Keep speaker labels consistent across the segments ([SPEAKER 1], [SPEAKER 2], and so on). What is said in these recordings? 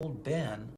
[SPEAKER 1] old Ben.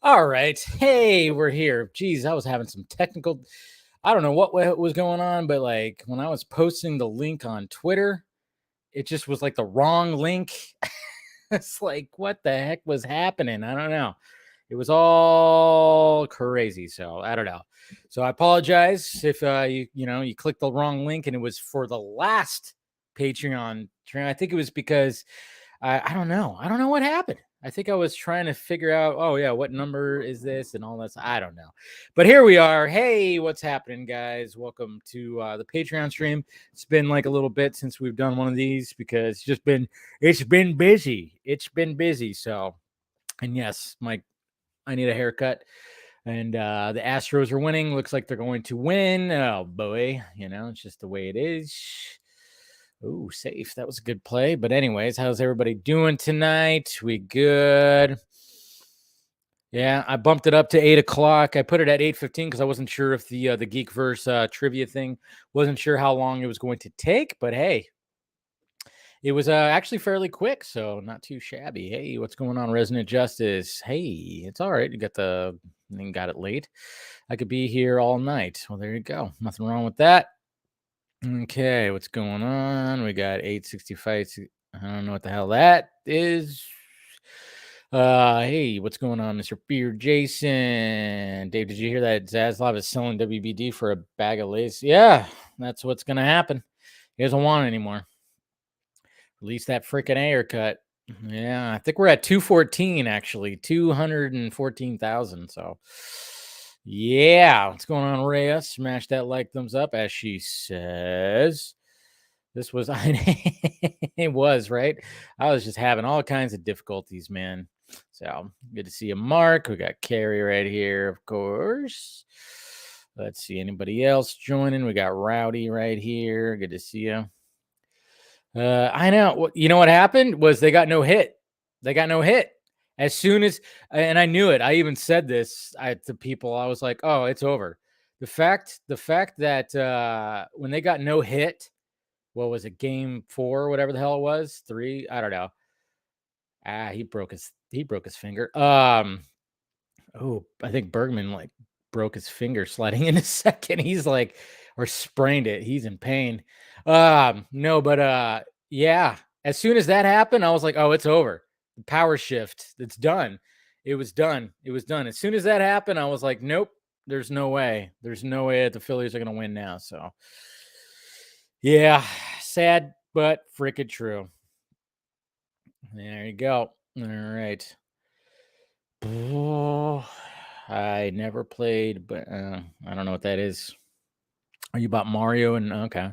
[SPEAKER 2] All right. Hey, we're here. Geez, I was having some technical. I don't know what was going on, but like when I was posting the link on Twitter, it just was like the wrong link. It's like, what the heck was happening? I don't know. It was all crazy. So I don't know. So I apologize if you clicked the wrong link and it was for the last Patreon. I think it was because I don't know. I don't know what happened. I think I was trying to figure out, oh, yeah, what number is this and all that. I don't know. But here we are. Hey, what's happening, guys? Welcome to the Patreon stream. It's been like a little bit since we've done one of these because it's been busy. It's been busy. So, and yes, I need a haircut. And the Astros are winning. Looks like they're going to win. Oh, boy. It's just the way it is. Ooh, safe. That was a good play. But anyways, how's everybody doing tonight? We good? Yeah, I bumped it up to 8 o'clock. I put it at 8:15 because I wasn't sure if the Geekverse trivia thing, wasn't sure how long it was going to take. But hey, It was actually fairly quick, so not too shabby. Hey, what's going on, Resident Justice? Hey, it's all right. You got it late. I could be here all night. Well, there you go. Nothing wrong with that. Okay, what's going on? We got 865. I don't know what the hell that is. Hey, what's going on, Mr. Beard Jason? Dave, did you hear that Zaslav is selling WBD for a bag of lace? Yeah, that's what's gonna happen. He doesn't want it anymore. Release that freaking Ayer cut. Yeah, I think we're at 214 actually, 214,000. So, yeah, what's going on, Rhea? Smash that like, thumbs up, as she says. This was, it was right. I was just having all kinds of difficulties, man. So good to see you, Mark. We got Carrie right here, of course. Let's see anybody else joining. We got Rowdy right here. Good to see you. I know. You know what happened was they got no hit. They got no hit. As soon as, and I knew it. I even said this to people. I was like, "Oh, it's over." The fact that when they got no hit, what was it? Game 4, whatever the hell it was, 3. I don't know. He broke his finger. Oh, I think Bergman like broke his finger sliding in a second. He's like, or sprained it. He's in pain. No, but yeah. As soon as that happened, I was like, oh, it's over. The power shift. It's done. It was done. It was done. As soon as that happened, I was like, nope. There's no way. There's no way that the Phillies are gonna win now. So, yeah, sad but freaking true. There you go. All right. Oh, I never played, but I don't know what that is. Are you about Mario? And okay.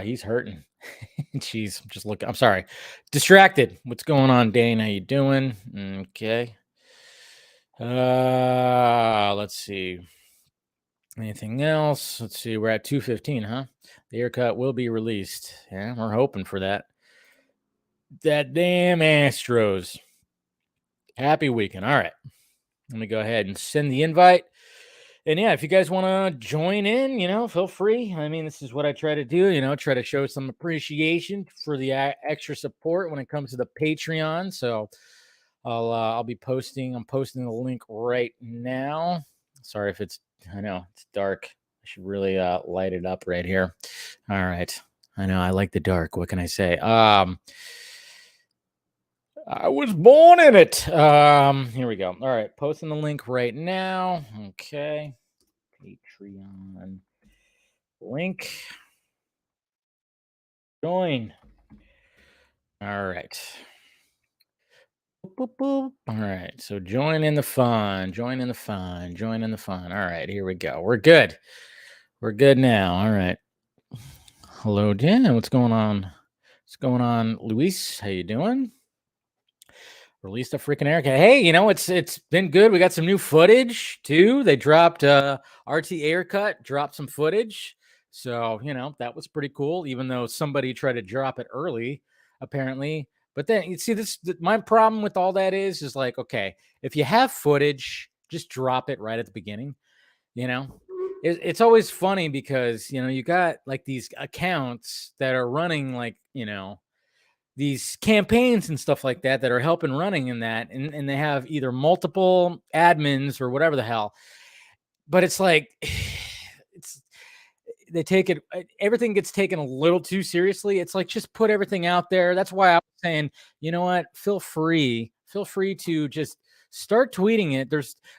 [SPEAKER 2] He's hurting. Jeez, I'm just looking. I'm sorry. Distracted. What's going on, Dane? How you doing? Okay. Let's see. Anything else? Let's see. We're at 215, huh? The haircut will be released. Yeah, we're hoping for that. That damn Astros. Happy weekend. All right. Let me go ahead and send the invite. And yeah, if you guys want to join in, feel free. I mean, this is what I try to do, try to show some appreciation for the extra support when it comes to the Patreon. So I'll be posting. I'm posting the link right now. Sorry if I know it's dark. I should really light it up right here. All right. I know I like the dark. What can I say? I was born in it. Here we go. All right, posting the link right now. Okay. Patreon link. Join. All right. Boop, boop. All right. So join in the fun. Join in the fun. Join in the fun. All right, here we go. We're good. We're good now. All right. Hello, Dan. What's going on? What's going on, Luis? How you doing? Released a freaking Erica. Hey, it's been good. We got some new footage too. They dropped RT Aircut, dropped some footage. So, that was pretty cool, even though somebody tried to drop it early, apparently. But then you see my problem with all that is like, okay, if you have footage, just drop it right at the beginning. It's always funny because you got like these accounts that are running like, these campaigns and stuff like that are helping running in that, and they have either multiple admins or whatever the hell, but it's like they take it, everything gets taken a little too seriously. It's like, just put everything out there. That's why I was saying, you know what, feel free to just start tweeting it.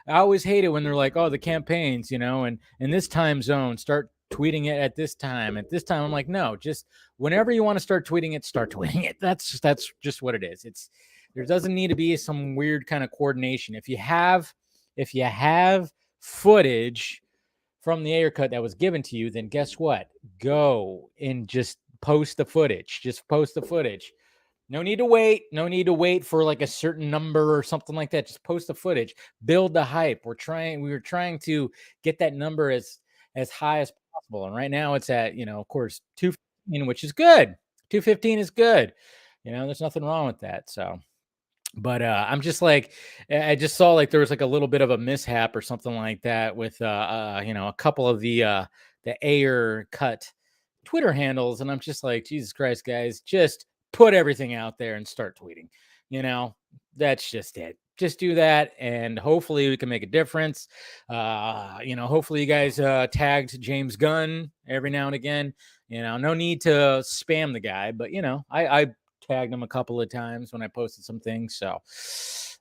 [SPEAKER 2] I always hate it when they're like, oh, the campaigns, and in this time zone, start tweeting it at this time. I'm like, no, just whenever you want to start tweeting it, start tweeting it. That's just what it is. There doesn't need to be some weird kind of coordination. If you have footage from the Ayer cut that was given to you, then guess what? Go and just post the footage. Just post the footage. No need to wait. No need to wait for like a certain number or something like that. Just post the footage. Build the hype. We were trying to get that number as high as possible. And right now it's at, of course, 215, which is good. 215 is good. There's nothing wrong with that. So, but I'm just like, I just saw like there was like a little bit of a mishap or something like that with a couple of the Ayer cut Twitter handles, and I'm just like, Jesus Christ, guys, just put everything out there and start tweeting. That's just it. Just do that, and hopefully we can make a difference. Hopefully you guys tagged James Gunn every now and again. No need to spam the guy, but I tagged him a couple of times when I posted some things. So,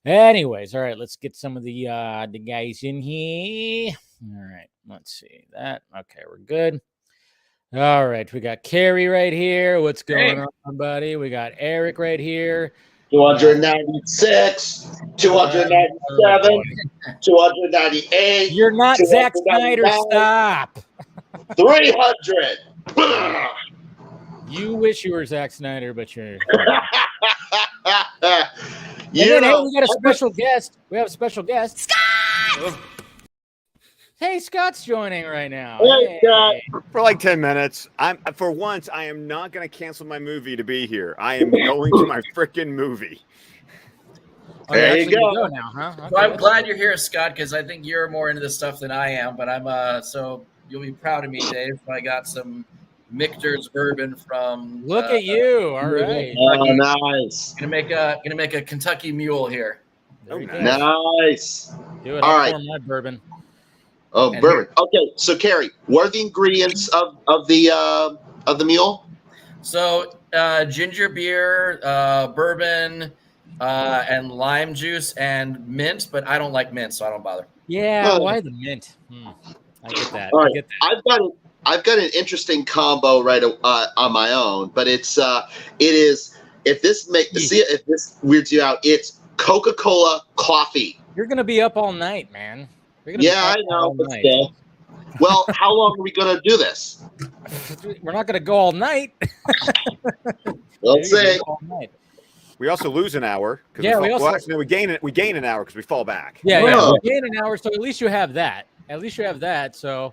[SPEAKER 2] anyways, all right, let's get some of the guys in here. All right, let's see that. Okay, we're good. All right, we got Carrie right here. What's going on, buddy? We got Eric right here.
[SPEAKER 1] 296, 297, 298.
[SPEAKER 2] You're not Zack Snyder. Stop.
[SPEAKER 1] 300.
[SPEAKER 2] You wish you were Zack Snyder, but you're.
[SPEAKER 1] Hey,
[SPEAKER 2] we got a special guest. We have a special guest. Scott! Hey, Scott's joining right now.
[SPEAKER 1] Hey, Scott.
[SPEAKER 3] For like 10 minutes. For once, I am not going to cancel my movie to be here. I am going to my freaking movie.
[SPEAKER 1] There you go.
[SPEAKER 2] Now, huh? Okay.
[SPEAKER 4] Well, I'm glad you're here, Scott, because I think you're more into this stuff than I am. But I'm so you'll be proud of me, Dave. I got some Michter's bourbon from.
[SPEAKER 2] Look at you! All right.
[SPEAKER 1] Oh, nice.
[SPEAKER 4] Gonna make a Kentucky Mule here.
[SPEAKER 3] Oh,
[SPEAKER 1] nice.
[SPEAKER 2] Do it.
[SPEAKER 1] All
[SPEAKER 2] I'll
[SPEAKER 1] right.
[SPEAKER 2] pour my bourbon.
[SPEAKER 1] Oh, and bourbon. Okay, so Carrie, what are the ingredients of the mule?
[SPEAKER 4] So ginger beer, bourbon, and lime juice and mint, but I don't like mint, so I don't bother.
[SPEAKER 2] Yeah, why the mint? I get that.
[SPEAKER 1] All right.
[SPEAKER 2] I get that.
[SPEAKER 1] I've got an interesting combo right on my own, but it is if this weirds you out, it's Coca-Cola coffee.
[SPEAKER 2] You're gonna be up all night, man.
[SPEAKER 1] Yeah, I know. But still. Well, how long are we gonna do this?
[SPEAKER 2] We're not gonna go all night.
[SPEAKER 1] Let's see.
[SPEAKER 3] We also lose an hour.
[SPEAKER 2] Yeah,
[SPEAKER 3] we gain an hour because we fall back.
[SPEAKER 2] Yeah, we gain an hour, so at least you have that. So,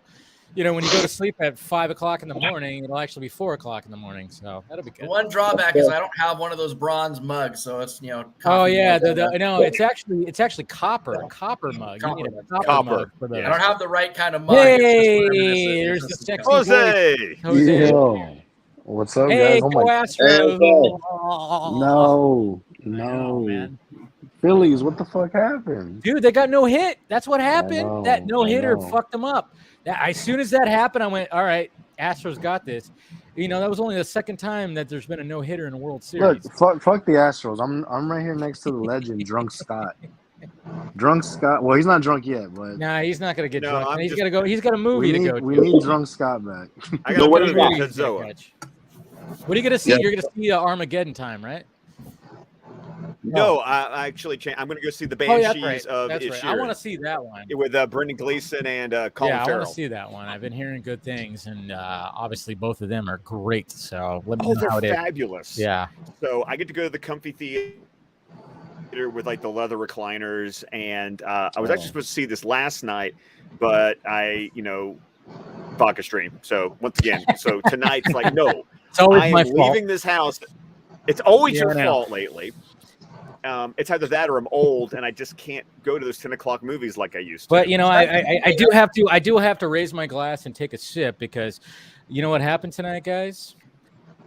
[SPEAKER 2] when you go to sleep at 5 o'clock in the morning, it'll actually be 4 o'clock in the morning. So that'll be good.
[SPEAKER 4] One drawback is I don't have one of those bronze mugs, so it's
[SPEAKER 2] Oh yeah, it's actually copper, a copper mug.
[SPEAKER 4] Copper.
[SPEAKER 2] You need a copper mug for those.
[SPEAKER 4] I don't have the right kind of mug.
[SPEAKER 2] Hey, there's the sexy
[SPEAKER 3] Jose.
[SPEAKER 5] Yo, what's up,
[SPEAKER 2] hey,
[SPEAKER 5] guys? Oh
[SPEAKER 2] go
[SPEAKER 5] my!
[SPEAKER 2] Astros.
[SPEAKER 5] No,
[SPEAKER 2] man.
[SPEAKER 5] Phillies, what the fuck happened?
[SPEAKER 2] Dude, they got no hit. That's what happened. That no hitter
[SPEAKER 5] know.
[SPEAKER 2] fucked them up. As soon as that happened, I went, all right, Astros got this. That was only the second time that there's been a no hitter in a World Series.
[SPEAKER 5] Look, fuck the Astros. I'm right here next to the legend, Drunk Scott. Drunk Scott. Well, he's not drunk yet, but
[SPEAKER 2] nah, he's not gonna get drunk. He's gotta go. He's got a movie to go to.
[SPEAKER 5] We need Drunk Scott back.
[SPEAKER 3] I got
[SPEAKER 1] what
[SPEAKER 3] a
[SPEAKER 1] do you
[SPEAKER 3] movie
[SPEAKER 1] got?
[SPEAKER 3] to Zoa.
[SPEAKER 2] What are you gonna see?
[SPEAKER 1] Yeah.
[SPEAKER 2] You're gonna see Armageddon Time, right?
[SPEAKER 3] No, I actually changed. I'm going to go see the
[SPEAKER 2] Oh, yeah,
[SPEAKER 3] Banshees of
[SPEAKER 2] that's right. I want to see that one.
[SPEAKER 3] with Brendan Gleeson and Colin
[SPEAKER 2] I
[SPEAKER 3] Farrell.
[SPEAKER 2] want to see that one. I've been hearing good things, and obviously both of them are great. So let me know
[SPEAKER 3] they're
[SPEAKER 2] how it is.
[SPEAKER 3] fabulous.
[SPEAKER 2] Yeah.
[SPEAKER 3] So I get to go to the comfy theater with like the leather recliners, and I was actually supposed to see this last night, but I, vodka stream. So once again, tonight's like no,
[SPEAKER 2] It's always
[SPEAKER 3] I
[SPEAKER 2] my
[SPEAKER 3] am
[SPEAKER 2] fault.
[SPEAKER 3] leaving this house. It's always
[SPEAKER 2] Yeah,
[SPEAKER 3] your
[SPEAKER 2] I know.
[SPEAKER 3] fault lately. It's either that or I'm old and I just can't go to those 10 o'clock movies like I used to.
[SPEAKER 2] But I do have to raise my glass and take a sip because you know what happened tonight, guys?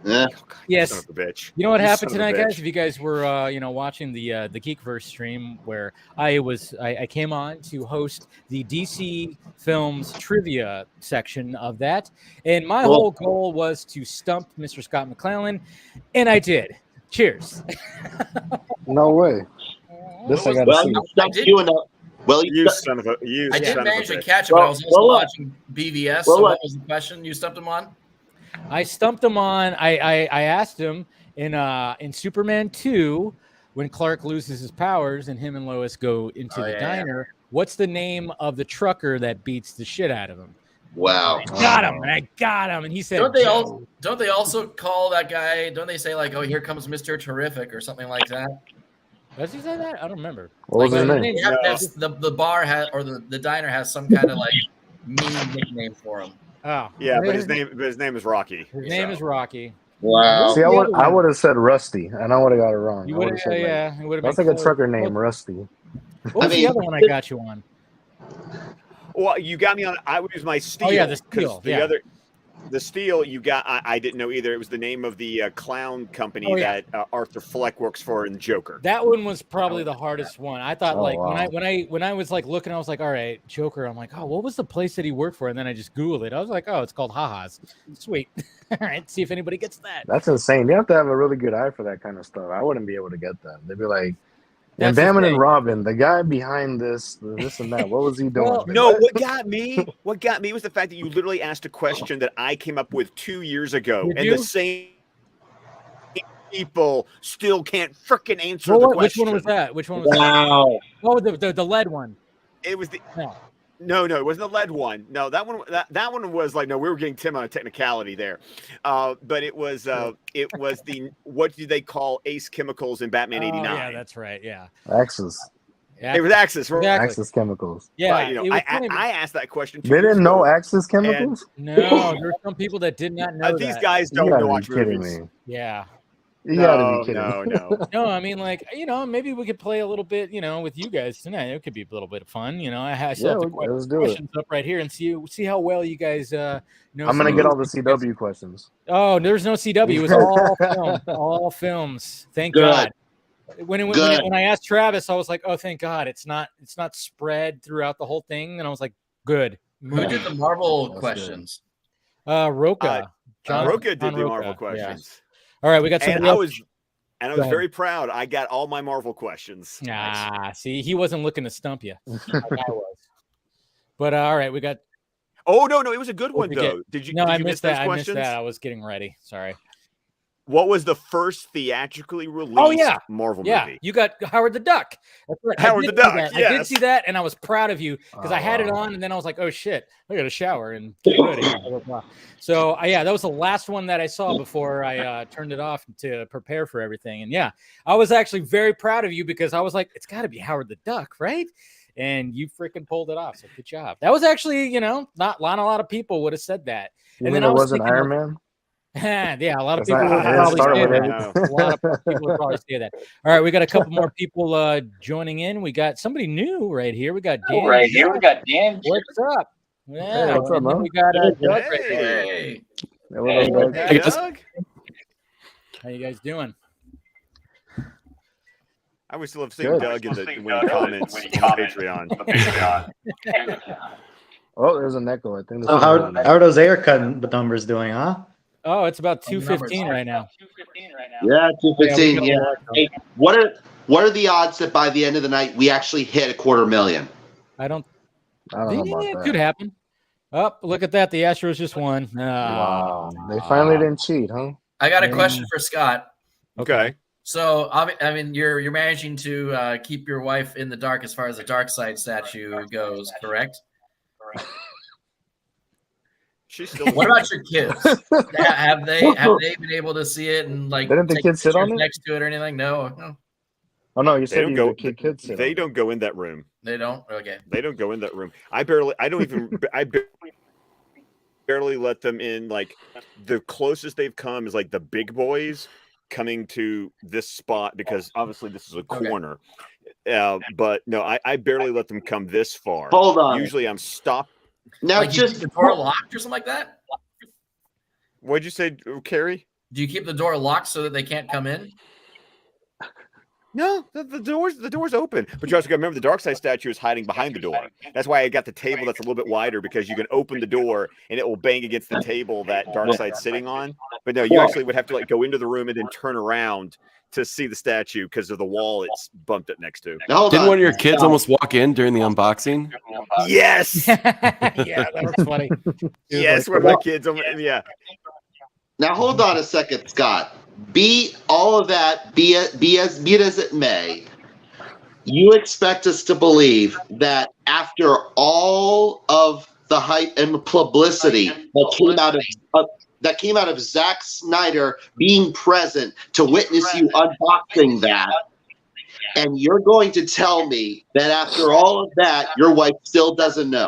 [SPEAKER 1] Yeah.
[SPEAKER 3] Oh, God,
[SPEAKER 2] Yes.
[SPEAKER 3] Son of a bitch.
[SPEAKER 2] You know what
[SPEAKER 3] You
[SPEAKER 2] happened
[SPEAKER 3] son of a
[SPEAKER 2] tonight, guys?
[SPEAKER 3] bitch.
[SPEAKER 2] If you guys were watching the Geekverse stream where I came on to host the DC Films trivia section of that, and my whole goal was to stump Mr. Scott McClellan, and I did. Cheers.
[SPEAKER 5] No way. This I gotta
[SPEAKER 1] Well,
[SPEAKER 5] see.
[SPEAKER 1] you stumped you enough. Well,
[SPEAKER 3] You son of a
[SPEAKER 4] I did
[SPEAKER 3] son
[SPEAKER 4] manage
[SPEAKER 3] of a
[SPEAKER 4] to
[SPEAKER 3] bitch.
[SPEAKER 4] catch it, but I was also
[SPEAKER 1] Well,
[SPEAKER 4] watching BVS. So what was the question you stumped him on?
[SPEAKER 2] I stumped him on. I asked him in Superman 2 when Clark loses his powers and him and Lois go into the diner. What's the name of the trucker that beats the shit out of him?
[SPEAKER 1] wow.
[SPEAKER 2] I got him, and he said,
[SPEAKER 4] Don't they also call that guy? Don't they say like, "Oh, here comes Mr. Terrific" or something like that?
[SPEAKER 2] Does he say that? I don't remember.
[SPEAKER 5] What was his
[SPEAKER 4] Like,
[SPEAKER 5] name?
[SPEAKER 4] the bar has or the diner has some kind of like mean nickname for him.
[SPEAKER 2] Oh,
[SPEAKER 3] Yeah, but his name is Rocky.
[SPEAKER 2] His name is Rocky.
[SPEAKER 1] Wow.
[SPEAKER 5] See, I would have said Rusty, and I would have got it wrong.
[SPEAKER 2] You would have, yeah. It would have
[SPEAKER 5] That's
[SPEAKER 2] been
[SPEAKER 5] like a
[SPEAKER 2] close.
[SPEAKER 5] trucker name, Rusty.
[SPEAKER 2] What was the other one I got you on?
[SPEAKER 3] Well, you got me on. I would use my steel.
[SPEAKER 2] Oh, yeah, the
[SPEAKER 3] 'cause
[SPEAKER 2] steel,
[SPEAKER 3] The
[SPEAKER 2] yeah.
[SPEAKER 3] other, The Steel, you got. I didn't know either. It was the name of the clown company
[SPEAKER 2] yeah.
[SPEAKER 3] that Arthur Fleck works for in Joker.
[SPEAKER 2] That one was probably the hardest one. I thought
[SPEAKER 5] wow.
[SPEAKER 2] when I was like looking, I was like, all right, Joker. I'm like, oh, what was the place that he worked for? And then I just Googled it. I was like, oh, it's called Ha-Ha's. Sweet. All right, see if anybody gets that.
[SPEAKER 5] That's insane. You have to have a really good eye for that kind of stuff. I wouldn't be able to get that. They'd be like, and
[SPEAKER 2] That's the
[SPEAKER 5] Batman and
[SPEAKER 2] thing.
[SPEAKER 5] Robin, the guy behind this and that. What was he doing?
[SPEAKER 2] Well,
[SPEAKER 3] No, what got me was the fact that you literally asked a question that I came up with 2 years ago,
[SPEAKER 2] Did
[SPEAKER 3] and
[SPEAKER 2] you?
[SPEAKER 3] the same people still can't freaking answer
[SPEAKER 2] Well,
[SPEAKER 3] the
[SPEAKER 2] which
[SPEAKER 3] question.
[SPEAKER 2] one was that? Which one was that?
[SPEAKER 1] Wow.
[SPEAKER 2] Oh, the lead one.
[SPEAKER 3] It was the
[SPEAKER 2] No.
[SPEAKER 3] no, it wasn't the lead one. No, that one was like, no, we were getting Tim on a technicality there. But it was the what do they call Ace Chemicals in Batman '89?
[SPEAKER 2] Yeah, that's right. Yeah.
[SPEAKER 5] Axis.
[SPEAKER 3] It was Axis, right?
[SPEAKER 2] Exactly.
[SPEAKER 5] Axis Chemicals.
[SPEAKER 2] Yeah.
[SPEAKER 3] Right,
[SPEAKER 2] it was funny,
[SPEAKER 3] I asked that question.
[SPEAKER 5] They didn't know Axis Chemicals?
[SPEAKER 2] no, there were some people that did not know
[SPEAKER 3] These
[SPEAKER 2] that.
[SPEAKER 3] guys
[SPEAKER 5] You
[SPEAKER 3] don't
[SPEAKER 5] gotta
[SPEAKER 3] watch
[SPEAKER 5] be kidding
[SPEAKER 3] movies.
[SPEAKER 5] me.
[SPEAKER 2] Yeah.
[SPEAKER 5] You gotta be kidding
[SPEAKER 3] No,
[SPEAKER 5] me.
[SPEAKER 3] no.
[SPEAKER 2] No, I mean, like, maybe we could play a little bit, with you guys tonight. It could be a little bit of fun. I still have the
[SPEAKER 5] let's do it.
[SPEAKER 2] questions up right here and see how well you guys know.
[SPEAKER 5] I'm gonna get all the CW questions.
[SPEAKER 2] Oh, there's no CW. It was all film, all films. Thank God. When I asked Travis, I was like, oh, thank God, it's not spread throughout the whole thing, and I was like, good.
[SPEAKER 4] Who did the Marvel questions?
[SPEAKER 2] Roca.
[SPEAKER 3] Roca did
[SPEAKER 2] John
[SPEAKER 3] the
[SPEAKER 2] Roca,
[SPEAKER 3] Marvel
[SPEAKER 2] yeah.
[SPEAKER 3] questions.
[SPEAKER 2] All right, we got
[SPEAKER 3] And
[SPEAKER 2] somebody else.
[SPEAKER 3] I was
[SPEAKER 2] Go ahead.
[SPEAKER 3] very proud. I got all my Marvel questions.
[SPEAKER 2] See, he wasn't looking to stump you. I was. But all right, we got.
[SPEAKER 3] Oh no, it was a good one
[SPEAKER 2] Did you
[SPEAKER 3] though. Did you?
[SPEAKER 2] No,
[SPEAKER 3] did
[SPEAKER 2] I
[SPEAKER 3] you
[SPEAKER 2] missed
[SPEAKER 3] miss
[SPEAKER 2] that.
[SPEAKER 3] those questions?
[SPEAKER 2] I missed that. I was getting ready. Sorry.
[SPEAKER 3] What was the first theatrically released Marvel movie?
[SPEAKER 2] You got Howard the Duck. That's right.
[SPEAKER 3] Howard the Duck.
[SPEAKER 2] I did see that, and I was proud of you because I had it on, and then I was like, "Oh shit, I got to shower and get ready." Blah, blah, blah. So that was the last one that I saw before I turned it off to prepare for everything. And I was actually very proud of you because I was like, "It's got to be Howard the Duck, right?" And you freaking pulled it off. So good job. That was actually, not a lot of people would have said that.
[SPEAKER 5] You
[SPEAKER 2] and
[SPEAKER 5] mean
[SPEAKER 2] then
[SPEAKER 5] it wasn't Iron Man?
[SPEAKER 2] Yeah, a lot of
[SPEAKER 5] That's
[SPEAKER 2] people would
[SPEAKER 5] not-
[SPEAKER 2] probably
[SPEAKER 5] start
[SPEAKER 2] say
[SPEAKER 5] with
[SPEAKER 2] that.
[SPEAKER 5] it.
[SPEAKER 2] A lot of people would probably say that. All right, we got a couple more people joining in. We got somebody new right here. We got Dan. What's up? Yeah,
[SPEAKER 5] Hey, what's up,
[SPEAKER 2] and then
[SPEAKER 5] man?
[SPEAKER 2] we got Doug right there.
[SPEAKER 4] Hey.
[SPEAKER 5] Yeah, what up, Doug?
[SPEAKER 3] Hey, Doug.
[SPEAKER 2] How you guys doing?
[SPEAKER 3] I always love seeing
[SPEAKER 5] Good.
[SPEAKER 3] Doug when he comments on Patreon.
[SPEAKER 5] Oh, there's an echo. I think.
[SPEAKER 6] So how are those Ayer cut numbers doing, huh?
[SPEAKER 2] Oh, it's about 215 right now.
[SPEAKER 1] Yeah, 215.
[SPEAKER 2] Yeah,
[SPEAKER 1] Hey, what are the odds that by the end of the night we actually hit $250,000?
[SPEAKER 2] I don't
[SPEAKER 5] I don't know
[SPEAKER 2] it
[SPEAKER 5] about
[SPEAKER 2] could
[SPEAKER 5] that.
[SPEAKER 2] happen. Oh, look at that. The Astros just won.
[SPEAKER 5] Wow, they finally didn't cheat, huh?
[SPEAKER 4] I got a question for Scott.
[SPEAKER 3] Okay.
[SPEAKER 4] So, I mean, you're managing to keep your wife in the dark as far as the dark side statue goes, correct?
[SPEAKER 3] She's still.
[SPEAKER 4] What about your kids? have they been able to see it and like
[SPEAKER 5] Didn't the
[SPEAKER 4] take
[SPEAKER 5] kids sit on
[SPEAKER 4] pictures
[SPEAKER 5] it?
[SPEAKER 4] next to it or anything? No,
[SPEAKER 5] Oh no, you
[SPEAKER 3] They
[SPEAKER 5] said
[SPEAKER 3] don't
[SPEAKER 5] you
[SPEAKER 3] go.
[SPEAKER 5] kids sit
[SPEAKER 3] They
[SPEAKER 5] on
[SPEAKER 3] don't go in that room.
[SPEAKER 4] they don't. Okay.
[SPEAKER 3] They don't go in that room. I barely let them in. Like the closest they've come is like the big boys coming to this spot because obviously this is a corner. But no, I barely let them come this far.
[SPEAKER 1] Hold on.
[SPEAKER 3] Usually I'm stopped.
[SPEAKER 1] Now
[SPEAKER 4] Like you
[SPEAKER 1] just
[SPEAKER 4] keep the door locked or something like that?
[SPEAKER 3] What'd you say, Carrie?
[SPEAKER 4] Do you keep the door locked so that they can't come in?
[SPEAKER 3] No, the door's open. But you also got to remember the dark side statue is hiding behind the door. That's why I got the table that's a little bit wider because you can open the door and it will bang against the table that dark side's sitting on. But no, you actually would have to like go into the room and then turn around to see the statue because of the wall it's bumped it next to.
[SPEAKER 1] hold
[SPEAKER 7] Didn't
[SPEAKER 1] on.
[SPEAKER 7] one of your kids almost walk in during the unboxing?
[SPEAKER 3] Yes.
[SPEAKER 2] Yeah, that was funny.
[SPEAKER 3] Yes, one of my kids. Yeah.
[SPEAKER 1] Now hold on a second, Scott. Be all of that, be it as it may, you expect us to believe that after all of the hype and publicity that came out of Zack Snyder being present to witness you unboxing that, and you're going to tell me that after all of that, your wife still doesn't know?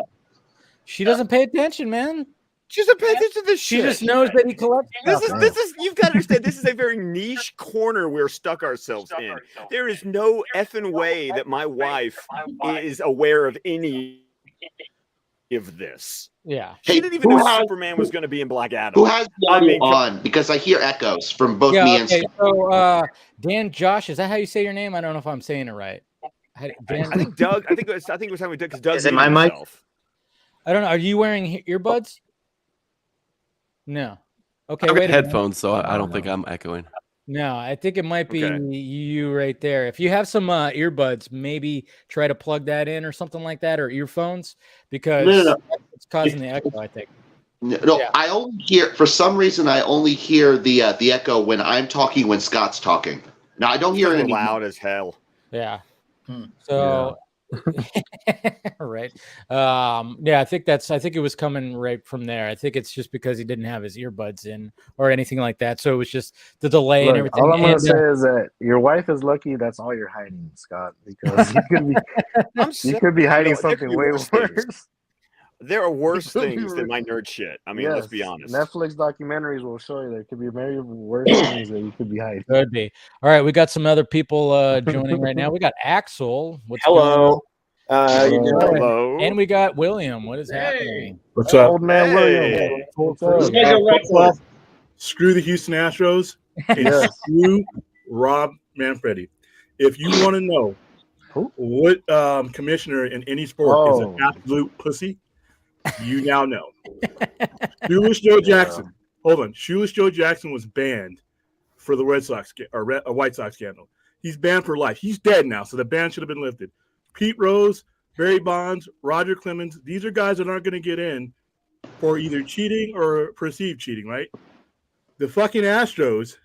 [SPEAKER 2] She doesn't pay attention, man.
[SPEAKER 3] She's a pay attention to this
[SPEAKER 2] She
[SPEAKER 3] shit.
[SPEAKER 2] just knows that he collects stuff.
[SPEAKER 3] This is you've got to understand this is a very niche corner we're stuck ourselves in. There is no effing way that my wife is aware of any of this.
[SPEAKER 2] Yeah.
[SPEAKER 3] She
[SPEAKER 1] Hey,
[SPEAKER 3] didn't even
[SPEAKER 1] who
[SPEAKER 3] know
[SPEAKER 1] has-
[SPEAKER 3] Superman was going to be in Black Adam.
[SPEAKER 1] Who has the
[SPEAKER 3] I
[SPEAKER 1] audio
[SPEAKER 3] mean,
[SPEAKER 1] on? Because I hear echoes from both
[SPEAKER 2] Yeah.
[SPEAKER 1] me and
[SPEAKER 2] Okay.
[SPEAKER 1] Scott.
[SPEAKER 2] So, Dan, Josh, is that how you say your name? I don't know if I'm saying it right. Dan,
[SPEAKER 3] I think Doug. I think it was how we did because Doug
[SPEAKER 6] Is it
[SPEAKER 3] muted
[SPEAKER 6] my mic?
[SPEAKER 3] himself.
[SPEAKER 2] I don't know. Are you wearing earbuds? No. Okay.
[SPEAKER 7] I've got
[SPEAKER 2] Wait a minute.
[SPEAKER 7] headphones, so I don't think I'm echoing.
[SPEAKER 2] No, I think it might be
[SPEAKER 3] Okay.
[SPEAKER 2] you right there. If you have some earbuds, maybe try to plug that in or something like that, or earphones, because
[SPEAKER 1] No.
[SPEAKER 2] it's causing the echo, I think.
[SPEAKER 1] No,
[SPEAKER 2] Yeah.
[SPEAKER 1] I only hear for some reason I only hear the echo when I'm talking when Scott's talking. Now I don't hear
[SPEAKER 3] We're
[SPEAKER 1] any.
[SPEAKER 3] loud as hell.
[SPEAKER 2] Yeah.
[SPEAKER 4] Hmm.
[SPEAKER 2] So, right. Yeah, I think it was coming right from there. I think it's just because he didn't have his earbuds in or anything like that. So it was just the delay and
[SPEAKER 5] Look,
[SPEAKER 2] everything.
[SPEAKER 5] all I'm gonna
[SPEAKER 2] And,
[SPEAKER 5] say is that your wife is lucky. That's all you're hiding, Scott, because you could be hiding
[SPEAKER 3] there could
[SPEAKER 5] something
[SPEAKER 3] be
[SPEAKER 5] way
[SPEAKER 3] worse things.
[SPEAKER 5] worse.
[SPEAKER 3] There are worse
[SPEAKER 5] Could be
[SPEAKER 3] things than
[SPEAKER 5] worse.
[SPEAKER 3] my nerd shit. I mean, let's be honest.
[SPEAKER 5] Netflix documentaries will show you there could be very worse things that you could be hiding.
[SPEAKER 2] could be. All right, we got some other people joining right now. We got Axel. What's going on?
[SPEAKER 8] Hello. You doing?
[SPEAKER 3] Hello.
[SPEAKER 2] And we got William. What is
[SPEAKER 4] Hey.
[SPEAKER 2] happening?
[SPEAKER 9] What's up?
[SPEAKER 5] Old man
[SPEAKER 3] Hey.
[SPEAKER 5] William. What's up?
[SPEAKER 9] Football, screw the Houston Astros and
[SPEAKER 5] Yes.
[SPEAKER 9] screw Rob Manfredi. If you want to know
[SPEAKER 5] Who?
[SPEAKER 9] what commissioner in any sport is an
[SPEAKER 5] Oh.
[SPEAKER 9] absolute pussy, you now know. Shoeless Joe Jackson. Hold on. Shoeless Joe Jackson was banned for the White Sox scandal. He's banned for life. He's dead now, so the ban should have been lifted. Pete Rose, Barry Bonds, Roger Clemens, these are guys that aren't going to get in for either cheating or perceived cheating, right? The fucking Astros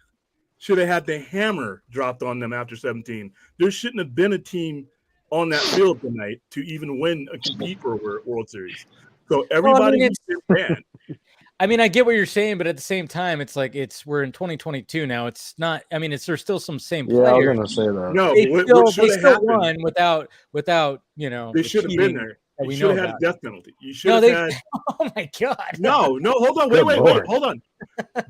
[SPEAKER 9] should have had the hammer dropped on them after 17. There shouldn't have been a team on that field tonight to even win and compete for a World Series. So everybody
[SPEAKER 2] it's-
[SPEAKER 9] who's been banned.
[SPEAKER 2] I mean, I get what you're saying, but at the same time, it's like we're in 2022 now. It's not. I mean, there's still some same
[SPEAKER 5] Yeah, I was
[SPEAKER 2] players.
[SPEAKER 5] gonna say that.
[SPEAKER 9] No,
[SPEAKER 2] They
[SPEAKER 9] what
[SPEAKER 2] still,
[SPEAKER 9] should
[SPEAKER 2] they
[SPEAKER 9] have
[SPEAKER 2] still
[SPEAKER 9] happened?
[SPEAKER 2] won without
[SPEAKER 9] They
[SPEAKER 2] the
[SPEAKER 9] should have been
[SPEAKER 2] cheating
[SPEAKER 9] there.
[SPEAKER 2] that
[SPEAKER 9] You
[SPEAKER 2] we
[SPEAKER 9] should
[SPEAKER 2] know
[SPEAKER 9] have had a
[SPEAKER 2] about.
[SPEAKER 9] death penalty. You should
[SPEAKER 2] No,
[SPEAKER 9] have
[SPEAKER 2] they.
[SPEAKER 9] had.
[SPEAKER 2] Oh my god.
[SPEAKER 9] No, hold on.
[SPEAKER 5] Good
[SPEAKER 9] Wait,
[SPEAKER 5] Lord.
[SPEAKER 9] hold on.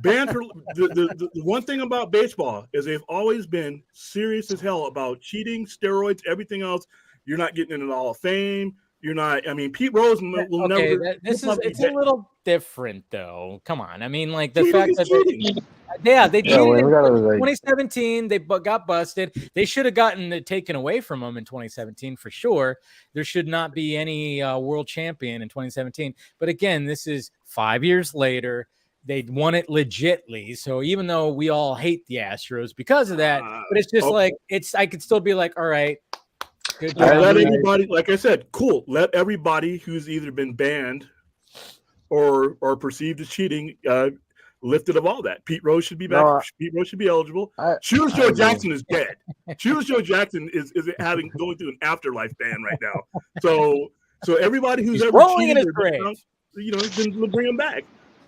[SPEAKER 9] Banned for the one thing about baseball is they've always been serious as hell about cheating, steroids, everything else. You're not getting into the Hall of Fame. You're not. I mean, Pete Rose will
[SPEAKER 2] Okay,
[SPEAKER 9] never.
[SPEAKER 2] it's a little different though. Come on, I mean, like the
[SPEAKER 9] Cheating
[SPEAKER 2] fact
[SPEAKER 9] is
[SPEAKER 2] that
[SPEAKER 9] cheating.
[SPEAKER 2] they cheated
[SPEAKER 5] well,
[SPEAKER 2] in
[SPEAKER 5] we gotta, like-
[SPEAKER 2] 2017. They got busted. They should have gotten it taken away from them in 2017 for sure. There should not be any world champion in 2017. But again, this is 5 years later. They won it legitly. So even though we all hate the Astros because of that, but it's just like I could still be like, all right, good job.
[SPEAKER 9] Let
[SPEAKER 2] guys.
[SPEAKER 9] everybody, like I said, cool. Let everybody who's either been banned or perceived as cheating lifted of all that. Pete Rose should be back.
[SPEAKER 5] No,
[SPEAKER 9] Pete Rose should be eligible. Shoeless
[SPEAKER 5] I
[SPEAKER 9] Joe
[SPEAKER 5] agree.
[SPEAKER 9] Jackson is dead. Shoeless Joe Jackson is going through an afterlife ban right now. So everybody who's
[SPEAKER 2] He's
[SPEAKER 9] ever
[SPEAKER 2] rolling in
[SPEAKER 9] cheated
[SPEAKER 2] his
[SPEAKER 9] or done
[SPEAKER 2] grave.
[SPEAKER 9] wrong, then we'll bring him back.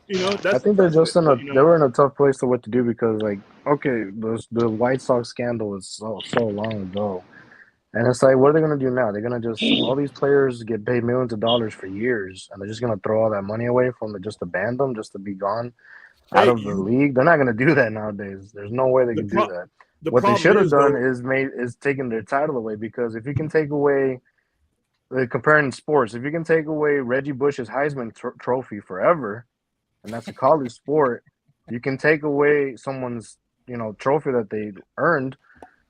[SPEAKER 9] That's
[SPEAKER 5] I think they're just in a
[SPEAKER 9] you know.
[SPEAKER 5] they were in a tough place to what to do because okay, the White Sox scandal is so long ago. And it's like, what are they gonna do now? They're gonna just all these players get paid millions of dollars for years and they're just gonna throw all that money away from it just to ban them, just to be gone out of the league. They're not gonna do that nowadays. There's no way they can do that. What they should have done is taken their title away, because if you can take away comparing sports, if you can take away Reggie Bush's Heisman trophy forever, and that's a college sport, you can take away someone's trophy that they earned,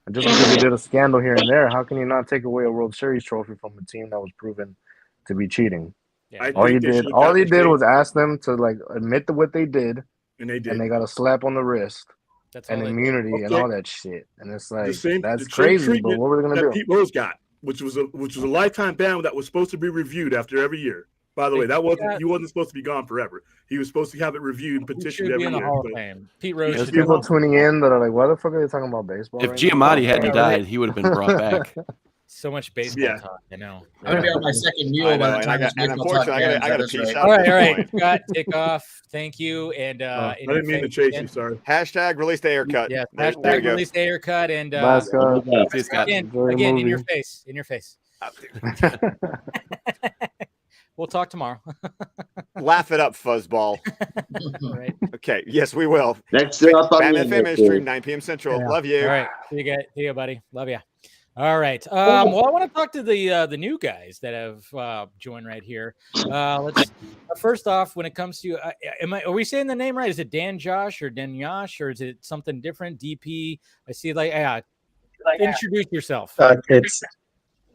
[SPEAKER 5] and just because they did a scandal here and there, how can you not take away a World Series trophy from a team that was proven to be cheating?
[SPEAKER 2] Yeah.
[SPEAKER 5] All he did was ask them to admit to what they did,
[SPEAKER 9] and they did,
[SPEAKER 5] and they got a slap on the wrist
[SPEAKER 2] That's
[SPEAKER 5] and
[SPEAKER 2] all they
[SPEAKER 5] immunity and all that shit. And it's like that's
[SPEAKER 9] the
[SPEAKER 5] crazy. But
[SPEAKER 9] treatment
[SPEAKER 5] what were they gonna
[SPEAKER 9] that
[SPEAKER 5] do?
[SPEAKER 9] Pete Rose got, which was a lifetime ban that was supposed to be reviewed after every year. By the way, he wasn't supposed to be gone forever. He was supposed to have it reviewed and
[SPEAKER 2] He
[SPEAKER 9] petitioned
[SPEAKER 2] should be
[SPEAKER 9] every
[SPEAKER 2] in the
[SPEAKER 9] year.
[SPEAKER 2] Hall of Fame. Pete Rose
[SPEAKER 5] There's
[SPEAKER 2] should
[SPEAKER 5] people
[SPEAKER 2] be.
[SPEAKER 5] tuning in that are like, "Why the fuck are they talking about baseball?"
[SPEAKER 7] If
[SPEAKER 5] right
[SPEAKER 7] Giamatti
[SPEAKER 5] now?
[SPEAKER 7] hadn't died, he would have been brought back.
[SPEAKER 2] So much baseball talk, I know.
[SPEAKER 4] I'm gonna be on my second mule by the time this baseball talk ends.
[SPEAKER 3] I got to
[SPEAKER 4] That's
[SPEAKER 3] peace
[SPEAKER 4] right.
[SPEAKER 3] out.
[SPEAKER 2] All right. Scott, take off. Thank you. And
[SPEAKER 9] I didn't mean to chase you. Sorry.
[SPEAKER 3] Hashtag release the haircut.
[SPEAKER 2] Yes.
[SPEAKER 3] There
[SPEAKER 2] Hashtag
[SPEAKER 3] you go.
[SPEAKER 2] release the haircut. And
[SPEAKER 5] Bye, Scott.
[SPEAKER 7] See you, Scott.
[SPEAKER 5] Enjoy the
[SPEAKER 2] again, in
[SPEAKER 5] movie.
[SPEAKER 2] your face. In your face. We'll talk tomorrow.
[SPEAKER 3] Laugh it up, fuzzball.
[SPEAKER 2] All right.
[SPEAKER 3] Okay. Yes, we will.
[SPEAKER 1] Next up on
[SPEAKER 3] Batman
[SPEAKER 1] the
[SPEAKER 3] Fan Stream, 9 p.m. Central.
[SPEAKER 2] Yeah.
[SPEAKER 3] Love you.
[SPEAKER 2] All right. See you, buddy. Love you. All right. Well, I want to talk to the new guys that have joined right here. Let's first off, when it comes to, are we saying the name right? Is it Dan Josh or Dan Yash, or is it something different? DP. I see. Introduce yourself.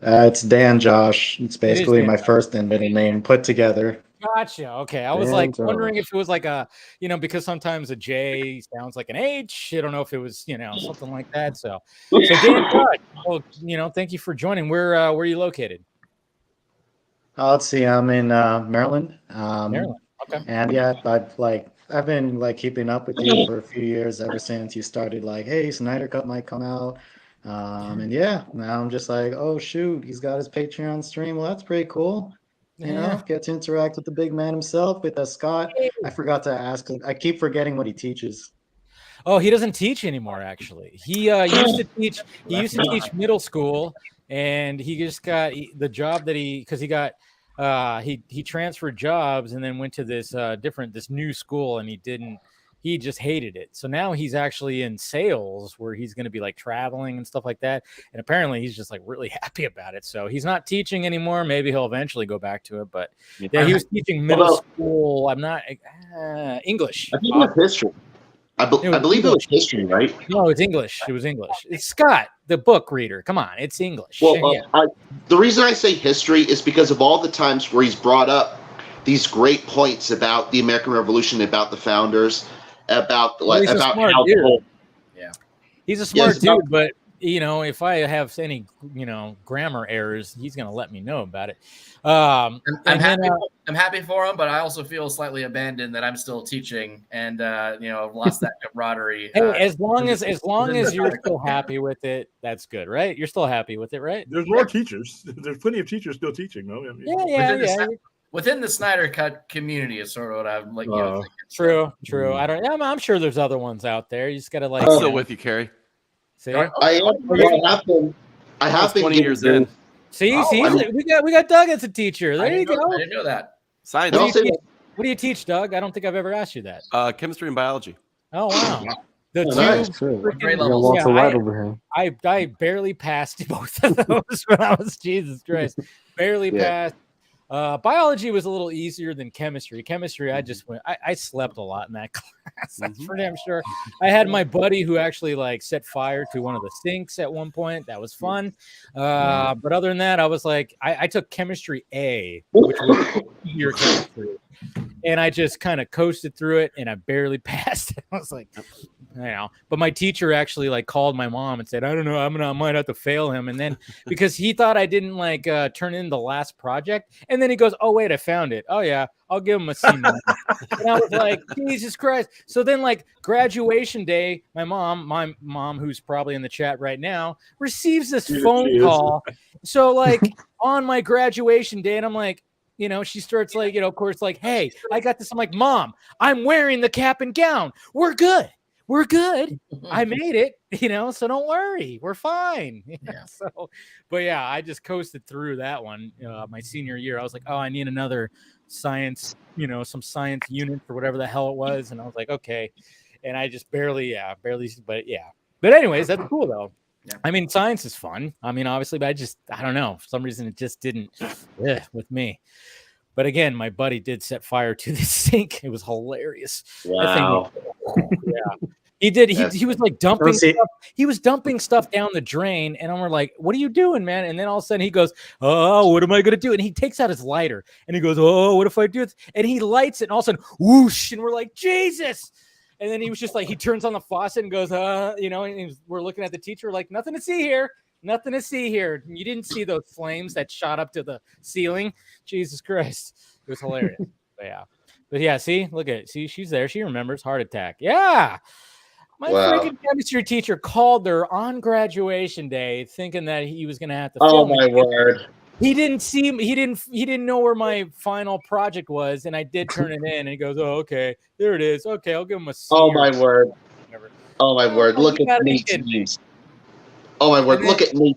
[SPEAKER 6] It's Dan Josh. It's basically
[SPEAKER 2] Dan
[SPEAKER 6] my
[SPEAKER 2] Josh.
[SPEAKER 6] first and middle name put together.
[SPEAKER 2] Gotcha. Okay. I was
[SPEAKER 5] Dan
[SPEAKER 2] like
[SPEAKER 5] Josh.
[SPEAKER 2] wondering if it was like a, because sometimes a J sounds like an H. I don't know if it was, something like that. So Dan Josh, thank you for joining. Where are you located?
[SPEAKER 6] Let's see. I'm in Maryland.
[SPEAKER 2] Maryland. Okay.
[SPEAKER 6] And yeah, I've been like keeping up with you for a few years ever since you started like, hey, Snyder Cut might come out. And yeah, now I'm just like, oh shoot, he's got his Patreon stream. Well, that's pretty cool. Get to interact with the big man himself, with Scott. I forgot to ask. I keep forgetting what he teaches.
[SPEAKER 2] Oh, he doesn't teach anymore. Actually, he used to teach. He used to teach middle school, and he just got the job that he he transferred jobs and then went to this new school, and he just hated it. So now he's actually in sales, where he's going to be like traveling and stuff like that. And apparently he's just like really happy about it. So he's not teaching anymore. Maybe he'll eventually go back to it. But yeah, he was teaching middle school. I'm not English.
[SPEAKER 1] I think it was history. I believe it was history, right?
[SPEAKER 2] No, it's English. It was English. It's Scott, the book reader. Come on, it's English.
[SPEAKER 1] Well, the reason I say history is because of all the times where he's brought up these great points about the American Revolution, about the founders, about how
[SPEAKER 2] dude. He's a smart dude, but if I have any grammar errors, he's gonna let me know about it.
[SPEAKER 4] I'm happy for him, but I also feel slightly abandoned that I'm still teaching and I've lost that camaraderie.
[SPEAKER 2] Hey, as long as you're still happy with it, that's good, right? You're still happy with it, right?
[SPEAKER 9] There's more teachers. There's plenty of teachers still teaching, though. I mean,
[SPEAKER 4] Within the Snyder Cut community is sort of what I'm like.
[SPEAKER 2] True. I'm sure there's other ones out there. You just gotta like.
[SPEAKER 7] I'm still with you, Kerry.
[SPEAKER 2] See,
[SPEAKER 1] I have been
[SPEAKER 7] 20 years in.
[SPEAKER 2] See, we got Doug as a teacher. There you go.
[SPEAKER 4] I didn't know that.
[SPEAKER 7] Science.
[SPEAKER 2] What do you teach, Doug? I don't think I've ever asked you that.
[SPEAKER 7] Chemistry and biology.
[SPEAKER 2] Oh wow. The
[SPEAKER 4] grade levels.
[SPEAKER 2] I barely passed both of those when I was Jesus Christ. Barely passed. Biology was a little easier than chemistry. Chemistry, I slept a lot in that class. That's for damn sure. I had my buddy who actually like set fire to one of the sinks at one point. That was fun. But other than that, I was like, I took chemistry A, which was easier chemistry. And I just kind of coasted through it, and I barely passed. I was like, but my teacher actually like called my mom and said, I don't know, I might have to fail him. And then because he thought I didn't like turn in the last project, and then he goes, oh wait, I found it. Oh yeah, I'll give him a C-. And I was like, Jesus Christ. So then like graduation day, my mom, who's probably in the chat right now, receives this phone call. So like on my graduation day, and I'm like, she starts like, of course, like, hey, I got this. I'm like, Mom, I'm wearing the cap and gown. We're good. I made it, so don't worry. We're fine. But yeah, I just coasted through that one. My senior year, I was like, oh, I need another science, some science unit or whatever the hell it was. And I was like, okay. And I just barely, but yeah. But anyways, that's cool though. Yeah. I mean, science is fun. I mean, obviously, but I don't know. For some reason, it just didn't with me. But again, my buddy did set fire to the sink. It was hilarious.
[SPEAKER 1] Wow.
[SPEAKER 2] He did. He was like dumping stuff. He was dumping stuff down the drain. And we're like, what are you doing, man? And then all of a sudden he goes, oh, what am I going to do? And he takes out his lighter and he goes, oh, what if I do this? And he lights it and all of a sudden, whoosh. And we're like, Jesus. And then he was just like, he turns on the faucet and goes, and we're looking at the teacher like, nothing to see here. Nothing to see here. You didn't see those flames that shot up to the ceiling. Jesus Christ. It was hilarious. But yeah, see, look at it. See, she's there. She remembers heart attack. Yeah. My freaking chemistry teacher called her on graduation day thinking that he was going to have to film
[SPEAKER 1] my word.
[SPEAKER 2] He didn't know where my final project was, and I did turn it in, and he goes, oh, okay, there it is. Okay, I'll give him a C.
[SPEAKER 1] Oh, my word. Look at me. Oh my word! Look at Nate.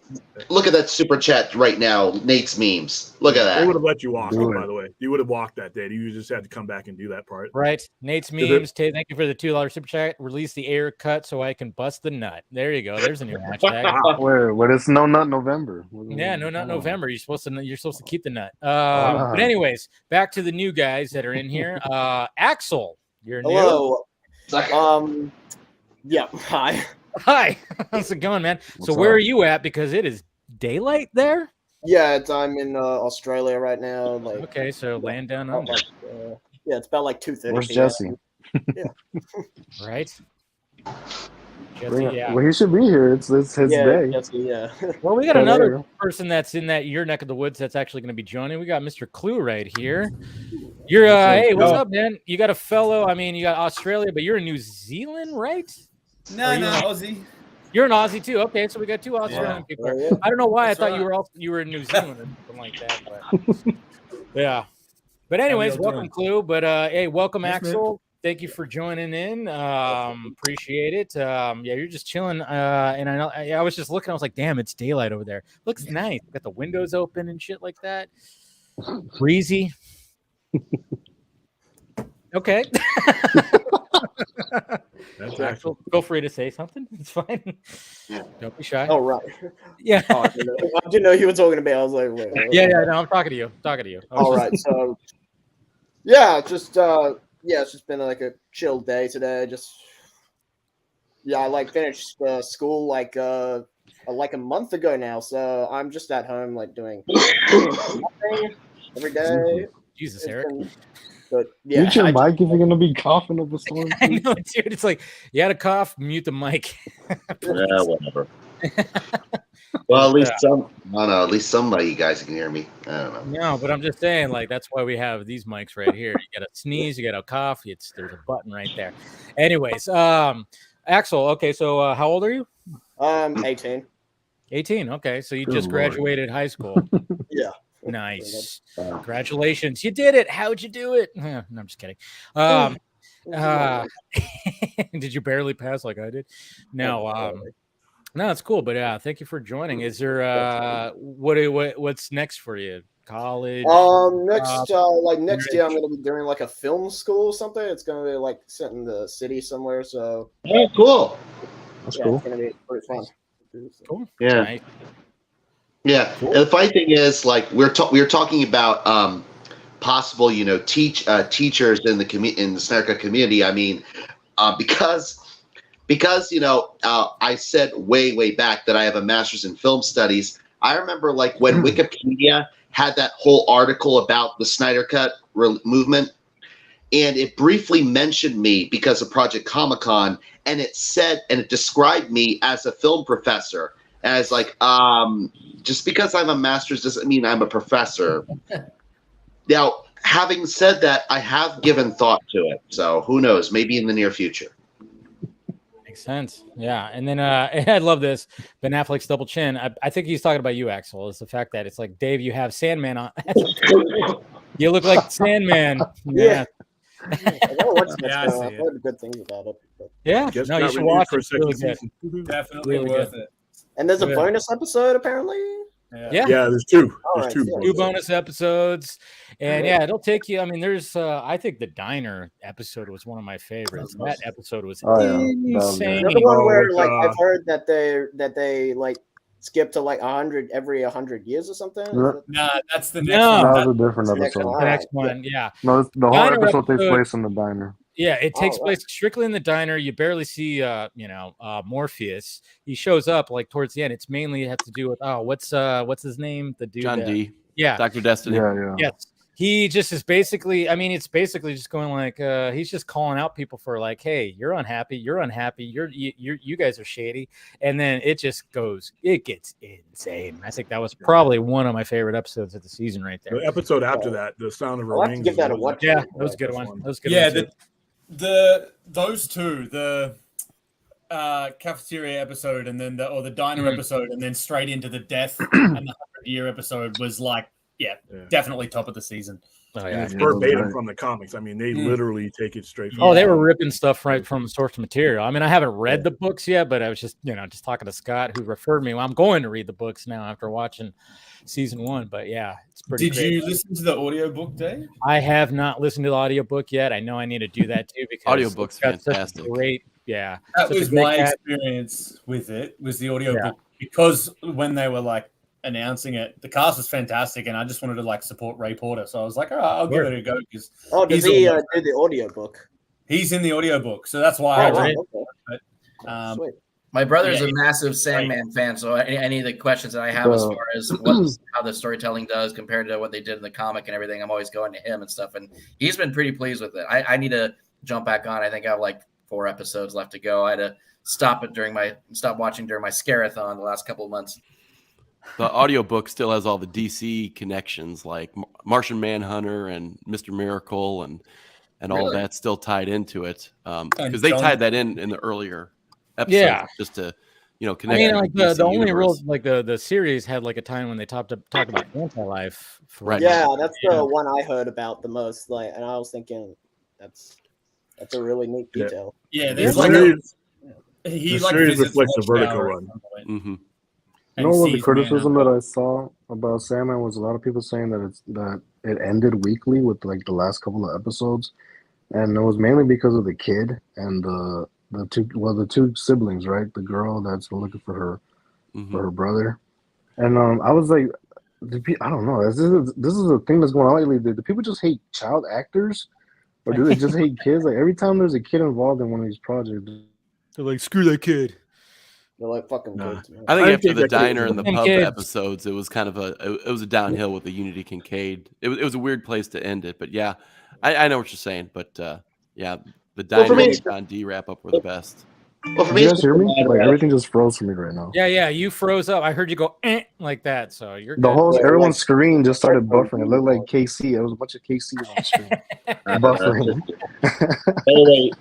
[SPEAKER 1] Look at that super chat right now. Nate's memes. Look at
[SPEAKER 9] They would
[SPEAKER 1] that.
[SPEAKER 9] have let you walk,
[SPEAKER 5] Do
[SPEAKER 9] by
[SPEAKER 5] it.
[SPEAKER 9] the way. You would have walked that day. You just had to come back and do that part.
[SPEAKER 2] Right. Nate's
[SPEAKER 9] Is it-
[SPEAKER 2] memes. Thank you for the $2 super chat. Release the Ayer cut so I can bust the nut. There you go. There's a new hashtag.
[SPEAKER 5] Wait, it's no nut November.
[SPEAKER 2] Yeah, no, not
[SPEAKER 5] Come on.
[SPEAKER 2] November. You're supposed to keep the nut. But anyways, back to the new guys that are in here. Axel, you're new.
[SPEAKER 8] Hello. Yeah. Hi.
[SPEAKER 2] Hi. How's it going, man?
[SPEAKER 5] What's
[SPEAKER 2] So where
[SPEAKER 5] up?
[SPEAKER 2] are you at? Because it is daylight there.
[SPEAKER 8] Yeah, I'm in Australia right now. Like,
[SPEAKER 2] Okay, so land down under.
[SPEAKER 8] yeah, it's about like 2:30.
[SPEAKER 5] Where's Jesse?
[SPEAKER 2] Right. Jesse,
[SPEAKER 5] Bring it.
[SPEAKER 2] yeah.
[SPEAKER 5] Well, he should be here. It's his day.
[SPEAKER 8] Jesse, yeah.
[SPEAKER 2] Well, we got
[SPEAKER 5] Yeah,
[SPEAKER 2] another
[SPEAKER 5] there you
[SPEAKER 2] person that's in your neck of the woods that's actually going to be joining. We got Mr. Clue right here. You're hey, what's up, man? You got a fellow. I mean, you got Australia, but you're in New Zealand, right?
[SPEAKER 10] No, Aussie.
[SPEAKER 2] You're an Aussie too. Okay, so we got two Australian people.
[SPEAKER 8] Oh, yeah.
[SPEAKER 2] I don't know why
[SPEAKER 10] That's
[SPEAKER 2] I thought
[SPEAKER 10] right.
[SPEAKER 2] you were in New Zealand or something like that. But yeah. But anyways,
[SPEAKER 10] y'all
[SPEAKER 2] welcome,
[SPEAKER 10] doing?
[SPEAKER 2] Clue. But hey, welcome,
[SPEAKER 10] Yes, man.
[SPEAKER 2] Axel. Thank you for joining in. Appreciate it. Yeah, you're just chilling. And I know I was just looking. I was like, damn, it's daylight over there. Looks nice. Got the windows open and shit like that. Breezy. Okay.
[SPEAKER 9] That's
[SPEAKER 2] Axel,
[SPEAKER 9] actually.
[SPEAKER 2] feel free to say something. It's fine.
[SPEAKER 1] Yeah.
[SPEAKER 2] Don't be shy.
[SPEAKER 8] Oh, right.
[SPEAKER 2] Yeah.
[SPEAKER 8] Oh, I didn't know you were talking to me. I was like, wait.
[SPEAKER 2] Yeah. No, I'm talking to you. I was
[SPEAKER 8] All
[SPEAKER 2] just-
[SPEAKER 8] right. So, yeah, it's just been like a chill day today. I like finished school like a month ago now. So I'm just at home like doing nothing every day.
[SPEAKER 2] Jesus,
[SPEAKER 8] It's
[SPEAKER 2] Eric.
[SPEAKER 8] been- But yeah,
[SPEAKER 5] Mute your mic if you're gonna be coughing up a storm.
[SPEAKER 2] I know, dude. It's like you had a cough, mute the mic.
[SPEAKER 1] Yeah, whatever. Well, at least at least somebody you guys can hear me. I don't know.
[SPEAKER 2] No, but I'm just saying, like, that's why we have these mics right here. You got to sneeze, you got to cough. There's a button right there. Anyways, Axel. Okay, so how old are you?
[SPEAKER 8] 18.
[SPEAKER 2] 18. Okay, so you
[SPEAKER 5] Good
[SPEAKER 2] just
[SPEAKER 5] Lord.
[SPEAKER 2] graduated high school.
[SPEAKER 8] Yeah.
[SPEAKER 2] Nice. Congratulations. You did it. How'd you do it? No, I'm just kidding. Did you barely pass like I did? No. No, it's cool. But yeah, thank you for joining. Is there what's next for you? College?
[SPEAKER 8] Next year I'm gonna be doing like a film school or something. It's gonna be like set in the city somewhere. So
[SPEAKER 1] Oh, cool.
[SPEAKER 5] That's
[SPEAKER 8] yeah,
[SPEAKER 5] cool.
[SPEAKER 8] it's gonna be pretty fun.
[SPEAKER 2] Cool.
[SPEAKER 1] Yeah.
[SPEAKER 2] Nice.
[SPEAKER 1] Yeah. And the funny thing is, like, we were talking about possible, teachers in the Snyder Cut community. I mean, because I said way back that I have a master's in film studies. I remember like when Wikipedia had that whole article about the Snyder Cut movement, and it briefly mentioned me because of Project Comic-Con, and it described me as a film professor. As like, just because I'm a master's doesn't mean I'm a professor. Now, having said that, I have given thought to it. So who knows? Maybe in the near future.
[SPEAKER 2] Makes sense. Yeah. And then I love this. Ben Affleck's double chin. I think he's talking about you, Axel. Is the fact that it's like, Dave, you have Sandman on. You look like Sandman.
[SPEAKER 8] Yeah. I
[SPEAKER 10] Yeah, I see
[SPEAKER 8] I've
[SPEAKER 10] it.
[SPEAKER 8] heard good things about it. But...
[SPEAKER 2] Yeah.
[SPEAKER 9] Just
[SPEAKER 2] No, you
[SPEAKER 9] got
[SPEAKER 2] should
[SPEAKER 9] renewed
[SPEAKER 2] watch
[SPEAKER 9] for a
[SPEAKER 2] it. It's really
[SPEAKER 9] second
[SPEAKER 2] good.
[SPEAKER 9] season.
[SPEAKER 10] Definitely
[SPEAKER 2] Really
[SPEAKER 10] worth
[SPEAKER 2] good.
[SPEAKER 10] it.
[SPEAKER 8] And there's a
[SPEAKER 2] Good.
[SPEAKER 8] bonus episode apparently.
[SPEAKER 2] Yeah.
[SPEAKER 9] Yeah, there's two.
[SPEAKER 8] All
[SPEAKER 9] There's
[SPEAKER 8] right,
[SPEAKER 9] two.
[SPEAKER 8] yeah.
[SPEAKER 2] Two bonus episodes. And yeah, it'll take you. I mean, there's I think the diner episode was one of my favorites. That episode was
[SPEAKER 5] Oh, yeah. That was
[SPEAKER 2] insane.
[SPEAKER 5] good.
[SPEAKER 8] Another one
[SPEAKER 9] Oh,
[SPEAKER 8] where
[SPEAKER 9] it's,
[SPEAKER 8] like I've heard that they like skip to like 100 every 100 years or something.
[SPEAKER 5] Yeah.
[SPEAKER 10] Nah, that's the next
[SPEAKER 2] No.
[SPEAKER 10] one.
[SPEAKER 5] That was a different
[SPEAKER 8] That's the next
[SPEAKER 5] episode.
[SPEAKER 8] one.
[SPEAKER 2] The next one, yeah.
[SPEAKER 5] No, the whole
[SPEAKER 2] Diner
[SPEAKER 5] episode takes
[SPEAKER 2] episode-
[SPEAKER 5] place in the diner.
[SPEAKER 2] Yeah, it takes
[SPEAKER 8] Oh, wow.
[SPEAKER 2] place strictly in the diner. You barely see, Morpheus. He shows up like towards the end. It's mainly has to do with what's his name? The dude.
[SPEAKER 7] John
[SPEAKER 2] that-
[SPEAKER 7] D.
[SPEAKER 2] Yeah.
[SPEAKER 7] Dr. Destiny.
[SPEAKER 5] Yeah.
[SPEAKER 2] Yes. He just is basically. I mean, it's basically just going like he's just calling out people for like, hey, you're unhappy. You guys are shady, and then it just goes. It gets insane. I think that was probably one of my favorite episodes of the season right there.
[SPEAKER 9] The episode after that, The Sound of a
[SPEAKER 8] I'll have to
[SPEAKER 9] Ring.
[SPEAKER 8] give that a watch.
[SPEAKER 2] Yeah, that was a good one. That was a good
[SPEAKER 10] Yeah,
[SPEAKER 2] one.
[SPEAKER 10] those two, the cafeteria episode and then the diner
[SPEAKER 2] Mhm.
[SPEAKER 10] episode, and then straight into the death and the 100-year episode was like, yeah,
[SPEAKER 9] Yeah.
[SPEAKER 10] definitely top of the season.
[SPEAKER 2] Oh
[SPEAKER 9] And
[SPEAKER 2] yeah.
[SPEAKER 9] it's
[SPEAKER 5] Yeah, that was
[SPEAKER 9] verbatim
[SPEAKER 5] great.
[SPEAKER 9] from the comics. I mean, they literally take it straight from.
[SPEAKER 2] Oh,
[SPEAKER 9] the
[SPEAKER 2] they were
[SPEAKER 9] comic.
[SPEAKER 2] ripping stuff right from source material. I mean, I haven't read the books yet, but I was just talking to Scott, who referred me. Well, I'm going to read the books now after watching season 1. But yeah, it's pretty.
[SPEAKER 10] Did you listen to the audiobook, Dave?
[SPEAKER 2] I have not listened to the audiobook yet. I know I need to do that too because
[SPEAKER 7] Audiobook's
[SPEAKER 2] it's got such a
[SPEAKER 7] fantastic.
[SPEAKER 2] great, yeah.
[SPEAKER 10] That
[SPEAKER 2] such a
[SPEAKER 10] was
[SPEAKER 2] great
[SPEAKER 10] my
[SPEAKER 2] cast.
[SPEAKER 10] experience with it. Was the audiobook because when they were like announcing it, the cast was fantastic, and I just wanted to like support Ray Porter, so I was like, all right, I'll give it a go because
[SPEAKER 8] does he do the audiobook?
[SPEAKER 10] he's in the audiobook, so that's why I
[SPEAKER 8] wow,
[SPEAKER 10] read
[SPEAKER 8] okay.
[SPEAKER 10] it. But,
[SPEAKER 8] Sweet.
[SPEAKER 4] My brother's
[SPEAKER 10] Yeah,
[SPEAKER 4] a massive Sandman fan, so any of the questions that I have as far as how the storytelling does compared to what they did in the comic and everything, I'm always going to him and stuff, and he's been pretty pleased with it. I need to jump back on. I think I have like 4 episodes left to go. I had to stop watching during my Scarathon the last couple of months.
[SPEAKER 7] The audiobook still has all the DC connections, like Martian Manhunter and Mr. Miracle and all
[SPEAKER 4] Really?
[SPEAKER 7] that still tied into it.
[SPEAKER 10] And
[SPEAKER 7] Because they
[SPEAKER 10] John-
[SPEAKER 7] tied that in the earlier episodes
[SPEAKER 2] Yeah.
[SPEAKER 7] just to, connect.
[SPEAKER 2] I mean,
[SPEAKER 7] to
[SPEAKER 2] like
[SPEAKER 7] the DC
[SPEAKER 2] the only
[SPEAKER 7] universe.
[SPEAKER 2] rule, like the series had like a time when they talked about anti-life. For
[SPEAKER 7] Right.
[SPEAKER 8] Yeah, that's the one I heard about the most. Like, and I was thinking that's a really neat
[SPEAKER 9] Yeah.
[SPEAKER 8] detail.
[SPEAKER 10] yeah,
[SPEAKER 9] The
[SPEAKER 10] there's like
[SPEAKER 9] series,
[SPEAKER 10] he
[SPEAKER 9] the
[SPEAKER 10] like
[SPEAKER 9] series
[SPEAKER 10] visits
[SPEAKER 9] reflects the
[SPEAKER 10] Watchtower
[SPEAKER 9] Vertigo
[SPEAKER 10] at
[SPEAKER 9] run.
[SPEAKER 10] some point
[SPEAKER 7] Mm-hmm.
[SPEAKER 5] You
[SPEAKER 10] and
[SPEAKER 5] know what the
[SPEAKER 10] sees
[SPEAKER 5] criticism
[SPEAKER 10] Manhunter.
[SPEAKER 5] that I saw about Sandman was a lot of people saying that it ended weakly with like the last couple of episodes, and it was mainly because of the kid and the two siblings, right? The girl that's looking for her brother, and I was like, I don't know. This is a thing that's going on lately. Do people just hate child actors, or do they just hate kids? Like every time there's a kid involved in one of these projects,
[SPEAKER 2] They're like, screw that kid.
[SPEAKER 8] They're like fucking
[SPEAKER 9] Nah.
[SPEAKER 8] kids. Man.
[SPEAKER 7] I think
[SPEAKER 9] I
[SPEAKER 7] after
[SPEAKER 9] think
[SPEAKER 7] the
[SPEAKER 9] that kid
[SPEAKER 7] diner
[SPEAKER 9] was
[SPEAKER 7] and the
[SPEAKER 2] Them
[SPEAKER 7] pub
[SPEAKER 2] kids.
[SPEAKER 7] episodes, it was kind of it was a downhill with the Unity Kincaid. It was a weird place to end it, but yeah, I know what you're saying. But yeah, the diner
[SPEAKER 1] for me,
[SPEAKER 7] and John D wrap up were the best.
[SPEAKER 1] Well, for
[SPEAKER 5] did
[SPEAKER 1] me,
[SPEAKER 5] you
[SPEAKER 1] it's
[SPEAKER 5] guys hear me?
[SPEAKER 1] just a matter
[SPEAKER 5] Like
[SPEAKER 1] of-
[SPEAKER 5] everything just froze for me right now.
[SPEAKER 2] Yeah, you froze up. I heard you go like that, so you're
[SPEAKER 5] The
[SPEAKER 2] good.
[SPEAKER 5] whole
[SPEAKER 8] Yeah,
[SPEAKER 5] everyone's
[SPEAKER 8] like-
[SPEAKER 5] screen just started buffering. It looked like KC. It was a bunch of KCs on the screen buffering.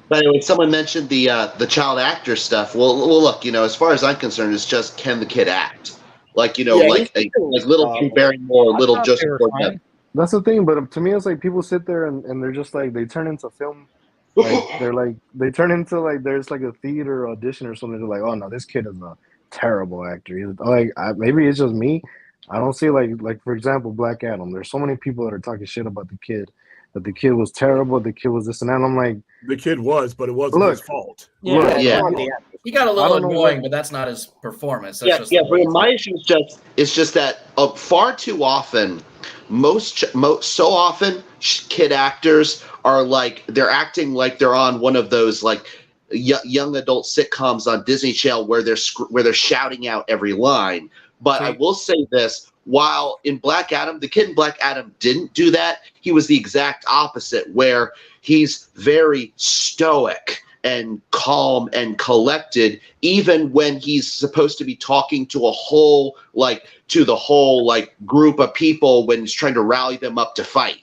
[SPEAKER 1] By the way, someone mentioned the child actor stuff. Well, look, as far as I'm concerned, it's just can the kid act? Like
[SPEAKER 8] Yeah,
[SPEAKER 1] like
[SPEAKER 8] he's
[SPEAKER 1] like little Drew Barrymore,
[SPEAKER 2] I
[SPEAKER 1] little
[SPEAKER 2] thought
[SPEAKER 1] Joseph
[SPEAKER 2] they were
[SPEAKER 1] Gordon-Levitt.
[SPEAKER 2] fine.
[SPEAKER 5] That's the thing, but to me, it's like people sit there and they're just like they turn into film. Like they turn into like there's like a theater audition or something. They're like, oh no, this kid is a terrible actor. He's like maybe it's just me. I don't see like for example, Black Adam. There's so many people that are talking shit about the kid. That the kid was terrible. The kid was this and that. And I'm like,
[SPEAKER 9] The kid was, but it wasn't his
[SPEAKER 5] Look.
[SPEAKER 9] fault.
[SPEAKER 2] Yeah,
[SPEAKER 1] Yeah.
[SPEAKER 4] He got a
[SPEAKER 5] I
[SPEAKER 4] little
[SPEAKER 5] don't know
[SPEAKER 4] annoying,
[SPEAKER 5] what-
[SPEAKER 4] but that's not his performance. That's just
[SPEAKER 1] Yeah.
[SPEAKER 4] the way
[SPEAKER 1] But my issue is just that far too often, so often, kid actors are like they're acting like they're on one of those like young adult sitcoms on Disney Channel where they're shouting out every line. But I will say this: while in Black Adam, the kid in Black Adam didn't do that. He was the exact opposite, where he's very stoic and calm and collected, even when he's supposed to be talking to the whole group of people when he's trying to rally them up to fight.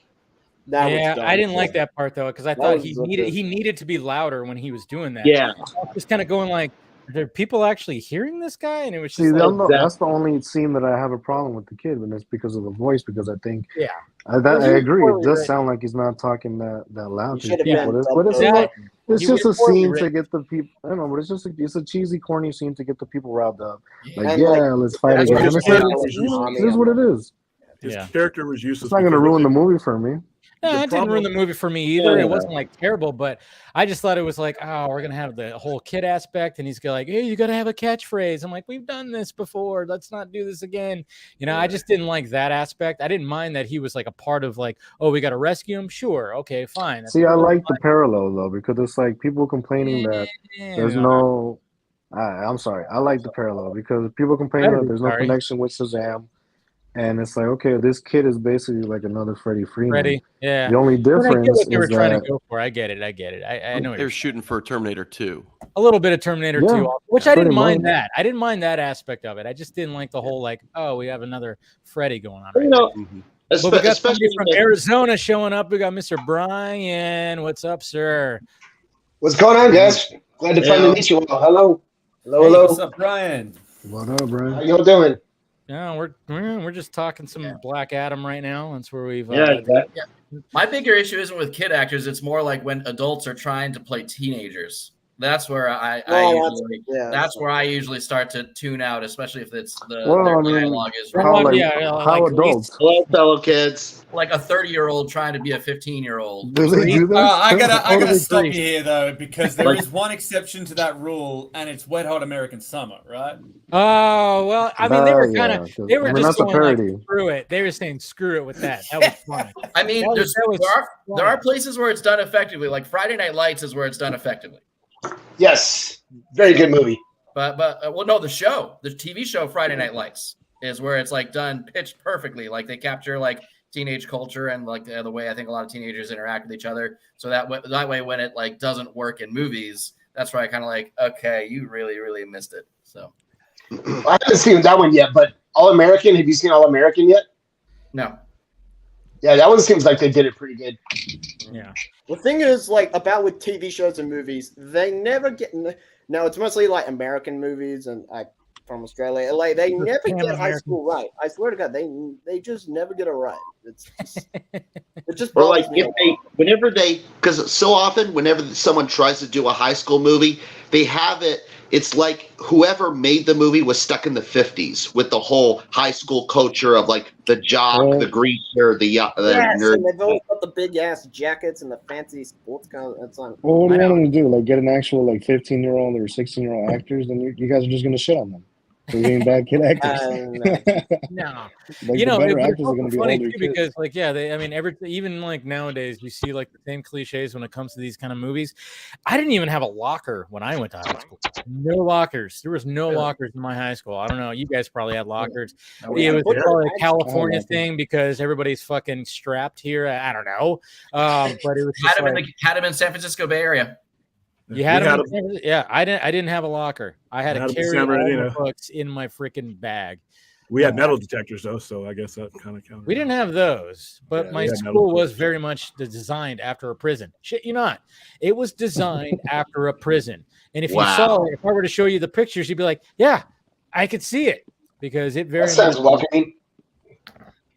[SPEAKER 2] Yeah, I didn't like that part though because I thought
[SPEAKER 8] was
[SPEAKER 2] he
[SPEAKER 8] the-
[SPEAKER 2] needed to be louder when he was doing that.
[SPEAKER 1] Yeah.
[SPEAKER 2] I was just kind of going like, are there people actually hearing this guy? And it was just
[SPEAKER 5] see,
[SPEAKER 2] like,
[SPEAKER 5] that's the only scene that I have a problem with the kid, and it's because of the voice. Because I think,
[SPEAKER 2] Yeah.
[SPEAKER 5] I agree. It does sound like he's not talking that loud.
[SPEAKER 8] He should have
[SPEAKER 2] Yeah.
[SPEAKER 8] been.
[SPEAKER 5] But it's
[SPEAKER 2] Yeah.
[SPEAKER 5] like it's
[SPEAKER 2] He
[SPEAKER 5] just
[SPEAKER 2] was
[SPEAKER 5] a
[SPEAKER 2] poorly
[SPEAKER 5] scene to
[SPEAKER 2] written.
[SPEAKER 5] get the people. I don't know, but it's a cheesy, corny scene to get the people riled up. Like,
[SPEAKER 8] And,
[SPEAKER 5] yeah,
[SPEAKER 8] like,
[SPEAKER 5] let's fight
[SPEAKER 8] that's
[SPEAKER 5] again.
[SPEAKER 8] what
[SPEAKER 5] And
[SPEAKER 8] his
[SPEAKER 5] it's like,
[SPEAKER 8] character was
[SPEAKER 5] it is what it is.
[SPEAKER 9] His
[SPEAKER 2] Yeah.
[SPEAKER 9] character was useless.
[SPEAKER 5] It's not going to
[SPEAKER 9] because
[SPEAKER 5] ruin
[SPEAKER 9] of
[SPEAKER 5] the movie for me.
[SPEAKER 2] No,
[SPEAKER 9] The
[SPEAKER 2] it didn't ruin
[SPEAKER 9] problem-
[SPEAKER 2] the movie for me either.
[SPEAKER 1] Yeah.
[SPEAKER 2] It wasn't like terrible, but I just thought it was like, oh, we're gonna have the whole kid aspect, and he's like, hey, you gotta have a catchphrase. I'm like, we've done this before. Let's not do this again. I just didn't like that aspect. I didn't mind that he was like a part of like, oh, we gotta rescue him. Sure, okay, fine. That's
[SPEAKER 5] See, I
[SPEAKER 2] cool.
[SPEAKER 5] like the parallel though because it's like people complaining that there's no. I'm sorry. I like the parallel because people complaining that there's no
[SPEAKER 2] Sorry.
[SPEAKER 5] connection with Shazam, and it's like, okay, this kid is basically like another Freddie Freeman.
[SPEAKER 2] Freddie. Yeah.
[SPEAKER 5] The only
[SPEAKER 2] I mean, I
[SPEAKER 5] difference
[SPEAKER 2] get what they were
[SPEAKER 5] is
[SPEAKER 2] trying
[SPEAKER 5] that
[SPEAKER 2] to go for. I get it. I know what
[SPEAKER 7] They were
[SPEAKER 2] you're
[SPEAKER 7] shooting for Terminator 2.
[SPEAKER 2] a little bit of Terminator
[SPEAKER 5] Yeah,
[SPEAKER 2] 2, which I didn't
[SPEAKER 5] pretty
[SPEAKER 2] mind
[SPEAKER 5] much.
[SPEAKER 2] that. I didn't mind that aspect of it. I just didn't like the whole like, oh, we have another Freddy going on right now.
[SPEAKER 7] Mhm.
[SPEAKER 2] But we got
[SPEAKER 1] Especially
[SPEAKER 2] somebody from Arizona showing up. We got Mr. Brian. What's up, sir?
[SPEAKER 11] What's going on, guys? Glad to finally meet you all. Hello.
[SPEAKER 10] Hey, what's up, Brian?
[SPEAKER 5] what up,
[SPEAKER 11] How
[SPEAKER 5] Brian?
[SPEAKER 11] y'all doing?
[SPEAKER 2] No, we're just talking some Black Adam right now. That's where we've.
[SPEAKER 4] My bigger issue isn't with kid actors. It's more like when adults are trying to play teenagers. That's where that's where I usually start to tune out, especially if it's their dialogue is
[SPEAKER 5] how adults?
[SPEAKER 1] Hello, fellow kids.
[SPEAKER 4] Like a 30-year-old trying to be a 15-year-old.
[SPEAKER 5] Do they do that?
[SPEAKER 10] I gotta stop you here though, because there is one exception to that rule, and it's Wet Hot American Summer, right?
[SPEAKER 2] Oh well, I mean they were kind of they were just
[SPEAKER 5] that's a
[SPEAKER 2] going
[SPEAKER 5] parody.
[SPEAKER 2] like screw it. They were saying screw it with that. That was funny.
[SPEAKER 4] I mean, there are places where it's done effectively. Like Friday Night Lights is where it's done effectively.
[SPEAKER 11] Yes, very good movie.
[SPEAKER 4] But well, no, the TV show Friday Night Lights is where it's like done pitched perfectly. Like they capture like teenage culture and like the way I think a lot of teenagers interact with each other. So that way when it like doesn't work in movies, that's where I kind of like, okay, you really, really missed it. So
[SPEAKER 11] I haven't seen that one yet, but All American. Have you seen All American yet?
[SPEAKER 4] No.
[SPEAKER 11] Yeah, that one seems like they did it pretty good.
[SPEAKER 2] Yeah.
[SPEAKER 8] The thing is, like, about with TV shows and movies, they never get. Now it's mostly like American movies and from Australia. Like they never get high school right. I swear to God, they just never get it right. It just
[SPEAKER 1] or like because so often whenever someone tries to do a high school movie, they have it. It's like whoever made the movie was stuck in the 50s with the whole high school culture of like the jock, the greaser, the nerd.
[SPEAKER 8] And they've always got the big ass jackets and the fancy sports cars. It's like,
[SPEAKER 5] well, what do you want them to do? Like get an actual like 15-year-old or 16-year-old actors, then you guys are just gonna shit on them for being bad kid actors.
[SPEAKER 2] No,
[SPEAKER 5] like,
[SPEAKER 2] you know,
[SPEAKER 5] the better
[SPEAKER 2] it's
[SPEAKER 5] actors are gonna be
[SPEAKER 2] funny
[SPEAKER 5] older
[SPEAKER 2] too
[SPEAKER 5] kids.
[SPEAKER 2] because like I mean even like nowadays you see like the same cliches when it comes to these kind of movies. I didn't even have a locker when I went to high school. No lockers. There was no lockers in my high school. I don't know. You guys probably had lockers. It was probably a California thing because everybody's fucking strapped here. I don't know. But it was
[SPEAKER 4] had them in San Francisco Bay Area.
[SPEAKER 2] You had them. Yeah, I didn't have a locker. I had to carry all the books in my freaking bag.
[SPEAKER 9] We had metal detectors though, so I guess that kind of counted.
[SPEAKER 2] We didn't have those, but my school was very much designed after a prison. Shit, you not. It was designed after a prison, and if you saw it, if I were to show you the pictures, you'd be like, "Yeah, I could see it," because it very.
[SPEAKER 11] That sounds welcoming.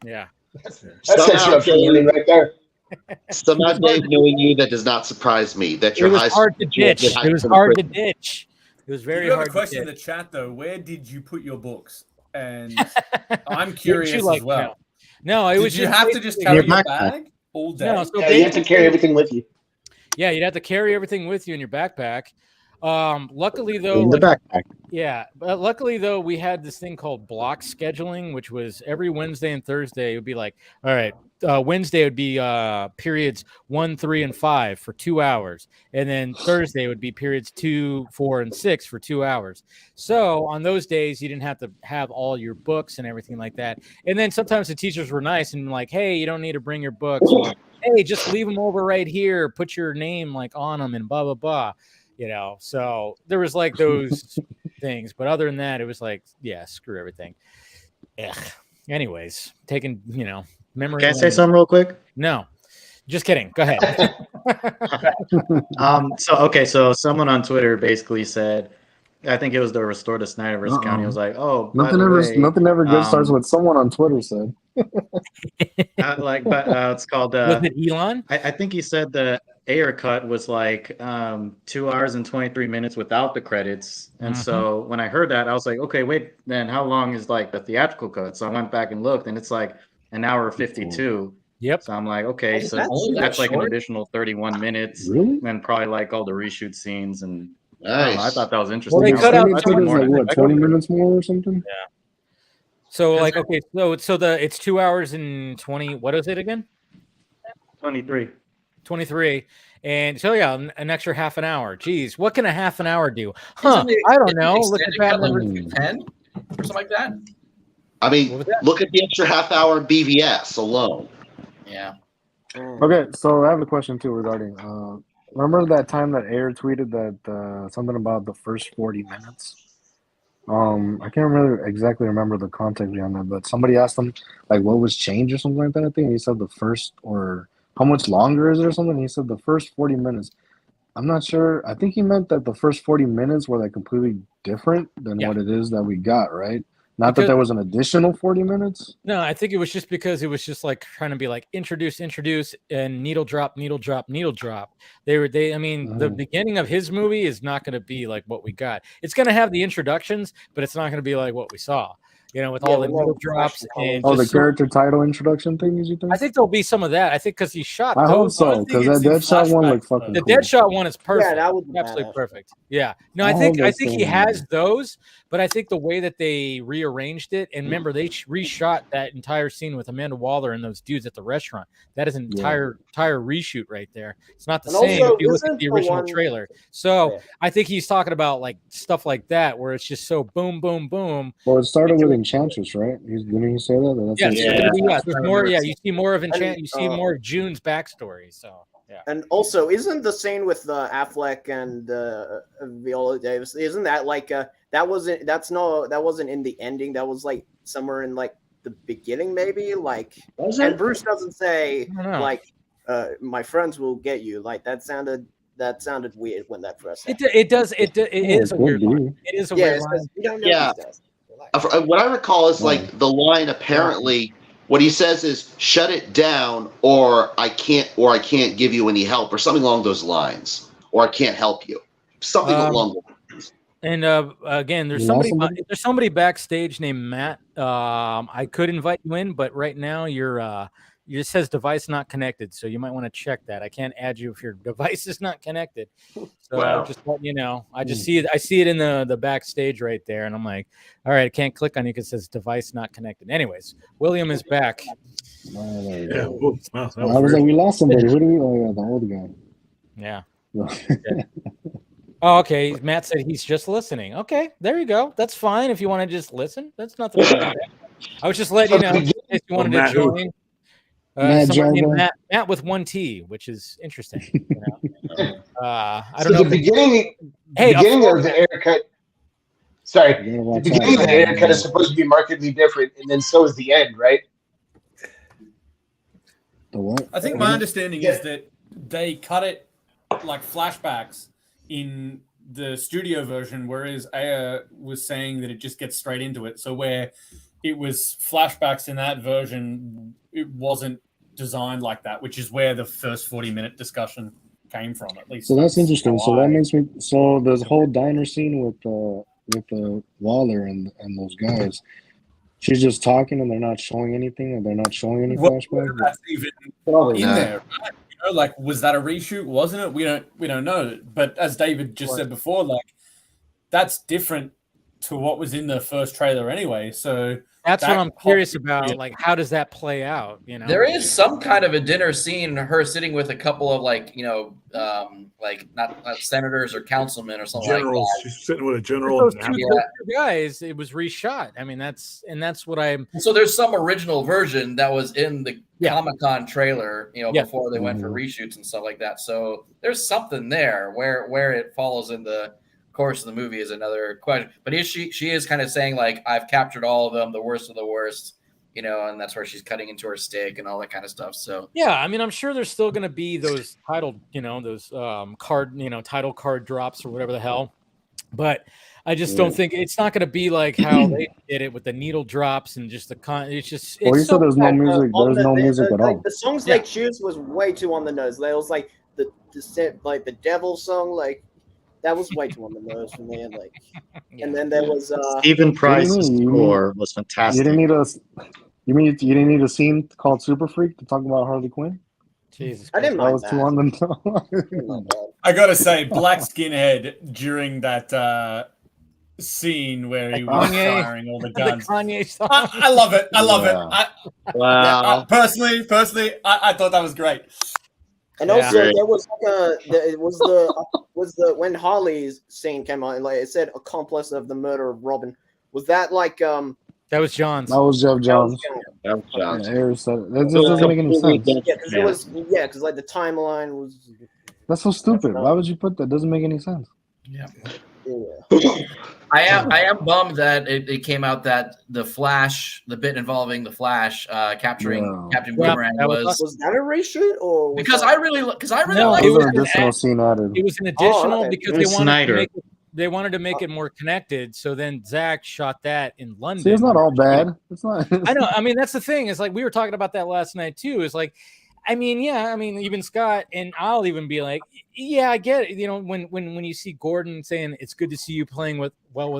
[SPEAKER 2] Yeah,
[SPEAKER 11] that sets you up for learning right there.
[SPEAKER 1] Somehow, Dave, knowing you, that does not surprise me. That your high
[SPEAKER 2] hard to ditch. It was hard to ditch. It was very hard.
[SPEAKER 10] You have a question in the chat though. Where did you put your books? And I'm curious as well.
[SPEAKER 2] No, it was.
[SPEAKER 10] Did you have to just carry your bag all day?
[SPEAKER 2] No, so
[SPEAKER 11] you have to carry everything with you.
[SPEAKER 2] Yeah, you'd have to carry everything with you in your backpack. Luckily though,
[SPEAKER 5] in the backpack.
[SPEAKER 2] Yeah, but luckily though, we had this thing called block scheduling, which was every Wednesday and Thursday. It would be like, all right, Wednesday would be periods 1, 3, and 5 for 2 hours, and then Thursday would be periods 2, 4, and 6 for 2 hours. So on those days, you didn't have to have all your books and everything like that. And then sometimes the teachers were nice and like, hey, you don't need to bring your books. Or, hey, just leave them over right here. Put your name like on them and blah blah blah. You know, so there was like those things, but other than that, it was like, yeah, screw everything. Ugh. Anyways, taking, memory.
[SPEAKER 6] Can I say something real quick?
[SPEAKER 2] No, just kidding. Go ahead.
[SPEAKER 6] So someone on Twitter basically said, I think it was the Restore to Snyderverse County. It was like, oh,
[SPEAKER 5] nothing ever good starts with someone on Twitter said.
[SPEAKER 6] It's called.
[SPEAKER 2] Was it Elon?
[SPEAKER 6] I think he said the Ayer cut was like 2 hours and 23 minutes without the credits. And so when I heard that, I was like, okay, wait, then how long is like the theatrical cut? So I went back and looked, and it's like an hour 52.
[SPEAKER 2] Yep.
[SPEAKER 6] So I'm like, okay, so that's like an additional 31 minutes, and probably like all the reshoot scenes and.
[SPEAKER 1] Nice.
[SPEAKER 6] I thought that was interesting.
[SPEAKER 2] Well, they cut out
[SPEAKER 5] 20 minutes more or something.
[SPEAKER 2] Yeah. So like, okay, so it's 2 hours and 20. What is it again? 23. And so yeah, an extra half an hour. Geez, what can a half an hour do? Huh? I don't know. Look at that number
[SPEAKER 4] 10 or something like that.
[SPEAKER 1] I mean, look at the extra half hour in BVS alone.
[SPEAKER 4] Yeah.
[SPEAKER 5] Okay, so I have a question too regarding. Remember that time that Ayer tweeted that something about the first 40 minutes? I can't remember the context behind that, but somebody asked him like what was changed or something like that. I think he said the first, or how much longer is it or something. He said the first 40 minutes. I'm not sure. I think he meant that the first 40 minutes were like completely different than what it is that we got, right? Not that there was an additional 40 minutes.
[SPEAKER 2] No, I think it was just because it was just like trying to be like introduce, and needle drop. I mean, the beginning of his movie is not going to be like what we got. It's going to have the introductions, but it's not going to be like what we saw. With all the needle drops and
[SPEAKER 5] the character title introduction things. You think?
[SPEAKER 2] I think there'll be some of that. I think because he shot.
[SPEAKER 5] I hope so, because that Deadshot one looked fucking.
[SPEAKER 2] The
[SPEAKER 5] cool.
[SPEAKER 2] Deadshot one is perfect.
[SPEAKER 8] Yeah, that was
[SPEAKER 2] absolutely perfect. Yeah, no, I think he has those, but I think the way that they rearranged it, and remember they reshot that entire scene with Amanda Waller and those dudes at the restaurant. That is an entire reshoot right there. It's not the same if you look at the original trailer. So I think he's talking about like stuff like that where it's just so boom, boom, boom.
[SPEAKER 5] Well, it started with Enchantress, right? Didn't he say that?
[SPEAKER 2] There's more. Yeah, you see more of Enchant. You see more of June's backstory. So yeah.
[SPEAKER 8] And also, isn't the scene with Affleck and Viola Davis? Isn't that like that wasn't in the ending? That was like somewhere in like the beginning, maybe. Like, and Bruce doesn't say like my friends will get you. Like that sounded weird when that first happened.
[SPEAKER 2] It is a weird line. It is a weird line.
[SPEAKER 8] We don't know
[SPEAKER 1] what I recall is like the line apparently what he says is shut it down or I can't give you any help or something along those lines or I can't help you. Something along those lines.
[SPEAKER 2] And again, there's somebody backstage named Matt. I could invite you in, but right now it says device not connected, so you might want to check that. I can't add you if your device is not connected. So just letting you know. I just see it. I see it in the backstage right there, and I'm like, all right, I can't click on it because it says device not connected. Anyways, William is back.
[SPEAKER 5] I was like, we lost somebody. Who do we? Oh yeah, the old guy.
[SPEAKER 2] Yeah. Oh, okay. Matt said he's just listening. Okay, there you go. That's fine if you want to just listen. That's nothing wrong with that. I was just letting you know if you wanted to join. Somebody named Matt with one T, which is interesting. I don't know.
[SPEAKER 11] The beginning of the haircut. Sorry, the beginning of the haircut is supposed to be markedly different, and then so is the end, right?
[SPEAKER 5] The what?
[SPEAKER 10] I think my understanding is that they cut it like flashbacks in the studio version, whereas Ayer was saying that it just gets straight into it. So where it was flashbacks in that version, it wasn't designed like that, which is where the first 40-minute discussion came from, at least.
[SPEAKER 5] So that's interesting. So that makes me. So this whole diner scene with Waller and those guys, she's just talking and they're not showing anything, and they're not showing any flashbacks.
[SPEAKER 10] That's even in there, right? Like, was that a reshoot? Wasn't it? We don't know. But as David just said before, like that's different to what was in the first trailer anyway. So
[SPEAKER 2] that's what I'm curious about. Like, how does that play out?
[SPEAKER 4] There is some kind of a dinner scene, her sitting with a couple of like not senators or councilmen or something
[SPEAKER 9] generals.
[SPEAKER 4] like that.
[SPEAKER 9] She's sitting with a general.
[SPEAKER 2] Those two guys, it was reshot. I mean, that's what I'm.
[SPEAKER 4] So there's some original version that was in the Comic-Con trailer, before they went for reshoots and stuff like that. So there's something there where it follows in the course of the movie is another question. But she is kind of saying like, I've captured all of them, the worst of the worst, and that's where she's cutting into her stick and all that kind of stuff. So
[SPEAKER 2] yeah, I mean, I'm sure there's still going to be those title card drops or whatever the hell. But I just don't think it's not going to be like how they did it with the needle drops and just it's just.
[SPEAKER 5] Well, you said there's no music. There's no music at all.
[SPEAKER 8] The songs they choose was way too on the nose. It was like the devil song, like. That was way too on the nose for me. And and then there was
[SPEAKER 6] Stephen Price's score was fantastic.
[SPEAKER 5] You didn't need a scene called Super Freak to talk about Harley Quinn?
[SPEAKER 2] Jesus,
[SPEAKER 8] I didn't mind
[SPEAKER 5] that. Was too on the
[SPEAKER 10] nose. I gotta say, Black Skinhead during that scene where he was firing all the guns.
[SPEAKER 2] The Kanye song.
[SPEAKER 10] I love it. I love it.
[SPEAKER 6] Wow.
[SPEAKER 10] Personally, I thought that was great.
[SPEAKER 8] And also, there was when Harley's scene came on, like it said, accomplice of the murder of Robin. Was that like
[SPEAKER 2] That was John's.
[SPEAKER 5] That was Jeff Johns.
[SPEAKER 1] That was John's.
[SPEAKER 5] That doesn't make any sense.
[SPEAKER 8] Yeah, because like the timeline was.
[SPEAKER 5] That's so stupid. Why would you put that? Doesn't make any sense.
[SPEAKER 4] Yeah. I am bummed that it came out that the bit involving the Flash capturing Captain Boomerang
[SPEAKER 8] was that a reshoot or
[SPEAKER 4] because I really like
[SPEAKER 2] it was an additional because they wanted to make they wanted to make it more connected. So then Zach shot that in London.
[SPEAKER 5] See, it's not all bad. It's not.
[SPEAKER 2] I know. I mean, that's the thing. It's like we were talking about that last night too. It's like, I mean, yeah. I mean, even Scott and I'll even be like, yeah, I get it. You know, when you see Gordon saying it's good to see you playing with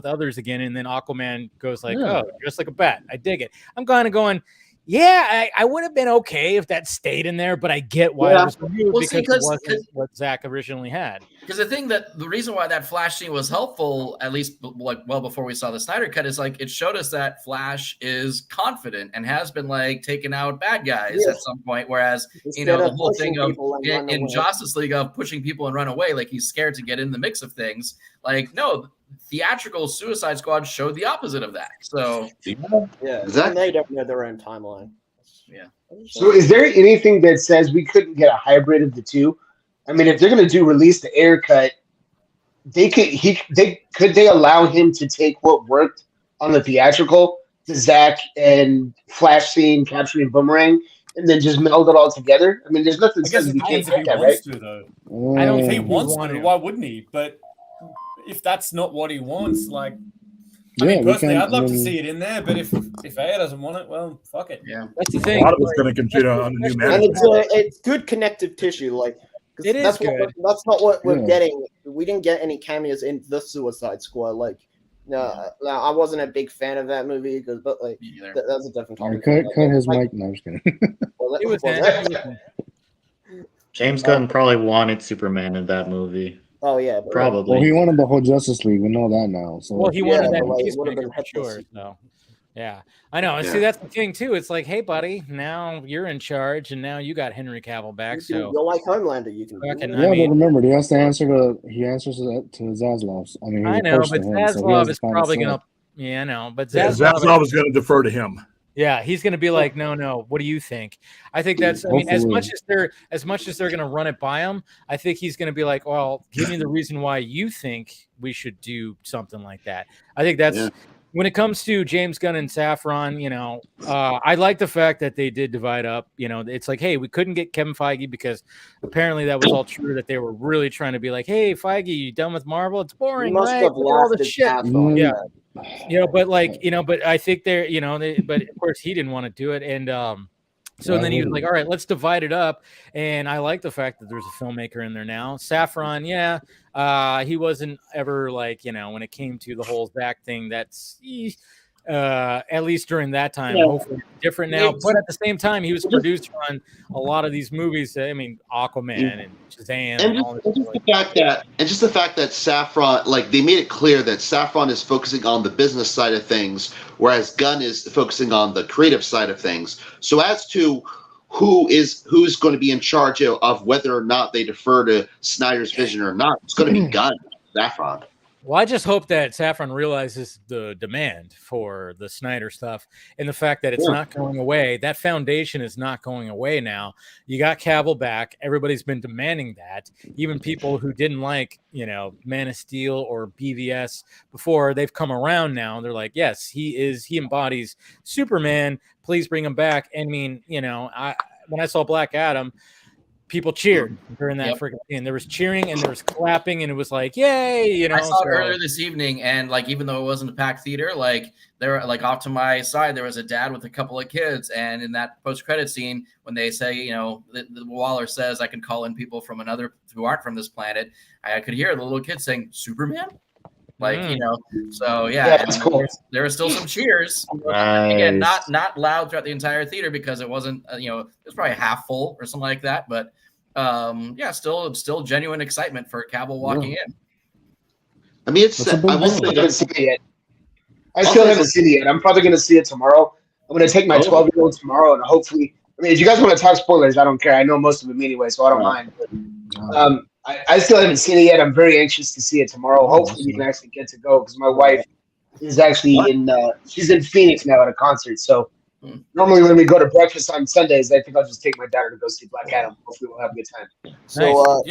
[SPEAKER 2] others again, and then Aquaman goes like, oh, just like a bat. I dig it. I'm kind of going. Yeah, I would have been okay if that stayed in there, but I get why it was removed because it wasn't what Zach originally had.
[SPEAKER 4] Because the reason why that Flash scene was helpful, at least like well before we saw the Snyder Cut, is like it showed us that Flash is confident and has been like taking out bad guys at some point. Whereas the whole thing of in Justice League of pushing people and run away, like he's scared to get in the mix of things. Like no. Theatrical Suicide Squad showed the opposite of that. So
[SPEAKER 8] exactly. They don't know their own timeline.
[SPEAKER 4] Yeah.
[SPEAKER 11] So is there anything that says we couldn't get a hybrid of the two? I mean, if they're going to release the Ayer cut, could they allow him to take what worked on the theatrical, the Zach and Flash scene capturing Boomerang, and then just meld it all together? I mean, there's nothing says we can't do that, right?
[SPEAKER 10] I don't think he wants to. Why wouldn't he? But if that's not what he wants, like, I mean, personally, I'd love to see it in there, but if Ayer doesn't want it, well, fuck it.
[SPEAKER 4] Yeah,
[SPEAKER 2] that's the thing.
[SPEAKER 9] A lot of it's going to compete on the new management.
[SPEAKER 8] And it's good connective tissue, like
[SPEAKER 2] it
[SPEAKER 8] that's
[SPEAKER 2] is good.
[SPEAKER 8] That's not what we're getting. We didn't get any cameos in the Suicide Squad. Like, no, I wasn't a big fan of that movie but like that's a different topic.
[SPEAKER 5] Cut his mic. No, I'm just kidding.
[SPEAKER 6] James Gunn probably wanted Superman in that movie.
[SPEAKER 8] Oh yeah,
[SPEAKER 6] probably.
[SPEAKER 5] Well, he wanted the whole Justice League. We know that now. So
[SPEAKER 2] well, he wanted that
[SPEAKER 8] like,
[SPEAKER 2] peacemaker for sure. So yeah, I know. And see, that's the thing too. It's like, hey, buddy, now you're in charge, and now you got Henry Cavill back. So
[SPEAKER 8] you're like Homelander. You can.
[SPEAKER 5] But remember, he has to answer he answers to Zaslav. I mean,
[SPEAKER 2] I know, but Zaslav is probably gonna. Yeah, I know, but
[SPEAKER 9] Zaslav is going to defer to him.
[SPEAKER 2] Yeah, he's going to be like, no. What do you think? I think that's. I mean, as much as they're going to run it by him, I think he's going to be like, well, give me the reason why you think we should do something like that. I think that's when it comes to James Gunn and Safran. You know, I like the fact that they did divide up. You know, it's like, hey, we couldn't get Kevin Feige because apparently that was all true. That they were really trying to be like, hey, Feige, you done with Marvel? It's boring, right? All the shit. Yeah. You know, but like, you know, but I think they're, you know, but of course he didn't want to do it. And so then he was like, all right, let's divide it up. And I like the fact that there's a filmmaker in there now. Safran, he wasn't ever like, you know, when it came to the whole Zach thing, that's at least during that time, hopefully different now. But at the same time, he was producer on a lot of these movies. I mean, Aquaman and Shazam,
[SPEAKER 1] and just the fact that Safran, like they made it clear that Safran is focusing on the business side of things, whereas Gunn is focusing on the creative side of things. So as to who's going to be in charge of whether or not they defer to Snyder's vision or not, it's going to be Gunn, Safran.
[SPEAKER 2] Well, I just hope that Safran realizes the demand for the Snyder stuff and the fact that it's not going away. That foundation is not going away now. You got Cavill back. Everybody's been demanding that. Even people who didn't like, you know, Man of Steel or BVS before, they've come around now. They're like, yes, he embodies Superman. Please bring him back. I mean, you know, when I saw Black Adam, people cheered during that freaking scene. There was cheering and there was clapping, and it was like, yay! You know,
[SPEAKER 4] I saw it earlier this evening, and like, even though it wasn't a packed theater, like there, like off to my side, there was a dad with a couple of kids, and in that post-credit scene, when they say, you know, the Waller says, "I can call in people from another who aren't from this planet," I could hear the little kid saying, "Superman." Like, you know, so
[SPEAKER 11] that's cool.
[SPEAKER 4] There were still some cheers. Again, not loud throughout the entire theater because it wasn't, you know, it was probably half full or something like that. But still genuine excitement for Cavill walking in.
[SPEAKER 1] I mean, it's I
[SPEAKER 11] haven't seen it yet. I still haven't seen it yet. I'm probably going to see it tomorrow. I'm going to take my 12-year-old tomorrow, and hopefully, I mean, if you guys want to talk spoilers, I don't care. I know most of them anyway, so I don't mind. But, I still haven't seen it yet. I'm very anxious to see it tomorrow. Hopefully, we can actually get to go because my wife is actually she's in Phoenix now at a concert. So normally when we go to breakfast on Sundays, I think I'll just take my daughter to go see Black Adam. Hopefully, we'll have a good time.
[SPEAKER 8] So,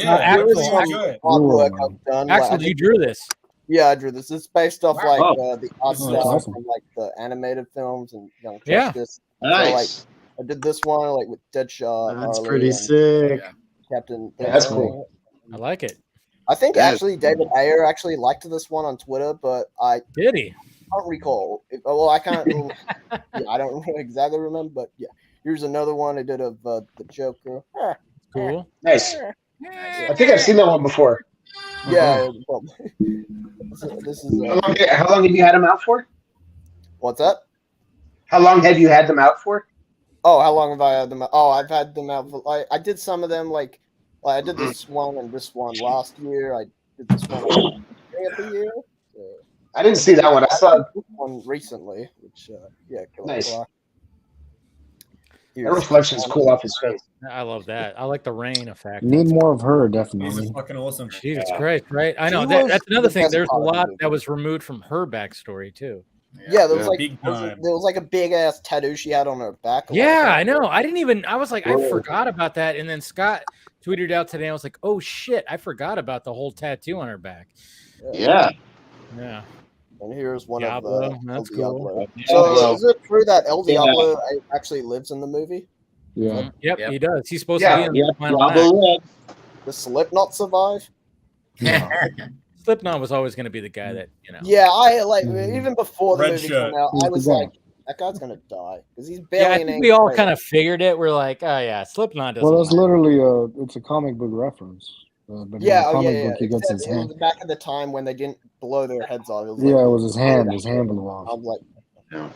[SPEAKER 2] Axel, you drew this.
[SPEAKER 8] Yeah, I drew this. It's based off the art style from like the animated films and Young Justice.
[SPEAKER 1] Nice.
[SPEAKER 8] So, like, I did this one like with Deadshot.
[SPEAKER 6] That's
[SPEAKER 8] Harley,
[SPEAKER 6] pretty sick.
[SPEAKER 8] Captain.
[SPEAKER 11] Yeah, that's cool.
[SPEAKER 2] I like it.
[SPEAKER 8] I think
[SPEAKER 1] That is-
[SPEAKER 8] actually David Ayer actually liked this one on Twitter, but I
[SPEAKER 2] Did he?
[SPEAKER 8] can't recall. Well, I can't. Yeah, I don't exactly remember, but yeah. Here's another one I did of the Joker.
[SPEAKER 2] Cool.
[SPEAKER 11] Nice. I think I've seen that one before.
[SPEAKER 8] Yeah. This is
[SPEAKER 11] How long have you had them out for?
[SPEAKER 8] what's that?
[SPEAKER 11] How long have you had them out for?
[SPEAKER 8] Oh, how long have I had them out? Oh, I've had them out for, I did some of them like I did this one and this one last year. I did this one of the year. So,
[SPEAKER 11] I didn't see that one. I saw
[SPEAKER 8] this one recently, which
[SPEAKER 11] Nice.
[SPEAKER 8] Clock.
[SPEAKER 11] that reflection's cool off his face.
[SPEAKER 2] I love that. I like the rain effect.
[SPEAKER 5] Need more of her,
[SPEAKER 10] He's
[SPEAKER 5] definitely.
[SPEAKER 10] fucking awesome.
[SPEAKER 2] Jesus Christ, right? I know
[SPEAKER 8] She
[SPEAKER 2] that,
[SPEAKER 8] was
[SPEAKER 2] that's another
[SPEAKER 8] the
[SPEAKER 2] thing.
[SPEAKER 8] best
[SPEAKER 2] There's a
[SPEAKER 8] part of the
[SPEAKER 2] lot
[SPEAKER 8] movie.
[SPEAKER 2] that was removed from her backstory too.
[SPEAKER 8] Yeah, there was
[SPEAKER 1] Yeah.
[SPEAKER 8] like
[SPEAKER 10] Big
[SPEAKER 8] there
[SPEAKER 10] time.
[SPEAKER 8] was like a big ass tattoo she had on her back.
[SPEAKER 2] Yeah, I know. I didn't even. I was like, I
[SPEAKER 1] Whoa.
[SPEAKER 2] forgot about that. And then Scott tweeted out today. I was like, oh shit, I forgot about the whole tattoo on her back.
[SPEAKER 1] Yeah.
[SPEAKER 2] Yeah.
[SPEAKER 8] And here's one
[SPEAKER 2] Diablo,
[SPEAKER 8] of the
[SPEAKER 2] that's
[SPEAKER 8] El
[SPEAKER 2] cool.
[SPEAKER 8] Diablo.
[SPEAKER 1] Diablo.
[SPEAKER 8] So is it true that El
[SPEAKER 1] Yeah.
[SPEAKER 8] Diablo actually lives in the movie?
[SPEAKER 5] Yeah.
[SPEAKER 2] Yep,
[SPEAKER 4] Yep.
[SPEAKER 2] he does. He's supposed
[SPEAKER 11] Yeah,
[SPEAKER 2] to be in
[SPEAKER 1] Yeah.
[SPEAKER 2] the final
[SPEAKER 1] Diablo
[SPEAKER 2] act.
[SPEAKER 1] lives.
[SPEAKER 8] Does Slipknot survive?
[SPEAKER 2] Slipknot was always going to be the guy that
[SPEAKER 8] Yeah, I like
[SPEAKER 5] Mhm.
[SPEAKER 8] even before the
[SPEAKER 10] Red
[SPEAKER 8] movie
[SPEAKER 10] shirt.
[SPEAKER 8] came out,
[SPEAKER 5] He's
[SPEAKER 8] I
[SPEAKER 5] the
[SPEAKER 8] was
[SPEAKER 5] guy.
[SPEAKER 8] like, that guy's gonna die because he's
[SPEAKER 2] Yeah,
[SPEAKER 8] barely
[SPEAKER 2] I
[SPEAKER 8] an
[SPEAKER 2] think we all
[SPEAKER 8] angry
[SPEAKER 2] kind of figured it. We're like, oh yeah, Slipknot doesn't.
[SPEAKER 5] Well, that's
[SPEAKER 2] lie.
[SPEAKER 5] literally it's a comic book reference. But in
[SPEAKER 8] Yeah,
[SPEAKER 5] the
[SPEAKER 8] oh
[SPEAKER 5] comic
[SPEAKER 8] yeah, yeah.
[SPEAKER 5] book, he gets
[SPEAKER 8] Except
[SPEAKER 5] his
[SPEAKER 8] it
[SPEAKER 5] hand.
[SPEAKER 8] was back at the time when they didn't blow their heads off. It was
[SPEAKER 5] Yeah,
[SPEAKER 8] like,
[SPEAKER 5] it was his hand. His hand blew off.
[SPEAKER 8] I'm like,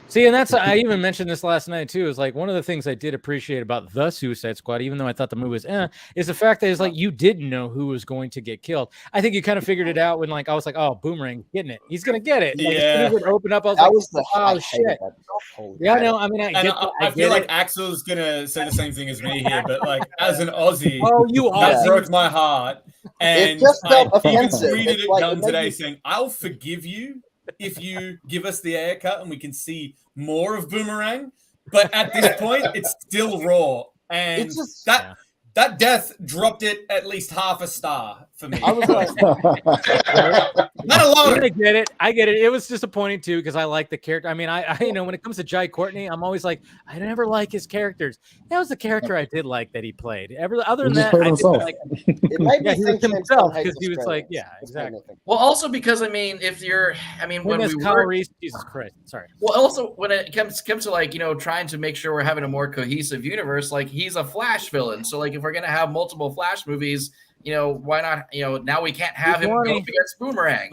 [SPEAKER 2] See, and that's I even mentioned this last night too. Is like one of the things I did appreciate about the Suicide Squad, even though I thought the movie was is the fact that it's like you didn't know who was going to get killed. I think you kind of figured it out when like I was like, oh, Boomerang getting it, he's gonna get it. Like, as soon as it opened up, I was
[SPEAKER 8] that
[SPEAKER 2] like,
[SPEAKER 8] was the I
[SPEAKER 2] oh
[SPEAKER 8] hated
[SPEAKER 2] shit.
[SPEAKER 8] that. Holy
[SPEAKER 2] Yeah,
[SPEAKER 8] crap.
[SPEAKER 2] no, I mean, I
[SPEAKER 10] And
[SPEAKER 2] get,
[SPEAKER 10] I
[SPEAKER 2] get
[SPEAKER 10] feel like
[SPEAKER 2] it.
[SPEAKER 10] Axel's gonna say the same thing as me here, but like as an Aussie,
[SPEAKER 2] Oh, you
[SPEAKER 10] that
[SPEAKER 2] Aussie.
[SPEAKER 10] broke my heart. And
[SPEAKER 8] It just felt
[SPEAKER 10] I even
[SPEAKER 8] offensive.
[SPEAKER 10] tweeted
[SPEAKER 8] It's
[SPEAKER 10] at
[SPEAKER 8] like,
[SPEAKER 10] Gunn
[SPEAKER 8] it made
[SPEAKER 10] today
[SPEAKER 8] me-
[SPEAKER 10] saying, "I'll forgive you if you give us the Ayer cut and we can see more of Boomerang." But at this point, it's still raw, and
[SPEAKER 8] It's just-
[SPEAKER 10] that death dropped it at least half a star for me.
[SPEAKER 8] I was like,
[SPEAKER 10] Not alone.
[SPEAKER 2] I get it. I get it. It was disappointing too because I like the character. I mean, I you know when it comes to Jai Courtney, I'm always like, I never like his characters. That was the character I did like that he played. Other than
[SPEAKER 5] He just
[SPEAKER 2] that,
[SPEAKER 5] played
[SPEAKER 2] I
[SPEAKER 5] himself.
[SPEAKER 2] didn't like.
[SPEAKER 8] it made me
[SPEAKER 2] Yeah, he was
[SPEAKER 8] think James
[SPEAKER 2] himself
[SPEAKER 8] Gunn hates
[SPEAKER 2] because he was like,
[SPEAKER 8] Australians.
[SPEAKER 2] yeah,
[SPEAKER 8] That's what made
[SPEAKER 2] exactly.
[SPEAKER 8] me think.
[SPEAKER 4] Well, also because I mean, if you're, I mean, when
[SPEAKER 2] When
[SPEAKER 4] we
[SPEAKER 2] Kyle
[SPEAKER 4] were,
[SPEAKER 2] Reese, Jesus Christ, sorry.
[SPEAKER 4] well, also when it comes to like trying to make sure we're having a more cohesive universe, like he's a Flash villain, so like if we're gonna have multiple Flash movies, why not? Now we can't have him go up against Boomerang,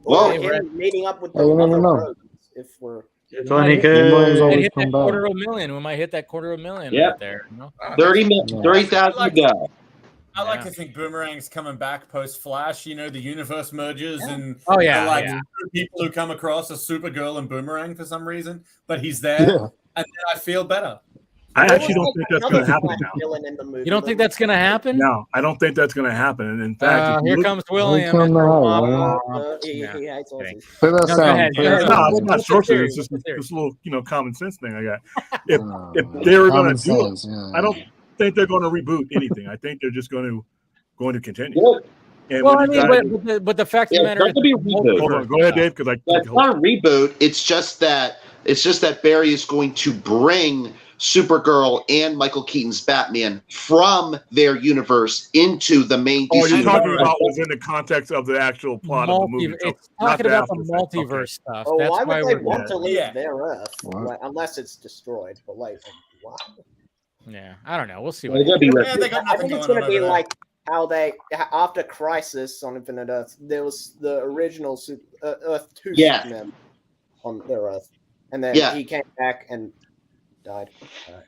[SPEAKER 1] Well,
[SPEAKER 8] Or him meeting up with
[SPEAKER 5] Hey, you
[SPEAKER 8] the
[SPEAKER 5] never
[SPEAKER 8] other
[SPEAKER 5] know.
[SPEAKER 8] rogues, if we're
[SPEAKER 6] Tony
[SPEAKER 5] Boomerang's
[SPEAKER 6] K.
[SPEAKER 5] always
[SPEAKER 2] Hit that
[SPEAKER 5] come back.
[SPEAKER 2] $250,000. We might hit that $250,000
[SPEAKER 1] Yeah.
[SPEAKER 2] right there. You know?
[SPEAKER 1] 30,000 to go.
[SPEAKER 10] I like
[SPEAKER 2] Yeah.
[SPEAKER 10] to think Boomerang's coming back post Flash. The universe merges and
[SPEAKER 2] Oh yeah,
[SPEAKER 10] the, like
[SPEAKER 2] yeah.
[SPEAKER 10] two people who come across are Supergirl and Boomerang for some reason, but he's there,
[SPEAKER 5] Yeah.
[SPEAKER 10] and then I feel better.
[SPEAKER 9] I
[SPEAKER 8] There
[SPEAKER 9] actually
[SPEAKER 8] was,
[SPEAKER 9] don't think that's
[SPEAKER 8] another
[SPEAKER 9] going to happen
[SPEAKER 8] Flash
[SPEAKER 9] now.
[SPEAKER 8] villain in the movie.
[SPEAKER 2] You don't think that's gonna happen?
[SPEAKER 9] No, I don't think that's going to happen. And in fact, if you
[SPEAKER 2] Here
[SPEAKER 9] look-
[SPEAKER 2] comes William.
[SPEAKER 5] come
[SPEAKER 2] Mr.
[SPEAKER 5] on,
[SPEAKER 2] Womp.
[SPEAKER 8] He
[SPEAKER 2] Yeah.
[SPEAKER 8] hates
[SPEAKER 2] Kidding.
[SPEAKER 8] Aussies.
[SPEAKER 5] Play that
[SPEAKER 2] No, go
[SPEAKER 5] sound.
[SPEAKER 2] ahead.
[SPEAKER 5] Play
[SPEAKER 2] Yeah,
[SPEAKER 5] that
[SPEAKER 9] no,
[SPEAKER 5] sound.
[SPEAKER 9] it's not
[SPEAKER 2] What's the
[SPEAKER 9] sorcery.
[SPEAKER 2] theory?
[SPEAKER 9] It's just
[SPEAKER 2] What's the theory?
[SPEAKER 9] this little common sense thing I got. If
[SPEAKER 5] Oh,
[SPEAKER 9] they were going
[SPEAKER 5] common
[SPEAKER 9] to do it,
[SPEAKER 5] sense, yeah.
[SPEAKER 9] I don't think they're going to reboot anything. I think they're just going to continue.
[SPEAKER 1] Good.
[SPEAKER 9] And
[SPEAKER 2] Well, I
[SPEAKER 9] when you
[SPEAKER 2] mean,
[SPEAKER 9] guys-
[SPEAKER 2] but the fact of
[SPEAKER 1] Yeah,
[SPEAKER 2] the matter
[SPEAKER 1] it's
[SPEAKER 2] is,
[SPEAKER 1] not gonna be a reboot.
[SPEAKER 9] hold on, go ahead, Dave, because
[SPEAKER 1] It's not a reboot. It's just that Barry is going to bring Supergirl and Michael Keaton's Batman from their universe into the main
[SPEAKER 9] all
[SPEAKER 1] DC
[SPEAKER 9] you're talking
[SPEAKER 1] universe.
[SPEAKER 9] about was in the context of the actual plot of the movie. So
[SPEAKER 2] it's
[SPEAKER 9] not
[SPEAKER 2] talking about the
[SPEAKER 9] after effects. Okay.
[SPEAKER 2] multiverse stuff.
[SPEAKER 8] Oh,
[SPEAKER 2] That's
[SPEAKER 8] why
[SPEAKER 2] why
[SPEAKER 8] would they
[SPEAKER 2] we're
[SPEAKER 8] want to leave
[SPEAKER 10] Yeah.
[SPEAKER 8] their Earth?
[SPEAKER 5] What?
[SPEAKER 8] Like, unless it's destroyed. But like, wow.
[SPEAKER 2] yeah. I don't know. We'll see.
[SPEAKER 1] They're
[SPEAKER 2] What
[SPEAKER 1] gonna be
[SPEAKER 10] Yeah, they got
[SPEAKER 8] I
[SPEAKER 10] nothing
[SPEAKER 8] think it's
[SPEAKER 10] going
[SPEAKER 8] going
[SPEAKER 10] on
[SPEAKER 8] to be
[SPEAKER 10] over there.
[SPEAKER 8] like how they after Crisis on Infinite Earth, there was the original Earth 2
[SPEAKER 1] Yeah.
[SPEAKER 8] Superman on their Earth, and then
[SPEAKER 1] Yeah.
[SPEAKER 8] he came back and died.
[SPEAKER 1] Yeah,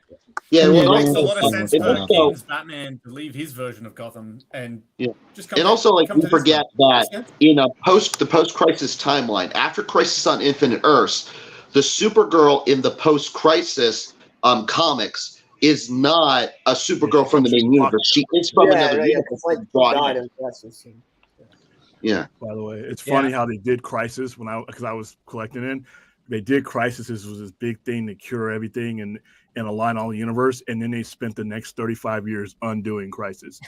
[SPEAKER 5] Yeah,
[SPEAKER 1] well,
[SPEAKER 10] It makes a
[SPEAKER 5] also-
[SPEAKER 10] lot of sense
[SPEAKER 1] and
[SPEAKER 10] for
[SPEAKER 1] also-
[SPEAKER 10] Keaton's Batman to leave his version of Gotham and
[SPEAKER 1] Yeah.
[SPEAKER 10] just come
[SPEAKER 1] and
[SPEAKER 10] to-
[SPEAKER 1] also, like,
[SPEAKER 10] come
[SPEAKER 1] we
[SPEAKER 10] to this
[SPEAKER 1] forget
[SPEAKER 10] one.
[SPEAKER 1] that in the post-crisis timeline, after Crisis on Infinite Earths, the Supergirl in the post-crisis comics is not a Supergirl from the main universe. She is from another universe.
[SPEAKER 8] It's like he
[SPEAKER 1] brought
[SPEAKER 8] died
[SPEAKER 1] in.
[SPEAKER 8] in Crisis.
[SPEAKER 1] Yeah.
[SPEAKER 9] By the way, it's
[SPEAKER 2] Yeah.
[SPEAKER 9] funny how they did Crisis because I was collecting in. They did Crisis. This was this big thing to cure everything and align all the universe, and then they spent the next 35 years undoing Crisis.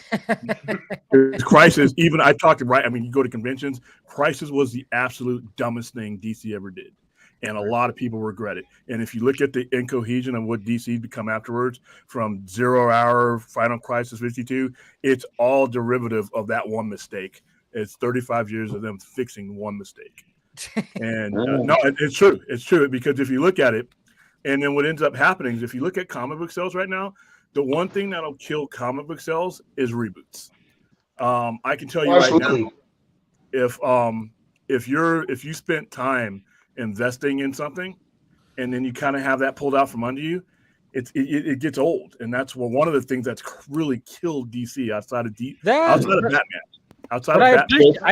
[SPEAKER 9] Crisis, even I talked to you go to conventions. Crisis was the absolute dumbest thing DC ever did, and a lot of people regret it. And if you look at the incohesion of what DC become afterwards, from 0 Hour, Final Crisis 52, it's all derivative of that one mistake. It's 35 years of them fixing one mistake. And no, it's true. It's true, because if you look at it, and then what ends up happening is if you look at comic book sales right now, the one thing that'll kill comic book sales is reboots. I can tell you right now, if you spent time investing in something, and then you kind of have that pulled out from under you, it gets old, and that's one of the things that's really killed DC outside of Batman.
[SPEAKER 2] I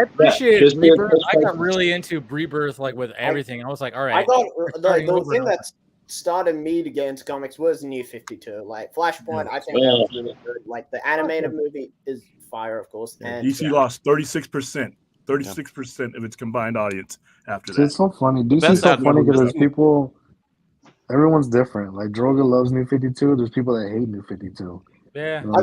[SPEAKER 2] appreciate Rebirth. I got really into Rebirth, like with everything. I was like, all right.
[SPEAKER 8] I got the thing that started me to get into comics was New 52. Like Flashpoint, I think that was really good. Like the animated movie is fire, of course. And
[SPEAKER 9] DC lost 36%. 36% of its combined audience after that.
[SPEAKER 5] It's so funny. DC's so funny because there's people. Everyone's different. Like Droga loves New 52. There's people that hate New 52.
[SPEAKER 2] Yeah.
[SPEAKER 5] I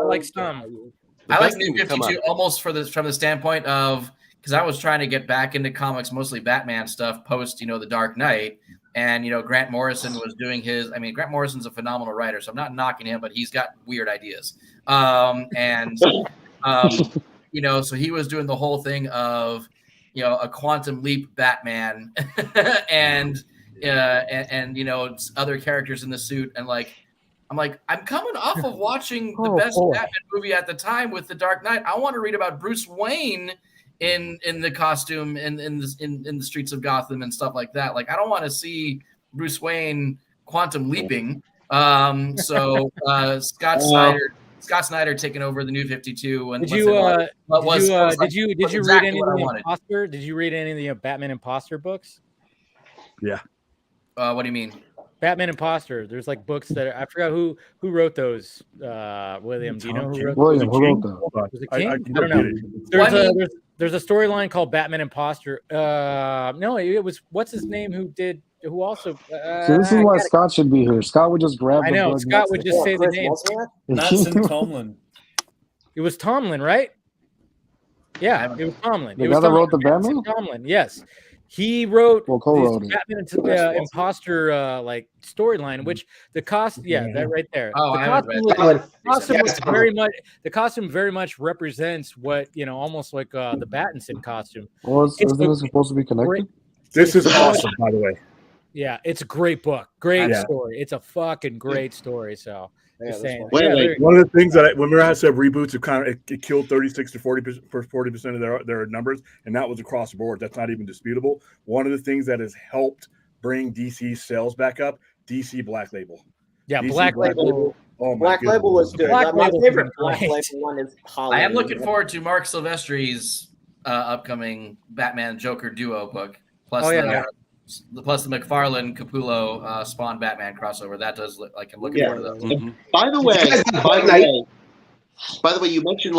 [SPEAKER 4] like some. I like New 52 almost from the standpoint of, because I was trying to get back into comics, mostly Batman stuff post, The Dark Knight. And, Grant Morrison was doing his. I mean, Grant Morrison's a phenomenal writer, so I'm not knocking him, but he's got weird ideas. So he was doing the whole thing of, a quantum leap Batman and other characters in the suit. And I'm coming off of watching the best Batman movie at the time with The Dark Knight. I want to read about Bruce Wayne in the costume in the streets of Gotham and stuff like that. Like, I don't want to see Bruce Wayne quantum leaping. Scott Snyder taking over the New 52. And
[SPEAKER 2] did you read any of the Imposter? Did you read any of the Batman Imposter books?
[SPEAKER 9] Yeah.
[SPEAKER 4] What do you mean?
[SPEAKER 2] Batman Imposter. There's like books that I forgot who wrote those. William, do you know who wrote
[SPEAKER 5] William, who wrote those?
[SPEAKER 2] Was it King? I don't know. There's a storyline called Batman Imposter. No, it was what's his name who also.
[SPEAKER 5] So this is why Scott should be here. Scott would just grab.
[SPEAKER 2] I know. Scott would just say the name.
[SPEAKER 10] That's Tomlin.
[SPEAKER 2] It was Tomlin, right? Yeah, it was Tomlin.
[SPEAKER 5] The guy that wrote the Batman.
[SPEAKER 2] Tomlin, yes. He wrote
[SPEAKER 5] co-wrote
[SPEAKER 2] Batman Imposter storyline, which the cost, that right there. The costume very much represents what almost like the Pattinson costume.
[SPEAKER 5] Well, isn't this supposed to be connected?
[SPEAKER 9] This is awesome, by the way.
[SPEAKER 2] Yeah, it's a great book, great story. It's a fucking great story. So.
[SPEAKER 9] One of the things that when I said reboots, it killed 36 to 40% of their numbers, and that was across the board. That's not even disputable. One of the things that has helped bring DC sales back up, DC Black Label.
[SPEAKER 2] Yeah, DC Black Label.
[SPEAKER 9] Oh,
[SPEAKER 8] Black Label was good. My favorite Black Label one is Hollywood.
[SPEAKER 4] I am looking forward to Mark Silvestri's upcoming Batman Joker duo book. Plus the McFarlane Capullo Spawn Batman crossover. That does look like I'm looking forward to those.
[SPEAKER 1] Mm-hmm. By the way, you mentioned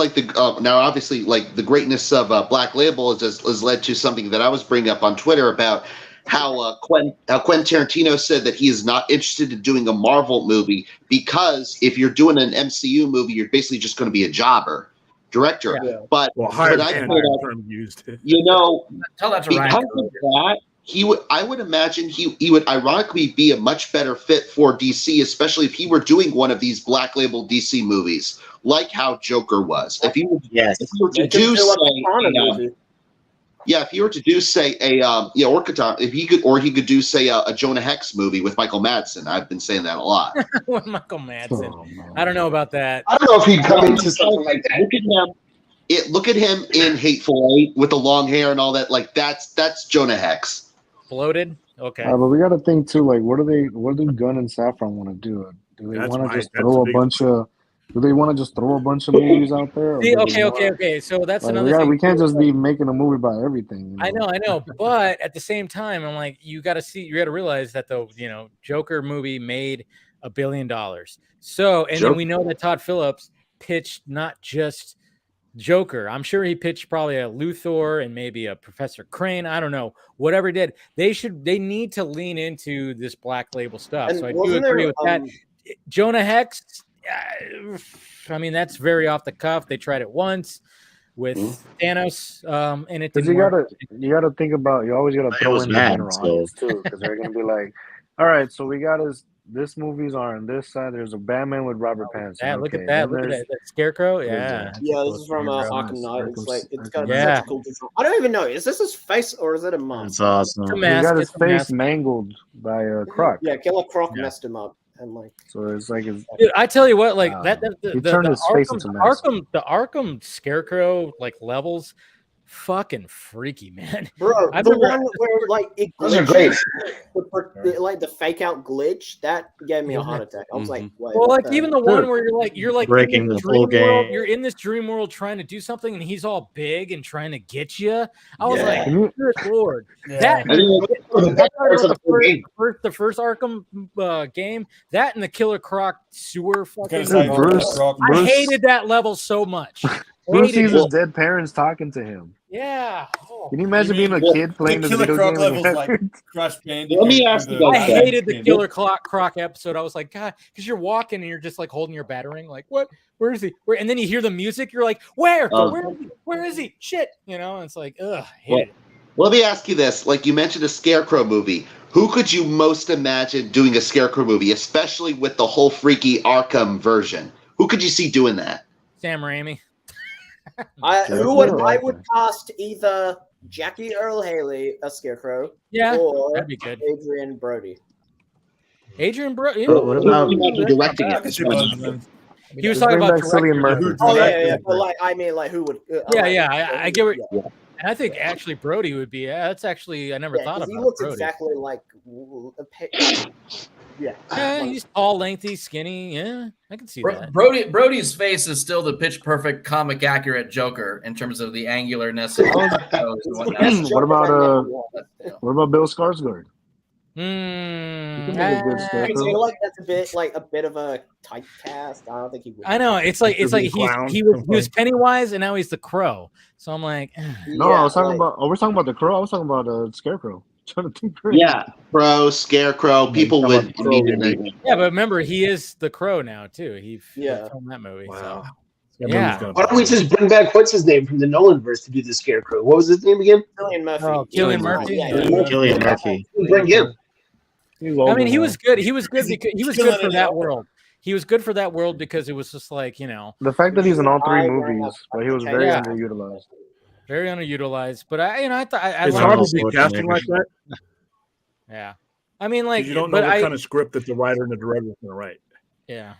[SPEAKER 1] now obviously the greatness of Black Label has led to something that I was bringing up on Twitter about how Quentin Tarantino said that he is not interested in doing a Marvel movie because if you're doing an MCU movie, you're basically just going to be a jobber. Director.
[SPEAKER 9] Yeah.
[SPEAKER 1] But
[SPEAKER 9] hired
[SPEAKER 1] I
[SPEAKER 9] term used.
[SPEAKER 4] Tell that to Ryan.
[SPEAKER 1] Because of that, I would imagine he would ironically be a much better fit for DC, especially if he were doing one of these Black Label DC movies, like how Joker was. If he were to do say he could do say a Jonah Hex movie with Michael Madsen. I've been saying that a lot.
[SPEAKER 2] With Michael Madsen. I don't know about that.
[SPEAKER 11] I don't know if he'd come into something like that.
[SPEAKER 1] Look at him in Hateful Eight with the long hair and all that. That's Jonah Hex.
[SPEAKER 2] Bloated. Okay.
[SPEAKER 5] But we got to think too. What do Gunn and Saffron want to do? Do they want to just throw a bunch of? Do they want to just throw a bunch of movies out there?
[SPEAKER 2] Okay. So that's another thing.
[SPEAKER 5] We can't just be making a movie about everything.
[SPEAKER 2] I know. But at the same time, I'm like, you got to realize that the Joker movie made $1 billion. So then we know that Todd Phillips pitched not just Joker. I'm sure he pitched probably a Luthor and maybe a Professor Crane. I don't know. Whatever he did, they need to lean into this Black Label stuff.
[SPEAKER 8] And
[SPEAKER 2] so I do agree with that. Jonah Hex. I mean, that's very off the cuff. They tried it once. with Thanos and it
[SPEAKER 5] Because
[SPEAKER 2] didn't work.
[SPEAKER 5] you gotta think about, you always gotta
[SPEAKER 12] It
[SPEAKER 5] throw
[SPEAKER 12] was
[SPEAKER 5] in the
[SPEAKER 12] bad,
[SPEAKER 5] general
[SPEAKER 12] so-
[SPEAKER 5] audience too, because they're gonna be like, all right, so we got this movies are on this side. There's a Batman with Robert Pattinson.
[SPEAKER 2] Yeah, look
[SPEAKER 5] okay,
[SPEAKER 2] at that.
[SPEAKER 5] then
[SPEAKER 2] Look at
[SPEAKER 5] there's-
[SPEAKER 2] that Scarecrow.
[SPEAKER 5] there's
[SPEAKER 2] Yeah.
[SPEAKER 5] that.
[SPEAKER 2] that's a
[SPEAKER 8] Yeah, this
[SPEAKER 2] cool
[SPEAKER 8] is from
[SPEAKER 2] Scarecrow.
[SPEAKER 8] Arkham Knight. It's like it's got
[SPEAKER 2] Yeah.
[SPEAKER 8] such a cool design. I don't even know. Is this his face or is it a mask?
[SPEAKER 12] It's awesome.
[SPEAKER 2] It's a
[SPEAKER 5] He
[SPEAKER 2] mask.
[SPEAKER 5] got his
[SPEAKER 2] It's a
[SPEAKER 5] face
[SPEAKER 2] mask.
[SPEAKER 5] mangled by a Croc.
[SPEAKER 8] Yeah, Killer Croc
[SPEAKER 2] Yeah.
[SPEAKER 8] messed him up, and like
[SPEAKER 5] So it's like his,
[SPEAKER 2] Dude, I tell you what, like
[SPEAKER 5] Wow.
[SPEAKER 2] the
[SPEAKER 5] He turned his face into mask.
[SPEAKER 2] the Arkham Scarecrow like levels, fucking freaky, man.
[SPEAKER 8] bro,
[SPEAKER 2] I
[SPEAKER 8] the
[SPEAKER 2] remember-
[SPEAKER 8] one where like it
[SPEAKER 11] Those are
[SPEAKER 8] glitches,
[SPEAKER 11] great.
[SPEAKER 8] like the fake out glitch that gave me a heart attack. I was like, wait,
[SPEAKER 2] Well,
[SPEAKER 8] what
[SPEAKER 2] like even the one where you're like
[SPEAKER 12] Breaking
[SPEAKER 2] in
[SPEAKER 12] the
[SPEAKER 2] this
[SPEAKER 12] full
[SPEAKER 2] dream world,
[SPEAKER 12] game.
[SPEAKER 2] you're in this dream world trying to do something, and he's all big and trying to get you. I was
[SPEAKER 12] Yeah.
[SPEAKER 2] like, good lord,
[SPEAKER 10] Yeah.
[SPEAKER 2] that.
[SPEAKER 11] I think the best parts of the full game.
[SPEAKER 2] The first Arkham game, that and the Killer Croc sewer fucking.
[SPEAKER 10] Could've saved
[SPEAKER 5] Bruce-
[SPEAKER 10] Croc.
[SPEAKER 2] I hated that level so much.
[SPEAKER 5] Bruce
[SPEAKER 2] Hated
[SPEAKER 5] sees his
[SPEAKER 2] it.
[SPEAKER 5] dead parents talking to him.
[SPEAKER 2] Yeah. Oh.
[SPEAKER 5] Can you imagine
[SPEAKER 10] You
[SPEAKER 5] being a
[SPEAKER 10] mean
[SPEAKER 5] kid playing
[SPEAKER 10] the
[SPEAKER 5] this
[SPEAKER 10] Killer
[SPEAKER 5] video
[SPEAKER 10] Croc
[SPEAKER 5] game? and
[SPEAKER 10] levels like Crash Bandicoot.
[SPEAKER 1] Let me ask you guys
[SPEAKER 2] I
[SPEAKER 1] that.
[SPEAKER 2] hated the Killer Croc episode. I was like, God, because you're walking and you're just like holding your battering, like, what? Where is he? Where? And then you hear the music. You're like, where? Where is he? Where is he? Shit. You know, and it's like, ugh, hate it.
[SPEAKER 1] Let me ask you this. Like you mentioned a Scarecrow movie. Who could you most imagine doing a Scarecrow movie, especially with the whole freaky Arkham version? Who could you see doing that?
[SPEAKER 2] Sam Raimi.
[SPEAKER 8] I would cast either Jackie Earl Haley as Scarecrow
[SPEAKER 2] Yeah,
[SPEAKER 8] or
[SPEAKER 2] that'd be good.
[SPEAKER 8] Adrian Brody.
[SPEAKER 2] Adrian Brody.
[SPEAKER 12] What about-
[SPEAKER 1] directing
[SPEAKER 10] I
[SPEAKER 1] it?
[SPEAKER 10] could see both of them.
[SPEAKER 2] He was
[SPEAKER 5] Just
[SPEAKER 2] talking
[SPEAKER 5] bring
[SPEAKER 2] about
[SPEAKER 5] back Cillian
[SPEAKER 2] director.
[SPEAKER 5] Murphy.
[SPEAKER 8] Oh
[SPEAKER 10] Directed.
[SPEAKER 8] yeah. But like, I mean, like, who would?
[SPEAKER 2] I get what. And I think actually Brody would be. Yeah, that's actually I never thought
[SPEAKER 8] 'cause
[SPEAKER 2] about
[SPEAKER 8] he looks
[SPEAKER 2] Brody.
[SPEAKER 8] exactly like. Yeah.
[SPEAKER 2] Yeah, he's tall, lengthy, skinny. Yeah, I can see that.
[SPEAKER 4] Brody's face is still the pitch perfect comic accurate Joker in terms of the angularness. Of
[SPEAKER 5] What about what about Bill Skarsgård? He
[SPEAKER 2] Mm,
[SPEAKER 5] can make a good
[SPEAKER 8] I
[SPEAKER 5] Scarecrow.
[SPEAKER 8] feel like that's a bit of a typecast. I don't think he would.
[SPEAKER 2] I know it's like
[SPEAKER 9] Clown.
[SPEAKER 2] he was Pennywise and now he's the Crow. So I'm like,
[SPEAKER 5] No, I was talking about. Oh, we're talking about the Crow. I was talking about Scarecrow. Jonathan Pryce.
[SPEAKER 1] Yeah, Crow, Scarecrow. People
[SPEAKER 5] Come
[SPEAKER 1] would
[SPEAKER 5] on, Crow,
[SPEAKER 1] immediately.
[SPEAKER 2] yeah, but remember he is the Crow now too. He
[SPEAKER 8] Yeah.
[SPEAKER 2] filmed that movie.
[SPEAKER 9] Wow.
[SPEAKER 2] So.
[SPEAKER 9] That
[SPEAKER 2] Yeah.
[SPEAKER 9] movie's gonna
[SPEAKER 11] Why don't we just bring back what's his name from the Nolan verse to do the Scarecrow? What was his name again?
[SPEAKER 8] Cillian Murphy.
[SPEAKER 2] Oh, Cillian Murphy?
[SPEAKER 8] Yeah.
[SPEAKER 12] Cillian Murphy.
[SPEAKER 11] Bring him.
[SPEAKER 5] He's
[SPEAKER 2] I
[SPEAKER 5] older
[SPEAKER 2] mean, he
[SPEAKER 5] now.
[SPEAKER 2] was good. He was good because he was
[SPEAKER 10] killing
[SPEAKER 2] good for
[SPEAKER 10] it
[SPEAKER 2] that
[SPEAKER 10] now.
[SPEAKER 2] world. He was good for that world because it was just like
[SPEAKER 5] The fact that he's in all three
[SPEAKER 8] I-
[SPEAKER 5] movies, but he was very
[SPEAKER 2] Yeah.
[SPEAKER 5] underutilized.
[SPEAKER 2] very underutilized. But I thought I
[SPEAKER 9] It's
[SPEAKER 2] liked
[SPEAKER 9] hard
[SPEAKER 2] it.
[SPEAKER 9] to be casting like that
[SPEAKER 2] Yeah, I mean, like,
[SPEAKER 9] because you don't know
[SPEAKER 2] but
[SPEAKER 9] what kind of script that the writer and the director is going to write.
[SPEAKER 2] yeah.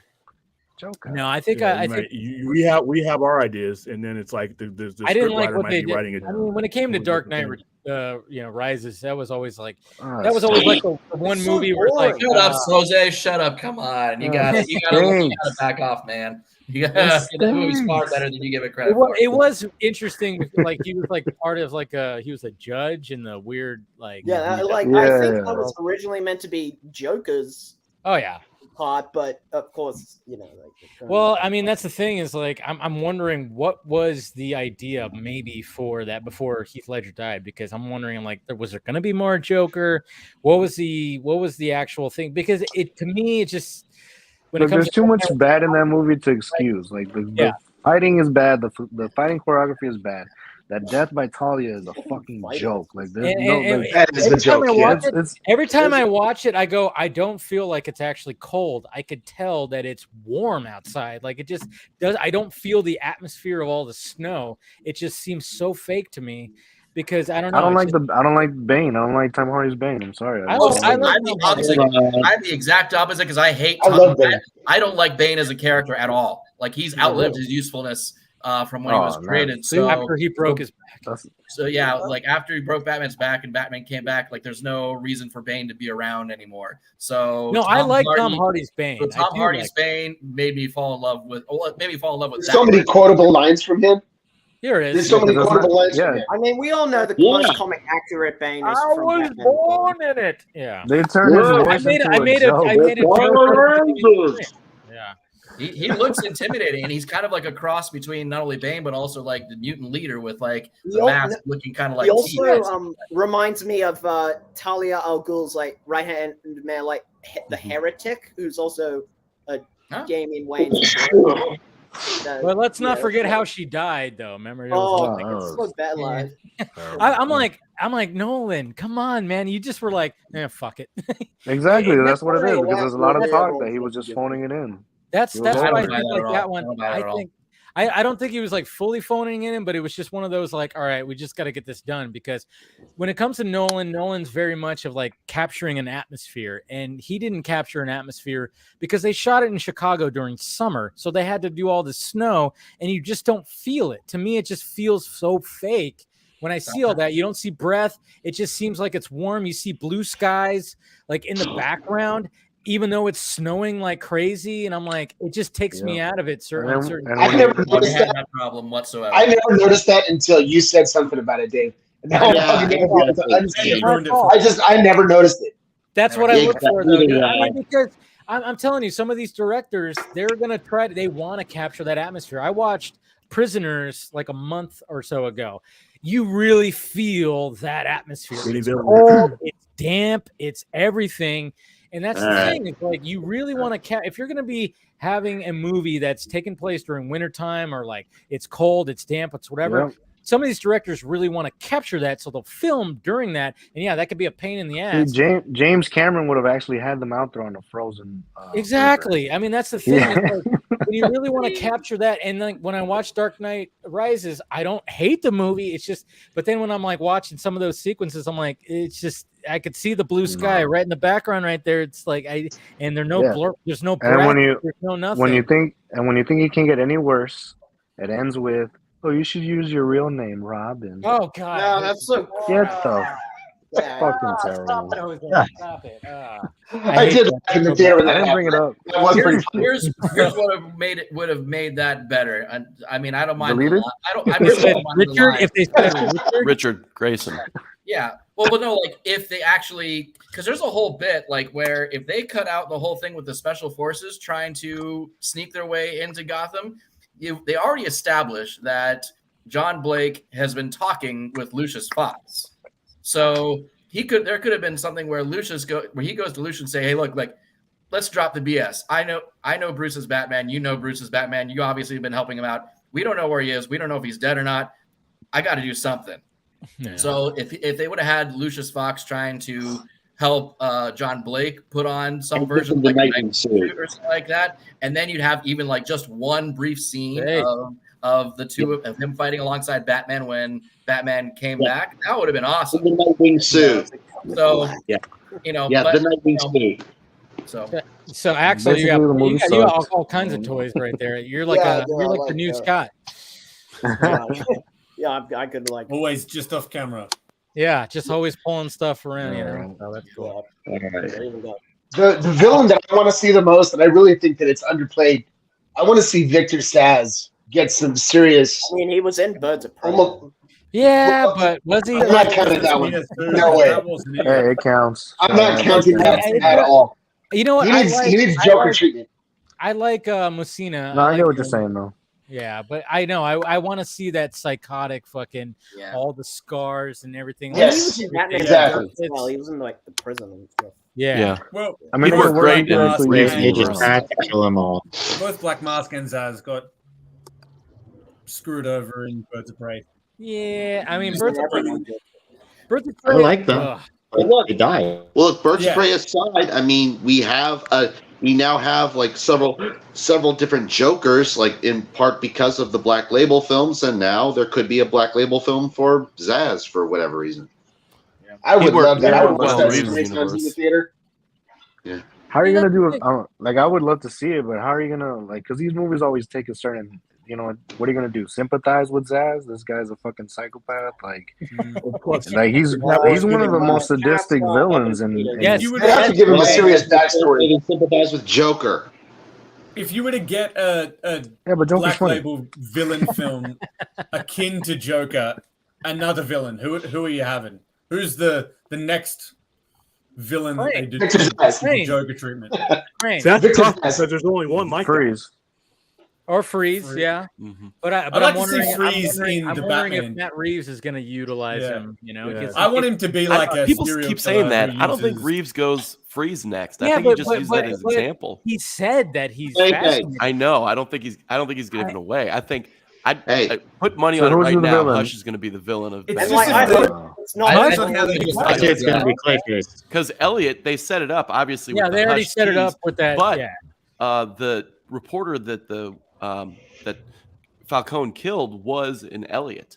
[SPEAKER 5] Joker.
[SPEAKER 2] No, I think
[SPEAKER 9] You know,
[SPEAKER 2] I
[SPEAKER 9] you
[SPEAKER 2] think
[SPEAKER 9] might- we have our ideas, and then it's like the
[SPEAKER 2] I didn't
[SPEAKER 9] script
[SPEAKER 2] like
[SPEAKER 9] writer
[SPEAKER 2] what
[SPEAKER 9] might
[SPEAKER 2] they
[SPEAKER 9] be
[SPEAKER 2] did.
[SPEAKER 9] writing it
[SPEAKER 2] I mean, when it came to
[SPEAKER 9] Totally
[SPEAKER 2] Dark
[SPEAKER 9] different
[SPEAKER 2] Knight, Rises, that was always like
[SPEAKER 5] Ah,
[SPEAKER 2] that was always like the one
[SPEAKER 8] so
[SPEAKER 2] movie where it's like
[SPEAKER 8] boring.
[SPEAKER 4] Shut up, Jose. Shut up. Come on. You gotta
[SPEAKER 5] Stinks.
[SPEAKER 4] back off, man. You gotta that movie's far better than you give it credit for.
[SPEAKER 2] it was interesting. Like he was like part of like he was a judge in the weird like
[SPEAKER 8] Yeah, I
[SPEAKER 5] Yeah,
[SPEAKER 8] think
[SPEAKER 5] yeah.
[SPEAKER 8] that was originally meant to be Joker's
[SPEAKER 2] oh yeah.
[SPEAKER 8] part, but of course, like.
[SPEAKER 2] Well, I mean, that's the thing is like I'm wondering what was the idea maybe for that before Heath Ledger died, because I'm wondering like was there going to be more Joker? What was the actual thing? Because it to me it just when
[SPEAKER 5] Look,
[SPEAKER 2] it comes
[SPEAKER 5] there's too much bad in that movie to excuse. Like the fighting is bad. The fighting choreography is bad. That death by Talia is a fucking joke. Like there's like,
[SPEAKER 11] That is the
[SPEAKER 2] every time
[SPEAKER 11] joke.
[SPEAKER 2] I
[SPEAKER 11] Yeah.
[SPEAKER 2] watch it, every time I watch it, I go, I don't feel like it's actually cold. I could tell that it's warm outside. Like it just does. I don't feel the atmosphere of all the snow. It just seems so fake to me because I don't know.
[SPEAKER 5] I don't
[SPEAKER 2] it's
[SPEAKER 5] like I don't like Bane. I don't like Tom Hardy's Bane. I'm sorry.
[SPEAKER 2] I
[SPEAKER 5] just
[SPEAKER 2] like-
[SPEAKER 5] don't
[SPEAKER 4] I'm the opposite. I'm the exact opposite because I hate
[SPEAKER 11] I
[SPEAKER 4] Tom.
[SPEAKER 11] love Bane.
[SPEAKER 4] I don't like Bane as a character at all. Like he's outlived his usefulness from when he was
[SPEAKER 5] Oh, no.
[SPEAKER 4] created.
[SPEAKER 5] See,
[SPEAKER 4] So
[SPEAKER 2] after he broke his back.
[SPEAKER 4] So yeah, like after he broke Batman's back and Batman came back, like there's no reason for Bane to be around anymore. So
[SPEAKER 2] No, I like Tom Hardy's Bane.
[SPEAKER 4] So
[SPEAKER 2] I
[SPEAKER 4] Tom
[SPEAKER 2] do
[SPEAKER 4] Hardy's
[SPEAKER 2] like-
[SPEAKER 4] Bane made me fall in love with. Well, made me fall in love with.
[SPEAKER 11] There's so many quotable lines from him.
[SPEAKER 2] Here it is.
[SPEAKER 11] There's so many quotable lines from
[SPEAKER 5] Yeah,
[SPEAKER 11] him.
[SPEAKER 8] I mean, we all know the
[SPEAKER 1] Yeah.
[SPEAKER 8] most comic accurate Bane is
[SPEAKER 2] I
[SPEAKER 8] from
[SPEAKER 2] was
[SPEAKER 8] Batman.
[SPEAKER 2] born in it. Yeah.
[SPEAKER 5] they turned his
[SPEAKER 1] Yeah,
[SPEAKER 5] voice into
[SPEAKER 2] I made a
[SPEAKER 5] joke.
[SPEAKER 2] joke. Yeah.
[SPEAKER 4] He looks intimidating, and he's kind of like a cross between not only Bane but also like the mutant leader with like the mask looking kind of like.
[SPEAKER 8] He also
[SPEAKER 4] teeth.
[SPEAKER 8] reminds me of Talia al Ghul's like right hand man, like the heretic, who's also a Damian Wayne's.
[SPEAKER 2] But let's not
[SPEAKER 8] Yeah,
[SPEAKER 2] forget
[SPEAKER 8] that's
[SPEAKER 2] how
[SPEAKER 8] right.
[SPEAKER 2] she died, though. Remember? It
[SPEAKER 8] Oh,
[SPEAKER 2] was
[SPEAKER 5] that
[SPEAKER 8] it's so bad life.
[SPEAKER 2] I'm like Nolan, come on, man. You just were like, fuck it.
[SPEAKER 5] Exactly.
[SPEAKER 2] And
[SPEAKER 5] That's what it
[SPEAKER 2] why-
[SPEAKER 5] is because there's a lot of
[SPEAKER 8] That's-
[SPEAKER 5] talk that he was just phoning it in.
[SPEAKER 2] That's
[SPEAKER 5] He was
[SPEAKER 2] why
[SPEAKER 5] over
[SPEAKER 2] I
[SPEAKER 5] it.
[SPEAKER 2] think like that one.
[SPEAKER 4] I don't buy that
[SPEAKER 2] I
[SPEAKER 4] at all.
[SPEAKER 2] think I don't think he was like fully phoning it in, but it was just one of those like, all right, we just got to get this done because when it comes to Nolan's very much of like capturing an atmosphere, and he didn't capture an atmosphere because they shot it in Chicago during summer, so they had to do all the snow, and you just don't feel it. To me, it just feels so fake. When I see all that, you don't see breath. It just seems like it's warm. You see blue skies like in the background, even though it's snowing like crazy, and I'm like, it just takes me out of it. Certain.
[SPEAKER 11] I never noticed
[SPEAKER 4] had
[SPEAKER 11] that.
[SPEAKER 4] that problem whatsoever.
[SPEAKER 11] I never noticed that until you said something about it, Dave. And now
[SPEAKER 1] Yeah,
[SPEAKER 11] I'm fucking able to understand. I never noticed it.
[SPEAKER 2] That's what I look for, though.
[SPEAKER 1] Exactly.
[SPEAKER 2] I mean, because I'm telling you, some of these directors, they're gonna try. They want to capture that atmosphere. I watched Prisoners like a month or so ago. You really feel that atmosphere. It's cold, it's damp, it's everything. And that's the thing. It's like you really want to if you're going to be having a movie that's taking place during wintertime or like it's cold, it's damp, it's whatever.
[SPEAKER 5] Yep.
[SPEAKER 2] Some of these directors really want to capture that, so they'll film during that. And yeah, that could be a pain in the ass.
[SPEAKER 5] James Cameron would have actually had them out there on the frozen.
[SPEAKER 2] Exactly. I mean, that's the thing.
[SPEAKER 5] Yeah.
[SPEAKER 2] It's like, when you really want to capture that, and like when I watch Dark Knight Rises, I don't hate the movie. It's just, but then when I'm like watching some of those sequences, I'm like, it's just, I could see the blue sky right in the background right there. It's like and there's no blur, there's no breath, there's no nothing.
[SPEAKER 5] When you think it can get any worse, it ends with, "Oh, you should use your real name, Robin."
[SPEAKER 2] Oh God,
[SPEAKER 8] No, that's so.
[SPEAKER 5] Get the
[SPEAKER 8] Yeah.
[SPEAKER 5] fucking terrible.
[SPEAKER 2] Stop it.
[SPEAKER 11] I did laugh in the theater when
[SPEAKER 5] I
[SPEAKER 11] that
[SPEAKER 5] didn't bring it up.
[SPEAKER 11] That was pretty funny.
[SPEAKER 4] Here's what would have made that better. I mean, I don't mind.
[SPEAKER 5] Deleted?
[SPEAKER 4] I mean,
[SPEAKER 2] Richard, if they said
[SPEAKER 7] Richard Grayson.
[SPEAKER 4] Yeah. Well, but no, like if they actually, because there's a whole bit like where if they cut out the whole thing with the special forces trying to sneak their way into Gotham, they already established that John Blake has been talking with Lucius Fox. So there could have been something where he goes to Lucius and say, "Hey, look, like, let's drop the BS. I know Bruce is Batman. You know Bruce is Batman. You obviously have been helping him out. We don't know where he is. We don't know if he's dead or not. I got to do something." Yeah. So if they would have had Lucius Fox trying to help John Blake put on some version of like a suit or something like that, and then you'd have even like just one brief scene of the two of him fighting alongside Batman when Batman came back, that would have been awesome.
[SPEAKER 1] The Nightwing suit.
[SPEAKER 4] So
[SPEAKER 1] the
[SPEAKER 4] Nightwing
[SPEAKER 1] suit.
[SPEAKER 2] So actually, you got all kinds of toys right there. You're like the new Scott.
[SPEAKER 8] Yeah, I could like
[SPEAKER 10] always just off camera.
[SPEAKER 2] Yeah, just always pulling stuff around. You know, so that's cool.
[SPEAKER 11] The villain that I want to see the most, and I really think that it's underplayed. I want to see Victor Saz get some serious.
[SPEAKER 8] I mean, he was in Birds of Prey.
[SPEAKER 2] Yeah, but was he?
[SPEAKER 11] I'm not counting that one. No way.
[SPEAKER 5] Hey, it counts.
[SPEAKER 11] I'm not counting that at all.
[SPEAKER 2] You know what?
[SPEAKER 11] He needs Joker treatment.
[SPEAKER 2] I like Messina.
[SPEAKER 5] No, I get what you're saying though.
[SPEAKER 2] Yeah, but I know I want to see that psychotic fucking all the scars and everything.
[SPEAKER 11] Yes,
[SPEAKER 8] exactly. Well, he was in like the prison and stuff.
[SPEAKER 2] Yeah.
[SPEAKER 10] Well,
[SPEAKER 5] I mean,
[SPEAKER 10] both
[SPEAKER 5] great.
[SPEAKER 12] They just had to kill them all.
[SPEAKER 10] Both Black Mask and Zaz got screwed over in Birds of Prey.
[SPEAKER 2] Yeah, I mean, Birds of Prey.
[SPEAKER 12] I like them. But they die.
[SPEAKER 1] Well, look, Birds of Prey aside, I mean, we now have like several different Jokers, like in part because of the Black Label films, and now there could be a Black Label film for Zaz for whatever reason.
[SPEAKER 11] Yeah. I would love that. I would
[SPEAKER 7] watch
[SPEAKER 11] that 6 times in the theater.
[SPEAKER 1] Yeah.
[SPEAKER 5] How are you gonna do it? Like, I would love to see it, but how are you gonna because these movies always take a certain. You know, what are you gonna do? Sympathize with Zaz? This guy's a fucking psychopath. Like, like he's one of the most sadistic villains. And
[SPEAKER 2] yes,
[SPEAKER 11] you would have to give him a serious backstory.
[SPEAKER 1] And sympathize with Joker.
[SPEAKER 10] If you were to get a
[SPEAKER 5] but
[SPEAKER 10] Black Label villain film akin to Joker, another villain, who are you having? Who's the next villain they did Joker treatment?
[SPEAKER 9] That's tough because there's only one like
[SPEAKER 5] Freeze.
[SPEAKER 2] Or Freeze, yeah.
[SPEAKER 7] Mm-hmm.
[SPEAKER 2] But
[SPEAKER 10] I'd
[SPEAKER 2] I'm
[SPEAKER 10] like to
[SPEAKER 2] wondering,
[SPEAKER 10] see Freeze
[SPEAKER 2] I'm
[SPEAKER 10] in the
[SPEAKER 2] wondering if
[SPEAKER 10] Batman.
[SPEAKER 2] Matt Reeves is going to utilize
[SPEAKER 10] Yeah.
[SPEAKER 2] him. You know,
[SPEAKER 9] Yeah.
[SPEAKER 2] get some-
[SPEAKER 10] I want him to be like a
[SPEAKER 7] People
[SPEAKER 10] serial
[SPEAKER 7] keep saying
[SPEAKER 10] killer
[SPEAKER 7] that.
[SPEAKER 10] who
[SPEAKER 7] I don't think
[SPEAKER 10] uses-
[SPEAKER 7] Reeves goes Freeze next. I
[SPEAKER 2] Yeah,
[SPEAKER 7] think he just used that as an example.
[SPEAKER 2] He said that he's
[SPEAKER 1] Okay.
[SPEAKER 2] fascinated.
[SPEAKER 7] I know. I don't think he's giving it away. I think
[SPEAKER 1] Hey.
[SPEAKER 7] I put money
[SPEAKER 5] So
[SPEAKER 7] on it
[SPEAKER 5] who's
[SPEAKER 7] right
[SPEAKER 5] the
[SPEAKER 7] now.
[SPEAKER 5] villain?
[SPEAKER 7] Hush is going to be the villain of
[SPEAKER 10] It's
[SPEAKER 8] And
[SPEAKER 10] just
[SPEAKER 8] like,
[SPEAKER 10] if they-
[SPEAKER 8] it's not.
[SPEAKER 4] I
[SPEAKER 8] I
[SPEAKER 4] don't know how they
[SPEAKER 8] think
[SPEAKER 4] decide.
[SPEAKER 12] I say it's gonna be Clayface.
[SPEAKER 7] because Elliot. They set it up obviously.
[SPEAKER 2] Yeah,
[SPEAKER 7] with the
[SPEAKER 2] they already
[SPEAKER 7] Hush
[SPEAKER 2] set it
[SPEAKER 7] tease,
[SPEAKER 2] up with that.
[SPEAKER 7] But
[SPEAKER 2] yeah.
[SPEAKER 7] the reporter that that Falcone killed was an Elliot,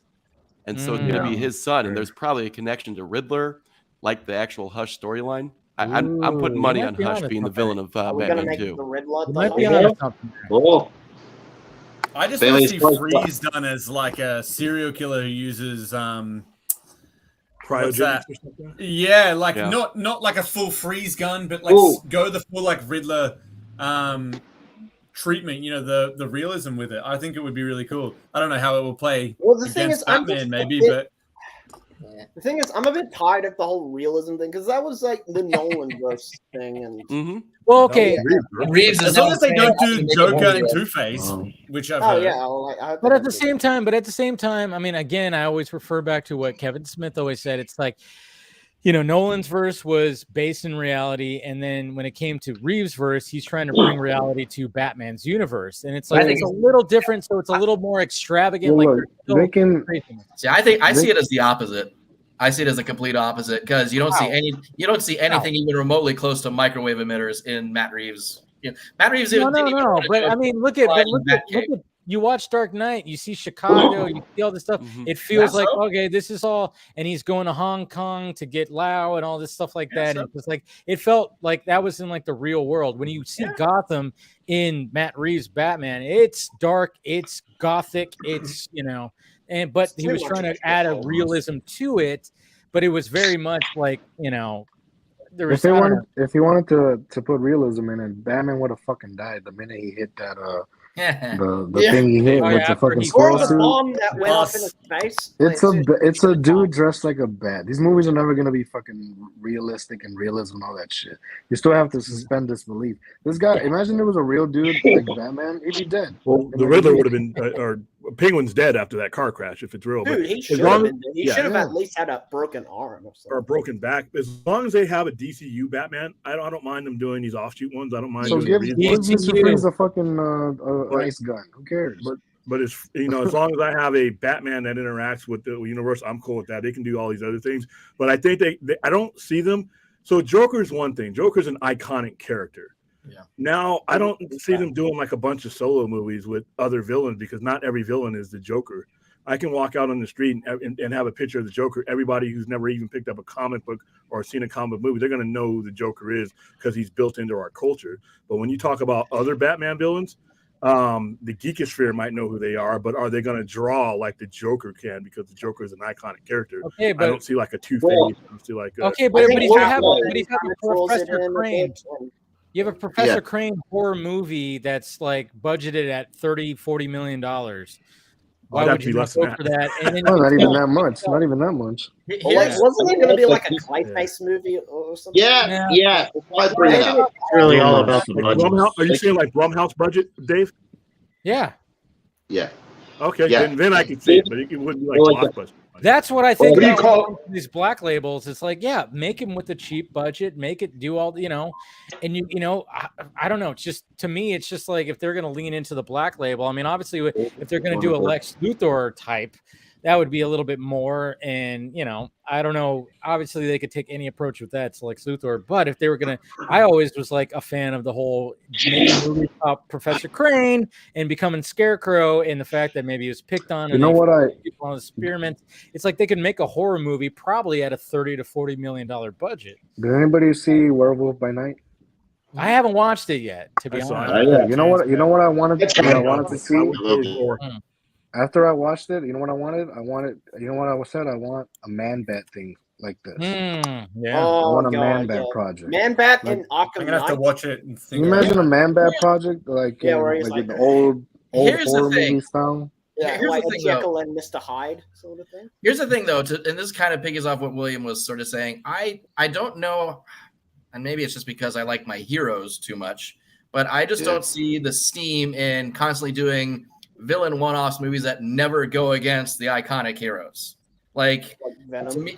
[SPEAKER 7] and so it's going to be his son. And there's probably a connection to Riddler, like the actual Hush storyline. I'm putting
[SPEAKER 2] Ooh,
[SPEAKER 7] money
[SPEAKER 2] you might
[SPEAKER 7] on
[SPEAKER 2] be
[SPEAKER 7] Hush
[SPEAKER 2] onto
[SPEAKER 7] being the
[SPEAKER 2] something.
[SPEAKER 7] villain of
[SPEAKER 8] Are we gonna
[SPEAKER 7] Batman
[SPEAKER 8] make
[SPEAKER 7] 2.
[SPEAKER 8] the Riddler?
[SPEAKER 2] You
[SPEAKER 8] the
[SPEAKER 2] might be
[SPEAKER 8] Hush?
[SPEAKER 2] onto something.
[SPEAKER 1] Cool.
[SPEAKER 10] I just
[SPEAKER 1] Bailey's
[SPEAKER 10] want to see
[SPEAKER 1] close.
[SPEAKER 10] Freeze done as like a serial killer who uses
[SPEAKER 9] Cryogenics
[SPEAKER 10] that?
[SPEAKER 9] or something.
[SPEAKER 10] yeah, like
[SPEAKER 7] Yeah.
[SPEAKER 10] not like a full freeze gun, but like
[SPEAKER 1] Ooh.
[SPEAKER 10] go the full like Riddler treatment, you know, the realism with it. I think it would be really cool. I don't know how it will play
[SPEAKER 8] Well, the thing
[SPEAKER 10] against
[SPEAKER 8] is, I'm
[SPEAKER 10] Batman
[SPEAKER 8] just a
[SPEAKER 10] maybe,
[SPEAKER 8] bit-
[SPEAKER 10] but
[SPEAKER 8] The thing is, I'm a bit tired of the whole realism thing because that was like the Nolan verse thing, and
[SPEAKER 7] Mm-hmm.
[SPEAKER 2] Well, okay,
[SPEAKER 4] Reeves is
[SPEAKER 10] as long
[SPEAKER 4] now
[SPEAKER 10] as they
[SPEAKER 4] saying
[SPEAKER 10] don't
[SPEAKER 4] how to
[SPEAKER 10] do
[SPEAKER 4] make it
[SPEAKER 10] Joker
[SPEAKER 4] more
[SPEAKER 10] and
[SPEAKER 4] real.
[SPEAKER 10] Two-Face, which I've
[SPEAKER 8] oh
[SPEAKER 10] heard.
[SPEAKER 8] yeah, I hope
[SPEAKER 2] but
[SPEAKER 8] they
[SPEAKER 2] at the
[SPEAKER 8] don't do
[SPEAKER 2] same time, I mean, again, I always refer back to what Kevin Smith always said. It's like, you know, Nolan's verse was based in reality, and then when it came to Reeves' verse, he's trying to bring reality to Batman's universe, and it's like
[SPEAKER 4] think
[SPEAKER 2] it's a little different, so it's a little more extravagant.
[SPEAKER 5] Well,
[SPEAKER 2] like
[SPEAKER 5] look,
[SPEAKER 2] there's
[SPEAKER 5] they
[SPEAKER 2] still
[SPEAKER 5] can.
[SPEAKER 2] craziness.
[SPEAKER 4] See, I think I see it as the opposite. I see it as the complete opposite because you don't see anything even remotely close to microwave emitters in Matt Reeves. You know, Matt Reeves
[SPEAKER 2] No,
[SPEAKER 4] didn't even want to
[SPEAKER 2] but
[SPEAKER 4] do
[SPEAKER 2] I mean, look at
[SPEAKER 4] Batcave.
[SPEAKER 2] you watch Dark Knight, you see Chicago, you see all this stuff.
[SPEAKER 7] Mhm.
[SPEAKER 2] It feels
[SPEAKER 4] Yeah,
[SPEAKER 2] like
[SPEAKER 4] so?
[SPEAKER 2] okay, this is all, and he's going to Hong Kong to get Lao and all this stuff like
[SPEAKER 4] Yeah,
[SPEAKER 2] that.
[SPEAKER 4] so?
[SPEAKER 2] And it's like it felt like that was in like the real world. When you see Gotham in Matt Reeves' Batman, it's dark, it's gothic, it's but he
[SPEAKER 8] too
[SPEAKER 2] was
[SPEAKER 8] much
[SPEAKER 2] trying to
[SPEAKER 8] extra
[SPEAKER 2] add a
[SPEAKER 8] focus.
[SPEAKER 2] realism to it, but it was very much like there
[SPEAKER 5] If
[SPEAKER 2] was
[SPEAKER 5] he wanted to put realism in it, Batman would have fucking died the minute he hit that the
[SPEAKER 8] Yeah.
[SPEAKER 5] thing he hit
[SPEAKER 2] Oh,
[SPEAKER 5] with
[SPEAKER 2] yeah,
[SPEAKER 5] the
[SPEAKER 2] after
[SPEAKER 5] fucking
[SPEAKER 2] he-
[SPEAKER 8] Or
[SPEAKER 5] squirrel
[SPEAKER 8] the
[SPEAKER 5] suit.
[SPEAKER 8] bomb that went off in his face.
[SPEAKER 5] It's
[SPEAKER 8] Like,
[SPEAKER 5] it's a dude dressed like a bat. These movies are never gonna be fucking realistic and realism and all that shit. You still have to suspend disbelief. This guy, imagine there was a real dude like Batman, he'd be dead.
[SPEAKER 9] Well, the Riddler would have been, or Penguin's dead after that car crash if it's real.
[SPEAKER 8] Dude,
[SPEAKER 9] but
[SPEAKER 8] he
[SPEAKER 9] as
[SPEAKER 8] should have
[SPEAKER 9] long
[SPEAKER 8] been. He
[SPEAKER 9] yeah.
[SPEAKER 8] should have
[SPEAKER 5] Yeah.
[SPEAKER 8] at least had a broken arm or
[SPEAKER 9] or a
[SPEAKER 8] something.
[SPEAKER 9] broken back, as long as they have a DCU Batman, I don't mind them doing these offshoot ones. I don't mind
[SPEAKER 5] So
[SPEAKER 9] doing
[SPEAKER 5] give
[SPEAKER 9] Reeves.
[SPEAKER 5] Mr.
[SPEAKER 2] DCU.
[SPEAKER 5] Freeze a fucking
[SPEAKER 9] Right.
[SPEAKER 5] ice gun. Who cares?
[SPEAKER 9] But it's as long as I have a Batman that interacts with the universe, I'm cool with that. They can do all these other things, but I think they I don't see them. So Joker's one thing. Joker's an iconic character.
[SPEAKER 4] Yeah.
[SPEAKER 9] Now I don't see them doing like a bunch of solo movies with other villains because not every villain is the Joker. I can walk out on the street and have a picture of the Joker. Everybody who's never even picked up a comic book or seen a comic movie, they're going to know who the Joker is because he's built into our culture. But when you talk about other Batman villains, the geekosphere might know who they are, but are they going to draw like the Joker can because the Joker is an iconic character?
[SPEAKER 2] Okay,
[SPEAKER 9] I
[SPEAKER 2] but
[SPEAKER 9] don't see like a Two-Face.
[SPEAKER 1] Well,
[SPEAKER 9] I don't see like
[SPEAKER 2] okay,
[SPEAKER 8] I
[SPEAKER 2] but
[SPEAKER 8] think
[SPEAKER 2] if you have
[SPEAKER 8] Wolverine
[SPEAKER 2] a
[SPEAKER 8] kinda throws it
[SPEAKER 2] Professor
[SPEAKER 8] in a
[SPEAKER 2] Crane.
[SPEAKER 8] bit, and-
[SPEAKER 2] You have a Professor Crane horror movie that's like budgeted at $30-40 million. Why
[SPEAKER 9] that'd
[SPEAKER 2] would
[SPEAKER 9] be
[SPEAKER 2] you not
[SPEAKER 9] less than
[SPEAKER 2] go
[SPEAKER 9] that.
[SPEAKER 2] for that? And then
[SPEAKER 5] Oh,
[SPEAKER 2] you
[SPEAKER 5] not
[SPEAKER 2] can
[SPEAKER 5] even
[SPEAKER 2] tell-
[SPEAKER 5] that much. Not even that much.
[SPEAKER 8] Well, like,
[SPEAKER 2] Yeah.
[SPEAKER 8] wasn't it going to be like a Clayface movie or something?
[SPEAKER 1] Yeah, yeah. That's why I bring it up.
[SPEAKER 12] It's really all about the
[SPEAKER 9] Like
[SPEAKER 12] budget.
[SPEAKER 9] Blumhouse, are you saying like Blumhouse budget, Dave?
[SPEAKER 2] Yeah,
[SPEAKER 1] Yeah.
[SPEAKER 9] Okay,
[SPEAKER 1] Yeah.
[SPEAKER 9] then I can see it, but it wouldn't be like
[SPEAKER 1] Well, like
[SPEAKER 9] blockbuster.
[SPEAKER 2] that's what I think
[SPEAKER 11] what do you
[SPEAKER 2] about
[SPEAKER 11] call-
[SPEAKER 2] when it comes to these black labels. It's like, yeah, make him with the cheap budget, make it do all and I don't know. It's just to me, it's just like if they're going to lean into the black label. I mean, obviously, if they're going to do a Lex Luthor type, that would be a little bit more. And I don't know. Obviously, they could take any approach with that to Lex Luthor. But if they were going to, I always was like a fan of the whole making movies about Professor Crane and becoming Scarecrow, and the fact that maybe he was picked on.
[SPEAKER 5] You know what
[SPEAKER 2] on experiments. It's like they could make a horror movie probably at a $30 to $40 million budget.
[SPEAKER 5] Did anybody see Werewolf by Night?
[SPEAKER 2] I haven't watched it yet, to be
[SPEAKER 9] I saw
[SPEAKER 2] honest.
[SPEAKER 9] it.
[SPEAKER 5] You know what? You know what I wanted.
[SPEAKER 11] It's
[SPEAKER 5] What I
[SPEAKER 11] fine.
[SPEAKER 5] wanted to see.
[SPEAKER 2] Mm.
[SPEAKER 5] After I watched it, you know what I wanted? You know what I said? I want a Man Bat thing like this.
[SPEAKER 2] Yeah.
[SPEAKER 5] I
[SPEAKER 8] Oh,
[SPEAKER 5] want a
[SPEAKER 8] God,
[SPEAKER 5] Man Bat
[SPEAKER 8] yeah.
[SPEAKER 5] project.
[SPEAKER 8] Man Bat
[SPEAKER 5] Like-
[SPEAKER 8] and
[SPEAKER 10] I'm
[SPEAKER 8] Arkham
[SPEAKER 10] gonna have to
[SPEAKER 8] Knight.
[SPEAKER 10] watch it and
[SPEAKER 5] Can
[SPEAKER 10] think.
[SPEAKER 5] you imagine a Man Bat project like
[SPEAKER 8] Yeah,
[SPEAKER 5] in,
[SPEAKER 8] where he's
[SPEAKER 5] like in the
[SPEAKER 8] like-
[SPEAKER 5] old
[SPEAKER 4] Here's the
[SPEAKER 5] horror
[SPEAKER 4] thing.
[SPEAKER 5] movie style?
[SPEAKER 8] Yeah,
[SPEAKER 4] Here's
[SPEAKER 8] like
[SPEAKER 4] the thing,
[SPEAKER 8] Jekyll and Mr. Hyde sort of thing.
[SPEAKER 4] Here's the thing, though, and this kind of piggies off what William was sort of saying. I don't know, and maybe it's just because I like my heroes too much, but I just don't see the steam in constantly doing villain one-offs movies that never go against the iconic heroes. Like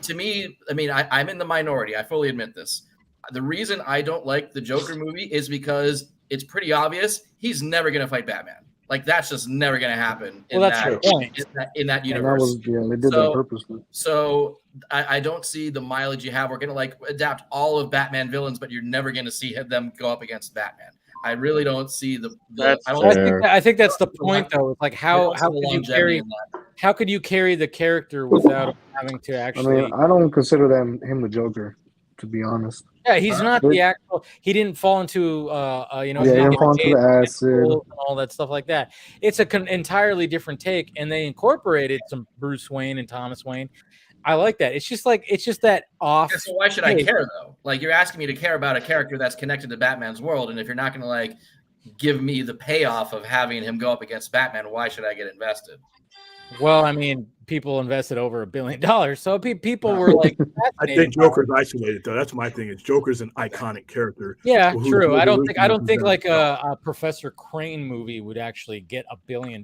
[SPEAKER 4] to me, I mean, I'm in the minority. I fully admit this. The reason I don't like the Joker movie is because it's pretty obvious he's never going to fight Batman. Like that's just never going to happen in that universe.
[SPEAKER 5] They did that purposely.
[SPEAKER 4] So I don't see the mileage you have. We're going to like adapt all of Batman villains, but you're never going to see them go up against Batman. I really don't see
[SPEAKER 2] I think that's the point, though. Like how could you carry the character without having to actually?
[SPEAKER 5] I mean, I don't consider him the Joker, to be honest.
[SPEAKER 2] Yeah, he's not the actual. He didn't fall into he didn't fall into the acid and all that stuff like that. It's entirely different take, and they incorporated some Bruce Wayne and Thomas Wayne. I like that. It's just that off.
[SPEAKER 4] Yeah, so why should I care though? Like you're asking me to care about a character that's connected to Batman's world, and if you're not going to like give me the payoff of having him go up against Batman, why should I get invested?
[SPEAKER 2] Well, I mean, people invested over $1 billion, so people were like.
[SPEAKER 9] I think Joker's isolated though. That's my thing. Is Joker's an iconic character.
[SPEAKER 2] Yeah, true. I don't think like a Professor Crane movie would actually get $1 billion,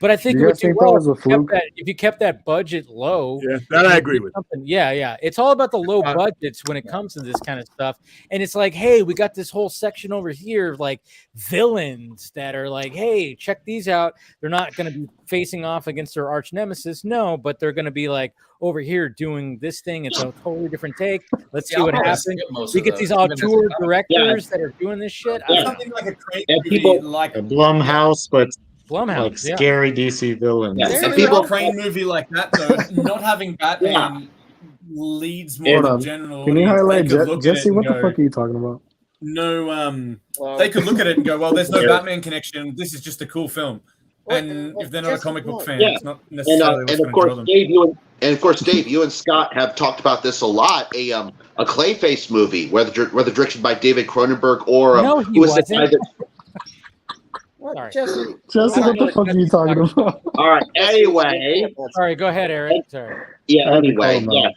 [SPEAKER 2] but I think it would do well if you kept that budget low.
[SPEAKER 9] Yeah, that I agree with.
[SPEAKER 2] Yeah. It's all about the low budgets when it comes to this kind of stuff, and it's like, hey, we got this whole section over here of like villains that are like, hey, check these out. They're not going to be facing off against their arch nemesis, no, but they're going to be like over here doing this thing. It's a totally different take. Let's see what happens. We get these auteur directors that are doing this shit.
[SPEAKER 10] Something like a Crane like
[SPEAKER 12] a Blumhouse, but
[SPEAKER 2] Blumhouse,
[SPEAKER 12] like scary DC villains.
[SPEAKER 10] Yeah, people Crane movie like that though, not having Batman leads more than general.
[SPEAKER 5] Can you highlight Jesse? What the fuck are you talking about?
[SPEAKER 10] No, they could look at it and go, well, there's no Batman connection. This is just a cool film. And if they're not a comic book fan, it's not necessarily what's going to draw them.
[SPEAKER 1] Dave, you and Scott have talked about this a lot. A Clayface movie, whether directed by David Cronenberg or who was the guy that.
[SPEAKER 5] Sorry. Jesse, what the fuck are you talking about?
[SPEAKER 1] All right. Anyway.
[SPEAKER 2] Sorry. Go ahead, Eric. Sorry.
[SPEAKER 1] Yeah. Anyway. Yeah.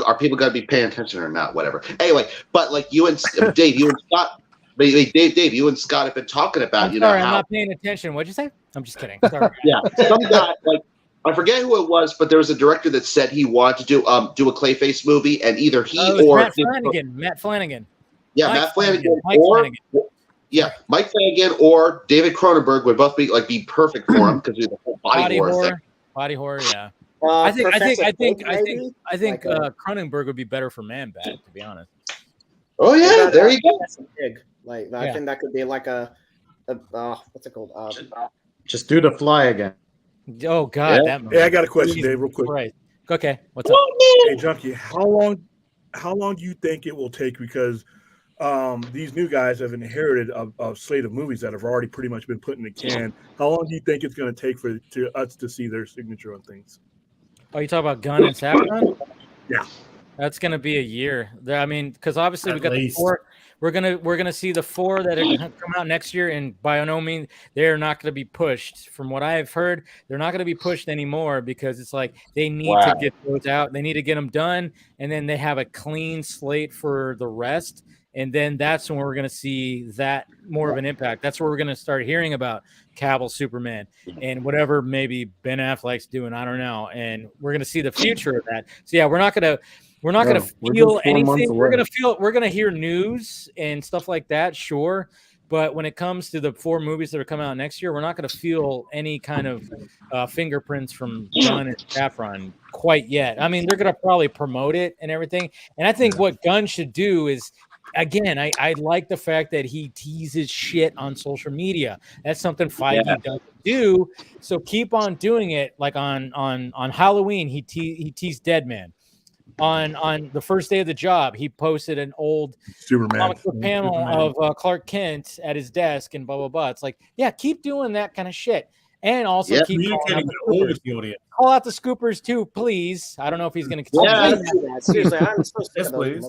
[SPEAKER 1] Are people going to be paying attention or not? Whatever. Anyway, but like you and Dave, you and Scott. Dave, you and Scott have been talking about,
[SPEAKER 2] I'm not paying attention. What'd you say? I'm just kidding. Sorry.
[SPEAKER 1] Yeah, some guy, like I forget who it was, but there was a director that said he wanted to do a Clayface movie, and either he or
[SPEAKER 2] Matt Flanagan.
[SPEAKER 1] Yeah, Matt Flanagan, Mike Flanagan or David Cronenberg would both be perfect for him because of the whole body horror thing.
[SPEAKER 2] Body horror, yeah. I think Cronenberg would be better for Man-Bat, to be honest.
[SPEAKER 1] Oh yeah, there you go.
[SPEAKER 8] I think that could be like a what's it called?
[SPEAKER 12] Just do The Fly again.
[SPEAKER 2] Oh God,
[SPEAKER 9] Hey, I got a question, Dave, real quick.
[SPEAKER 2] Right. Okay, what's up?
[SPEAKER 9] Hey, Junkie, how long do you think it will take? Because these new guys have inherited a slate of movies that have already pretty much been put in the can. How long do you think it's going to take for us to see their signature on things?
[SPEAKER 2] Oh, you talk about Gunn and Sandman?
[SPEAKER 9] Yeah.
[SPEAKER 2] That's going to be a year. I mean, because obviously we got the 4. We're gonna see the 4 that are going to come out next year, and by no means they're not going to be pushed. From what I've heard, they're not going to be pushed anymore because it's like they need to get those out. They need to get them done, and then they have a clean slate for the rest. And then that's when we're going to see that more of an impact. That's where we're going to start hearing about Cavill Superman and whatever maybe Ben Affleck's doing. I don't know. And we're going to see the future of that. So yeah, we're not going to feel anything. We're going to hear news and stuff like that. Sure. But when it comes to the 4 movies that are coming out next year, we're not going to feel any kind of fingerprints from Gunn and Safran quite yet. I mean, they're going to probably promote it and everything. And I think what Gunn should do is, again, I like the fact that he teases shit on social media. That's something Feige doesn't do. So keep on doing it. Like on Halloween, he teased Deadman. On the first day of the job, he posted an old comic book panel of Clark Kent at his desk and blah blah blah. It's like, yeah, keep doing that kind of shit, and also keep call out the Scoopers too, please. I don't know if he's going to continue.
[SPEAKER 8] Seriously, I'm so
[SPEAKER 10] yes, please.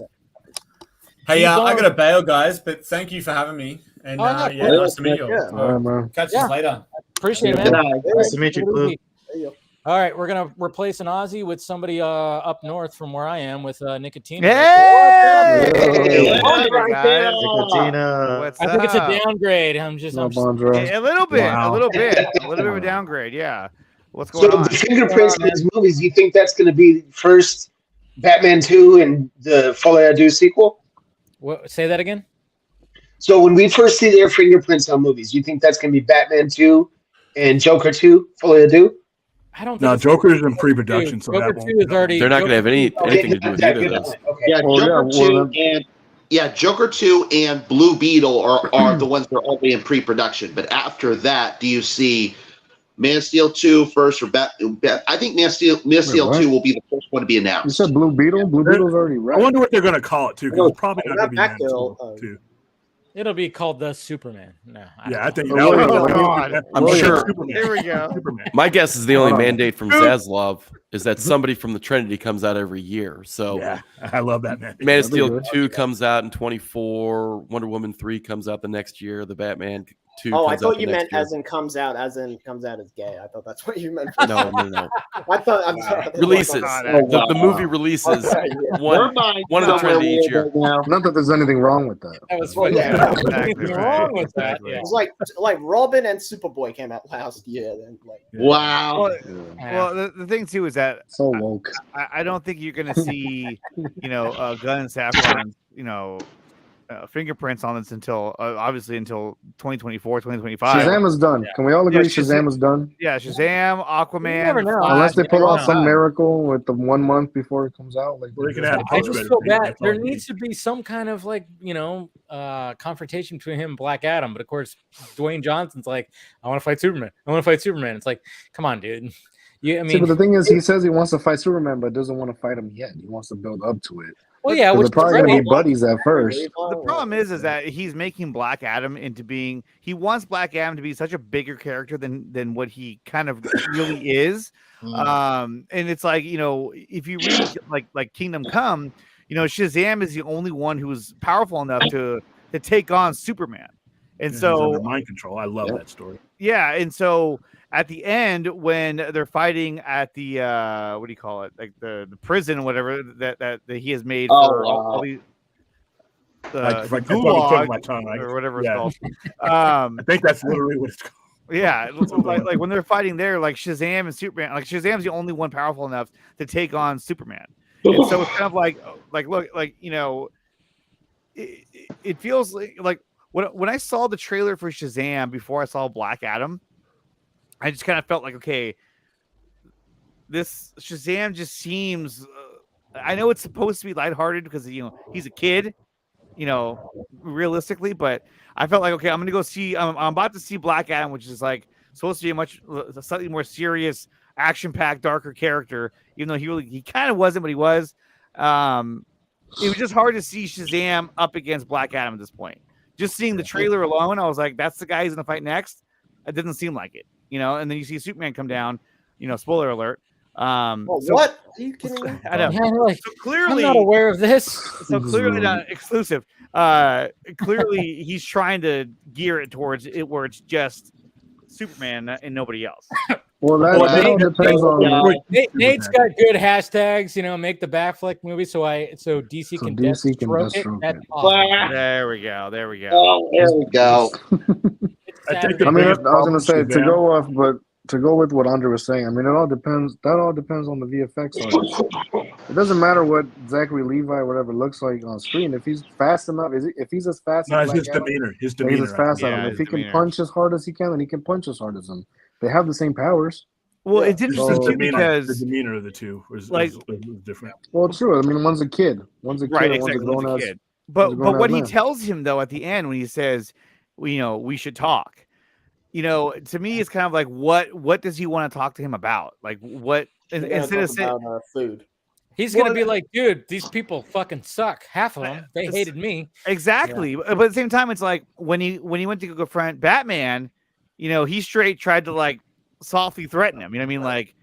[SPEAKER 10] Hey, I got to bail, guys, but thank you for having me. And nice to meet you.
[SPEAKER 2] Yeah.
[SPEAKER 10] Catch you later.
[SPEAKER 2] Appreciate it, man.
[SPEAKER 12] Nice to meet you, Blue.
[SPEAKER 2] All right, we're gonna replace an Aussie with somebody up north from where I am with Nicotina.
[SPEAKER 13] Hey!
[SPEAKER 6] Hey!
[SPEAKER 13] What's up, guys?
[SPEAKER 6] Nicotina.
[SPEAKER 13] What's
[SPEAKER 2] I think it's a
[SPEAKER 13] up?
[SPEAKER 2] downgrade. I'm just
[SPEAKER 5] No, Bondra.
[SPEAKER 13] A little bit,
[SPEAKER 5] Wow.
[SPEAKER 13] a little bit of a downgrade. Yeah. What's
[SPEAKER 11] So
[SPEAKER 13] going on?
[SPEAKER 11] the fingerprints in these movies, you think that's going to be first Batman 2 and the Folie à Deux sequel?
[SPEAKER 2] What? Say that again.
[SPEAKER 11] So when we first see their fingerprints on movies, you think that's going to be Batman 2 and Joker 2, Folie à Deux?
[SPEAKER 2] I don't think
[SPEAKER 9] No,
[SPEAKER 2] it's
[SPEAKER 9] Joker's in pre-production, so
[SPEAKER 2] Joker
[SPEAKER 9] that won't.
[SPEAKER 2] 2 is already.
[SPEAKER 7] They're not going to have anything to do with either of those.
[SPEAKER 11] Okay.
[SPEAKER 1] Yeah,
[SPEAKER 5] Oh,
[SPEAKER 1] Joker
[SPEAKER 5] yeah,
[SPEAKER 1] 2
[SPEAKER 5] well,
[SPEAKER 1] and Joker 2 and Blue Beetle are the ones that are already in pre-production. But after that, do you see Man of Steel 2 first or I think Man of Steel
[SPEAKER 5] what?
[SPEAKER 1] 2 will be the first one to be
[SPEAKER 5] You
[SPEAKER 1] announced.
[SPEAKER 5] said Blue Beetle? Blue Beetle's already
[SPEAKER 9] I
[SPEAKER 5] right.
[SPEAKER 9] wonder what they're going to call it too, because it's probably not going to be Man of
[SPEAKER 8] Batgirl,
[SPEAKER 9] Steel 2.
[SPEAKER 2] It'll be called the Superman. No.
[SPEAKER 9] Yeah, I think
[SPEAKER 5] Oh,
[SPEAKER 9] that would
[SPEAKER 5] William,
[SPEAKER 9] be
[SPEAKER 13] God.
[SPEAKER 7] I'm
[SPEAKER 5] William.
[SPEAKER 7] sure.
[SPEAKER 9] Superman.
[SPEAKER 13] Here we go.
[SPEAKER 9] Superman.
[SPEAKER 7] My guess is the only
[SPEAKER 5] Oh.
[SPEAKER 7] mandate from Zaslav is that somebody from the Trinity comes out every year. So
[SPEAKER 9] Yeah, I love that man.
[SPEAKER 7] Man of
[SPEAKER 5] That'd be
[SPEAKER 7] Steel
[SPEAKER 5] good.
[SPEAKER 7] 2 comes out in 24. Wonder Woman 3 comes out the next year. The Batman 2
[SPEAKER 8] Oh,
[SPEAKER 7] comes
[SPEAKER 8] I
[SPEAKER 7] out
[SPEAKER 8] thought
[SPEAKER 7] the
[SPEAKER 8] you
[SPEAKER 7] next
[SPEAKER 8] meant
[SPEAKER 7] year.
[SPEAKER 8] as in comes out as gay. I thought that's what you meant.
[SPEAKER 7] No.
[SPEAKER 8] I thought I'm sorry.
[SPEAKER 7] Releases. The movie releases
[SPEAKER 8] Okay, yeah.
[SPEAKER 7] one of the Trinity each year.
[SPEAKER 5] Not that there's anything wrong with that.
[SPEAKER 2] That was
[SPEAKER 8] Well,
[SPEAKER 2] funny.
[SPEAKER 8] yeah,
[SPEAKER 13] exactly
[SPEAKER 2] Nothing
[SPEAKER 13] right.
[SPEAKER 2] wrong with that.
[SPEAKER 13] Exactly.
[SPEAKER 2] Yeah.
[SPEAKER 8] It was like Robin and Superboy came out last year. Then like
[SPEAKER 1] Wow.
[SPEAKER 13] Well,
[SPEAKER 5] Yeah.
[SPEAKER 13] well, the thing too is that
[SPEAKER 5] So woke.
[SPEAKER 13] I don't think you're going to see, Gunn and Saffron's, fingerprints on this until obviously until 2024, 2025.
[SPEAKER 5] Shazam is done. Can we all agree
[SPEAKER 13] Yeah,
[SPEAKER 5] Shazam is done?
[SPEAKER 13] Yeah, Shazam, Aquaman,
[SPEAKER 2] never know.
[SPEAKER 13] Flash,
[SPEAKER 5] Unless they pull
[SPEAKER 13] they're
[SPEAKER 5] off
[SPEAKER 13] all
[SPEAKER 5] some
[SPEAKER 13] done.
[SPEAKER 5] miracle with the 1 month before it comes out. Like
[SPEAKER 9] Well, they can add a
[SPEAKER 2] I
[SPEAKER 9] post
[SPEAKER 2] just feel
[SPEAKER 9] credit scene,
[SPEAKER 2] bad.
[SPEAKER 9] that's
[SPEAKER 2] There
[SPEAKER 9] all you
[SPEAKER 2] needs to be some kind of confrontation between him and Black Adam. But of course, Dwayne Johnson's like, I want to fight Superman. I want to fight Superman. It's like, come on, dude. Yeah, I
[SPEAKER 5] See, but
[SPEAKER 2] mean,
[SPEAKER 5] the thing is, he says he wants to fight Superman, but doesn't want to fight him yet. He wants to build up to it.
[SPEAKER 2] well, yeah,
[SPEAKER 5] 'Cause
[SPEAKER 2] which
[SPEAKER 5] they're probably
[SPEAKER 2] is
[SPEAKER 5] going to
[SPEAKER 2] great.
[SPEAKER 5] be buddies at first.
[SPEAKER 13] The problem is that he's making Black Adam into being. He wants Black Adam to be such a bigger character than what he kind of really is. And it's like if you read like Kingdom Come, Shazam is the only one who's powerful enough to take on Superman. And
[SPEAKER 9] he's
[SPEAKER 13] so
[SPEAKER 9] under mind control. I love that story.
[SPEAKER 13] yeah, and so at the end when they're fighting at the what do you call it, like the prison or whatever that he has made for all these
[SPEAKER 9] Like,
[SPEAKER 13] the
[SPEAKER 9] I probably took
[SPEAKER 13] gulag
[SPEAKER 9] my tongue.
[SPEAKER 13] or whatever it's
[SPEAKER 9] Yeah.
[SPEAKER 13] called.
[SPEAKER 9] I think that's literally what it's called.
[SPEAKER 13] Yeah, like when they're fighting there, like Shazam and Superman, like Shazam's the only one powerful enough to take on Superman, and so it's kind of like look, like it feels like when I saw the trailer for Shazam before I saw Black Adam, I just kind of felt like, okay, this Shazam just seems. I know it's supposed to be lighthearted because he's a kid, realistically, but I felt like, okay, I'm gonna go see. I'm about to see Black Adam, which is like supposed to be a slightly more serious, action-packed, darker character. Even though he kind of wasn't, but he was. It was just hard to see Shazam up against Black Adam at this point. Just seeing the trailer alone, I was like, that's the guy who's gonna fight next. It didn't seem like it, and then you see Superman come down. Spoiler alert.
[SPEAKER 8] What? Are you kidding me?
[SPEAKER 13] I know.
[SPEAKER 2] Yeah, like,
[SPEAKER 13] So clearly,
[SPEAKER 2] I'm not aware of this.
[SPEAKER 13] So clearly not exclusive. Clearly, he's trying to gear it towards it where it's just Superman and nobody else.
[SPEAKER 5] Well, that all depends on.
[SPEAKER 2] Nate's got good hashtags. Make the Batfleck movie so DC can
[SPEAKER 5] DC can
[SPEAKER 2] Deathstroke it.
[SPEAKER 5] Deathstroke
[SPEAKER 2] That's
[SPEAKER 5] it.
[SPEAKER 2] awesome.
[SPEAKER 13] There we go. There we go.
[SPEAKER 1] Oh, there we go.
[SPEAKER 9] I think the
[SPEAKER 5] I mean, I
[SPEAKER 9] biggest
[SPEAKER 5] was going to say
[SPEAKER 9] problem
[SPEAKER 5] to
[SPEAKER 9] with
[SPEAKER 5] go off, but to go with what Andre was saying, I mean, it all depends. That all depends on the VFX artist. It doesn't matter what Zachary Levi or whatever looks like on screen. If he's fast enough, if he's as fast
[SPEAKER 9] No,
[SPEAKER 5] as
[SPEAKER 9] it's his
[SPEAKER 5] Black Adam,
[SPEAKER 9] demeanor. His
[SPEAKER 5] then he's
[SPEAKER 9] demeanor.
[SPEAKER 5] as fast
[SPEAKER 13] Yeah,
[SPEAKER 5] as him. If
[SPEAKER 13] his
[SPEAKER 5] he can
[SPEAKER 13] demeanor.
[SPEAKER 5] punch as hard as he can, then he can punch as hard as him. They have the same powers.
[SPEAKER 13] Well, it's interesting
[SPEAKER 5] So-
[SPEAKER 13] too because
[SPEAKER 9] the demeanor of the two is different.
[SPEAKER 5] Well, true. I mean, one's a kid. One's a kid.
[SPEAKER 13] right,
[SPEAKER 5] and one's a
[SPEAKER 13] exactly.
[SPEAKER 5] grown
[SPEAKER 13] One's a
[SPEAKER 5] ass.
[SPEAKER 13] kid. But
[SPEAKER 5] one's a grown-ass
[SPEAKER 13] what he
[SPEAKER 5] man.
[SPEAKER 13] tells him though at the end when he says, we should talk. To me, it's kind of like what does he want to talk to him about? Like what instead of saying
[SPEAKER 8] about food.
[SPEAKER 2] He's gonna be like, dude, these people fucking suck. Half of them, they hated me.
[SPEAKER 13] exactly, but at the same time, it's like when he went to go confront Batman, he straight tried to like softly threaten him. You know what I mean? Like,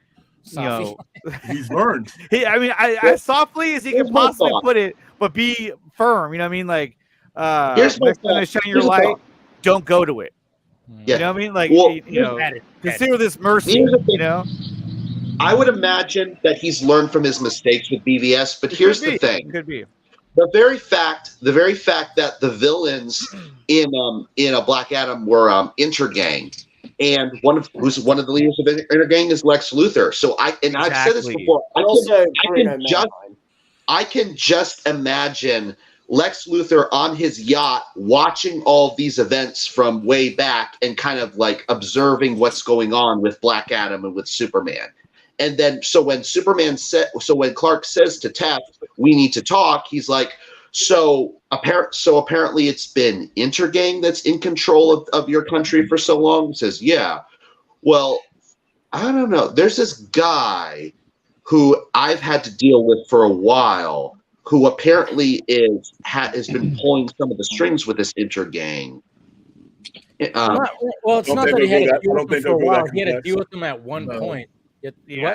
[SPEAKER 9] He's learned.
[SPEAKER 13] I softly as he can possibly put it, but be firm. You know what I mean? Like,
[SPEAKER 1] Here's my
[SPEAKER 13] next time they
[SPEAKER 1] thought.
[SPEAKER 13] shine your
[SPEAKER 1] Here's my
[SPEAKER 13] light,
[SPEAKER 1] thought.
[SPEAKER 13] don't go to it.
[SPEAKER 1] Yeah.
[SPEAKER 13] You know what I mean? Like,
[SPEAKER 1] Well,
[SPEAKER 13] consider this mercy.
[SPEAKER 1] here's the thing. I would imagine that he's learned from his mistakes with BVS. But here's the thing:
[SPEAKER 13] Could be.
[SPEAKER 1] the very fact that the villains in a Black Adam were Intergang, and one of the leaders of Intergang is Lex Luthor. So I've said this before. I can just imagine Lex Luthor on his yacht watching all of these events from way back and kind of like observing what's going on with Black Adam and with Superman. And then so when Clark says to Tef, we need to talk, he's like, so apparently it's been Intergang that's in control of your country for so long. He says, yeah. Well, I don't know. There's this guy who I've had to deal with for a while, who apparently has been pulling some of the strings with this Intergang.
[SPEAKER 2] Well, it's not that he had to deal with them for a while. He had to deal with them at one point.
[SPEAKER 1] Yeah.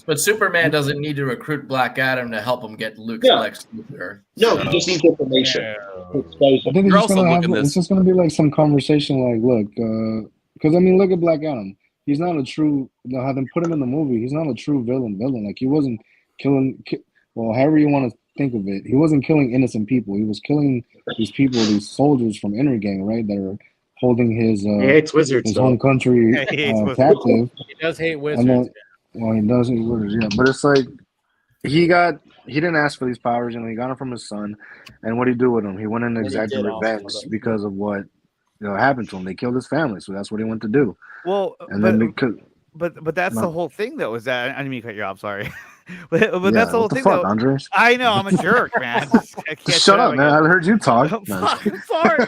[SPEAKER 4] But Superman doesn't need to recruit Black Adam to help him get Lex Luthor.
[SPEAKER 1] No, he just needs information.
[SPEAKER 5] I think it's just going to be like some conversation like, look, because I mean, look at Black Adam. He's not a true, how they put him in the movie, he's not a true villain. Like, he wasn't killing, well, however you want to think of it, he wasn't killing innocent people. He was killing these people, these soldiers from Intergang, right, that are holding his home country captive.
[SPEAKER 2] He does hate wizards.
[SPEAKER 5] Well, he does hate wizards, yeah. But it's like, he didn't ask for these powers, and he got them from his son. And what did he do with them? He went in to exact revenge because of what happened to him. They killed his family, so that's what he went to do.
[SPEAKER 13] Well, but that's the whole thing, though. Is that I didn't mean to cut you off. Sorry, but that's the whole thing, though.
[SPEAKER 5] Andres?
[SPEAKER 13] I know I'm a jerk, man. I can't
[SPEAKER 5] shut up, man. I heard you talk.
[SPEAKER 13] I'm sorry.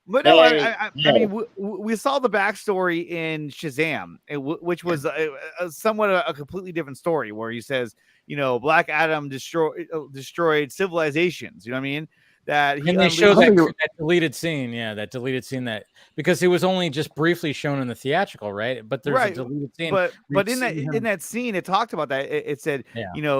[SPEAKER 13] But no, I mean, we saw the backstory in Shazam, which was somewhat a completely different story, where he says, Black Adam destroyed civilizations. You know what I mean? That he
[SPEAKER 2] and they showed that deleted scene, because it was only just briefly shown in the theatrical, right? But there's a deleted scene.
[SPEAKER 13] But in that scene, it talked about that. It said,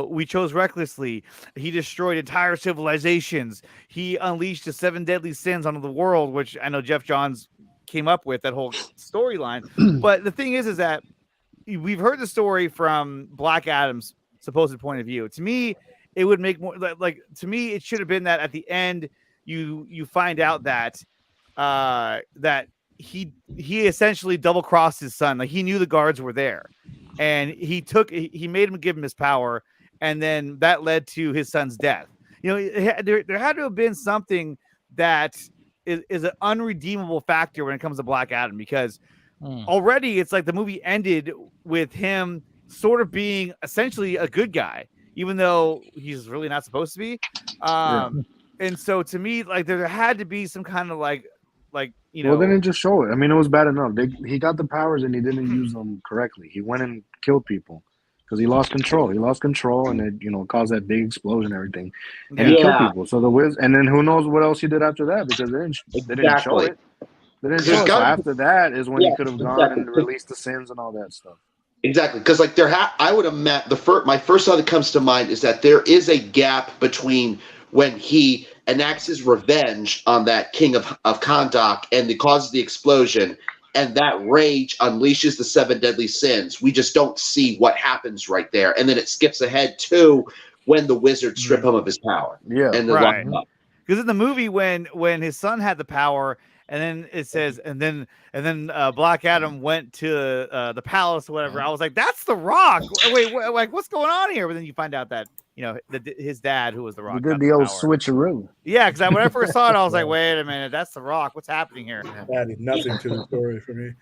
[SPEAKER 13] we chose recklessly. He destroyed entire civilizations. He unleashed the 7 deadly sins onto the world, which I know Jeff Johns came up with that whole storyline. But the thing is that we've heard the story from Black Adam's supposed point of view. To me, it would make more like to me. It should have been that at the end, you find out that that he essentially double crossed his son. Like, he knew the guards were there, and he made him give him his power, and then that led to his son's death. There had to have been something that is an unredeemable factor when it comes to Black Adam, because already it's like the movie ended with him sort of being essentially a good guy, even though he's really not supposed to be. And so to me, like, there had to be some kind of like, Well,
[SPEAKER 5] they didn't just show it. I mean, it was bad enough. He got the powers and he didn't use them correctly. He went and killed people because he lost control. And it, caused that big explosion and everything. And he killed people. So and then who knows what else he did after that, because they didn't show it. They didn't show it. So after that is when he could have gone and released the sins and all that stuff.
[SPEAKER 1] Exactly, because like I would imagine my first thought that comes to mind is that there is a gap between when he enacts his revenge on that king of Kahndaq and it causes the explosion, and that rage unleashes the 7 deadly sins. We just don't see what happens right there, and then it skips ahead to when the wizards strip him of his power.
[SPEAKER 5] Yeah,
[SPEAKER 1] and lock him up.
[SPEAKER 13] Because in the movie, when his son had the power. And then it says, and then Black Adam went to the palace or whatever. I was like, that's The Rock. Wait, like, what's going on here? But then you find out that his dad, who was The Rock,
[SPEAKER 5] he did the old switcheroo.
[SPEAKER 13] Yeah, because when I first saw it, I was like, wait a minute, that's The Rock. What's happening here?
[SPEAKER 9] Added nothing to the story for me.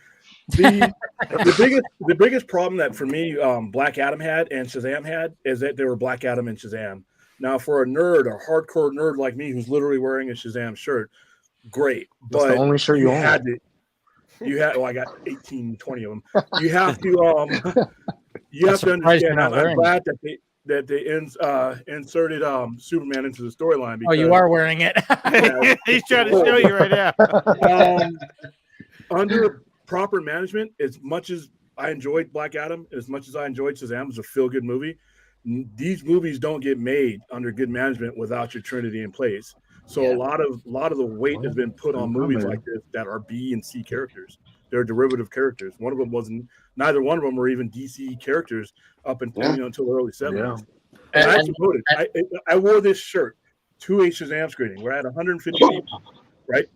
[SPEAKER 9] The biggest problem that for me Black Adam had and Shazam had is that they were Black Adam and Shazam. Now, for a hardcore nerd like me who's literally wearing a Shazam shirt, great.
[SPEAKER 5] That's the only shirt you own.
[SPEAKER 9] I got 18, 20 of them. You have to understand. I'm glad that they inserted Superman into the storyline.
[SPEAKER 2] Oh, you are wearing it.
[SPEAKER 13] He's trying to show you right now.
[SPEAKER 9] Under proper management, as much as I enjoyed Black Adam, as much as I enjoyed Shazam, it was a feel-good movie. These movies don't get made under good management without your Trinity in place. So a lot of the weight has been put on movies like this that are B and C characters. They're derivative characters. One of them wasn't. Neither one of them were even DC characters up until until the early 70s. And I promoted. I wore this shirt to a Shazam screening where I had 150 people, right?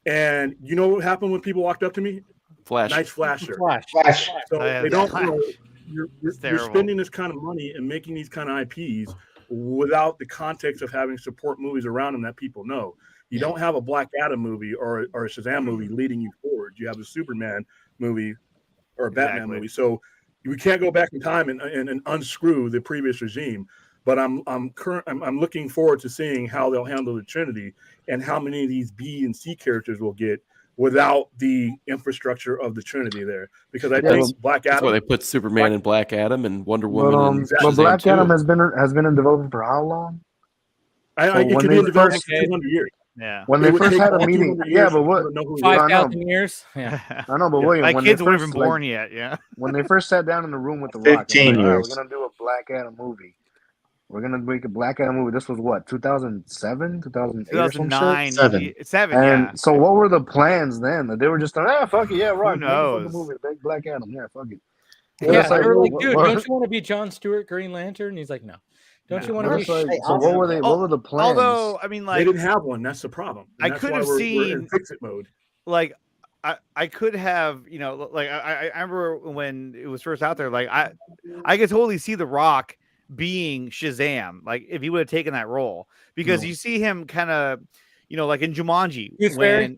[SPEAKER 9] And you know what happened when people walked up to me?
[SPEAKER 7] Flash.
[SPEAKER 9] Nice Flash shirt.
[SPEAKER 11] Flash.
[SPEAKER 9] So they don't know you're
[SPEAKER 13] terrible.
[SPEAKER 9] spending this kind of money and making these kind of IPs without the context of having support movies around them that people know. You don't have a Black Adam movie or a Shazam movie leading you forward. You have a Superman movie or a Batman movie. So we can't go back in time and unscrew the previous regime. But I'm looking forward to seeing how they'll handle the Trinity and how many of these B and C characters will get without the infrastructure of the Trinity there. Because I think Black Adam.
[SPEAKER 7] That's why they put Superman and Black Adam and Wonder Woman.
[SPEAKER 5] But Black Adam has been in development for how long?
[SPEAKER 9] It could be in development for 200 years.
[SPEAKER 13] Yeah.
[SPEAKER 5] When they first had a meeting, but what?
[SPEAKER 2] 5,000 years.
[SPEAKER 5] Yeah. I know, but William,
[SPEAKER 13] my kids weren't even born yet. Yeah.
[SPEAKER 5] When they first sat down in the room with the Rock,
[SPEAKER 12] 15 years.
[SPEAKER 5] We're gonna do a Black Adam movie. We're gonna make a Black Adam movie. This was what, 2007, 2008,
[SPEAKER 13] 2009, 7.
[SPEAKER 5] And so, what were the plans then? They were just fuck it, yeah, right.
[SPEAKER 13] Who knows?
[SPEAKER 5] Movie, big Black Adam, yeah, fuck it.
[SPEAKER 2] Yeah, they were like, dude, don't you want to be John Stewart, Green Lantern? And he's like, no. Don't you want to be?
[SPEAKER 5] So what were they? What were the plans?
[SPEAKER 13] Although, I mean, like
[SPEAKER 9] they didn't have one. That's the problem. And
[SPEAKER 13] I could have seen
[SPEAKER 9] we're in fix-it mode.
[SPEAKER 13] Like I could have, like I remember when it was first out there. Like I could totally see The Rock being Shazam. Like if he would have taken that role, because you see him kind of, like in Jumanji.
[SPEAKER 2] Tooth Fairy,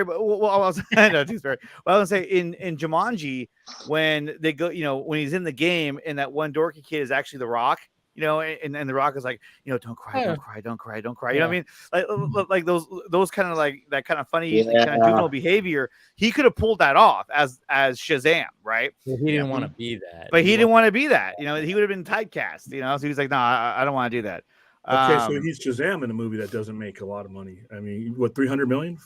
[SPEAKER 13] but I was Tooth Fairy. Well, I was gonna say in Jumanji when they go, when he's in the game and that one dorky kid is actually The Rock. And The Rock is like, don't cry, don't cry, don't cry, don't cry. You know what I mean? Like those kind of like that kind of funny kind of juvenile behavior. He could have pulled that off as Shazam, right?
[SPEAKER 2] Well, he didn't want to be that.
[SPEAKER 13] But he didn't want to be that. He would have been typecast. So he was like, no, I don't want to do that.
[SPEAKER 9] Okay, so he's Shazam in a movie that doesn't make a lot of money. I mean, what, 300 million?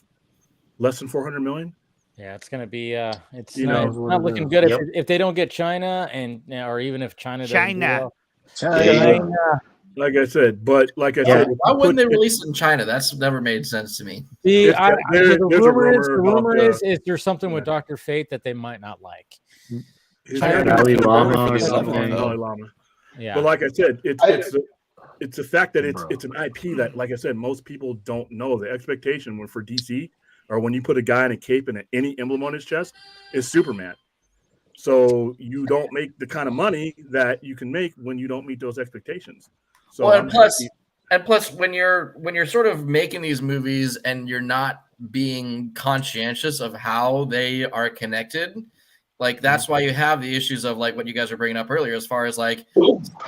[SPEAKER 9] Less than 400 million?
[SPEAKER 2] Yeah, it's gonna be. It's not looking good if they don't get China or even if China.
[SPEAKER 9] Like I said,
[SPEAKER 4] why wouldn't they release it in China? That's never made sense to me.
[SPEAKER 2] The rumor is there's something with Dr. Fate that they might not like.
[SPEAKER 12] Dalai Lama or something.
[SPEAKER 9] Dalai Lama.
[SPEAKER 2] Yeah,
[SPEAKER 9] but like I said, it's the fact that it's an IP that, like I said, most people don't know. The expectation when for DC or when you put a guy in a cape and any emblem on his chest is Superman. So you don't make the kind of money that you can make when you don't meet those expectations. So
[SPEAKER 4] and plus, when you're sort of making these movies and you're not being conscientious of how they are connected, like that's why you have the issues of like what you guys were bringing up earlier, as far as like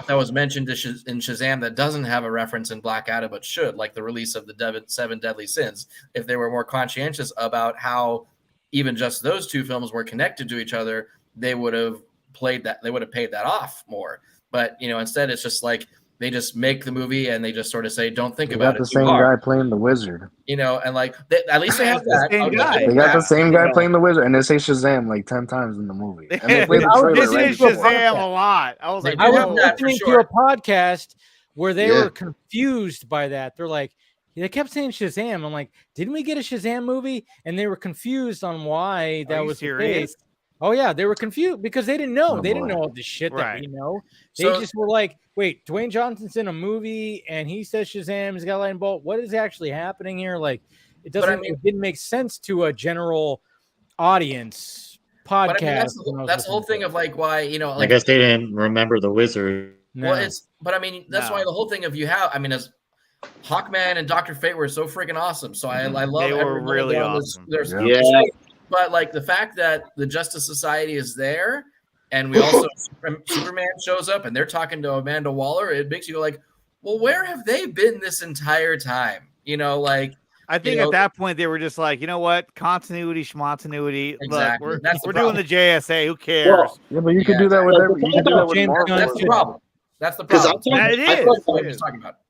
[SPEAKER 4] that was mentioned in Shazam that doesn't have a reference in Black Adam but should, like the release of the 7 Deadly Sins. If they were more conscientious about how even just those two films were connected to each other, they would have paid that off more. But instead it's just like they just make the movie and they just sort of say, don't think about it.
[SPEAKER 5] The same guy playing the Wizard.
[SPEAKER 4] And like at least they have that.
[SPEAKER 5] They got the same guy playing the Wizard, and they say Shazam like 10 times in the movie. And they play the trailer,
[SPEAKER 13] right? Shazam a lot. I was
[SPEAKER 2] listening to a podcast where they were confused by that. They're like, they kept saying Shazam. I'm like, didn't we get a Shazam movie? And they were confused on why that was the case. Oh yeah, they were confused because they didn't know. They didn't know all this shit that we know. They just were like, "Wait, Dwayne Johnson's in a movie and he says Shazam. He's got a lightning bolt. What is actually happening here?" Like, it doesn't. It didn't make sense to a general audience podcast.
[SPEAKER 4] That's the whole thing of like why like,
[SPEAKER 12] I guess they didn't remember the Wizard.
[SPEAKER 4] No. Well, that's why the whole thing of as Hawkman and Dr. Fate were so freaking awesome. So I love.
[SPEAKER 13] They were really awesome.
[SPEAKER 4] But like the fact that the Justice Society is there, and we also Superman shows up, and they're talking to Amanda Waller, it makes you go like, well, where have they been this entire time? Like
[SPEAKER 13] I think at that point they were just like, you know what, continuity, schmontinuity.
[SPEAKER 4] Exactly.
[SPEAKER 13] Look, we're doing the JSA. Who cares?
[SPEAKER 5] Well, yeah, but you can do that with every. You can do that with Marvel.
[SPEAKER 4] That's the problem. That's the problem.
[SPEAKER 13] It is.
[SPEAKER 4] What you're talking about.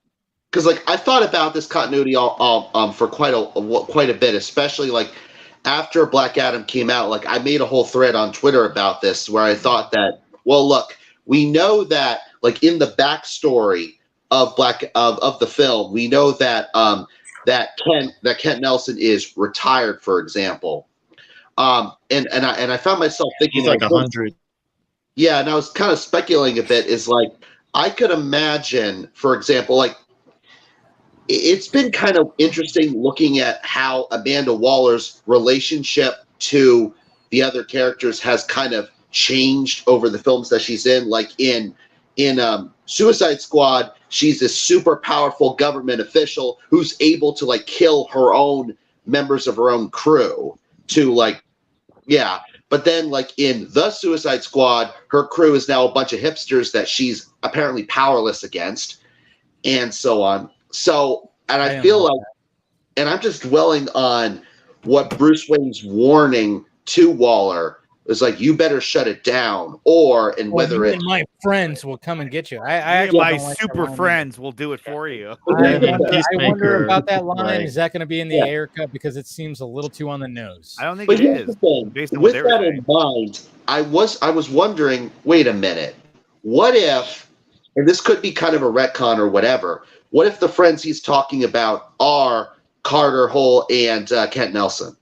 [SPEAKER 1] Because like I thought about this continuity for quite a bit, especially like. After Black Adam came out, like I made a whole thread on Twitter about this where I thought that, well, look, we know that like in the backstory of of the film, we know that that Kent Nelson is retired, for example. And I found myself thinking
[SPEAKER 12] He's like 100.
[SPEAKER 1] Yeah, and I was kind of speculating a bit. Is like I could imagine, for example, like it's been kind of interesting looking at how Amanda Waller's relationship to the other characters has kind of changed over the films that she's in. Like in Suicide Squad, she's this super powerful government official who's able to like kill her own members of her own crew to like, yeah. But then like in the Suicide Squad, her crew is now a bunch of hipsters that she's apparently powerless against, and so on. So, and I feel like, and I'm just dwelling on what Bruce Wayne's warning to Waller was like, you better shut it down, and whether
[SPEAKER 2] even my friends will come and get you. I
[SPEAKER 13] Me and
[SPEAKER 2] actually
[SPEAKER 13] my
[SPEAKER 2] don't like that
[SPEAKER 13] super
[SPEAKER 2] line.
[SPEAKER 13] friends will do it for you.
[SPEAKER 2] I wonder about that line.
[SPEAKER 12] like-
[SPEAKER 2] Is that going to be in the Ayer cut? Because it seems a little too on the nose.
[SPEAKER 13] I don't think
[SPEAKER 1] But
[SPEAKER 13] it
[SPEAKER 1] here's
[SPEAKER 13] is.
[SPEAKER 1] the thing.
[SPEAKER 13] Based on what
[SPEAKER 1] With
[SPEAKER 13] they were
[SPEAKER 1] that
[SPEAKER 13] saying.
[SPEAKER 1] in mind, I was wondering, wait a minute, what if, and this could be kind of a retcon or whatever, what if the friends he's talking about are Carter Hull and Kent Nelson?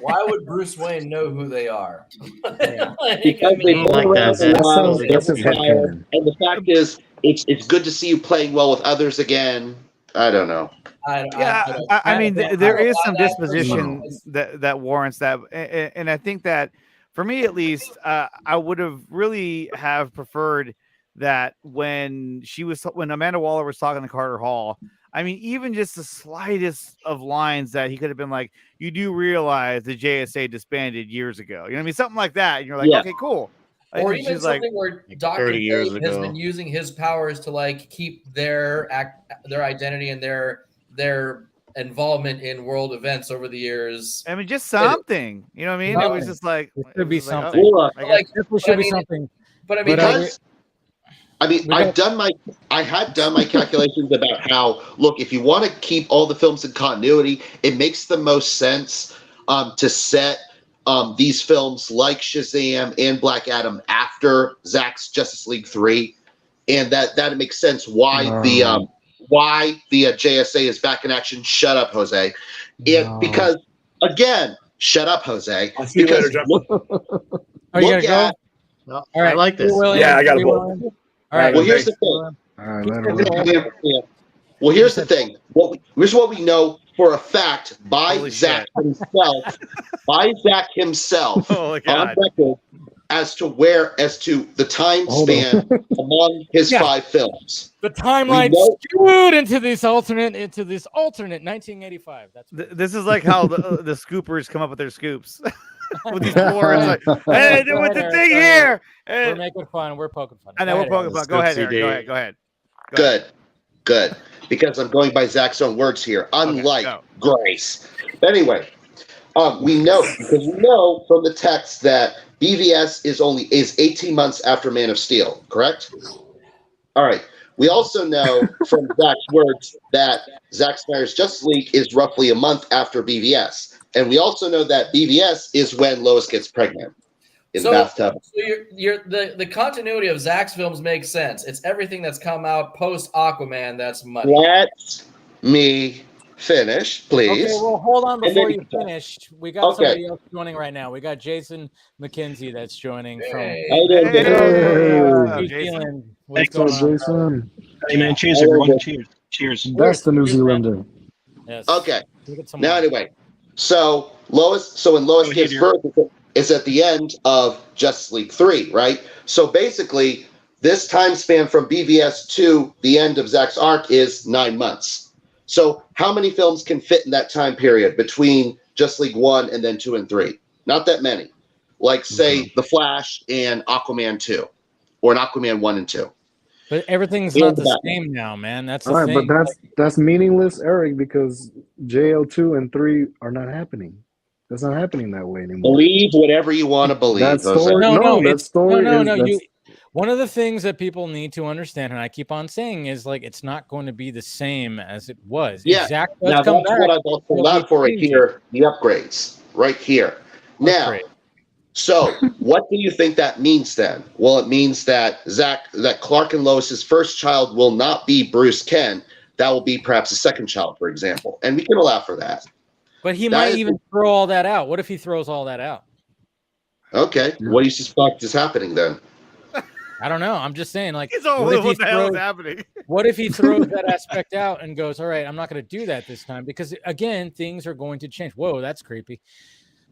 [SPEAKER 14] Why would Bruce Wayne know who they are?
[SPEAKER 1] Because
[SPEAKER 14] Like,
[SPEAKER 1] they've
[SPEAKER 14] I mean,
[SPEAKER 1] been around a
[SPEAKER 5] That
[SPEAKER 1] while,
[SPEAKER 5] sounds-
[SPEAKER 1] they're
[SPEAKER 5] that's his
[SPEAKER 1] retired,
[SPEAKER 5] headcanon.
[SPEAKER 1] and the fact is, it's good to see you playing well with others again. I don't know.
[SPEAKER 13] Yeah, I mean, there is some disposition
[SPEAKER 5] No.
[SPEAKER 13] that warrants that, and I think that for me at least, I would have really have preferred that when Amanda Waller was talking to Carter Hall. I mean, even just the slightest of lines that he could have been like, "You do realize the JSA disbanded years ago," you know what I mean, something like that. And you're like,
[SPEAKER 1] Yeah.
[SPEAKER 13] okay, cool. And
[SPEAKER 14] or
[SPEAKER 13] then
[SPEAKER 14] even
[SPEAKER 13] she's like,
[SPEAKER 14] something where Dr.
[SPEAKER 12] 30 years
[SPEAKER 14] Fate has
[SPEAKER 12] ago.
[SPEAKER 14] been using his powers to like keep their identity and their involvement in world events over the years.
[SPEAKER 13] I mean, just something. You know what I mean? It was just like
[SPEAKER 2] It should be
[SPEAKER 13] was like,
[SPEAKER 2] something.
[SPEAKER 13] oh, I guess-
[SPEAKER 14] Like,
[SPEAKER 2] There
[SPEAKER 14] but
[SPEAKER 2] should
[SPEAKER 14] I
[SPEAKER 2] be
[SPEAKER 14] mean,
[SPEAKER 2] something.
[SPEAKER 14] but I mean,
[SPEAKER 1] Because I mean,
[SPEAKER 2] We
[SPEAKER 1] I had done my calculations about how, look, if you want to keep all the films in continuity, it makes the most sense to set these films like Shazam and Black Adam after Zack's Justice League 3, and that makes sense why the JSA is back in action. Shut up, Jose. Because again, shut up, Jose.
[SPEAKER 9] I'll see you later, Jeff.
[SPEAKER 2] Are you
[SPEAKER 1] Look
[SPEAKER 2] gonna
[SPEAKER 1] at
[SPEAKER 2] go?
[SPEAKER 12] No,
[SPEAKER 2] All right.
[SPEAKER 12] I like this.
[SPEAKER 9] Yeah, I got a book.
[SPEAKER 2] All right.
[SPEAKER 1] Well, here's the thing.
[SPEAKER 5] All right, later.
[SPEAKER 1] Well, here's the thing. Here's what we know for a fact by
[SPEAKER 13] Holy
[SPEAKER 1] Zack
[SPEAKER 13] shit.
[SPEAKER 1] himself
[SPEAKER 13] Oh, my
[SPEAKER 1] on
[SPEAKER 13] God.
[SPEAKER 1] record as to the time
[SPEAKER 5] Hold
[SPEAKER 1] span among his
[SPEAKER 2] Yeah.
[SPEAKER 1] 5 films.
[SPEAKER 2] The timeline
[SPEAKER 1] We know-
[SPEAKER 2] skewed into this alternate 1985. That's what
[SPEAKER 13] This is like how the scoopers come up with their scoops with these boards. Like, hey,
[SPEAKER 2] Go
[SPEAKER 13] with
[SPEAKER 2] ahead,
[SPEAKER 13] the thing
[SPEAKER 2] Eric,
[SPEAKER 13] here.
[SPEAKER 2] we're
[SPEAKER 13] And,
[SPEAKER 2] making fun. We're poking fun.
[SPEAKER 13] I know we're poking fun. Go ahead, Eric.
[SPEAKER 12] CD.
[SPEAKER 13] Go ahead. Go ahead.
[SPEAKER 1] Good. Because I'm going by Zack's own words here, unlike
[SPEAKER 13] go.
[SPEAKER 1] Grace. Anyway, we know from the text that BVS is 18 months after Man of Steel, correct? All right. We also know from Zack's words that Zack Snyder's Justice League is roughly a month after BVS. And we also know that BVS is when Lois gets pregnant in the bathtub.
[SPEAKER 14] So the continuity of Zack's films makes sense. It's everything that's come out post Aquaman that's money.
[SPEAKER 1] Let me finish, please.
[SPEAKER 2] Okay, well, hold on
[SPEAKER 1] And
[SPEAKER 2] before
[SPEAKER 1] then-
[SPEAKER 2] you finish. We got somebody else joining right now. We got Jason McKenzie that's joining from
[SPEAKER 14] Hey.
[SPEAKER 1] How you doing,
[SPEAKER 13] Hey,
[SPEAKER 1] Jason?
[SPEAKER 2] New
[SPEAKER 13] Jason.
[SPEAKER 2] Zealand. What's
[SPEAKER 5] Thanks,
[SPEAKER 2] going on?
[SPEAKER 5] Jason.
[SPEAKER 15] Hey man, cheers
[SPEAKER 1] Hey,
[SPEAKER 15] everyone.
[SPEAKER 1] Jason.
[SPEAKER 15] Cheers.
[SPEAKER 5] That's the New Zealander.
[SPEAKER 2] Yes.
[SPEAKER 1] Okay.
[SPEAKER 2] Look at some
[SPEAKER 1] Now,
[SPEAKER 2] more.
[SPEAKER 1] anyway, so when Lois
[SPEAKER 15] Go
[SPEAKER 1] gives
[SPEAKER 15] ahead,
[SPEAKER 1] birth, is at the end of Justice League 3, right? So basically, this time span from BVS to the end of Zack's arc is 9 months. So how many films can fit in that time period between Justice League 1 and then 2 and 3? Not that many. Like, say, The Flash and Aquaman 2, or an Aquaman 1 and 2.
[SPEAKER 2] But everything's
[SPEAKER 1] Yeah,
[SPEAKER 2] not the
[SPEAKER 1] that-
[SPEAKER 2] same now, man. That's the
[SPEAKER 5] All right,
[SPEAKER 2] thing.
[SPEAKER 5] but that's meaningless, Eric, because JL2 and 3 are not happening. That's not happening that way anymore.
[SPEAKER 1] Believe whatever you want to believe.
[SPEAKER 5] That
[SPEAKER 1] Jose.
[SPEAKER 5] story, no, that
[SPEAKER 2] it's,
[SPEAKER 5] story
[SPEAKER 2] no.
[SPEAKER 5] is
[SPEAKER 2] You,
[SPEAKER 5] that's-
[SPEAKER 2] one of the things that people need to understand, and I keep on saying, is like it's not going to be the same as it was.
[SPEAKER 1] Yeah.
[SPEAKER 2] If Zack does
[SPEAKER 1] Now
[SPEAKER 2] come
[SPEAKER 1] that's
[SPEAKER 2] back,
[SPEAKER 1] what I've also
[SPEAKER 2] it'll
[SPEAKER 1] allowed
[SPEAKER 2] be
[SPEAKER 1] for right
[SPEAKER 2] changing.
[SPEAKER 1] here, the upgrades, right here. Now,
[SPEAKER 2] Upgrade.
[SPEAKER 1] so what do you think that means then? Well, it means that Clark and Lois's first child will not be Bruce Kent. That will be perhaps a second child, for example. And we can allow for that.
[SPEAKER 2] But he
[SPEAKER 1] That
[SPEAKER 2] might
[SPEAKER 1] is-
[SPEAKER 2] even throw all that out. What if he throws all that out?
[SPEAKER 1] Okay, what do you suspect is happening then?
[SPEAKER 2] I don't know. I'm just saying, like,
[SPEAKER 13] It's all
[SPEAKER 2] what if he
[SPEAKER 13] what the hell is
[SPEAKER 2] throws,
[SPEAKER 13] happening?
[SPEAKER 2] what if he throws that aspect out and goes, all right, I'm not going to do that this time because, again, things are going to change. Whoa, that's creepy.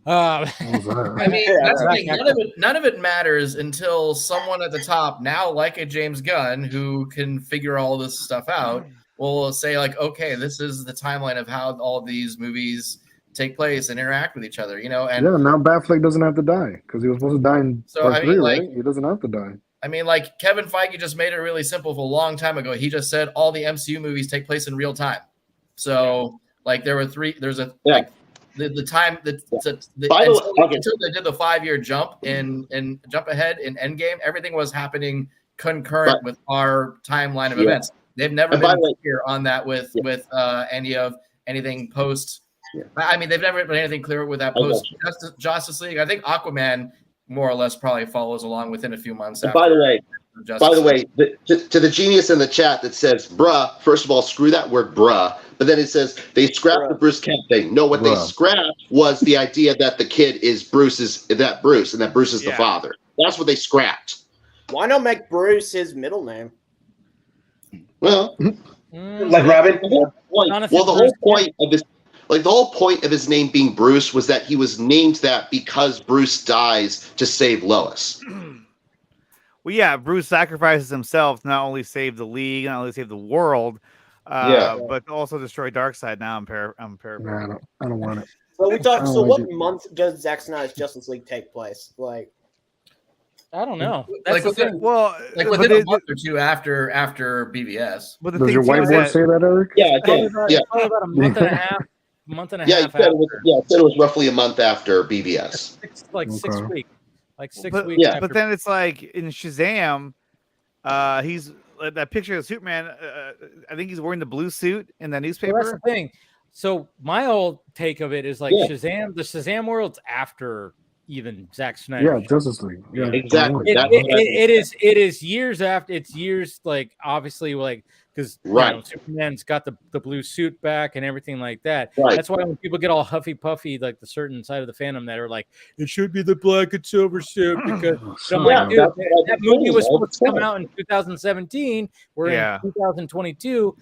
[SPEAKER 14] I mean, that's the thing. None of it matters until someone at the top, now like a James Gunn, who can figure all this stuff out, will say like, okay, this is the timeline of how all these movies take place and interact with each other. And
[SPEAKER 5] yeah, now Batfleck doesn't have to die because he was supposed to die in part 3, right? He doesn't have to die.
[SPEAKER 14] I mean, like Kevin Feige just made it really simple for a long time ago. He just said all the MCU movies take place in real time. So, like, there were 3. There's a like the time until they did the 5-year jump and jump ahead in Endgame, everything was happening concurrent with our timeline of events. They've never been clear on that with anything post. I mean, they've never been anything clear with that post Justice League. I think Aquaman more or less probably follows along within a few months.
[SPEAKER 1] By the way, to the genius in the chat that says "bruh," first of all, screw that word "bruh." But then it says they scrapped the Bruce Kent thing. No, what they scrapped was the idea that the kid is Bruce, and that Bruce is the father. That's what they scrapped.
[SPEAKER 8] Why not make Bruce his middle name?
[SPEAKER 1] Well,
[SPEAKER 11] like Robin.
[SPEAKER 1] The whole point of this. Like, the whole point of his name being Bruce was that he was named that because Bruce dies to save Lois.
[SPEAKER 13] Well, yeah, Bruce sacrifices himself to not only save the League, not only save the world, but also destroy Darkseid. Now I'm paraphrasing.
[SPEAKER 5] I don't want it.
[SPEAKER 8] So what month does Zack Snyder's Justice League take place? Like,
[SPEAKER 2] I don't know.
[SPEAKER 14] Like within a month or two after BVS.
[SPEAKER 13] But
[SPEAKER 5] does your whiteboard say that, Eric?
[SPEAKER 1] Yeah,
[SPEAKER 2] probably about a month and a half.
[SPEAKER 1] He said it was roughly a month after BVS.
[SPEAKER 2] 6 weeks. Like 6 weeks.
[SPEAKER 13] Yeah, but then it's like in Shazam, he's that picture of Superman. I think he's wearing the blue suit in the newspaper.
[SPEAKER 2] Well, that's the thing. So my whole take of it is like Shazam. The Shazam world's after even Zack Snyder.
[SPEAKER 5] Yeah, Justice League. Yeah,
[SPEAKER 1] exactly.
[SPEAKER 2] It is years after. It's years like obviously like. Because Superman's got the blue suit back and everything like that.
[SPEAKER 1] Right.
[SPEAKER 2] That's why when people get all huffy puffy, like the certain side of the fandom that are like, it should be the black and silver suit because that movie was supposed to come out in 2017. We're in 2022.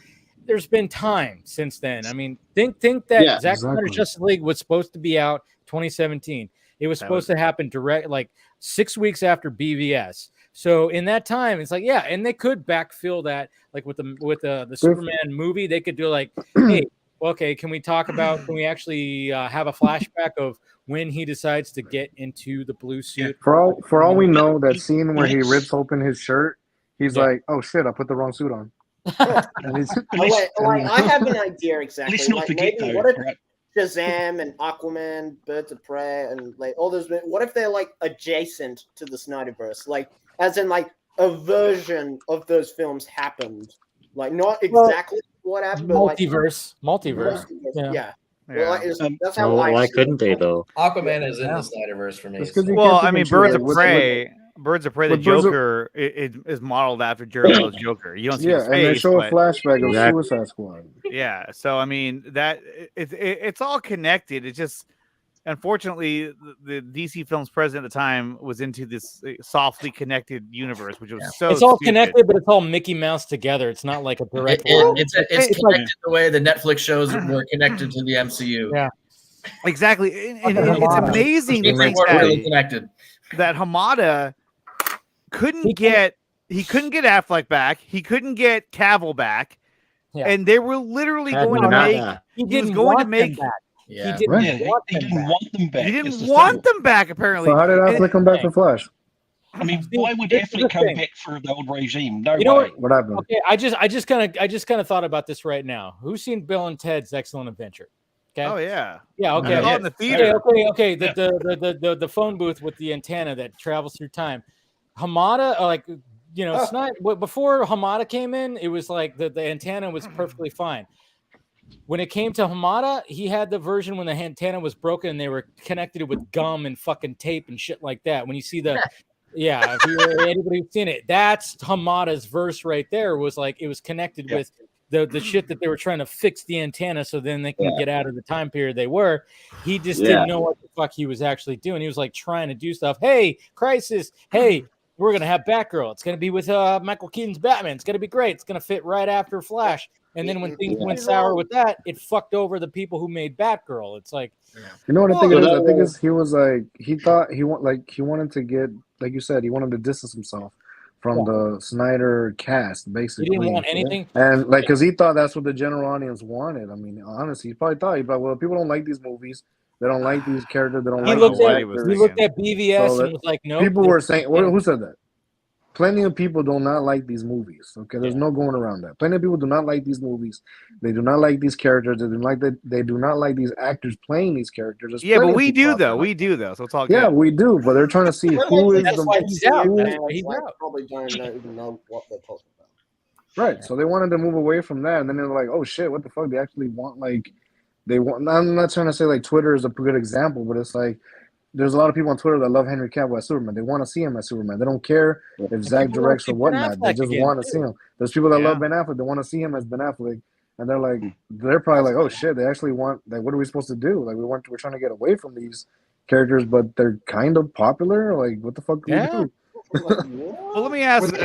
[SPEAKER 2] There's been time since then. I mean, think that Zack Snyder's Justice League was supposed to be out 2017. It was supposed to happen direct, like 6 weeks after BVS. So in that time, it's like, and they could backfill that, like with the Superman movie, they could do like, hey, okay, can we actually have a flashback of when he decides to get into the blue suit?
[SPEAKER 5] For all we know, that scene where he rips open his shirt, he's like, oh shit, I put the wrong suit on.
[SPEAKER 8] I have an idea exactly. Like, maybe what if Shazam and Aquaman, Birds of Prey, and like all those, what if they're like adjacent to the Snyderverse? Like, as in, like, a version of those films happened. Like, not exactly what happened, but
[SPEAKER 2] multiverse.
[SPEAKER 8] Yeah. Well, that's how
[SPEAKER 12] why couldn't they, though?
[SPEAKER 14] Aquaman is in the Snyderverse for me.
[SPEAKER 13] Well, I mean, Birds of Prey, the Joker is modeled after Jared Leto's Joker. You don't see his face,
[SPEAKER 5] and they show a flashback of Suicide Squad.
[SPEAKER 13] Yeah, so, I mean, that it's all connected. It's just... Unfortunately, the DC Films president at the time was into this softly connected universe, which was
[SPEAKER 2] it's all connected, but it's all Mickey Mouse together. It's not like a direct.
[SPEAKER 14] It's connected the way the Netflix shows were connected to the MCU.
[SPEAKER 2] Yeah,
[SPEAKER 13] exactly. And it's amazing to think that Hamada couldn't get Affleck back. He couldn't get Cavill back, and they were literally going to make. He was going to make.
[SPEAKER 14] Yeah.
[SPEAKER 15] He didn't want them back.
[SPEAKER 13] He didn't want them back, apparently.
[SPEAKER 5] So how did Affleck come back for Flash?
[SPEAKER 15] I mean, why would Affleck come back for the old regime? No way.
[SPEAKER 5] What happened?
[SPEAKER 2] Okay, I just kind of thought about this right now. Who's seen Bill and Ted's Excellent Adventure? Okay.
[SPEAKER 13] Oh yeah.
[SPEAKER 2] Yeah. Okay.
[SPEAKER 13] In the theater.
[SPEAKER 2] Okay. The phone booth with the antenna that travels through time. Hamada, Snyder, before Hamada came in, it was like the antenna was perfectly fine. When it came to Hamada, he had the version when the antenna was broken and they were connected it with gum and fucking tape and shit like that. When you see if anybody who's seen it, that's Hamada's verse right there. Was like it was connected with the shit that they were trying to fix the antenna so then they can get out of the time period they were. He just didn't know what the fuck he was actually doing. He was like trying to do stuff. Hey, Crisis. Hey, we're gonna have Batgirl. It's gonna be with Michael Keaton's Batman. It's gonna be great. It's gonna fit right after Flash. And then when things went sour with that, it fucked over the people who made Batgirl. It's like,
[SPEAKER 5] you know what I think it is? I think he was like he wanted to get, like you said, he wanted to distance himself from the Snyder cast, basically.
[SPEAKER 2] He didn't want anything.
[SPEAKER 5] And like, because he thought that's what the general audience wanted. I mean, honestly, he probably thought, well, people don't like these movies. They don't like these characters. They don't like these actors.
[SPEAKER 2] He looked at BVS
[SPEAKER 5] So
[SPEAKER 2] and was like, no.
[SPEAKER 5] People were saying, who said that? Plenty of people do not like these movies. Okay, there's no going around that. Plenty of people do not like these movies. They do not like these characters. They do not like these actors playing these characters. There's
[SPEAKER 13] but we do though. We do though. So it's all good.
[SPEAKER 5] Yeah, we do. But they're trying to see who is the.
[SPEAKER 8] Why he's out.
[SPEAKER 5] He's
[SPEAKER 8] out. Probably don't even know what they're talking about.
[SPEAKER 5] Right. So they wanted to move away from that, and then they're like, "Oh shit, what the fuck?" They actually want they want. I'm not trying to say like Twitter is a good example, but it's like. There's a lot of people on Twitter that love Henry Cavill as Superman. They want to see him as Superman. They don't care if Zach directs or whatnot. They just want to see him. There's people that love Ben Affleck. They want to see him as Ben Affleck, and they're probably like, oh shit, they actually want. Like, what are we supposed to do? Like, we're trying to get away from these characters, but they're kind of popular. Like, what the fuck do we do?
[SPEAKER 13] Well, let me ask.
[SPEAKER 11] Were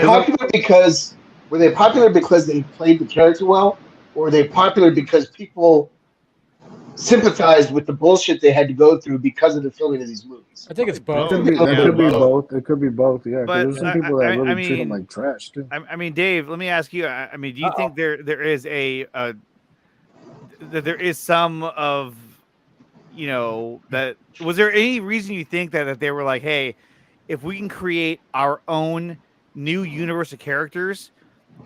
[SPEAKER 11] they popular because they played the character well, or were they popular because people sympathized with the bullshit they had to go through because of the filming of these movies?
[SPEAKER 2] I think it's both.
[SPEAKER 5] It could be both. It could be both. Yeah,
[SPEAKER 13] But
[SPEAKER 5] there's some people that really treat them like trash too.
[SPEAKER 13] I mean, Dave, let me ask you. I mean, do you think there is that there is some of, that was there any reason you think that they were like, hey, if we can create our own new universe of characters,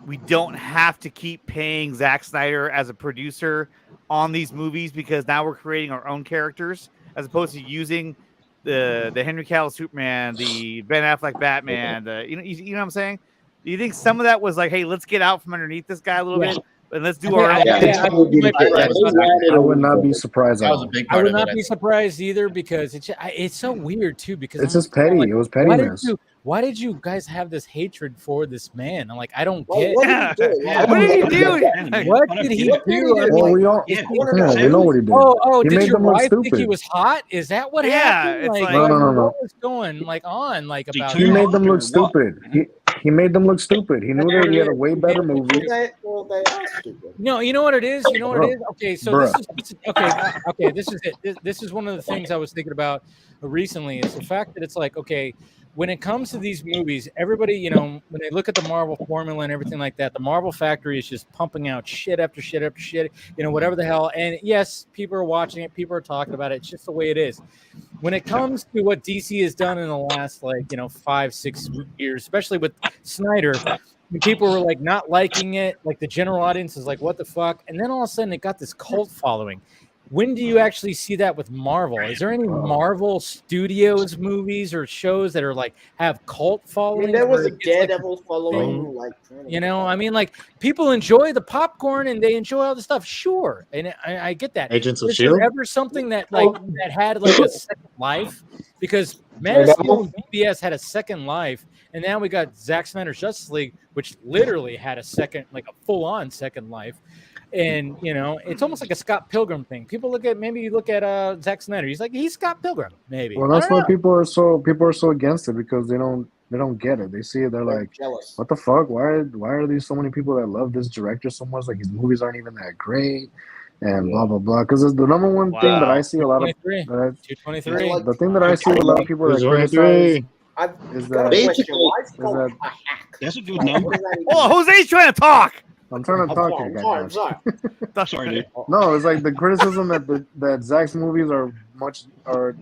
[SPEAKER 13] we don't have to keep paying Zack Snyder as a producer on these movies because now we're creating our own characters as opposed to using the Henry Cavill Superman, the Ben Affleck Batman, you know what I'm saying? Do you think some of that was like, hey, let's get out from underneath this guy a little bit and let's do our own?
[SPEAKER 5] I would not be surprised.
[SPEAKER 2] I would not be surprised either because it's so weird too because
[SPEAKER 5] it's just petty. It was pettiness.
[SPEAKER 2] Why did you guys have this hatred for this man? I'm like, I don't get.
[SPEAKER 13] What did he do?
[SPEAKER 2] What did he do?
[SPEAKER 5] Well, we know what he did.
[SPEAKER 2] Oh,
[SPEAKER 5] he
[SPEAKER 2] did
[SPEAKER 5] made
[SPEAKER 2] your
[SPEAKER 5] them look
[SPEAKER 2] wife
[SPEAKER 5] stupid.
[SPEAKER 2] think he was hot? Is that what happened?
[SPEAKER 13] It's like,
[SPEAKER 5] no.
[SPEAKER 2] What was going on about?
[SPEAKER 5] He made them look stupid. He made them look stupid. He knew that he had a way better movie.
[SPEAKER 8] They are stupid.
[SPEAKER 2] No, you know what it is. You know what it is. Okay, so this is okay. This is it. This is one of the things I was thinking about recently. Is the fact that it's like, okay, when it comes to these movies, everybody, when they look at the Marvel formula and everything like that, the Marvel factory is just pumping out shit after shit after shit, whatever the hell. And yes, people are watching it, people are talking about it. It's just the way it is. When it comes to what DC has done in the last 5-6 years, especially with Snyder, when people were like not liking it, like the general audience is like, what the fuck? And then all of a sudden it got this cult following. When do you actually see that with Marvel? Is there any Marvel Studios movies or shows that are like have cult following?
[SPEAKER 8] There was a Daredevil following,
[SPEAKER 2] I mean, like people enjoy the popcorn and they enjoy all the stuff, sure, and I get that.
[SPEAKER 12] Agents of
[SPEAKER 2] S.H.I.E.L.D.
[SPEAKER 12] There
[SPEAKER 2] ever something that that had like a second life? Because Man of Steel and BBS had a second life, and now we got Zack Snyder's Justice League, which literally had a full-on second life. And it's almost like a Scott Pilgrim thing. People look at Zack Snyder. He's Scott Pilgrim, maybe.
[SPEAKER 5] Well, that's why people are so against it because they don't get it. They see it, they're like,
[SPEAKER 8] jealous.
[SPEAKER 5] What the fuck? Why are there so many people that love this director so much? Like his movies aren't even that great, and blah blah blah. Because the number one thing that I see a lot of
[SPEAKER 2] 223.
[SPEAKER 5] The thing that I see a lot of people that criticize is that
[SPEAKER 15] that's a good number.
[SPEAKER 13] Oh, Jose's trying to talk.
[SPEAKER 5] I'm trying to talk to you guys.
[SPEAKER 15] Sorry, dude.
[SPEAKER 5] No, it's like the criticism that Zach's movies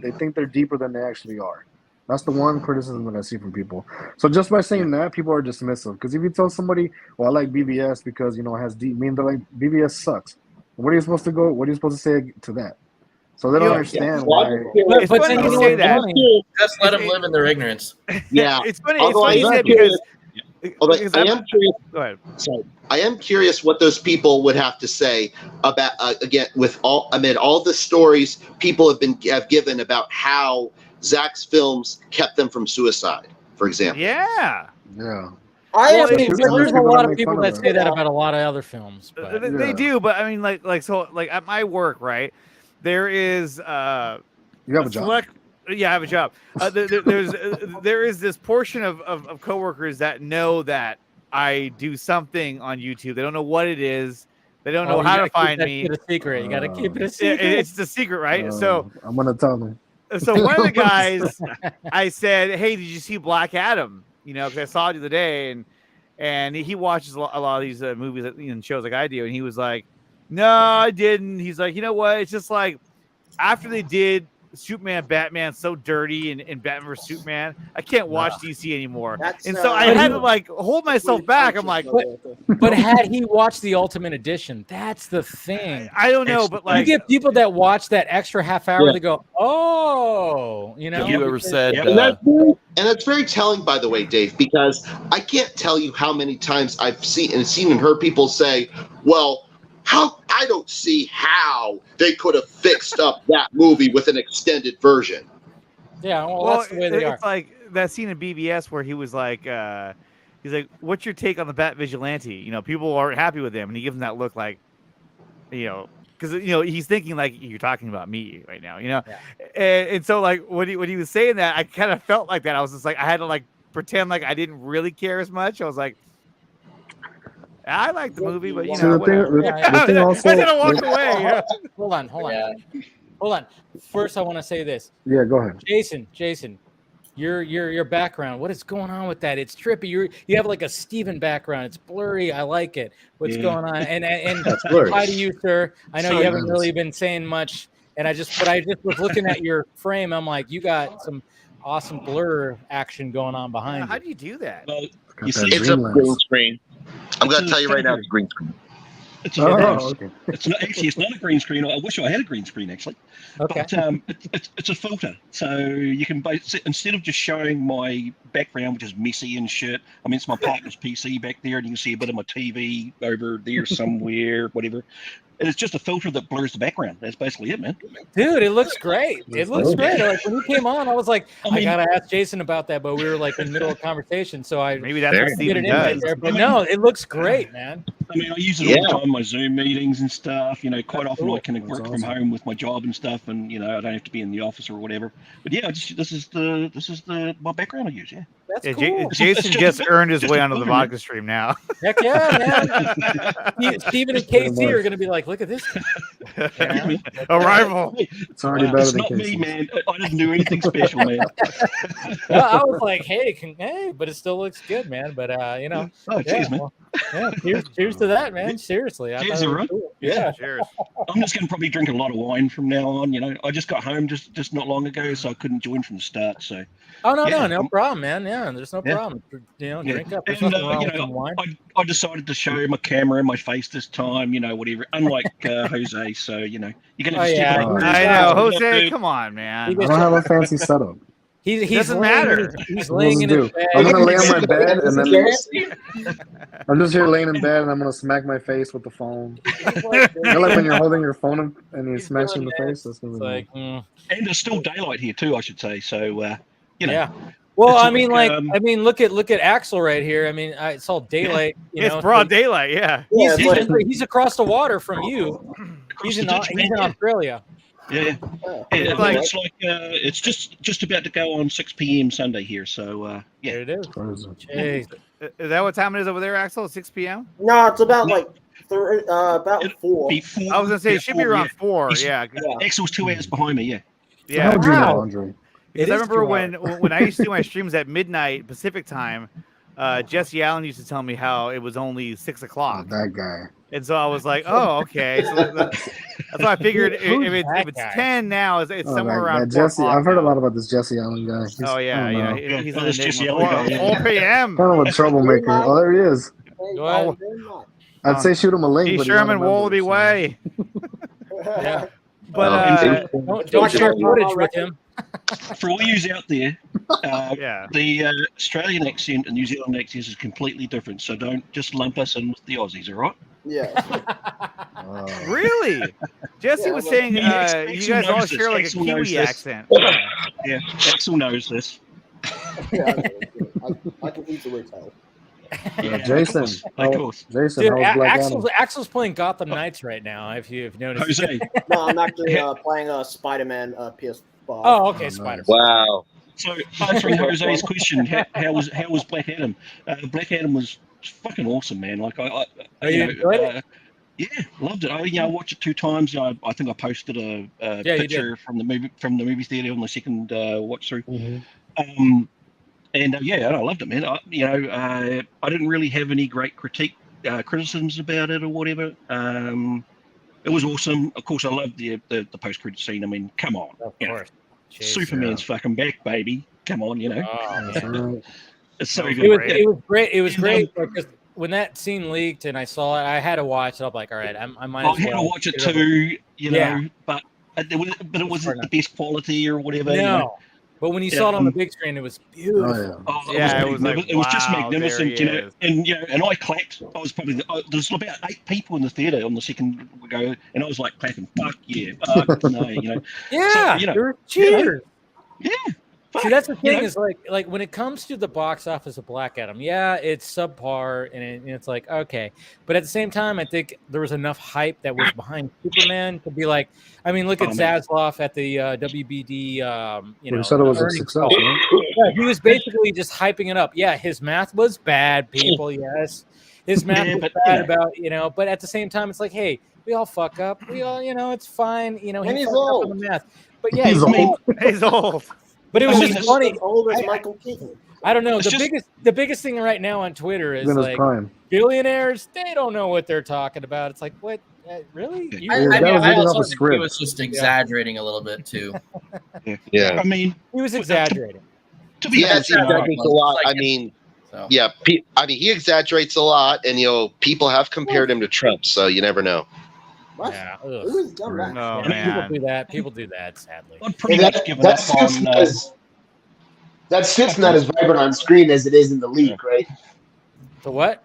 [SPEAKER 5] they think they're deeper than they actually are. That's the one criticism that I see from people. So just by saying that, people are dismissive. Because if you tell somebody, well, I like BBS because it has deep meaning, they're like, BBS sucks. What are you supposed to say to that? So they don't understand why.
[SPEAKER 13] It's funny you say that.
[SPEAKER 14] Just let them live in their ignorance.
[SPEAKER 1] Yeah,
[SPEAKER 13] it's funny. It's funny you say because.
[SPEAKER 1] I am curious.
[SPEAKER 13] Go ahead.
[SPEAKER 1] Sorry, I am curious what those people would have to say about again with all the stories people have given about how Zach's films kept them from suicide, for example.
[SPEAKER 13] Yeah.
[SPEAKER 2] Well,
[SPEAKER 14] actually
[SPEAKER 2] but there's a lot of people that say that about a lot of other films. But
[SPEAKER 13] They do, but I mean, like at my work, right? There is
[SPEAKER 5] You have a job.
[SPEAKER 13] Yeah, I have a job. There is this portion of coworkers that know that I do something on YouTube. They don't know what it is. They don't know how to find me.
[SPEAKER 2] Keep it a secret. You got to keep it a secret.
[SPEAKER 13] It's the secret, right? So
[SPEAKER 5] I'm gonna tell them.
[SPEAKER 13] So one of the guys, I said, "Hey, did you see Black Adam?" You know, because I saw it the other day, and he watches a lot of these movies and shows like I do, and he was like, "No, I didn't." He's like, "You know what? It's just like after they did Superman, Batman so dirty, and Batman vs Superman, I can't watch DC anymore." And so I had to like hold myself back. I'm like,
[SPEAKER 2] but had he watched the Ultimate Edition, that's the thing.
[SPEAKER 13] I don't know, but like
[SPEAKER 2] you get people that watch that extra half hour, they go, "Oh, you know."
[SPEAKER 7] Have you ever said?
[SPEAKER 1] And that's very telling, by the way, Dave, because I can't tell you how many times I've seen and heard people say, "Well, I don't see how they could have fixed up that movie with an extended version."
[SPEAKER 2] Yeah, well that's the way they are.
[SPEAKER 13] It's like that scene in BVS where he was like, he's like, "What's your take on the Bat Vigilante?" You know, people aren't happy with him, and he gives him that look like, you know, because he's thinking like you're talking about me right now, you know. Yeah. And so like when he was saying that, I kind of felt like that. I was just like, I had to like pretend like I didn't really care as much. I was like, I like the movie, but you know,
[SPEAKER 5] the thing also,
[SPEAKER 13] I didn't walk away. You know?
[SPEAKER 2] Hold on. First, I want to say this.
[SPEAKER 5] Yeah, go ahead.
[SPEAKER 2] Jason, your background. What is going on with that? It's trippy. You have like a Steven background. It's blurry. I like it. What's going on? And hi to you, sir. I know you haven't really been saying much. And I just was looking at your frame. I'm like, you got some awesome blur action going on behind you.
[SPEAKER 13] How do you do that?
[SPEAKER 15] Well, you see,
[SPEAKER 1] it's a green screen. I'm going to tell you right now, it's a green screen.
[SPEAKER 15] It's okay. It's not a green screen. I wish I had a green screen actually.
[SPEAKER 2] Okay.
[SPEAKER 15] But it's a filter, so you can instead of just showing my background, which is messy and shit. I mean, it's my partner's PC back there, and you can see a bit of my TV over there somewhere, whatever. And it's just a filter that blurs the background. That's basically it, man.
[SPEAKER 2] Dude, it looks great. It looks great. Like when he came on, I was like, I gotta ask Jason about that, but we were like in the middle of conversation, so maybe
[SPEAKER 13] that's what Steven does.
[SPEAKER 2] There. But no, it looks great, man.
[SPEAKER 15] I mean, I use it all the time in my Zoom meetings and stuff. You know, quite often I can work from home with my job and stuff, and you know, I don't have to be in the office or whatever. But yeah, this is my background I use. Yeah.
[SPEAKER 2] That's cool.
[SPEAKER 13] Jason just earned his way onto the vodka stream now.
[SPEAKER 2] Heck yeah, man. Steven and Casey are gonna be like, look at this.
[SPEAKER 13] A rival.
[SPEAKER 5] It's already better than
[SPEAKER 15] not me, man. I didn't do anything special, man.
[SPEAKER 2] Well, I was like, hey, but it still looks good, man. But you know,
[SPEAKER 15] cheers, man.
[SPEAKER 2] Cheers to that, man. Seriously,
[SPEAKER 15] cheers, right?
[SPEAKER 2] Cool.
[SPEAKER 13] Yeah, cheers.
[SPEAKER 15] I'm just gonna probably drink a lot of wine from now on. You know, I just got home just not long ago, so I couldn't join from the start. So.
[SPEAKER 2] Oh no problem, man. Yeah, there's no problem. You know, drink up. There's nothing wrong with wine.
[SPEAKER 15] I decided to show my camera and my face this time. You know, whatever. Unlike Jose, so you know, you're gonna.
[SPEAKER 13] I know, Jose. Come on, man.
[SPEAKER 5] I don't have a fancy setup.
[SPEAKER 2] He
[SPEAKER 13] doesn't matter.
[SPEAKER 2] He's laying in his bed.
[SPEAKER 5] I'm gonna lay on my bed and then I'm just here laying in bed and I'm gonna smack my face with the phone. You know, like when you're holding your phone and you smash in the face. That's gonna be
[SPEAKER 2] like,
[SPEAKER 15] And there's still daylight here too, I should say. So you know.
[SPEAKER 2] Yeah. Well, I mean, look at Axel right here. I mean, it's all daylight.
[SPEAKER 13] It's broad daylight. Yeah.
[SPEAKER 2] He's across the water from you. He's in Australia.
[SPEAKER 15] Yeah. It's just about to go on 6 p.m. Sunday here. So yeah.
[SPEAKER 2] There it is.
[SPEAKER 13] Jeez. Is that what time it is over there, Axel? 6 p.m.
[SPEAKER 8] No, it's about about 4.
[SPEAKER 13] I was gonna say it should be around 4. Yeah.
[SPEAKER 15] Axel's 2 hours behind me. Yeah.
[SPEAKER 13] Yeah.
[SPEAKER 5] Wow. Andre?
[SPEAKER 13] Because I remember when I used to do my streams at midnight Pacific time, Jesse Allen used to tell me how it was only 6 o'clock.
[SPEAKER 5] That guy.
[SPEAKER 13] And so I was like, oh, okay. So that's why I figured if it's 10 now, it's somewhere around
[SPEAKER 5] Jesse. I've heard a lot about this Jesse Allen guy.
[SPEAKER 13] He's in Jesse Allen guy. 4 p.m.
[SPEAKER 5] Kind of a troublemaker. Oh, there he is.
[SPEAKER 2] Go ahead.
[SPEAKER 5] I'd say shoot him a link.
[SPEAKER 13] He's Sherman Wallaby Way.
[SPEAKER 2] Yeah.
[SPEAKER 13] But
[SPEAKER 2] don't share footage with him.
[SPEAKER 15] For all yous out there, the Australian accent and New Zealand accent is completely different. So don't just lump us in with the Aussies, all right?
[SPEAKER 8] Yeah.
[SPEAKER 13] Really? Jesse was saying you guys all share like a Kiwi accent.
[SPEAKER 15] Yeah, Axel knows this.
[SPEAKER 8] Yeah, I can easily tell.
[SPEAKER 5] Jason,
[SPEAKER 15] of course.
[SPEAKER 5] Jason,
[SPEAKER 2] Dude,
[SPEAKER 5] how's Black
[SPEAKER 2] Axel's playing Gotham Knights right now. If you've noticed.
[SPEAKER 15] Jose.
[SPEAKER 8] No, I'm actually playing Spider-Man PS5.
[SPEAKER 2] Oh, okay, Spider-Man.
[SPEAKER 1] Wow.
[SPEAKER 15] So answering Jose's question, how was Black Adam? Black Adam was fucking awesome, man. Like I yeah, loved it. I watched it 2 times. I think I posted a picture from the movie theater on the second watch through.
[SPEAKER 5] Mm-hmm.
[SPEAKER 15] And I loved it, man. I didn't really have any great criticisms about it or whatever. It was awesome. Of course, I loved the post credit scene. I mean, come on,
[SPEAKER 2] of course.
[SPEAKER 15] Superman's fucking back, baby. Come on,
[SPEAKER 2] Oh,
[SPEAKER 15] it's so good.
[SPEAKER 2] It was great. It was great because when that scene leaked and I saw it, I had to watch it. I'm like, all right, I might.
[SPEAKER 15] I had to watch it too, but it wasn't the best quality or whatever.
[SPEAKER 2] No. But when you saw it on the big screen, it was beautiful.
[SPEAKER 15] It was just magnificent, and I clapped. I was probably there was about 8 people in the theater on the second go, and I was like clapping. Fuck yeah, fuck no,
[SPEAKER 2] Yeah,
[SPEAKER 15] so,
[SPEAKER 2] cheers.
[SPEAKER 15] Yeah.
[SPEAKER 2] See, that's the thing is like when it comes to the box office of Black Adam, it's subpar and it's like okay, but at the same time, I think there was enough hype that was behind Superman to be like, I mean, look at Zaslav at the WBD,
[SPEAKER 5] He said it was a success. Right?
[SPEAKER 2] Yeah, he was basically just hyping it up. Yeah, his math was bad, people. Yes, his math was bad about but at the same time, it's like, hey, we all fuck up. We all, it's fine.
[SPEAKER 8] And he's old.
[SPEAKER 2] On the math, but yeah,
[SPEAKER 15] he's old.
[SPEAKER 13] He's old.
[SPEAKER 2] But it was just funny.
[SPEAKER 8] Old as Michael Keaton.
[SPEAKER 2] I don't know. The biggest thing right now on Twitter is like billionaires. They don't know what they're talking about. It's like, what? Really?
[SPEAKER 14] I also think he was just exaggerating a little bit too.
[SPEAKER 1] Yeah.
[SPEAKER 15] I mean,
[SPEAKER 2] he was exaggerating.
[SPEAKER 1] To be honest, he exaggerates a lot. I mean, he exaggerates a lot, and people have compared him to Trump, so you never know.
[SPEAKER 8] What?
[SPEAKER 2] Yeah.
[SPEAKER 8] Who's done that?
[SPEAKER 13] No,
[SPEAKER 2] man. People do that. Sadly.
[SPEAKER 11] That suit's not as vibrant on screen as it is in the leak, right?
[SPEAKER 2] The what?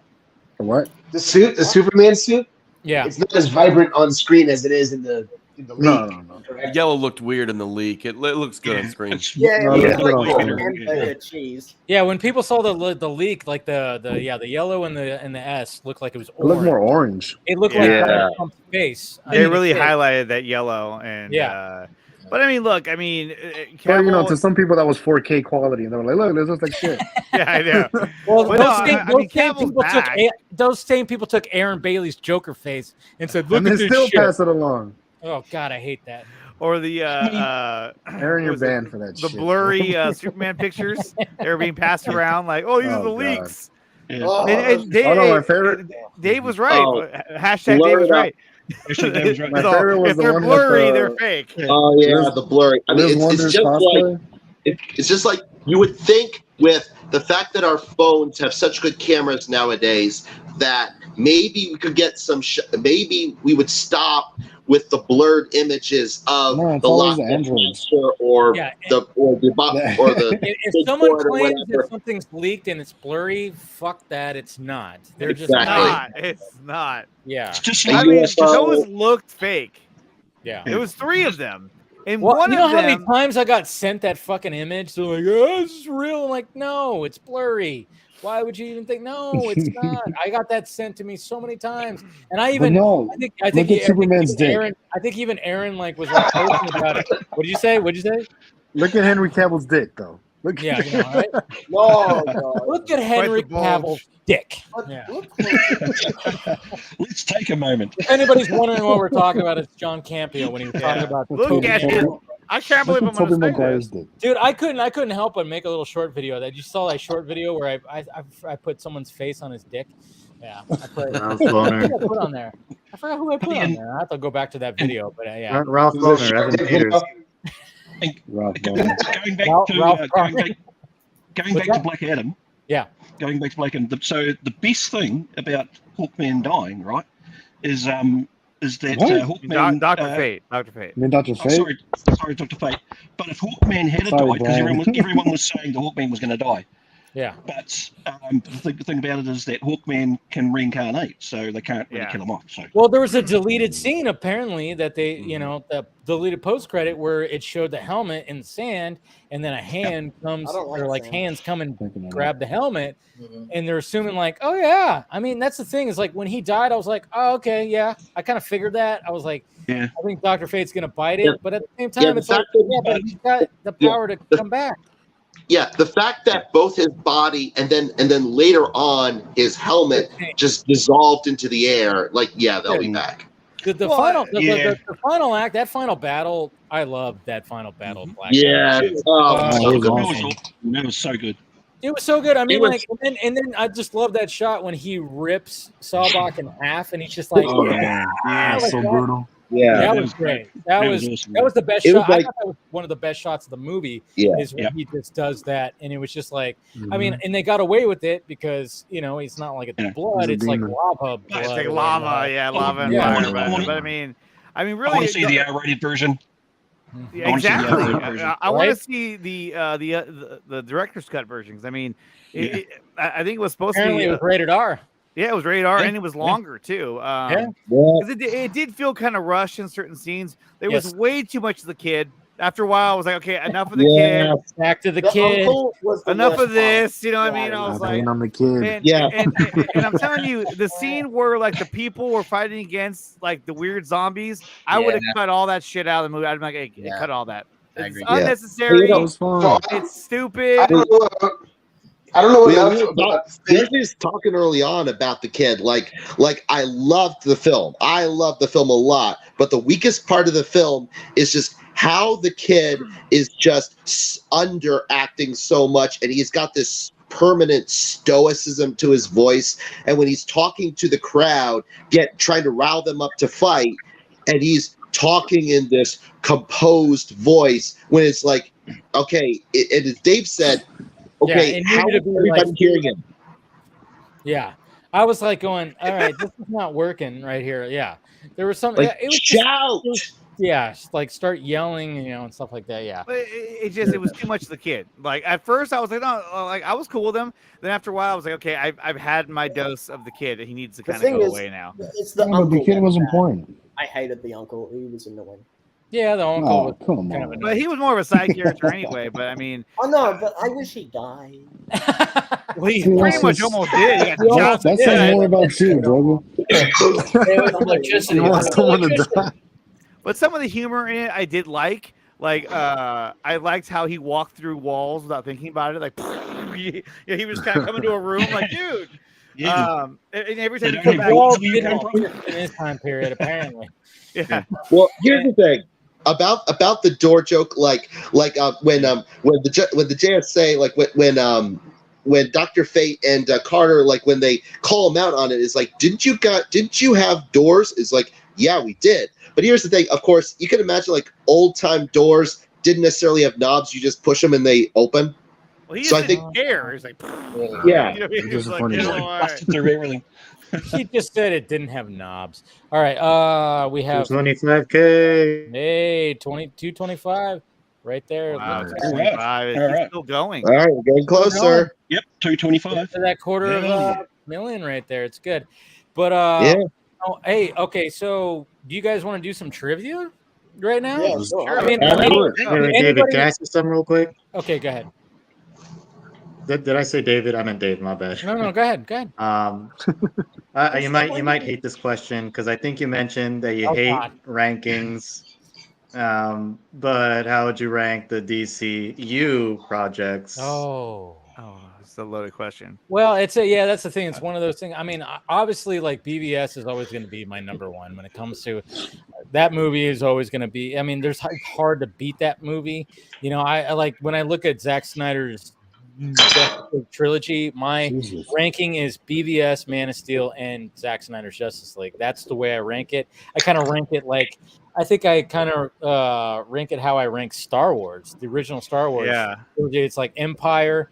[SPEAKER 5] The what?
[SPEAKER 11] The suit, the Superman suit.
[SPEAKER 2] Yeah.
[SPEAKER 11] It's not as vibrant on screen as it is in the leak.
[SPEAKER 7] No. Yellow looked weird in the leak. It looks good on screen.
[SPEAKER 8] Cheese.
[SPEAKER 2] Yeah, when people saw the leak, like the yellow and the S looked like it was orange.
[SPEAKER 5] It looked more orange.
[SPEAKER 2] It looked like Trump's face.
[SPEAKER 13] They really highlighted that yellow and but I mean, look,
[SPEAKER 5] Cavill, to some people that was 4K quality, and they were like, "Look, this looks like shit."
[SPEAKER 13] Yeah, I know.
[SPEAKER 2] Well, those same people took Aaron Bailey's Joker face and said, "Look at this
[SPEAKER 5] still
[SPEAKER 2] shit."
[SPEAKER 5] pass it along.
[SPEAKER 2] Oh God, I hate that.
[SPEAKER 13] Or the
[SPEAKER 5] Aaron, you're banned for that.
[SPEAKER 13] The blurry Superman pictures they were being passed around like, "Oh, these are the leaks."
[SPEAKER 15] Yeah.
[SPEAKER 13] And Dave,
[SPEAKER 5] my favorite.
[SPEAKER 13] Dave was right. Hashtag Dave was right.
[SPEAKER 5] My favorite was
[SPEAKER 13] if they're blurry, they're fake.
[SPEAKER 1] Oh yeah, the blurry. I mean, it's just like you would think with the fact that our phones have such good cameras nowadays that maybe we could get some. Maybe we would stop with the blurred images of the lock or the.
[SPEAKER 2] If someone claims that something's leaked and it's blurry, fuck that. It's not. They're just not.
[SPEAKER 13] It's not.
[SPEAKER 2] Yeah.
[SPEAKER 15] It's just
[SPEAKER 13] those looked fake.
[SPEAKER 2] Yeah.
[SPEAKER 13] It was 3 of them. And
[SPEAKER 2] well,
[SPEAKER 13] one
[SPEAKER 2] you know
[SPEAKER 13] of
[SPEAKER 2] how
[SPEAKER 13] them,
[SPEAKER 2] many times I got sent that fucking image? They're like, "Oh, this is real." I'm like, "No, it's blurry." Why would you even think? No, it's not. I got that sent to me so many times, and I even I think
[SPEAKER 5] Superman's dick.
[SPEAKER 2] Aaron, I think even Aaron was like posting about it. What did you say? What'd you say?
[SPEAKER 5] Look at Henry Cavill's dick, though. Look.
[SPEAKER 2] Yeah, right?
[SPEAKER 8] No.
[SPEAKER 2] Look at Henry Cavill's dick. Yeah.
[SPEAKER 15] Let's take a moment.
[SPEAKER 2] If anybody's wondering what we're talking about, it's John Campio when he was talking about.
[SPEAKER 13] Look at him. I can't believe I'm going to say this.
[SPEAKER 2] Dude, I couldn't help but make a little short video. That you saw that short video where I put someone's face on his dick. Yeah, I put on there. I forgot who I put on there. I have to go back to that video, but yeah.
[SPEAKER 12] Ralph Boner, Evan Peters.
[SPEAKER 15] Going back to Black Adam.
[SPEAKER 2] Yeah.
[SPEAKER 15] Going back to Black Adam. So the best thing about Hawkman dying, right, is that Hawkman,
[SPEAKER 13] Dr. Fate. Dr. Fate.
[SPEAKER 5] You mean Dr. Fate?
[SPEAKER 15] Sorry, Dr. Fate. But if Hawkman had died, because everyone was saying the Hawkman was going to die,
[SPEAKER 2] Yeah.
[SPEAKER 15] But the thing about it is that Hawkman can reincarnate, so they can't really kill him off. So
[SPEAKER 2] Well, there was a deleted scene apparently that they, the deleted post credit where it showed the helmet in the sand, and then a hand comes,
[SPEAKER 8] I don't like
[SPEAKER 2] or like
[SPEAKER 8] sand.
[SPEAKER 2] hands come and grab the helmet, and they're assuming like, oh yeah. I mean, that's the thing is like when he died, I was like, oh okay, yeah. I kind of figured that. I was like, I think Dr. Fate's gonna bite it, but at the same time, it's like, but he's got the power to come back.
[SPEAKER 1] Yeah, the fact that both his body and then later on his helmet just dissolved into the air, like they'll be back.
[SPEAKER 2] The final act, that final battle, I love that final battle. Of Black
[SPEAKER 1] Yeah,
[SPEAKER 2] Adam.
[SPEAKER 15] that was so good.
[SPEAKER 2] It was so good. I mean, like, and then I just love that shot when he rips Sawbach in half, and he's just like,
[SPEAKER 5] so brutal.
[SPEAKER 1] Yeah,
[SPEAKER 2] that was great. That was
[SPEAKER 15] awesome.
[SPEAKER 2] that was the best shot. I thought that was one of the best shots of the movie.
[SPEAKER 1] Yeah,
[SPEAKER 2] is when he just does that, and it was just like, I mean, and they got away with it because it's not like it's blood; it's like lava blood.
[SPEAKER 13] It's like lava, lava and fire. But I mean, really,
[SPEAKER 15] I want to see the R-rated version.
[SPEAKER 13] Yeah, exactly. I want to see the director's cut version. I mean, I think it was supposed
[SPEAKER 2] Apparently
[SPEAKER 13] to be
[SPEAKER 2] it was rated R.
[SPEAKER 13] Yeah, it was rated R, and it was longer too. Because it did feel kind of rushed in certain scenes. There was way too much of the kid. After a while, I was like, okay, enough of the kid.
[SPEAKER 2] Back to the kid.
[SPEAKER 13] Enough of this. You know what I mean? I was like,
[SPEAKER 5] on the kid.
[SPEAKER 13] And I'm telling you, the scene where like the people were fighting against like the weird zombies, I would have cut all that shit out of the movie. I'd be like, hey, cut all that. It's unnecessary. It's stupid.
[SPEAKER 11] I don't know enough.
[SPEAKER 1] This is talking early on about the kid. Like I loved the film. I loved the film a lot. But the weakest part of the film is just how the kid is just underacting so much, and he's got this permanent stoicism to his voice. And when he's talking to the crowd, trying to rile them up to fight, and he's talking in this composed voice when it's like, okay, and as Dave said. Okay, how is everybody hearing him?
[SPEAKER 2] Yeah, I was like going, all right, this is not working right here. Yeah, there was something.
[SPEAKER 1] Like,
[SPEAKER 2] it was
[SPEAKER 1] shout.
[SPEAKER 2] Like start yelling, and stuff like that. Yeah,
[SPEAKER 13] but it was too much of the kid. Like at first, I was like, no, like I was cool with him. Then after a while, I was like, okay, I've had my dose of the kid. He needs to kind of go away now.
[SPEAKER 8] It's the
[SPEAKER 5] but the kid was important.
[SPEAKER 8] I hated the uncle. He was annoying.
[SPEAKER 2] Yeah, the uncle.
[SPEAKER 13] But he was more of a side character anyway. But I mean,
[SPEAKER 8] but I wish he died.
[SPEAKER 13] Well, he pretty much almost did.
[SPEAKER 5] That says more about you, brother.
[SPEAKER 8] Electricity.
[SPEAKER 13] But some of the humor in it, I did like. Like, I liked how he walked through walls without thinking about it. Like, he was kind of coming to a room, like, dude.
[SPEAKER 15] Yeah.
[SPEAKER 13] And every time he came back,
[SPEAKER 2] in his time period, apparently.
[SPEAKER 13] Yeah.
[SPEAKER 1] Well, here's the thing about the door joke, when the JSA, like when Dr. Fate and Carter, like when they call him out on it, is like, didn't you have doors? It's like, yeah, we did. But here's the thing. Of course, you can imagine like old time doors didn't necessarily have knobs. You just push them and they open.
[SPEAKER 13] Well, he just didn't care. He's like,
[SPEAKER 1] yeah.
[SPEAKER 13] He was like,
[SPEAKER 2] He just said it didn't have knobs. All right. We have
[SPEAKER 12] 25K.
[SPEAKER 2] Hey, 2225 right there.
[SPEAKER 13] Wow, 25. It's still going.
[SPEAKER 1] All right, we're getting closer.
[SPEAKER 15] Yep, 225.
[SPEAKER 2] That quarter of a million right there. It's good. But hey, okay. So, do you guys want to do some trivia right now?
[SPEAKER 8] Yeah, sure.
[SPEAKER 2] I mean,
[SPEAKER 12] David, can I ask you something real quick?
[SPEAKER 2] Okay, go ahead.
[SPEAKER 12] Did I say David? I meant Dave. My bad.
[SPEAKER 2] No, go ahead. Go ahead.
[SPEAKER 12] You might hate this question because I think you mentioned that you hate rankings. But how would you rank the DCU projects?
[SPEAKER 2] Oh,
[SPEAKER 13] it's a loaded question.
[SPEAKER 2] Well, that's the thing. It's one of those things. I mean, obviously, like BVS is always going to be my number one when it comes to that movie. Is always going to be. I mean, it's hard to beat that movie. I like when I look at Zack Snyder's trilogy. My ranking is BVS, Man of Steel, and Zack Snyder's Justice League. That's the way I rank it. I kind of rank it like. I think I kind of rank it how I rank Star Wars, the original Star Wars.
[SPEAKER 13] Yeah,
[SPEAKER 2] it's like Empire,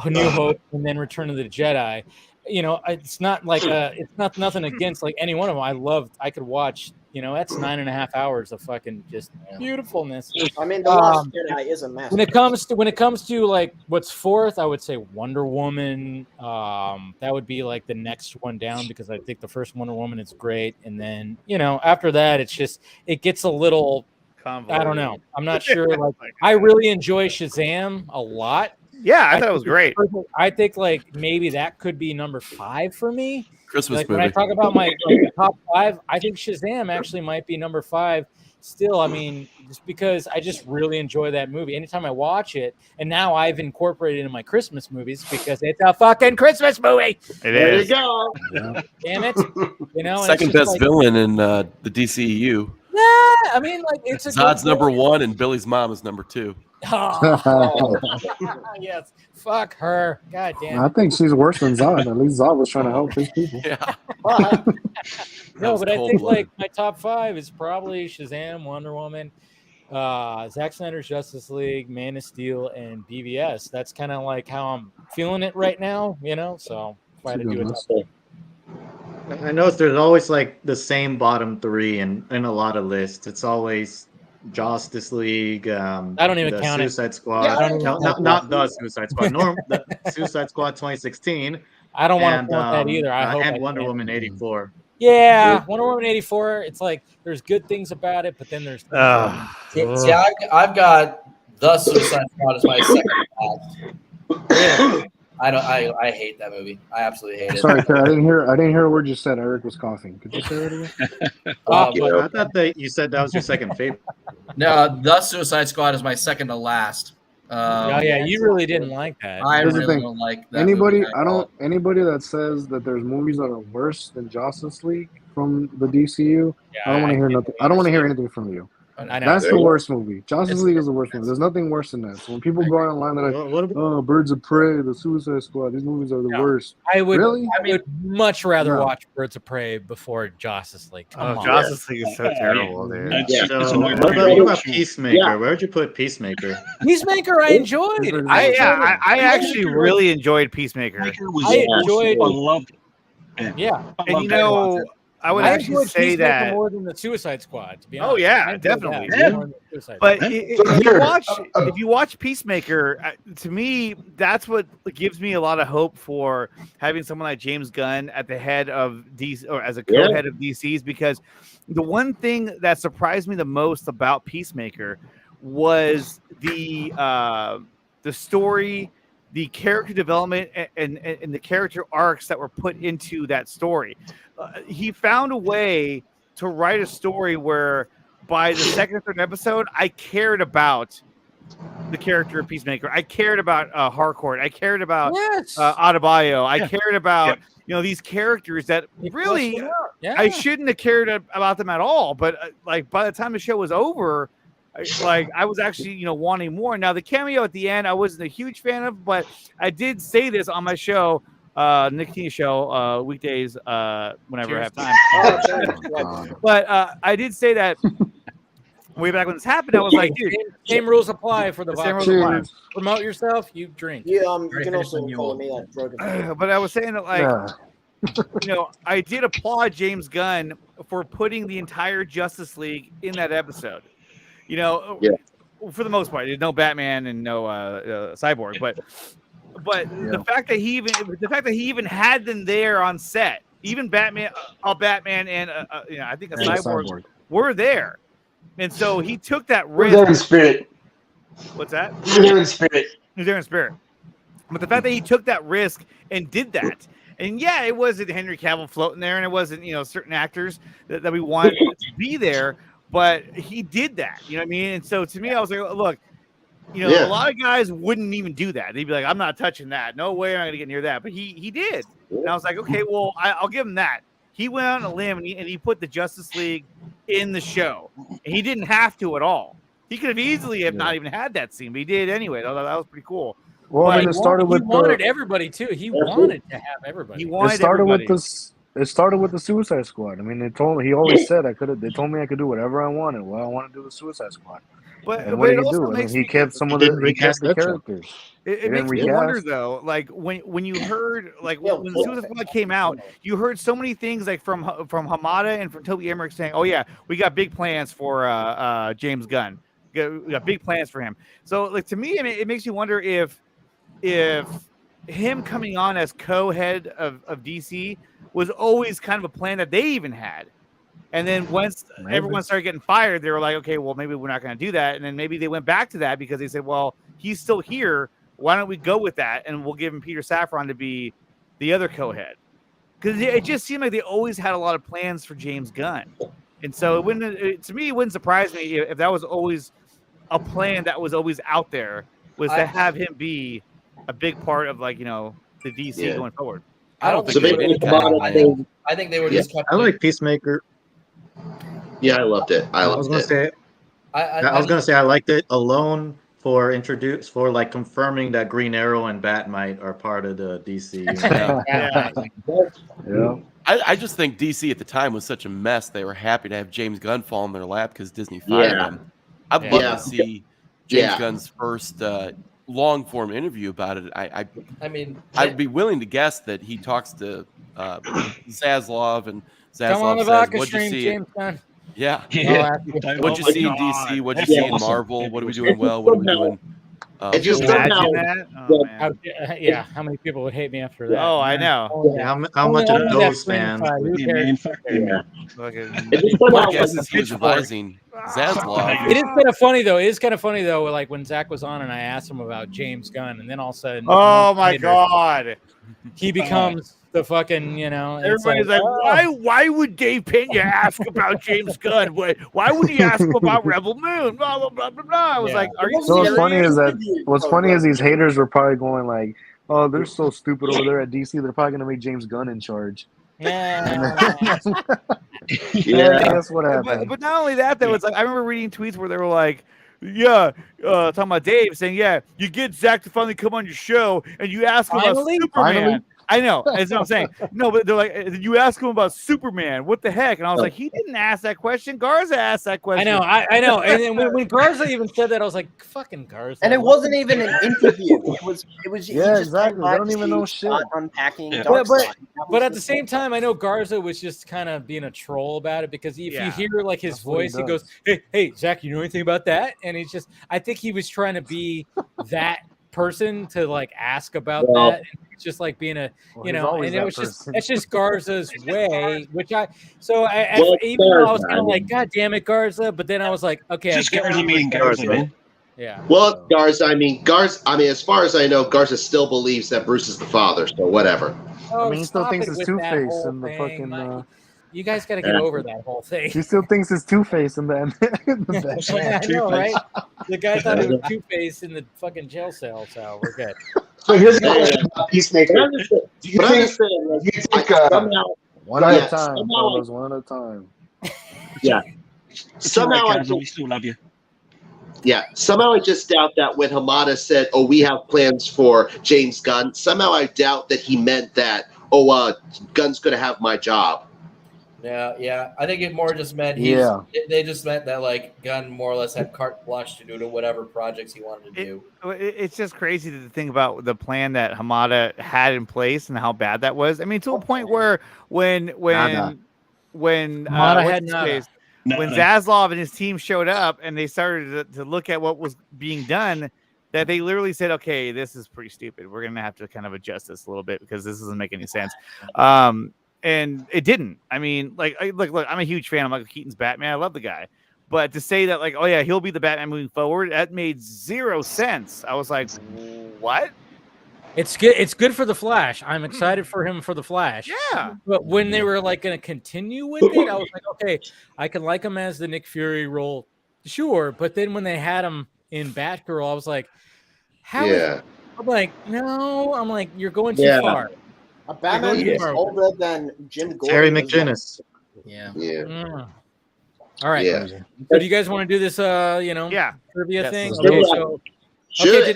[SPEAKER 2] New Hope, and then Return of the Jedi. It's not like it's not nothing against like any one of them. I could watch You know, that's 9.5 hours of fucking just beautifulness.
[SPEAKER 8] I mean, The Last Jedi is a masterpiece.
[SPEAKER 2] When it comes to like what's fourth, I would say Wonder Woman. That would be like the next one down because I think the first Wonder Woman is great, and then after that it gets a little convoluted. I don't know. I'm not sure. Like I really enjoy Shazam a lot.
[SPEAKER 13] Yeah, I thought it was great.
[SPEAKER 2] I think like maybe that could be number 5 for me.
[SPEAKER 7] Christmas
[SPEAKER 2] like,
[SPEAKER 7] movie.
[SPEAKER 2] When I talk about my top 5, I think Shazam actually might be number 5. Still, I mean, just because I just really enjoy that movie. Anytime I watch it, and now I've incorporated it in my Christmas movies because it's a fucking Christmas movie.
[SPEAKER 3] There
[SPEAKER 2] you go. Damn it.
[SPEAKER 7] Second best villain in the DCEU.
[SPEAKER 2] Yeah, I mean, like it's a
[SPEAKER 7] Zod's number 1 and Billy's mom is number 2.
[SPEAKER 2] Oh. Yes, fuck her. God damn.
[SPEAKER 5] I think she's worse than Zod. At least Zod was trying to help his people.
[SPEAKER 7] Yeah.
[SPEAKER 2] No, but I think like my top 5 is probably Shazam, Wonder Woman, Zack Snyder's Justice League, Man of Steel, and BVS. That's kind of like how I'm feeling it right now, So if I had to do it.
[SPEAKER 12] I noticed there's always like the same bottom 3 in a lot of lists. It's always Justice League. I
[SPEAKER 2] don't even
[SPEAKER 12] the
[SPEAKER 2] count
[SPEAKER 12] Suicide
[SPEAKER 2] it.
[SPEAKER 12] Squad.
[SPEAKER 2] Yeah,
[SPEAKER 12] not the Suicide Squad. The Suicide Squad 2016.
[SPEAKER 2] I don't want to count that either. I hope
[SPEAKER 12] and Wonder Woman 84.
[SPEAKER 2] Yeah, Wonder Woman 84. It's like there's good things about it, but then there's.
[SPEAKER 14] See, I've got the Suicide Squad as my second last. I hate that movie. I absolutely hate it.
[SPEAKER 5] Sorry, Kurt, I didn't hear a word you said. Eric was coughing. Could you say that again?
[SPEAKER 12] I thought that you said that was your second favorite.
[SPEAKER 14] No, the Suicide Squad is my second to last.
[SPEAKER 2] You really didn't like that.
[SPEAKER 14] I really don't like that.
[SPEAKER 5] Anybody that says that there's movies that are worse than Justice League from the DCU, I don't want to hear nothing. I don't want to hear anything from you.
[SPEAKER 2] I know.
[SPEAKER 5] That's the worst movie. Justice League is the worst movie. There's nothing worse than that. So when people go online, they're like, "Oh, Birds of Prey, The Suicide Squad. These movies are the worst."
[SPEAKER 2] I would
[SPEAKER 5] really.
[SPEAKER 2] much rather watch Birds of Prey before Justice League. Come on.
[SPEAKER 13] Justice League is so terrible, dude.
[SPEAKER 12] So, what about Peacemaker?
[SPEAKER 5] Yeah.
[SPEAKER 12] Where would you put Peacemaker?
[SPEAKER 2] Peacemaker, I enjoyed.
[SPEAKER 13] I actually really enjoyed Peacemaker.
[SPEAKER 2] I
[SPEAKER 15] loved it.
[SPEAKER 2] Yeah,
[SPEAKER 13] and I would actually say that
[SPEAKER 2] more than the Suicide Squad. To be honest.
[SPEAKER 13] Oh yeah, definitely. But if you watch Peacemaker, to me, that's what gives me a lot of hope for having someone like James Gunn at the head of DC or as a co-head of DC's. Because the one thing that surprised me the most about Peacemaker was the story, the character development, and the character arcs that were put into that story. He found a way to write a story where by the second or third episode, I cared about the character of Peacemaker. I cared about Harcourt. I cared about Adebayo. I cared about these characters that really I shouldn't have cared about them at all. But like by the time the show was over, I was actually wanting more. Now the cameo at the end, I wasn't a huge fan of, but I did say this on my show. Nick Tina show weekdays whenever I have time. But I did say that way back when this happened. I was like, dude,
[SPEAKER 2] same rules apply for the
[SPEAKER 13] same rules apply.
[SPEAKER 2] Promote yourself, you drink.
[SPEAKER 8] Yeah, you can also call me that drug.
[SPEAKER 13] But I was saying that I did applaud James Gunn for putting the entire Justice League in that episode. For the most part, there's no Batman and no Cyborg, but the fact that he even had them there on set, even Batman and I think a Cyborg were there, and so he took that risk.
[SPEAKER 11] There in spirit.
[SPEAKER 13] What's that?
[SPEAKER 11] There in spirit.
[SPEAKER 13] He's there in spirit. But the fact that he took that risk and did that, and it wasn't Henry Cavill floating there, and it wasn't certain actors that we wanted to be there, but he did that. You know what I mean? And so to me, I was like, look. A lot of guys wouldn't even do that. They'd be like, I'm not touching that. No way I'm going to get near that. But he did. And I was like, okay, well, I'll give him that. He went out on a limb and he put the Justice League in the show. And he didn't have to at all. He could have easily not even had that scene, but he did anyway. That was pretty cool.
[SPEAKER 5] Well, it started with
[SPEAKER 2] everybody too. He wanted to have everybody.
[SPEAKER 5] It started with the Suicide Squad. I mean, he always said I could. They told me I could do whatever I wanted. Well, I want to do the Suicide Squad.
[SPEAKER 13] But
[SPEAKER 5] And what
[SPEAKER 13] it
[SPEAKER 5] did he
[SPEAKER 13] also
[SPEAKER 5] do? I mean,
[SPEAKER 13] makes
[SPEAKER 5] he
[SPEAKER 13] me
[SPEAKER 5] kept some
[SPEAKER 11] He
[SPEAKER 5] of the
[SPEAKER 11] didn't
[SPEAKER 5] he kept
[SPEAKER 11] recast
[SPEAKER 5] the
[SPEAKER 11] Deadshot.
[SPEAKER 5] characters.
[SPEAKER 13] it makes me wonder though, like when you heard like when Suicide Squad came out, you heard so many things like from Hamada and from Toby Emmerich saying, "Oh yeah, we got big plans for James Gunn. We got big plans for him." So like to me, I mean, it makes you wonder if him coming on as co-head of DC was always kind of a plan that they even had. And then once everyone started getting fired, they were like, okay, well, maybe we're not going to do that. And then maybe they went back to that because they said, well, he's still here. Why don't we go with that? And we'll give him Peter Safran to be the other co-head. Because it just seemed like they always had a lot of plans for James Gunn. And so to me, it wouldn't surprise me if that was always a plan that was always out there, was to have him be a big part of like, the DC going forward.
[SPEAKER 14] I don't think
[SPEAKER 1] So
[SPEAKER 14] they
[SPEAKER 1] maybe
[SPEAKER 14] would. I think they were just kept.
[SPEAKER 6] I like Peacemaker.
[SPEAKER 1] Yeah, I loved it. I
[SPEAKER 6] was gonna say,
[SPEAKER 14] I
[SPEAKER 6] was gonna say I liked it alone for like confirming that Green Arrow and Batmite are part of the DC.
[SPEAKER 5] Yeah.
[SPEAKER 7] I just think DC at the time was such a mess. They were happy to have James Gunn fall in their lap because Disney fired him. I'd love to see James Gunn's first long form interview about it.
[SPEAKER 14] I mean,
[SPEAKER 7] I'd be willing to guess that he talks to Zaslav, and
[SPEAKER 2] Come on
[SPEAKER 7] Zaslav
[SPEAKER 2] the
[SPEAKER 7] says,
[SPEAKER 2] vodka
[SPEAKER 7] "What'd you
[SPEAKER 2] stream,
[SPEAKER 7] see?"
[SPEAKER 2] James Gunn.
[SPEAKER 7] Yeah.
[SPEAKER 15] Oh
[SPEAKER 7] What'd you
[SPEAKER 15] my
[SPEAKER 7] see in
[SPEAKER 15] God.
[SPEAKER 7] DC? What'd you
[SPEAKER 15] That's
[SPEAKER 7] see in
[SPEAKER 15] awesome.
[SPEAKER 7] Marvel? What are we doing well? What are we doing?
[SPEAKER 1] If you somehow,
[SPEAKER 2] Yeah, how many people would hate me after that?
[SPEAKER 13] Oh, I know.
[SPEAKER 6] How much
[SPEAKER 2] only
[SPEAKER 6] of
[SPEAKER 2] that
[SPEAKER 6] those
[SPEAKER 2] Flynn
[SPEAKER 6] fans?
[SPEAKER 2] side, who
[SPEAKER 15] Yeah,
[SPEAKER 2] cares?
[SPEAKER 15] man, fuck them.
[SPEAKER 7] My guess is he was advising Zaslav.
[SPEAKER 2] It is kind of funny though. It is kind of funny though. Like when Zach was on and I asked him about James Gunn, and then all of a sudden,
[SPEAKER 13] Oh my God,
[SPEAKER 2] he becomes the fucking, it's
[SPEAKER 13] everybody's like, why would Dave Pena ask about James Gunn? Why would he ask about Rebel Moon? Blah blah blah blah blah. I was like, are you
[SPEAKER 5] So
[SPEAKER 13] serious?
[SPEAKER 5] what's funny is these haters were probably going like, "Oh, they're so stupid over there at DC. They're probably gonna make James Gunn in charge."
[SPEAKER 2] Yeah.
[SPEAKER 5] That's what happened.
[SPEAKER 13] But not only that, though, it's like I remember reading tweets where they were like, talking about Dave saying, you get Zach to finally come on your show and you ask him about Superman.
[SPEAKER 5] Finally?
[SPEAKER 13] I know, that's what I'm saying. No, but they're like, you ask him about Superman. What the heck? And I was like, he didn't ask that question. Garza asked that question.
[SPEAKER 2] I know. And then when Garza even said that, I was like, fucking Garza.
[SPEAKER 8] And it wasn't even an interview. It was.
[SPEAKER 5] Yeah, exactly. They don't even know shit.
[SPEAKER 8] Unpacking.
[SPEAKER 15] Yeah.
[SPEAKER 2] But at the same time, I know Garza was just kind of being a troll about it because if you hear like his voice, he goes, "Hey, Zach, you know anything about that?" And he's just, I think he was trying to be that person to like ask about that. And it's just like being a, and it was that's just Garza's way, which even though I was kind of like, God damn it, Garza, but then I was like, okay,
[SPEAKER 15] Just Garza being Garza, man.
[SPEAKER 2] Yeah.
[SPEAKER 1] Well, Garza. I mean, as far as I know, Garza still believes that Bruce is the father. So whatever.
[SPEAKER 2] Oh,
[SPEAKER 5] I mean, he still thinks it's
[SPEAKER 2] it's
[SPEAKER 5] Two-Face in the fucking.
[SPEAKER 2] You guys got to get over that whole thing.
[SPEAKER 5] He still thinks it's Two-Face in the
[SPEAKER 2] I know, right? The guy thought it was Two-Face in the fucking jail cell, so we're good.
[SPEAKER 11] So here's a question about Peacemaker. Do you think
[SPEAKER 5] one at a time, fellas, one at a time.
[SPEAKER 1] Yeah. Somehow
[SPEAKER 15] we still love you.
[SPEAKER 1] Yeah, somehow I just doubt that when Hamada said, "Oh, we have plans for James Gunn," somehow I doubt that he meant that, Gunn's going to have my job.
[SPEAKER 14] Yeah. I think it more just meant they just meant that like Gunn more or less had carte blanche to do whatever projects he wanted to do.
[SPEAKER 13] It's just crazy to think about the plan that Hamada had in place and how bad that was. I mean, to a point where when Zaslav and his team showed up and they started to look at what was being done, that they literally said, okay, this is pretty stupid. We're going to have to kind of adjust this a little bit because this doesn't make any sense. And it didn't. I mean, look, I'm a huge fan of Michael Keaton's Batman. I love the guy. But to say that, like, oh, yeah, he'll be the Batman moving forward, that made zero sense. I was like, what?
[SPEAKER 2] It's good. It's good for the Flash. I'm excited for him for the Flash.
[SPEAKER 13] Yeah.
[SPEAKER 2] But when they were like going to continue with it, I was like, okay, I can like him as the Nick Fury role, sure. But then when they had him in Batgirl, I was like, I'm like, no. I'm like, you're going too far.
[SPEAKER 8] A Batman is older than Jim Gordon.
[SPEAKER 6] Terry McGinnis.
[SPEAKER 14] Yeah.
[SPEAKER 2] All right.
[SPEAKER 1] Yeah.
[SPEAKER 2] So do you guys want to do this trivia thing?
[SPEAKER 1] Okay,
[SPEAKER 2] Okay,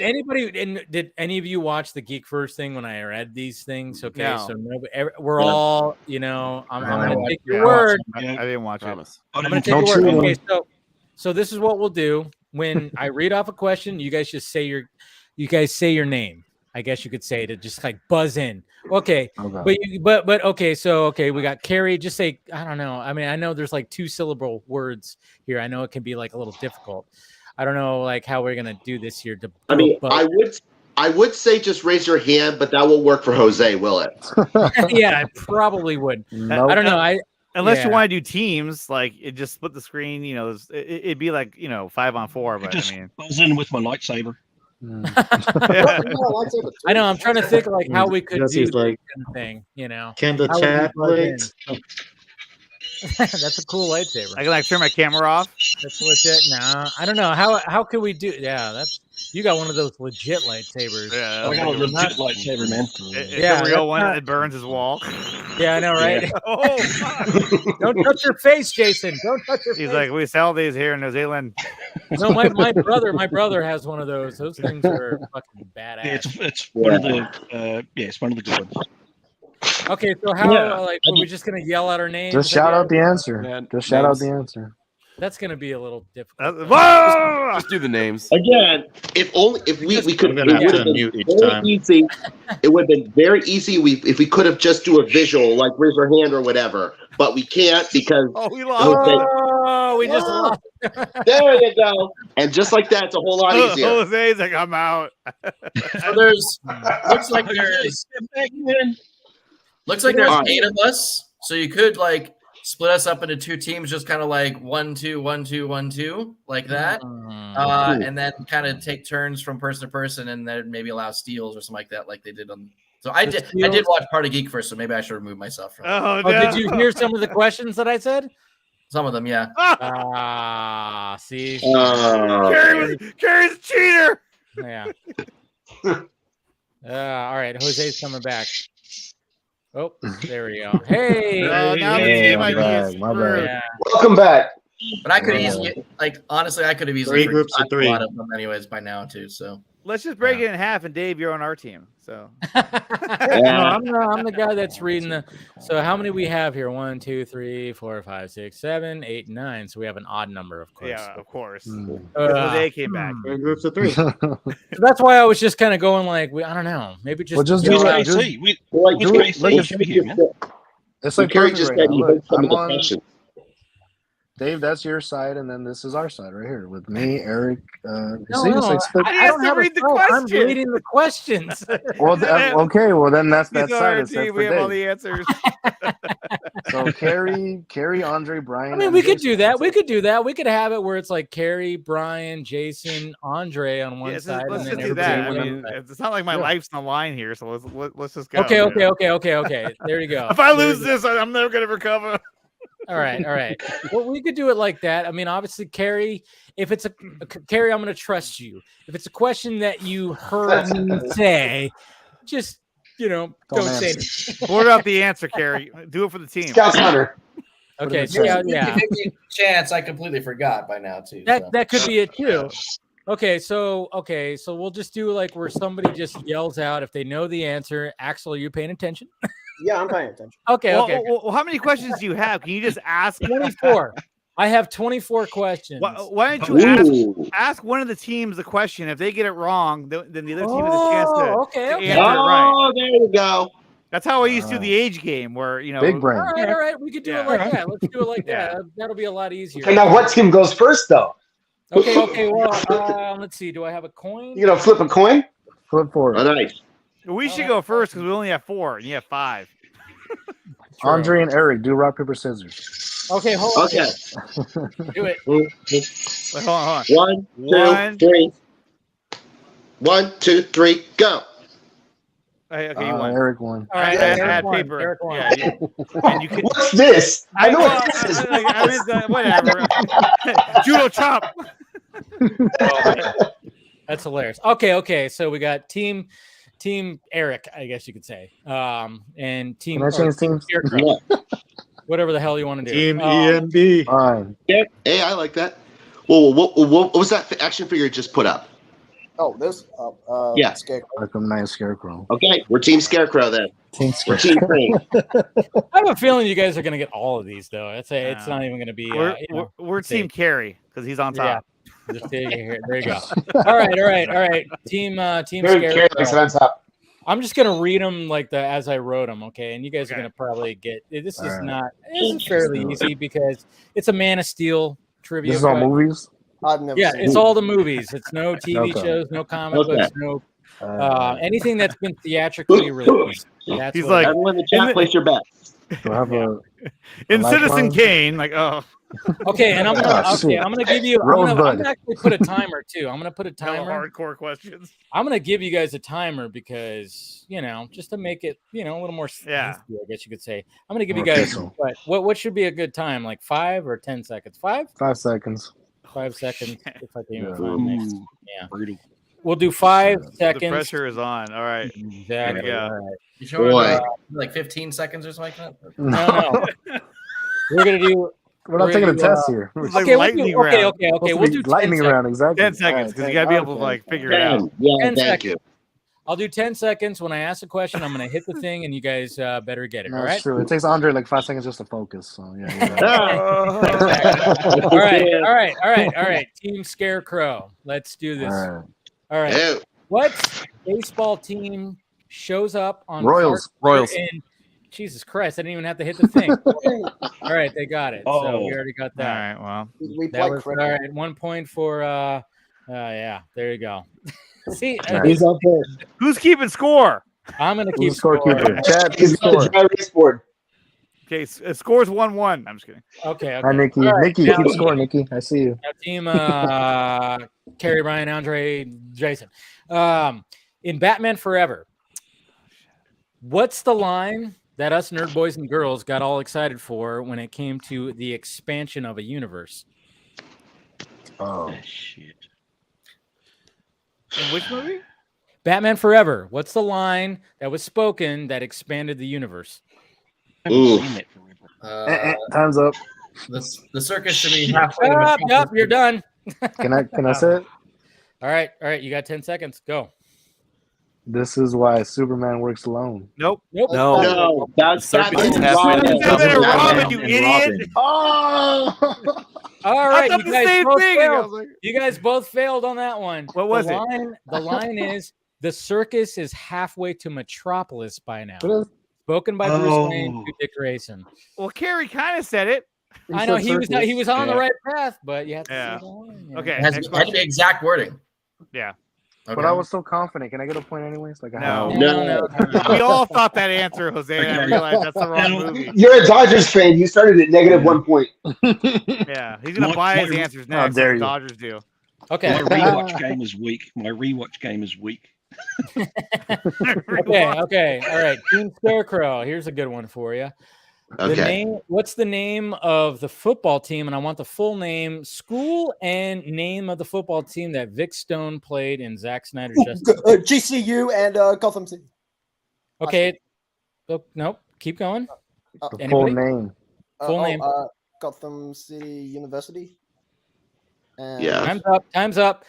[SPEAKER 2] did any of you watch the Geek First thing when I read these things? Okay,
[SPEAKER 13] No.
[SPEAKER 2] so we're all, I'm gonna take your word.
[SPEAKER 13] I didn't watch it.
[SPEAKER 2] I'm gonna take your word. Okay, so this is what we'll do. when I read off a question, you guys just say your name. I guess you could say to just like buzz in. Okay. But okay. So, okay. We got Carrie. Just say, I don't know. I mean, I know there's like 2-syllable words here. I know it can be like a little difficult. I don't know like how we're going to do this here.
[SPEAKER 1] I would say just raise your hand, but that won't work for Jose, will it?
[SPEAKER 2] Yeah, it probably would.
[SPEAKER 5] Nope.
[SPEAKER 2] I don't know.
[SPEAKER 13] Unless you want to do teams, like it just split the screen, it'd be like 5-on-4. But
[SPEAKER 15] just
[SPEAKER 13] I mean,
[SPEAKER 15] buzz in with my lightsaber.
[SPEAKER 2] I know. I'm trying to think like how we could do
[SPEAKER 6] like,
[SPEAKER 2] this thing.
[SPEAKER 6] Can the
[SPEAKER 2] How would
[SPEAKER 6] chat
[SPEAKER 2] we buzz in?
[SPEAKER 6] wait?
[SPEAKER 2] That's a cool lightsaber.
[SPEAKER 13] I can like turn my camera off.
[SPEAKER 2] That's legit. No, I don't know. How could we do? Yeah, you got one of those legit lightsabers.
[SPEAKER 13] Yeah,
[SPEAKER 15] I got a legit lightsaber, man.
[SPEAKER 13] It's a real one that burns his wall.
[SPEAKER 2] Yeah, I know, right?
[SPEAKER 15] Yeah.
[SPEAKER 13] Oh, fuck.
[SPEAKER 2] Don't touch your face, Jason. Don't touch your face.
[SPEAKER 13] He's like, we sell these here in New Zealand.
[SPEAKER 2] No, my brother has one of those. Those things are fucking badass.
[SPEAKER 15] Yeah, it's one of the it's one of the good ones.
[SPEAKER 2] Okay, so how are we just gonna yell out our names?
[SPEAKER 5] Just shout out the answer. Just shout out the answer.
[SPEAKER 2] That's gonna be a little difficult.
[SPEAKER 7] Just do the names
[SPEAKER 1] again. If we could, it would have been very easy. It would have been very easy if we could have just do a visual, like raise your hand or whatever. But we can't because
[SPEAKER 13] we lost.
[SPEAKER 2] We just lost.
[SPEAKER 1] There you go. And just like that, it's a whole lot easier.
[SPEAKER 13] Jose's like, I'm out.
[SPEAKER 14] So looks like there's 8 of us, so you could like split us up into 2 teams, just kind of like 1-2, 1-2, 1-2, like that, and then kind of take turns from person to person, and then maybe allow steals or something like that, like they did on. So I did watch part of Geek first, so maybe I should remove myself from.
[SPEAKER 2] Oh, did you hear some of the questions that I said?
[SPEAKER 14] Some of them, yeah.
[SPEAKER 2] See,
[SPEAKER 13] Carrie's a cheater.
[SPEAKER 2] Yeah. All right, Jose's coming back. Oh, there we go. Hey,
[SPEAKER 13] now the team idea is
[SPEAKER 5] bad.
[SPEAKER 11] Welcome back.
[SPEAKER 14] But I could easily, honestly, I could have easily
[SPEAKER 6] 3 groups of 3.
[SPEAKER 14] a lot of them anyways by now too. So
[SPEAKER 13] let's just break it in half, and Dave, you're on our team. So
[SPEAKER 2] no, I'm the guy that's reading the. So how many we have here? 1, 2, 3, 4, 5, 6, 7, 8, 9. So we have an odd number, of course.
[SPEAKER 13] Yeah, of course.
[SPEAKER 2] Jose
[SPEAKER 13] came back.
[SPEAKER 6] 3 groups of 3.
[SPEAKER 2] So that's why I was just kind of going like, I don't know, maybe just.
[SPEAKER 15] Well, just do AC.
[SPEAKER 5] It's like
[SPEAKER 1] Carrie just said you heard some of the
[SPEAKER 5] on
[SPEAKER 1] questions.
[SPEAKER 5] Dave, that's your side, and then this is our side right here with me, Eric.
[SPEAKER 2] I don't have to read the questions. I'm reading the questions.
[SPEAKER 5] Well, okay. Well, then that's that side.
[SPEAKER 13] We have all the answers.
[SPEAKER 5] So Carrie, Andre, Brian.
[SPEAKER 2] I mean, we could do that. We could do that. We could have it where it's like Carrie, Brian, Jason, Andre on one side.
[SPEAKER 13] Let's just do that. I mean, it's not like my life's on the line here, so let's just go.
[SPEAKER 2] Okay. There you go.
[SPEAKER 13] If I lose this, I'm never gonna recover.
[SPEAKER 2] All right. Well, we could do it like that. I mean, obviously, Carrie, if it's Carrie, I'm going to trust you. If it's a question that you heard me say, just, don't say it.
[SPEAKER 13] What about the answer, Carrie? Do it for the team.
[SPEAKER 11] Scout Hunter.
[SPEAKER 2] Okay.
[SPEAKER 14] Yeah. Chance, I completely forgot by now, too.
[SPEAKER 2] That could be it, too. Okay, so we'll just do like where somebody just yells out if they know the answer. Axel, are you paying attention?
[SPEAKER 8] Yeah, I'm paying attention.
[SPEAKER 2] Okay.
[SPEAKER 13] Well, how many questions do you have? Can you just ask?
[SPEAKER 2] 24. I have 24 questions.
[SPEAKER 13] Why don't you ask one of the teams the question? If they get it wrong, then the other team has a chance to answer it right.
[SPEAKER 1] Oh, there you go.
[SPEAKER 13] That's how I used to do the age game, where
[SPEAKER 5] big brain.
[SPEAKER 2] All right. We could do it like that. Let's do it like that. That'll be a lot easier.
[SPEAKER 11] Okay, now what team goes first, though?
[SPEAKER 2] Okay. Well, let's see. Do I have a coin?
[SPEAKER 11] You gonna flip a coin?
[SPEAKER 5] Flip forward.
[SPEAKER 1] Oh, nice.
[SPEAKER 13] We should go first because we only have 4 and you have 5.
[SPEAKER 5] Andre and Eric, do rock, paper, scissors.
[SPEAKER 2] Okay, hold on.
[SPEAKER 1] Okay.
[SPEAKER 2] Do it.
[SPEAKER 13] Wait, hold on.
[SPEAKER 1] 1, 2, 3. 1, 2, 3, go.
[SPEAKER 13] Okay, you won.
[SPEAKER 5] Eric won.
[SPEAKER 2] All right,
[SPEAKER 13] I had paper.
[SPEAKER 2] Eric won.
[SPEAKER 13] Yeah. And you could.
[SPEAKER 11] What's this? I know what this is.
[SPEAKER 13] Whatever. Judo chop.
[SPEAKER 2] That's hilarious. Okay. So we got team Eric, I guess you could say, and team.
[SPEAKER 5] Can I change teams?
[SPEAKER 2] Whatever the hell you want to do.
[SPEAKER 6] Team ENB.
[SPEAKER 5] Fine.
[SPEAKER 1] Hey, I like that. Well, what was that action figure you just put up?
[SPEAKER 8] Oh, this?
[SPEAKER 1] Yeah.
[SPEAKER 8] Scarecrow.
[SPEAKER 5] Like a nice scarecrow.
[SPEAKER 1] Okay, we're Team Scarecrow then. We're Team Green.
[SPEAKER 2] I have a feeling you guys are going to get all of these, though. It's not even going to be.
[SPEAKER 13] We're Team Carrie because he's on top.
[SPEAKER 2] Just take it here. There you go. All right. Team
[SPEAKER 11] Carry
[SPEAKER 2] Scarecrow.
[SPEAKER 11] this on top.
[SPEAKER 2] I'm just gonna read them like as I wrote them, okay? And you guys are gonna probably get this. Is not. This is fairly easy because it's a Man of Steel trivia.
[SPEAKER 5] This is all movies.
[SPEAKER 8] I've never
[SPEAKER 2] Yeah,
[SPEAKER 8] seen
[SPEAKER 2] it's
[SPEAKER 8] it.
[SPEAKER 2] all the movies. It's no TV
[SPEAKER 5] Okay.
[SPEAKER 2] shows, no comic
[SPEAKER 1] Okay.
[SPEAKER 2] books, no anything that's been theatrically released. That's
[SPEAKER 13] He's
[SPEAKER 2] what
[SPEAKER 13] like,
[SPEAKER 1] Everyone in the chat, place your bet.
[SPEAKER 5] Do I have a
[SPEAKER 13] in
[SPEAKER 5] lifeline?
[SPEAKER 13] Citizen Kane, like, oh,
[SPEAKER 2] okay, and I'm gonna give you. I'm gonna actually put a timer too. I'm gonna put a
[SPEAKER 13] no
[SPEAKER 2] timer.
[SPEAKER 13] hardcore questions.
[SPEAKER 2] I'm gonna give you guys a timer because just to make it a little more.
[SPEAKER 13] Yeah.
[SPEAKER 2] I guess you could say. I'm gonna give you guys. What should be a good time? Like 5 or 10 seconds? 5.
[SPEAKER 5] 5 seconds.
[SPEAKER 2] 5 seconds. If I can even
[SPEAKER 5] Yeah.
[SPEAKER 2] find next. Yeah.
[SPEAKER 15] Brutal.
[SPEAKER 2] We'll do 5
[SPEAKER 13] The
[SPEAKER 2] seconds.
[SPEAKER 13] pressure is on. All right.
[SPEAKER 2] Exactly.
[SPEAKER 13] Yeah.
[SPEAKER 2] All right.
[SPEAKER 14] You sure?
[SPEAKER 1] Boy.
[SPEAKER 14] Like 15 seconds or something like that?
[SPEAKER 2] No. We're gonna do.
[SPEAKER 5] We're not taking a test here.
[SPEAKER 13] It's like
[SPEAKER 2] Okay,
[SPEAKER 13] lightning
[SPEAKER 2] okay.
[SPEAKER 13] round.
[SPEAKER 2] We'll do 10
[SPEAKER 5] lightning
[SPEAKER 2] seconds.
[SPEAKER 5] round, exactly.
[SPEAKER 13] 10 seconds because you got to be able to like figure it out.
[SPEAKER 1] Yeah,
[SPEAKER 2] 10
[SPEAKER 1] thank
[SPEAKER 2] seconds.
[SPEAKER 1] you.
[SPEAKER 2] I'll do 10 seconds. When I ask a question, I'm gonna hit the thing, and you guys better get it.
[SPEAKER 5] No,
[SPEAKER 2] All
[SPEAKER 5] it's
[SPEAKER 2] right.
[SPEAKER 5] true. It takes Andre like 5 seconds just to focus. So yeah.
[SPEAKER 2] All right. Team Scarecrow. Let's do this. All right.
[SPEAKER 1] Ew.
[SPEAKER 2] What baseball team shows up on
[SPEAKER 5] Royals.
[SPEAKER 2] And Jesus Christ, I didn't even have to hit the thing. All right, they got it. So we already got
[SPEAKER 13] All
[SPEAKER 2] that.
[SPEAKER 13] right. Well,
[SPEAKER 8] We
[SPEAKER 2] That
[SPEAKER 8] play
[SPEAKER 2] was all
[SPEAKER 8] cricket.
[SPEAKER 2] right. 1 point for yeah, there you go. See,
[SPEAKER 11] He's up there.
[SPEAKER 13] who's keeping score?
[SPEAKER 2] I'm gonna keep
[SPEAKER 5] scorekeeper. Chad,
[SPEAKER 11] He's
[SPEAKER 5] keep
[SPEAKER 11] got a
[SPEAKER 5] score.
[SPEAKER 11] dry erase board.
[SPEAKER 13] Okay, scores 1-1. I'm just kidding.
[SPEAKER 2] Okay.
[SPEAKER 5] Hi, Nikki.
[SPEAKER 2] All right,
[SPEAKER 5] Nikki,
[SPEAKER 2] now-
[SPEAKER 5] keep score, Nikki. I see you.
[SPEAKER 2] Now, team Carrie, Brian, Andre, Jason. In Batman Forever, what's the line that us nerd boys and girls got all excited for when it came to the expansion of a universe?
[SPEAKER 5] Oh
[SPEAKER 15] shit.
[SPEAKER 13] In which movie?
[SPEAKER 2] Batman Forever. What's the line that was spoken that expanded the universe?
[SPEAKER 15] I haven't seen that forever.
[SPEAKER 5] Time's up.
[SPEAKER 14] The circus should be halfway.
[SPEAKER 2] Yep, you're done.
[SPEAKER 5] Can I say it?
[SPEAKER 2] All right. You got 10 seconds. Go.
[SPEAKER 5] This is why Superman works alone.
[SPEAKER 13] Nope.
[SPEAKER 1] No, that's
[SPEAKER 7] Circus
[SPEAKER 1] Batman
[SPEAKER 7] is
[SPEAKER 1] and
[SPEAKER 7] halfway
[SPEAKER 1] Robin.
[SPEAKER 7] to
[SPEAKER 13] Batman and
[SPEAKER 1] Batman
[SPEAKER 13] Robin, you
[SPEAKER 1] and
[SPEAKER 13] idiot.
[SPEAKER 1] Robin.
[SPEAKER 5] Oh!
[SPEAKER 2] All right,
[SPEAKER 13] thought
[SPEAKER 2] you
[SPEAKER 13] the
[SPEAKER 2] guys
[SPEAKER 13] same
[SPEAKER 2] both
[SPEAKER 13] thing. I was
[SPEAKER 2] failed.
[SPEAKER 13] like-
[SPEAKER 2] You guys both failed on that one.
[SPEAKER 13] What was it?
[SPEAKER 2] The line is the circus is halfway to Metropolis by now.
[SPEAKER 5] What is-
[SPEAKER 2] Spoken by Bruce Wayne to Dick Grayson.
[SPEAKER 13] Well, Carrie kind of said it.
[SPEAKER 2] I know he was on the
[SPEAKER 15] Yeah.
[SPEAKER 2] right path, but you have to
[SPEAKER 13] Yeah.
[SPEAKER 2] see the line,
[SPEAKER 13] Okay.
[SPEAKER 14] It has
[SPEAKER 13] Next
[SPEAKER 14] to be
[SPEAKER 13] question.
[SPEAKER 14] exact wording.
[SPEAKER 13] Yeah.
[SPEAKER 14] Okay.
[SPEAKER 5] But I was so confident. Can I get a point anyways? Like I
[SPEAKER 13] No.
[SPEAKER 5] have-
[SPEAKER 2] No.
[SPEAKER 13] We all thought that answer, Jose, and I realized that's the wrong movie.
[SPEAKER 11] You're a Dodgers fan. You started at -1 point.
[SPEAKER 13] Yeah, he's gonna
[SPEAKER 15] My-
[SPEAKER 13] buy his
[SPEAKER 15] my-
[SPEAKER 13] answers
[SPEAKER 5] How
[SPEAKER 13] next.
[SPEAKER 5] dare
[SPEAKER 13] Like
[SPEAKER 5] you.
[SPEAKER 13] the Dodgers do.
[SPEAKER 2] Okay.
[SPEAKER 15] My rewatch game is weak.
[SPEAKER 2] Okay. All right. Team Scarecrow. Here's a good one for you.
[SPEAKER 1] Okay.
[SPEAKER 2] What's the name of the football team? And I want the full name, school, and name of the football team that Vic Stone played in Zack Snyder's Justice League.
[SPEAKER 8] GCU and Gotham City.
[SPEAKER 2] Okay. Oh, nope. Keep going.
[SPEAKER 5] The full
[SPEAKER 2] Anybody?
[SPEAKER 5] name.
[SPEAKER 2] Full name.
[SPEAKER 8] Gotham City University. And
[SPEAKER 1] Yeah.
[SPEAKER 2] Time's up.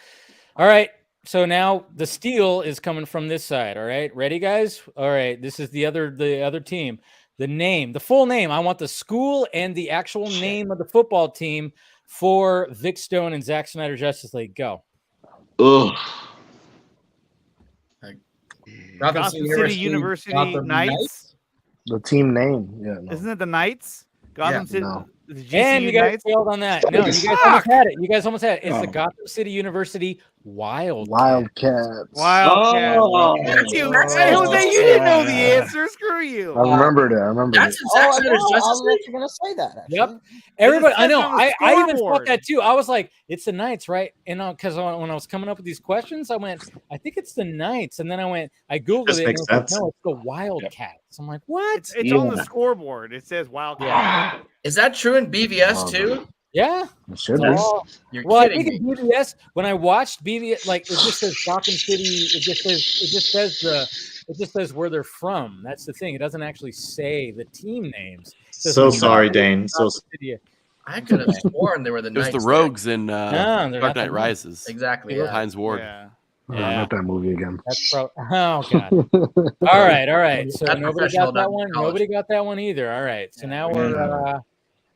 [SPEAKER 2] All right. So now the steal is coming from this side. All right. Ready, guys? All right. This is the other team. The full name. I want the school and the actual name of the football team for Vic Stone and Zack Snyder Justice League. Go.
[SPEAKER 1] Ugh.
[SPEAKER 13] Gotham City University
[SPEAKER 14] Gotham
[SPEAKER 13] Knights.
[SPEAKER 5] The team name. Yeah. No.
[SPEAKER 13] Isn't it the Knights? Gotham City.
[SPEAKER 5] no.
[SPEAKER 13] The
[SPEAKER 2] And
[SPEAKER 13] GCU
[SPEAKER 2] you guys
[SPEAKER 13] Knights.
[SPEAKER 2] failed on that. No, you guys almost had it. It's the Gotham City University Wildcats.
[SPEAKER 5] Wildcats.
[SPEAKER 13] Wildcats.
[SPEAKER 1] Oh.
[SPEAKER 13] That's you. Hey, Jose, you didn't know the answer. Screw you.
[SPEAKER 5] I remembered it.
[SPEAKER 14] That's in Zack
[SPEAKER 8] I
[SPEAKER 14] Snyder's
[SPEAKER 8] was
[SPEAKER 14] Justice League.
[SPEAKER 8] actually going to say that. Actually.
[SPEAKER 2] Yep. Everybody, I
[SPEAKER 13] says
[SPEAKER 2] know.
[SPEAKER 13] on the
[SPEAKER 2] I even thought
[SPEAKER 13] scoreboard.
[SPEAKER 2] that too. I was like, it's the Knights, right? And because when I was coming up with these questions, I went, I think it's the Knights. And then I Googled
[SPEAKER 12] Just
[SPEAKER 2] it. And
[SPEAKER 12] makes
[SPEAKER 2] it was like,
[SPEAKER 12] sense.
[SPEAKER 2] no, it's the Wildcats. I'm like, what?
[SPEAKER 13] It's on the scoreboard. It says Wildcats.
[SPEAKER 2] Yeah.
[SPEAKER 14] Is that true in BVS too?
[SPEAKER 2] Yeah.
[SPEAKER 5] It should be.
[SPEAKER 2] Oh,
[SPEAKER 14] You're
[SPEAKER 2] well, I
[SPEAKER 14] kidding
[SPEAKER 2] think
[SPEAKER 14] me.
[SPEAKER 2] in BBS, when I watched BBS, like it just says Gotham City. It just says where they're from. That's the thing. It doesn't actually say the team names. It says
[SPEAKER 12] So
[SPEAKER 2] the
[SPEAKER 12] sorry,
[SPEAKER 2] Gotham
[SPEAKER 12] Dane. So
[SPEAKER 2] City.
[SPEAKER 14] I could have sworn they were the
[SPEAKER 7] It was
[SPEAKER 14] Knights.
[SPEAKER 7] the Rogues in
[SPEAKER 2] No, they're not
[SPEAKER 7] Dark
[SPEAKER 2] the
[SPEAKER 7] Knight
[SPEAKER 2] Knights.
[SPEAKER 7] Rises.
[SPEAKER 14] Exactly.
[SPEAKER 2] Yeah.
[SPEAKER 14] Yeah.
[SPEAKER 7] Hines Ward.
[SPEAKER 13] Yeah.
[SPEAKER 2] Yeah.
[SPEAKER 5] Not that movie again.
[SPEAKER 2] That's oh god. All right. So
[SPEAKER 14] That's
[SPEAKER 2] nobody
[SPEAKER 14] professional,
[SPEAKER 2] got that
[SPEAKER 14] not
[SPEAKER 2] one.
[SPEAKER 14] college.
[SPEAKER 2] Nobody got that one either. All right. So now we're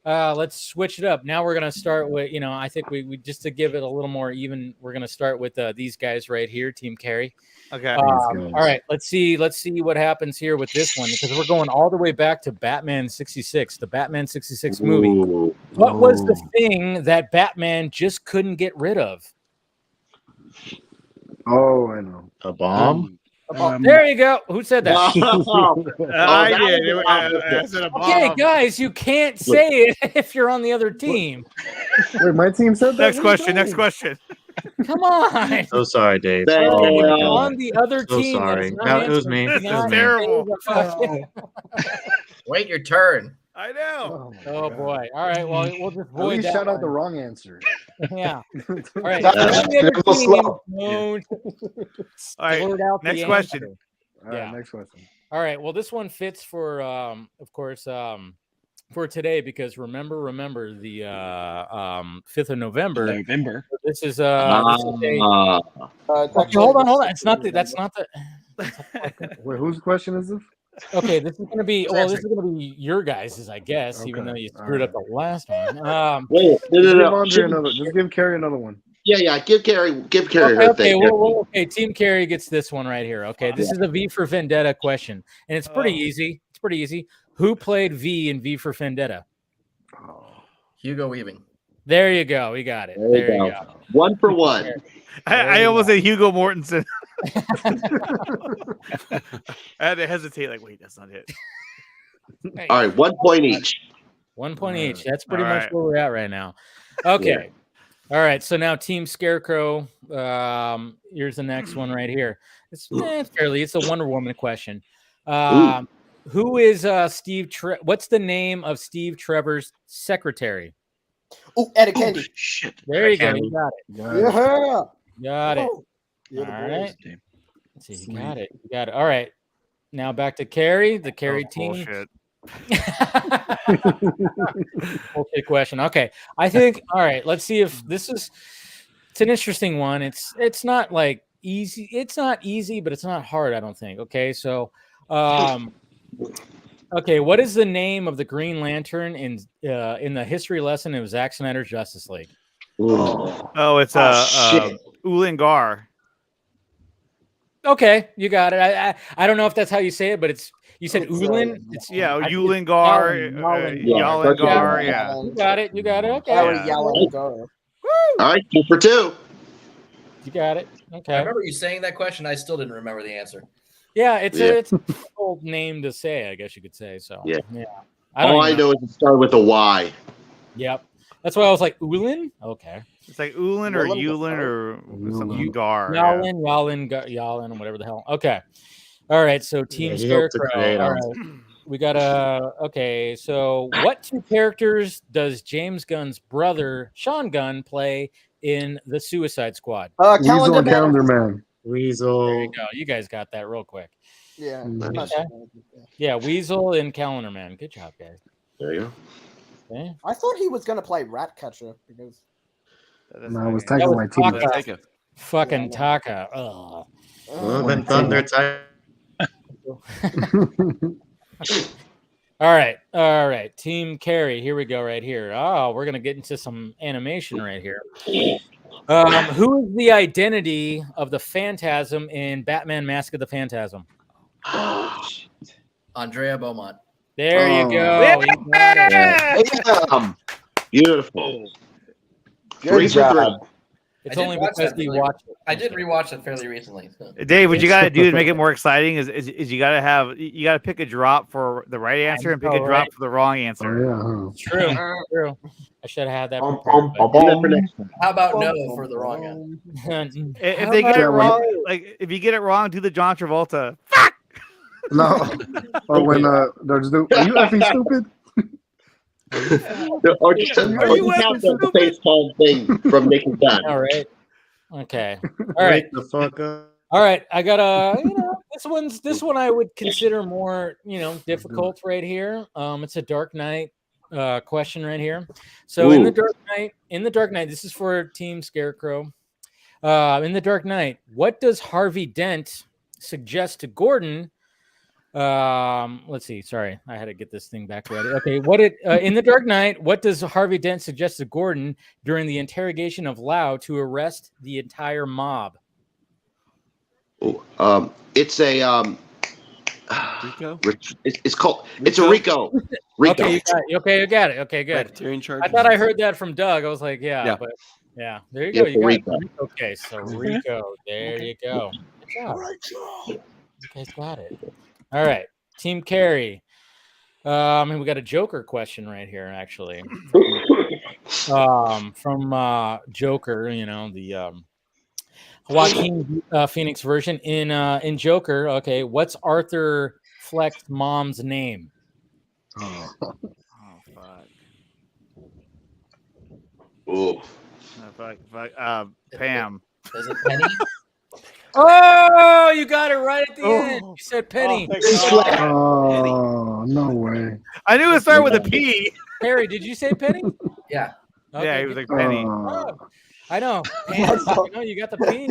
[SPEAKER 2] Let's switch it up. Now we're gonna start with, I think we just to give it a little more even. We're gonna start with these guys right here, Team Carry.
[SPEAKER 13] Okay.
[SPEAKER 2] All right. Let's see what happens here with this one, because we're going all the way back to Batman 66, the Batman 66 movie.
[SPEAKER 1] Ooh.
[SPEAKER 2] What was the thing that Batman just couldn't get rid of?
[SPEAKER 5] Oh, I know.
[SPEAKER 12] A bomb?
[SPEAKER 2] There you go. Who said that?
[SPEAKER 13] I did. I said a bomb.
[SPEAKER 2] Okay, guys, you can't say it if you're on the other team.
[SPEAKER 5] Wait, my team said that?
[SPEAKER 13] Next question.
[SPEAKER 2] Come on.
[SPEAKER 12] So sorry, Dave.
[SPEAKER 1] Bam.
[SPEAKER 12] Oh my God.
[SPEAKER 2] On the other
[SPEAKER 12] So
[SPEAKER 2] team. that
[SPEAKER 12] sorry.
[SPEAKER 2] is not
[SPEAKER 12] No, it was
[SPEAKER 2] answering,
[SPEAKER 12] me.
[SPEAKER 2] do
[SPEAKER 12] This is
[SPEAKER 2] not
[SPEAKER 13] terrible.
[SPEAKER 2] say
[SPEAKER 14] Wait your turn.
[SPEAKER 13] I know.
[SPEAKER 2] Oh boy. All right. Well, we'll just
[SPEAKER 5] At
[SPEAKER 2] void
[SPEAKER 5] least
[SPEAKER 2] that
[SPEAKER 5] shout out
[SPEAKER 2] one.
[SPEAKER 5] the wrong answer.
[SPEAKER 2] Yeah. All right.
[SPEAKER 11] That's
[SPEAKER 2] On the
[SPEAKER 11] a
[SPEAKER 2] other
[SPEAKER 11] little
[SPEAKER 2] team,
[SPEAKER 11] slow.
[SPEAKER 2] don't
[SPEAKER 13] All right.
[SPEAKER 2] blurt out the
[SPEAKER 13] Next question.
[SPEAKER 2] answer.
[SPEAKER 5] All right,
[SPEAKER 2] Yeah.
[SPEAKER 5] next question.
[SPEAKER 2] All right. Well, this one fits for, of course, for today, because remember the 5th of November.
[SPEAKER 15] November.
[SPEAKER 2] This is
[SPEAKER 1] Ah.
[SPEAKER 2] okay, hold on. It's not the. That's not the.
[SPEAKER 5] Wait, whose question is this?
[SPEAKER 2] Okay, this is gonna be. Well, this is gonna be your guys's, I guess. Even though you screwed up the last one.
[SPEAKER 1] Wait,
[SPEAKER 5] Just give
[SPEAKER 1] no.
[SPEAKER 5] Andre another. Just give Carrie another one.
[SPEAKER 1] Yeah. Give Carrie her
[SPEAKER 2] Okay,
[SPEAKER 1] thing.
[SPEAKER 2] okay. Team Carry gets this one right here. Okay, this is a V for Vendetta question, and it's pretty easy. It's pretty easy. Who played V in V for Vendetta?
[SPEAKER 14] Hugo Weaving.
[SPEAKER 2] There you go. We got it. There you go.
[SPEAKER 1] 1 for 1.
[SPEAKER 13] I almost said Hugo Mortensen. I had to hesitate. Like, wait, that's not it.
[SPEAKER 1] All right, 1 point each.
[SPEAKER 2] 1 point each. That's pretty
[SPEAKER 13] All
[SPEAKER 2] much
[SPEAKER 13] right.
[SPEAKER 2] where we're at right now. Okay. All right. So now Team Scarecrow. Here's the next one right here. It's a Wonder Woman question. Who is Steve? What's the name of Steve Trevor's secretary?
[SPEAKER 8] Oh, Etta Candy.
[SPEAKER 15] Shit.
[SPEAKER 2] There you go. You got it.
[SPEAKER 8] Yeah.
[SPEAKER 2] Got it.
[SPEAKER 8] Oh, you're the
[SPEAKER 2] All
[SPEAKER 8] boys.
[SPEAKER 2] right. Let's see. You got it. You got it. All right. Now back to Carrie, the Carrie team.
[SPEAKER 13] Bullshit.
[SPEAKER 2] Okay, question. Okay. I think, all right, let's see if this is, it's an interesting one. It's not like easy. It's not easy, but it's not hard, I don't think. Okay. So, okay, what is the name of the Green Lantern in the history lesson of Zack Snyder's Justice League?
[SPEAKER 13] Oh, it's Ulangar.
[SPEAKER 2] Okay, you got it. I don't know if that's how you say it, but you said Ulin. It's
[SPEAKER 13] Ulangar, Yalangar. Yeah,
[SPEAKER 2] you got it. You got it. Okay.
[SPEAKER 8] Yalangar.
[SPEAKER 1] All right, 2 for 2.
[SPEAKER 2] You got it. Okay.
[SPEAKER 14] I remember you saying that question. I still didn't remember the answer.
[SPEAKER 2] Yeah, it's a old name to say, I guess you could say. So
[SPEAKER 1] Yeah.
[SPEAKER 2] All
[SPEAKER 1] I know is it started with a Y.
[SPEAKER 2] Yep. That's why I was like Ulin. Okay.
[SPEAKER 13] It's like Ulin or Yulin or something Gar.
[SPEAKER 2] Yalin, whatever the hell. Okay. All right. So Team Scarecrow. All right. We got okay. So what 2 characters does James Gunn's brother Sean Gunn play in the Suicide Squad?
[SPEAKER 5] Weasel and Calendar Man.
[SPEAKER 12] Weasel.
[SPEAKER 2] There you go. You guys got that real quick.
[SPEAKER 8] Yeah.
[SPEAKER 2] Okay. Yeah, Weasel and Calendar Man. Good job, guys.
[SPEAKER 1] There you go.
[SPEAKER 2] Okay.
[SPEAKER 8] I thought he was gonna play Ratcatcher because.
[SPEAKER 5] No, it was Taika Waititi.
[SPEAKER 2] Fucking Taka. Oh.
[SPEAKER 12] Love and Thunder type.
[SPEAKER 2] All right. Team Carry. Here we go. Right here. Oh, we're gonna get into some animation right here. Who is the identity of the Phantasm in Batman: Mask of the Phantasm?
[SPEAKER 14] Andrea Beaumont.
[SPEAKER 2] There you go. You got it.
[SPEAKER 1] Beautiful.
[SPEAKER 11] Good job.
[SPEAKER 2] It's only because we watched it.
[SPEAKER 14] I did rewatch it fairly recently. So.
[SPEAKER 13] Dave, what you got to do to make it more exciting is you got to pick a drop for the right answer and pick a drop for the wrong answer.
[SPEAKER 5] Oh,
[SPEAKER 2] yeah. True. I should have had that.
[SPEAKER 14] How about no for the wrong answer?
[SPEAKER 13] If they get it wrong, like if you get it wrong, do the John Travolta. Fuck.
[SPEAKER 5] No. Or when there's are you effing stupid?
[SPEAKER 1] Or just have the face palm thing from Naked Gun.
[SPEAKER 2] All right. Okay. All right.
[SPEAKER 12] The fuck up.
[SPEAKER 2] All right. I got this one I would consider more, difficult right here. It's a Dark Knight question right here. So in the Dark Knight, this is for Team Scarecrow. In the Dark Knight, what does Harvey Dent suggest to Gordon Let's see. Sorry, I had to get this thing back ready. Okay, in The Dark Knight, what does Harvey Dent suggest to Gordon during the interrogation of Lau to arrest the entire mob?
[SPEAKER 1] It's a
[SPEAKER 7] Rico?
[SPEAKER 1] It's called it's a Rico. Rico.
[SPEAKER 2] Okay, you got it. Okay, good.
[SPEAKER 7] Racketeering
[SPEAKER 2] I
[SPEAKER 7] charges.
[SPEAKER 2] thought I heard that from Doug. I was like, yeah. But yeah, there you go. You got
[SPEAKER 1] Rico.
[SPEAKER 2] it. Okay, so Rico. There you go. Good job. You guys got it. All right, Team Carey. We got a Joker question right here, actually. From Joker, the Joaquin Phoenix version in Joker. Okay, what's Arthur Fleck's mom's name?
[SPEAKER 13] Oh fuck.
[SPEAKER 1] Oh.
[SPEAKER 13] Fuck. Pam.
[SPEAKER 14] Is it Penny?
[SPEAKER 2] Oh, you got it right at the end. You said Penny.
[SPEAKER 5] Oh, no way.
[SPEAKER 13] I knew it started with a P.
[SPEAKER 2] Harry, did you say Penny?
[SPEAKER 14] Yeah.
[SPEAKER 2] Okay,
[SPEAKER 13] yeah, he was like Penny.
[SPEAKER 2] I know. Pants, you got the P.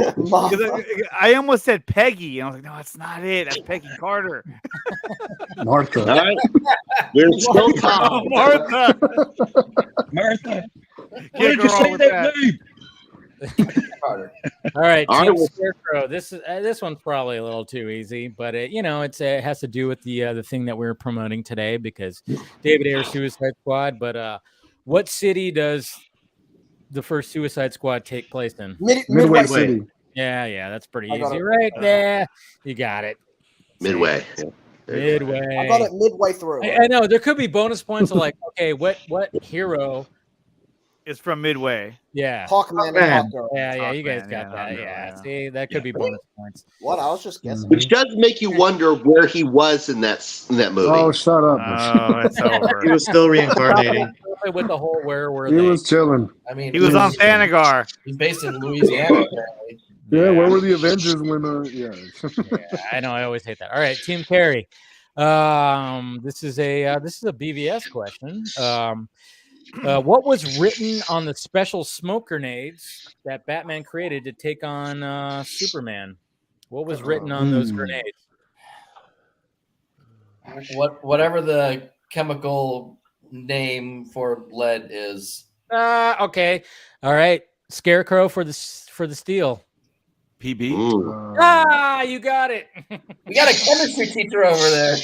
[SPEAKER 13] I almost said Peggy, and I was like, no, that's not it. That's Peggy Carter.
[SPEAKER 5] Martha.
[SPEAKER 1] All right. We're still
[SPEAKER 13] Oh, Martha.
[SPEAKER 15] Martha.
[SPEAKER 13] Can't
[SPEAKER 15] Why did
[SPEAKER 13] go
[SPEAKER 15] you
[SPEAKER 13] wrong
[SPEAKER 15] say
[SPEAKER 13] with
[SPEAKER 15] that name?
[SPEAKER 2] All right,
[SPEAKER 1] All
[SPEAKER 2] Team
[SPEAKER 1] right.
[SPEAKER 2] Scarecrow. This one's probably a little too easy, but it has to do with the thing that we're promoting today because David Ayer Suicide Squad. But what city does the first Suicide Squad take place in?
[SPEAKER 11] Midway City.
[SPEAKER 2] Yeah, that's pretty
[SPEAKER 8] I got
[SPEAKER 2] easy,
[SPEAKER 8] it.
[SPEAKER 2] right there. You got it.
[SPEAKER 1] Midway.
[SPEAKER 2] Midway.
[SPEAKER 8] I got it midway through.
[SPEAKER 2] I know there could be bonus points of like, okay, what hero?
[SPEAKER 13] It's from Midway.
[SPEAKER 2] Yeah.
[SPEAKER 8] Hawkman and Hawkgirl.
[SPEAKER 2] Yeah, you guys
[SPEAKER 13] Hawkman,
[SPEAKER 2] got that.
[SPEAKER 13] Hawkgirl,
[SPEAKER 2] Yeah, see, that could be bonus points.
[SPEAKER 8] What? I was just guessing.
[SPEAKER 1] Which does make you wonder where he was in that movie.
[SPEAKER 5] Oh, shut up.
[SPEAKER 13] Oh, it's over.
[SPEAKER 12] He was still reincarnating.
[SPEAKER 2] With the whole where were
[SPEAKER 5] He
[SPEAKER 2] they?
[SPEAKER 5] was chilling.
[SPEAKER 14] I mean,
[SPEAKER 13] He was on Thanagar.
[SPEAKER 14] He's based in Louisiana, apparently.
[SPEAKER 5] Yeah, where were the Avengers when? Yeah.
[SPEAKER 2] Yeah, I know. I always hate that. All right, Team Carey. This is a BVS question. What was written on the special smoke grenades that Batman created to take on Superman? What was written on those grenades?
[SPEAKER 14] Whatever the chemical name for lead is.
[SPEAKER 2] Okay. All right. Scarecrow for the steal.
[SPEAKER 7] PB.
[SPEAKER 2] You got it.
[SPEAKER 14] We got a chemistry teacher over there.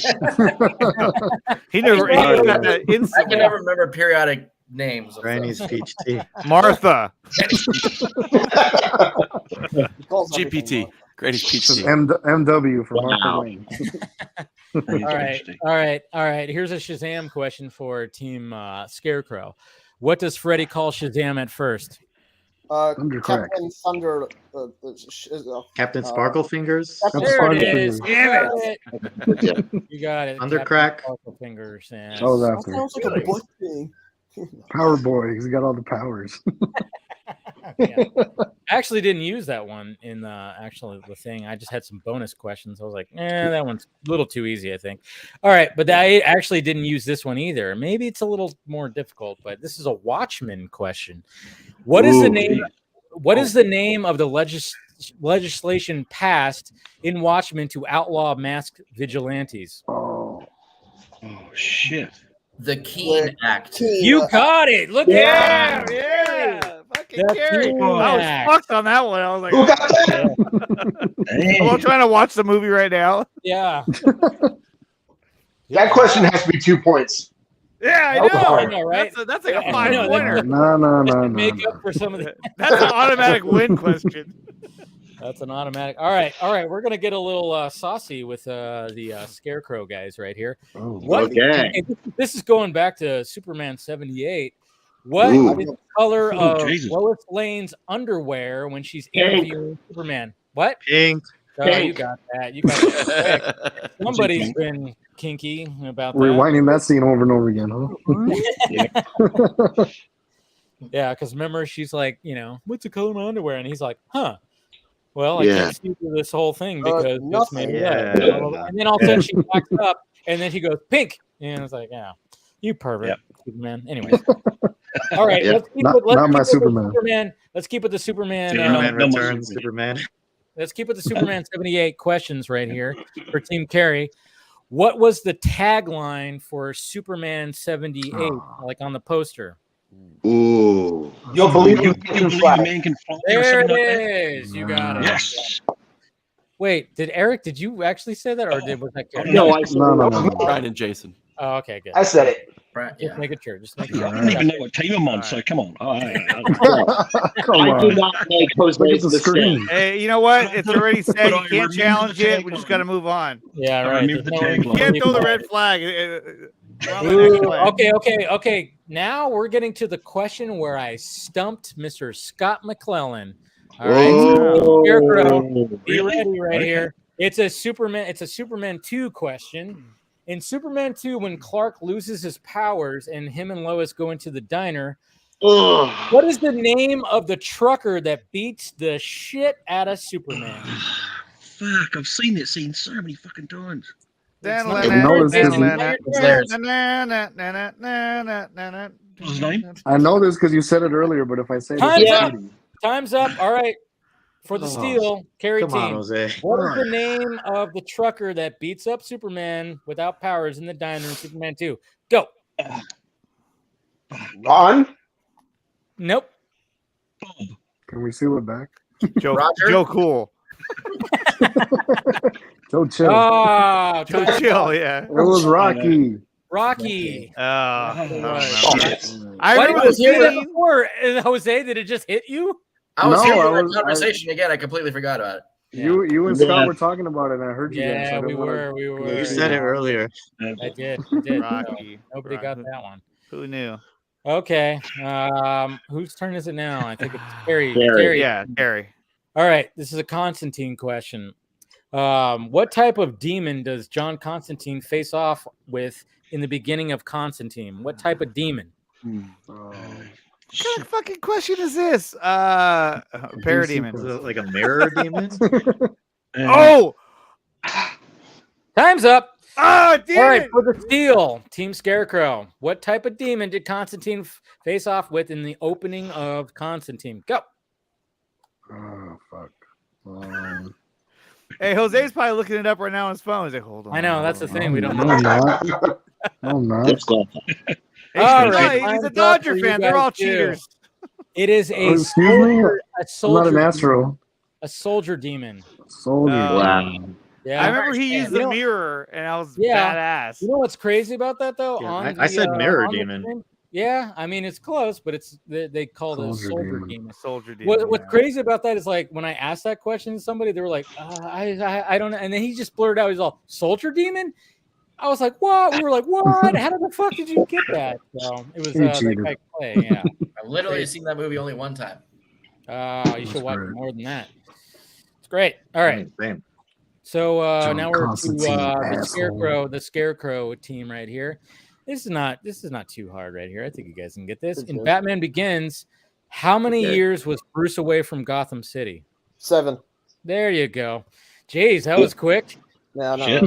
[SPEAKER 13] He never.
[SPEAKER 14] I can never remember periodic names.
[SPEAKER 12] Granny's peach tea.
[SPEAKER 13] Martha.
[SPEAKER 7] GPT. Greatest peach tea.
[SPEAKER 5] MW for Martha Wayne.
[SPEAKER 2] All right. Here's a Shazam question for Team Scarecrow. What does Freddy call Shazam at first?
[SPEAKER 8] Captain Thunder.
[SPEAKER 12] Captain Sparkle Fingers.
[SPEAKER 2] There it is.
[SPEAKER 12] Damn
[SPEAKER 2] it. You got it.
[SPEAKER 12] Undercrack.
[SPEAKER 2] Sparkle Fingers. And...
[SPEAKER 5] Oh,
[SPEAKER 8] That
[SPEAKER 5] that's
[SPEAKER 8] sounds like a book thing.
[SPEAKER 5] Power Boy. He's got all the powers.
[SPEAKER 2] Yeah. I actually didn't use that one in the thing. I just had some bonus questions. I was like, that one's a little too easy, I think. All right, but I actually didn't use this one either. Maybe it's a little more difficult, but this is a Watchmen question. What is the name? What is the name of the legislation passed in Watchmen to outlaw masked vigilantes?
[SPEAKER 15] Oh shit!
[SPEAKER 14] The Keene Act.
[SPEAKER 2] You got it. Look at him. Yeah.
[SPEAKER 13] Fucking Gary. I was fucked on that one. I was like,
[SPEAKER 11] Who got that?
[SPEAKER 13] I'm trying to watch the movie right now.
[SPEAKER 2] Yeah.
[SPEAKER 11] That question has to be 2 points.
[SPEAKER 13] Yeah, I know.
[SPEAKER 2] Right?
[SPEAKER 13] That's like a 5-pointer.
[SPEAKER 5] No.
[SPEAKER 2] Make up for some of the.
[SPEAKER 13] That's an automatic win question.
[SPEAKER 2] That's an automatic. All right. We're gonna get a little saucy with the Scarecrow guys right here.
[SPEAKER 1] Okay.
[SPEAKER 2] This is going back to Superman 78. What is the color of Lois Lane's underwear when she's interviewing Superman? What?
[SPEAKER 12] Pink.
[SPEAKER 2] Oh, you got that. You got that. Somebody's been kinky about that.
[SPEAKER 5] Rewinding that scene over and over again, huh?
[SPEAKER 2] Yeah, because remember, she's like, what's the color of my underwear? And he's like, huh. Well, I can't see through this whole thing because it's made red. And then all of a sudden she backs up and then she goes pink. And it's like, yeah, you pervert, Superman. Anyways. All right. Let's keep Superman. Let's keep with the Superman.
[SPEAKER 12] Superman Returns, Superman.
[SPEAKER 2] Let's keep with the Superman 78 questions right here for Team Carey. What was the tagline for Superman 78, like on the poster?
[SPEAKER 1] Ooh.
[SPEAKER 11] You'll believe
[SPEAKER 15] You
[SPEAKER 11] you
[SPEAKER 15] believe a man can fly or
[SPEAKER 2] There
[SPEAKER 15] something
[SPEAKER 2] it
[SPEAKER 15] like that?
[SPEAKER 2] is. You got it.
[SPEAKER 15] Yes.
[SPEAKER 2] Wait, did Eric? Did you actually say that, or was that Gary?
[SPEAKER 1] No, I said
[SPEAKER 5] No.
[SPEAKER 7] Brian and Jason.
[SPEAKER 2] Oh, okay, good.
[SPEAKER 11] I said it.
[SPEAKER 14] Right,
[SPEAKER 2] Just
[SPEAKER 14] yeah.
[SPEAKER 2] make it sure. Just
[SPEAKER 15] I
[SPEAKER 2] make it sure.
[SPEAKER 15] don't even know what team I'm on, so come on.
[SPEAKER 5] Come
[SPEAKER 1] I do
[SPEAKER 5] on.
[SPEAKER 1] not make
[SPEAKER 5] Look at
[SPEAKER 1] Jose's
[SPEAKER 5] the
[SPEAKER 1] mistake.
[SPEAKER 5] screen.
[SPEAKER 13] Hey, you know what? It's already said.
[SPEAKER 15] But
[SPEAKER 13] You
[SPEAKER 15] I
[SPEAKER 13] can't
[SPEAKER 15] remember
[SPEAKER 13] challenge
[SPEAKER 15] the
[SPEAKER 13] it. We just got to
[SPEAKER 15] tagline.
[SPEAKER 13] move on.
[SPEAKER 2] Yeah,
[SPEAKER 15] I
[SPEAKER 2] right.
[SPEAKER 15] remember the
[SPEAKER 2] There's no-
[SPEAKER 15] tagline.
[SPEAKER 13] You can't throw the red flag. We're on the next play.
[SPEAKER 2] Okay. Now we're getting to the question where I stumped Mr. Scott McClellan. All right,
[SPEAKER 1] Oh.
[SPEAKER 2] Scarecrow, be
[SPEAKER 15] Really?
[SPEAKER 2] ready right
[SPEAKER 15] Okay.
[SPEAKER 2] here. It's a Superman 2 question. In Superman 2, when Clark loses his powers and him and Lois go into the diner, what is the name of the trucker that beats the shit out of Superman?
[SPEAKER 15] Fuck, I've seen that scene so many fucking times.
[SPEAKER 2] It's
[SPEAKER 5] I know this because
[SPEAKER 15] What's his name?
[SPEAKER 5] I know this because you said it earlier. But if I say
[SPEAKER 2] Time's
[SPEAKER 5] this,
[SPEAKER 2] up. Time's up. All right. For the
[SPEAKER 12] Come on.
[SPEAKER 2] steal, carry
[SPEAKER 12] Come on,
[SPEAKER 2] team.
[SPEAKER 12] Jose.
[SPEAKER 2] What is the name of the trucker that beats up Superman without powers in the diner in Superman 2? Go.
[SPEAKER 11] Ron?
[SPEAKER 2] Nope.
[SPEAKER 5] can we see it back?
[SPEAKER 13] Joe Cool.
[SPEAKER 5] Joe Chill.
[SPEAKER 2] Oh,
[SPEAKER 13] Joe Chill, yeah.
[SPEAKER 5] It was Rocky.
[SPEAKER 2] Rocky.
[SPEAKER 13] I
[SPEAKER 2] Why
[SPEAKER 13] remember
[SPEAKER 2] didn't
[SPEAKER 13] the
[SPEAKER 2] you hear that
[SPEAKER 13] scene.
[SPEAKER 2] before? Jose, did it just hit you?
[SPEAKER 14] I was
[SPEAKER 5] No,
[SPEAKER 14] here
[SPEAKER 5] I
[SPEAKER 14] for that
[SPEAKER 5] was-
[SPEAKER 14] conversation again. I completely forgot about it.
[SPEAKER 5] You and Scott were talking about it, and I heard you guys.
[SPEAKER 2] Yeah,
[SPEAKER 5] so I
[SPEAKER 2] we
[SPEAKER 5] didn't wanna-
[SPEAKER 2] were.
[SPEAKER 12] You said it earlier.
[SPEAKER 2] I did.
[SPEAKER 13] Rocky.
[SPEAKER 2] Nobody got that one.
[SPEAKER 13] Who knew?
[SPEAKER 2] Okay. Whose turn is it now? I think it's Carrie.
[SPEAKER 1] Carrie.
[SPEAKER 13] Yeah, Gary.
[SPEAKER 2] All right. This is a Constantine question. What type of demon does John Constantine face off with in the beginning of Constantine? What type of demon?
[SPEAKER 13] What kind of fucking question is this? Parademon.
[SPEAKER 12] Is it like a mirror demon?
[SPEAKER 13] Oh!
[SPEAKER 2] Time's up.
[SPEAKER 13] Oh, damn
[SPEAKER 2] All right,
[SPEAKER 13] it.
[SPEAKER 2] for the steal, Team Scarecrow. What type of demon did Constantine face off with in the opening of Constantine? Go.
[SPEAKER 5] Oh fuck.
[SPEAKER 13] Hey, Jose's probably looking it up right now on his phone. He's like, hold on.
[SPEAKER 2] I know, that's the thing. We don't
[SPEAKER 5] No,
[SPEAKER 2] know.
[SPEAKER 5] I'm not. No, I'm not.
[SPEAKER 1] Let's go.
[SPEAKER 2] All right,
[SPEAKER 13] He's a
[SPEAKER 2] time's up
[SPEAKER 13] Dodger
[SPEAKER 2] for you
[SPEAKER 13] fan. They're
[SPEAKER 2] guys
[SPEAKER 13] all
[SPEAKER 2] too.
[SPEAKER 13] cheaters.
[SPEAKER 2] It is
[SPEAKER 5] Oh,
[SPEAKER 2] a
[SPEAKER 5] excuse me?
[SPEAKER 2] soldier, a
[SPEAKER 5] I'm not
[SPEAKER 2] soldier
[SPEAKER 5] an astro.
[SPEAKER 2] a soldier demon.
[SPEAKER 5] Soldier.
[SPEAKER 1] Wow.
[SPEAKER 2] Yeah.
[SPEAKER 13] I remember he used
[SPEAKER 2] You
[SPEAKER 13] the
[SPEAKER 2] know-
[SPEAKER 13] mirror, and I was
[SPEAKER 2] Yeah.
[SPEAKER 13] badass.
[SPEAKER 2] You know what's crazy about that though?
[SPEAKER 12] Yeah, I said mirror demon.
[SPEAKER 2] Yeah, I mean it's close, but it's they call it a
[SPEAKER 5] Soldier
[SPEAKER 2] soldier
[SPEAKER 5] demon.
[SPEAKER 2] demon.
[SPEAKER 13] Soldier demon.
[SPEAKER 2] What's crazy about that is like when I asked that question to somebody, they were like, I don't know, and then he just blurted out, he's all soldier demon. I was like, what? We were like, what? How the fuck did you get that? So it was
[SPEAKER 5] He
[SPEAKER 2] they
[SPEAKER 5] cheated.
[SPEAKER 2] like play, yeah.
[SPEAKER 14] I've literally seen that movie only one time.
[SPEAKER 2] You should watch
[SPEAKER 5] great.
[SPEAKER 2] more than that. It's great. All right.
[SPEAKER 12] Same.
[SPEAKER 2] So
[SPEAKER 5] John
[SPEAKER 2] now we're to
[SPEAKER 5] Constantine,
[SPEAKER 2] the Scarecrow team right here. This is not too hard right here. I think you guys can get this. In Batman Begins, how many years was Bruce away from Gotham City?
[SPEAKER 8] 7.
[SPEAKER 2] There you go. Jeez, that was quick.
[SPEAKER 8] No.
[SPEAKER 15] Shit.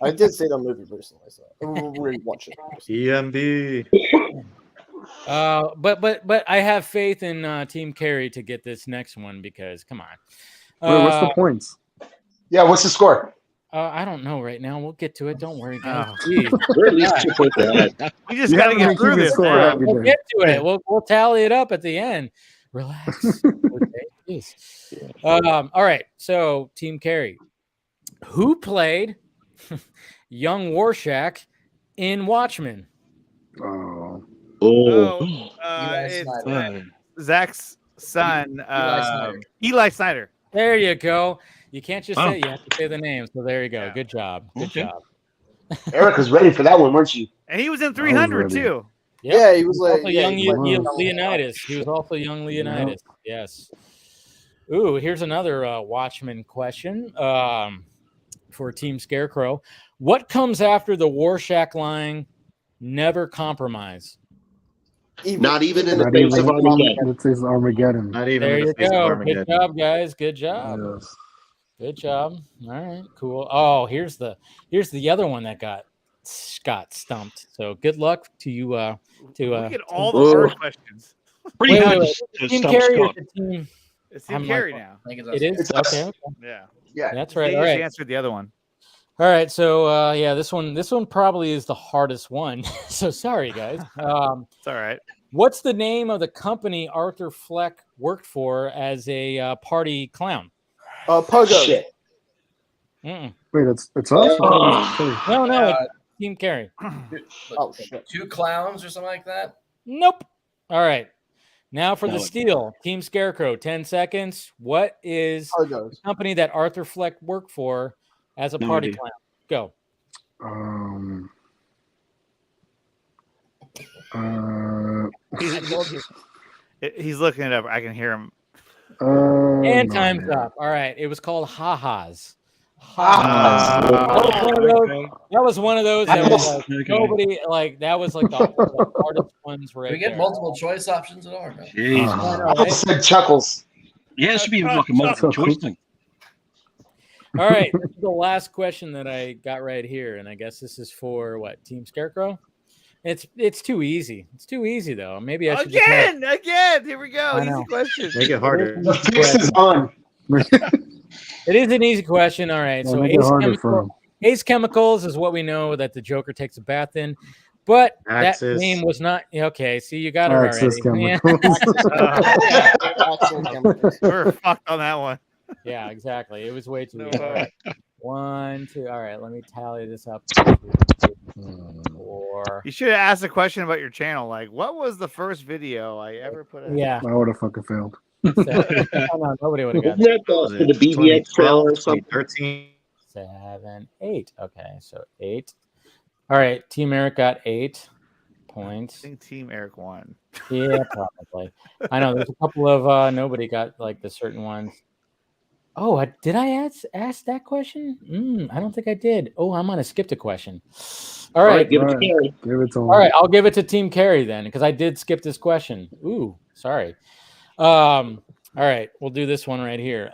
[SPEAKER 8] I did see the movie recently, so I'll rewatch it.
[SPEAKER 12] EMB.
[SPEAKER 2] But I have faith in Team Carey to get this next one because come on.
[SPEAKER 5] Wait, what's the points?
[SPEAKER 11] Yeah, what's the score?
[SPEAKER 2] I don't know right now. We'll get to it. Don't worry, guys.
[SPEAKER 13] Oh.
[SPEAKER 2] Jeez.
[SPEAKER 1] We're at least 2 points ahead.
[SPEAKER 13] You just
[SPEAKER 5] You
[SPEAKER 13] got to
[SPEAKER 5] haven't
[SPEAKER 13] get
[SPEAKER 5] been
[SPEAKER 13] through
[SPEAKER 5] keeping
[SPEAKER 13] this.
[SPEAKER 5] score,
[SPEAKER 13] man.
[SPEAKER 5] have you?
[SPEAKER 2] We'll get to it. We'll tally it up at the end. Relax. Okay, jeez. All right. So, Team Carey, who played young Rorschach in Watchmen?
[SPEAKER 5] Oh.
[SPEAKER 13] It's Zach's son,
[SPEAKER 14] Snyder.
[SPEAKER 13] Eli Snyder.
[SPEAKER 2] There you go. You can't just say it, you have to say the name. So there you go. Good job. Good
[SPEAKER 15] Okay.
[SPEAKER 2] job.
[SPEAKER 11] Eric was ready for that one, weren't you?
[SPEAKER 13] And he was in 300
[SPEAKER 5] ready.
[SPEAKER 13] too.
[SPEAKER 2] Yep.
[SPEAKER 8] Yeah, he was like
[SPEAKER 2] Also young
[SPEAKER 8] he played-
[SPEAKER 2] Leonidas. He was also young Leonidas. Yes. Ooh, here's another Watchmen question for Team Scarecrow. What comes after the Rorschach line, never compromise?
[SPEAKER 1] Not even in the
[SPEAKER 5] Not
[SPEAKER 1] face
[SPEAKER 5] even
[SPEAKER 1] of Armageddon.
[SPEAKER 5] it says Armageddon.
[SPEAKER 12] Not even
[SPEAKER 2] There
[SPEAKER 12] in
[SPEAKER 2] you
[SPEAKER 12] the face of
[SPEAKER 2] go. Good
[SPEAKER 12] Armageddon.
[SPEAKER 2] job, guys. Good job.
[SPEAKER 5] Yes.
[SPEAKER 2] Good job. All right, cool. Oh, here's the other one that got stumped. So good luck to you.
[SPEAKER 13] Look at all the
[SPEAKER 1] Whoa.
[SPEAKER 13] hard questions.
[SPEAKER 15] Pretty
[SPEAKER 2] Wait,
[SPEAKER 15] hard
[SPEAKER 2] wait,
[SPEAKER 15] to
[SPEAKER 2] Team
[SPEAKER 15] stump
[SPEAKER 2] Carey or
[SPEAKER 15] Scott.
[SPEAKER 2] the team?
[SPEAKER 13] It's
[SPEAKER 2] I'm
[SPEAKER 13] Team Carey
[SPEAKER 2] like-
[SPEAKER 13] now.
[SPEAKER 14] I think
[SPEAKER 2] It is
[SPEAKER 11] It's us.
[SPEAKER 2] okay.
[SPEAKER 13] Yeah.
[SPEAKER 11] Yeah.
[SPEAKER 2] That's
[SPEAKER 13] They
[SPEAKER 2] right. All
[SPEAKER 13] just
[SPEAKER 2] right.
[SPEAKER 13] answered the other one.
[SPEAKER 2] All right, so yeah, this one probably is the hardest one. So sorry, guys.
[SPEAKER 13] It's all right.
[SPEAKER 2] What's the name of the company Arthur Fleck worked for as a party clown?
[SPEAKER 8] Pogo.
[SPEAKER 11] Shit.
[SPEAKER 2] Mm-mm.
[SPEAKER 5] Wait, it's us?
[SPEAKER 2] No, it's Team Carey.
[SPEAKER 8] Oh shit.
[SPEAKER 14] 2 clowns or something like that.
[SPEAKER 2] Nope. All right. Now for
[SPEAKER 15] No,
[SPEAKER 2] the
[SPEAKER 15] it's
[SPEAKER 2] steal. Team Scarecrow, 10 seconds. What is the
[SPEAKER 8] Pogos.
[SPEAKER 2] company that Arthur Fleck worked for as a
[SPEAKER 15] No
[SPEAKER 2] party
[SPEAKER 15] idea.
[SPEAKER 2] clown? Go.
[SPEAKER 13] He's looking it up. I can hear him.
[SPEAKER 2] And
[SPEAKER 5] no
[SPEAKER 2] time's
[SPEAKER 5] idea.
[SPEAKER 2] up. All right. It was called Ha-Ha's.
[SPEAKER 15] Okay.
[SPEAKER 2] That was one of those that was like
[SPEAKER 15] Okay.
[SPEAKER 2] nobody like that was like the hardest ones right
[SPEAKER 14] Do we get
[SPEAKER 2] there.
[SPEAKER 14] multiple choice options at all? Or no?
[SPEAKER 15] Jesus.
[SPEAKER 2] All
[SPEAKER 11] I said Chuckles.
[SPEAKER 15] Yeah, it should be like a multiple choice thing.
[SPEAKER 2] right. This is the last question that I got right here, and I guess this is for what, Team Scarecrow? It's too easy. It's too easy though. Maybe I should
[SPEAKER 13] Again. Here we go.
[SPEAKER 2] I
[SPEAKER 13] Easy
[SPEAKER 2] know.
[SPEAKER 13] question.
[SPEAKER 12] Make it harder.
[SPEAKER 11] The fix is on.
[SPEAKER 2] It is an easy question. All right.
[SPEAKER 5] Yeah,
[SPEAKER 2] So
[SPEAKER 5] make it harder for him.
[SPEAKER 2] Ace Chemicals is what we know that the Joker takes a bath in, but
[SPEAKER 12] Axis.
[SPEAKER 2] that name was not okay. See, you got it
[SPEAKER 5] Axis
[SPEAKER 2] already. Yeah.
[SPEAKER 5] Chemicals.
[SPEAKER 13] We're fucked on that one.
[SPEAKER 2] Yeah, exactly. It was way too
[SPEAKER 13] No
[SPEAKER 2] easy.
[SPEAKER 13] way.
[SPEAKER 2] All right. 1, 2. All right, let me tally this up. 4.
[SPEAKER 13] You should have asked a question about your channel. Like, what was the first video I ever put out?
[SPEAKER 2] Yeah.
[SPEAKER 5] I would have fucking failed.
[SPEAKER 2] No, nobody would have got
[SPEAKER 1] Isn't that the BBX trail or something?
[SPEAKER 12] 13.
[SPEAKER 2] 7, 8. Okay, so 8. All right, Team Eric got 8 points.
[SPEAKER 13] I think Team Eric won.
[SPEAKER 2] Yeah, probably. I know there's a couple of nobody got like the certain ones. Oh, did I ask that question? I don't think I did. Oh, I'm gonna skip the question. All right,
[SPEAKER 1] give it to Carey.
[SPEAKER 5] Give it to him.
[SPEAKER 2] All right, I'll give it to Team Carey then, because I did skip this question. Ooh, sorry. All right, we'll do this one right here.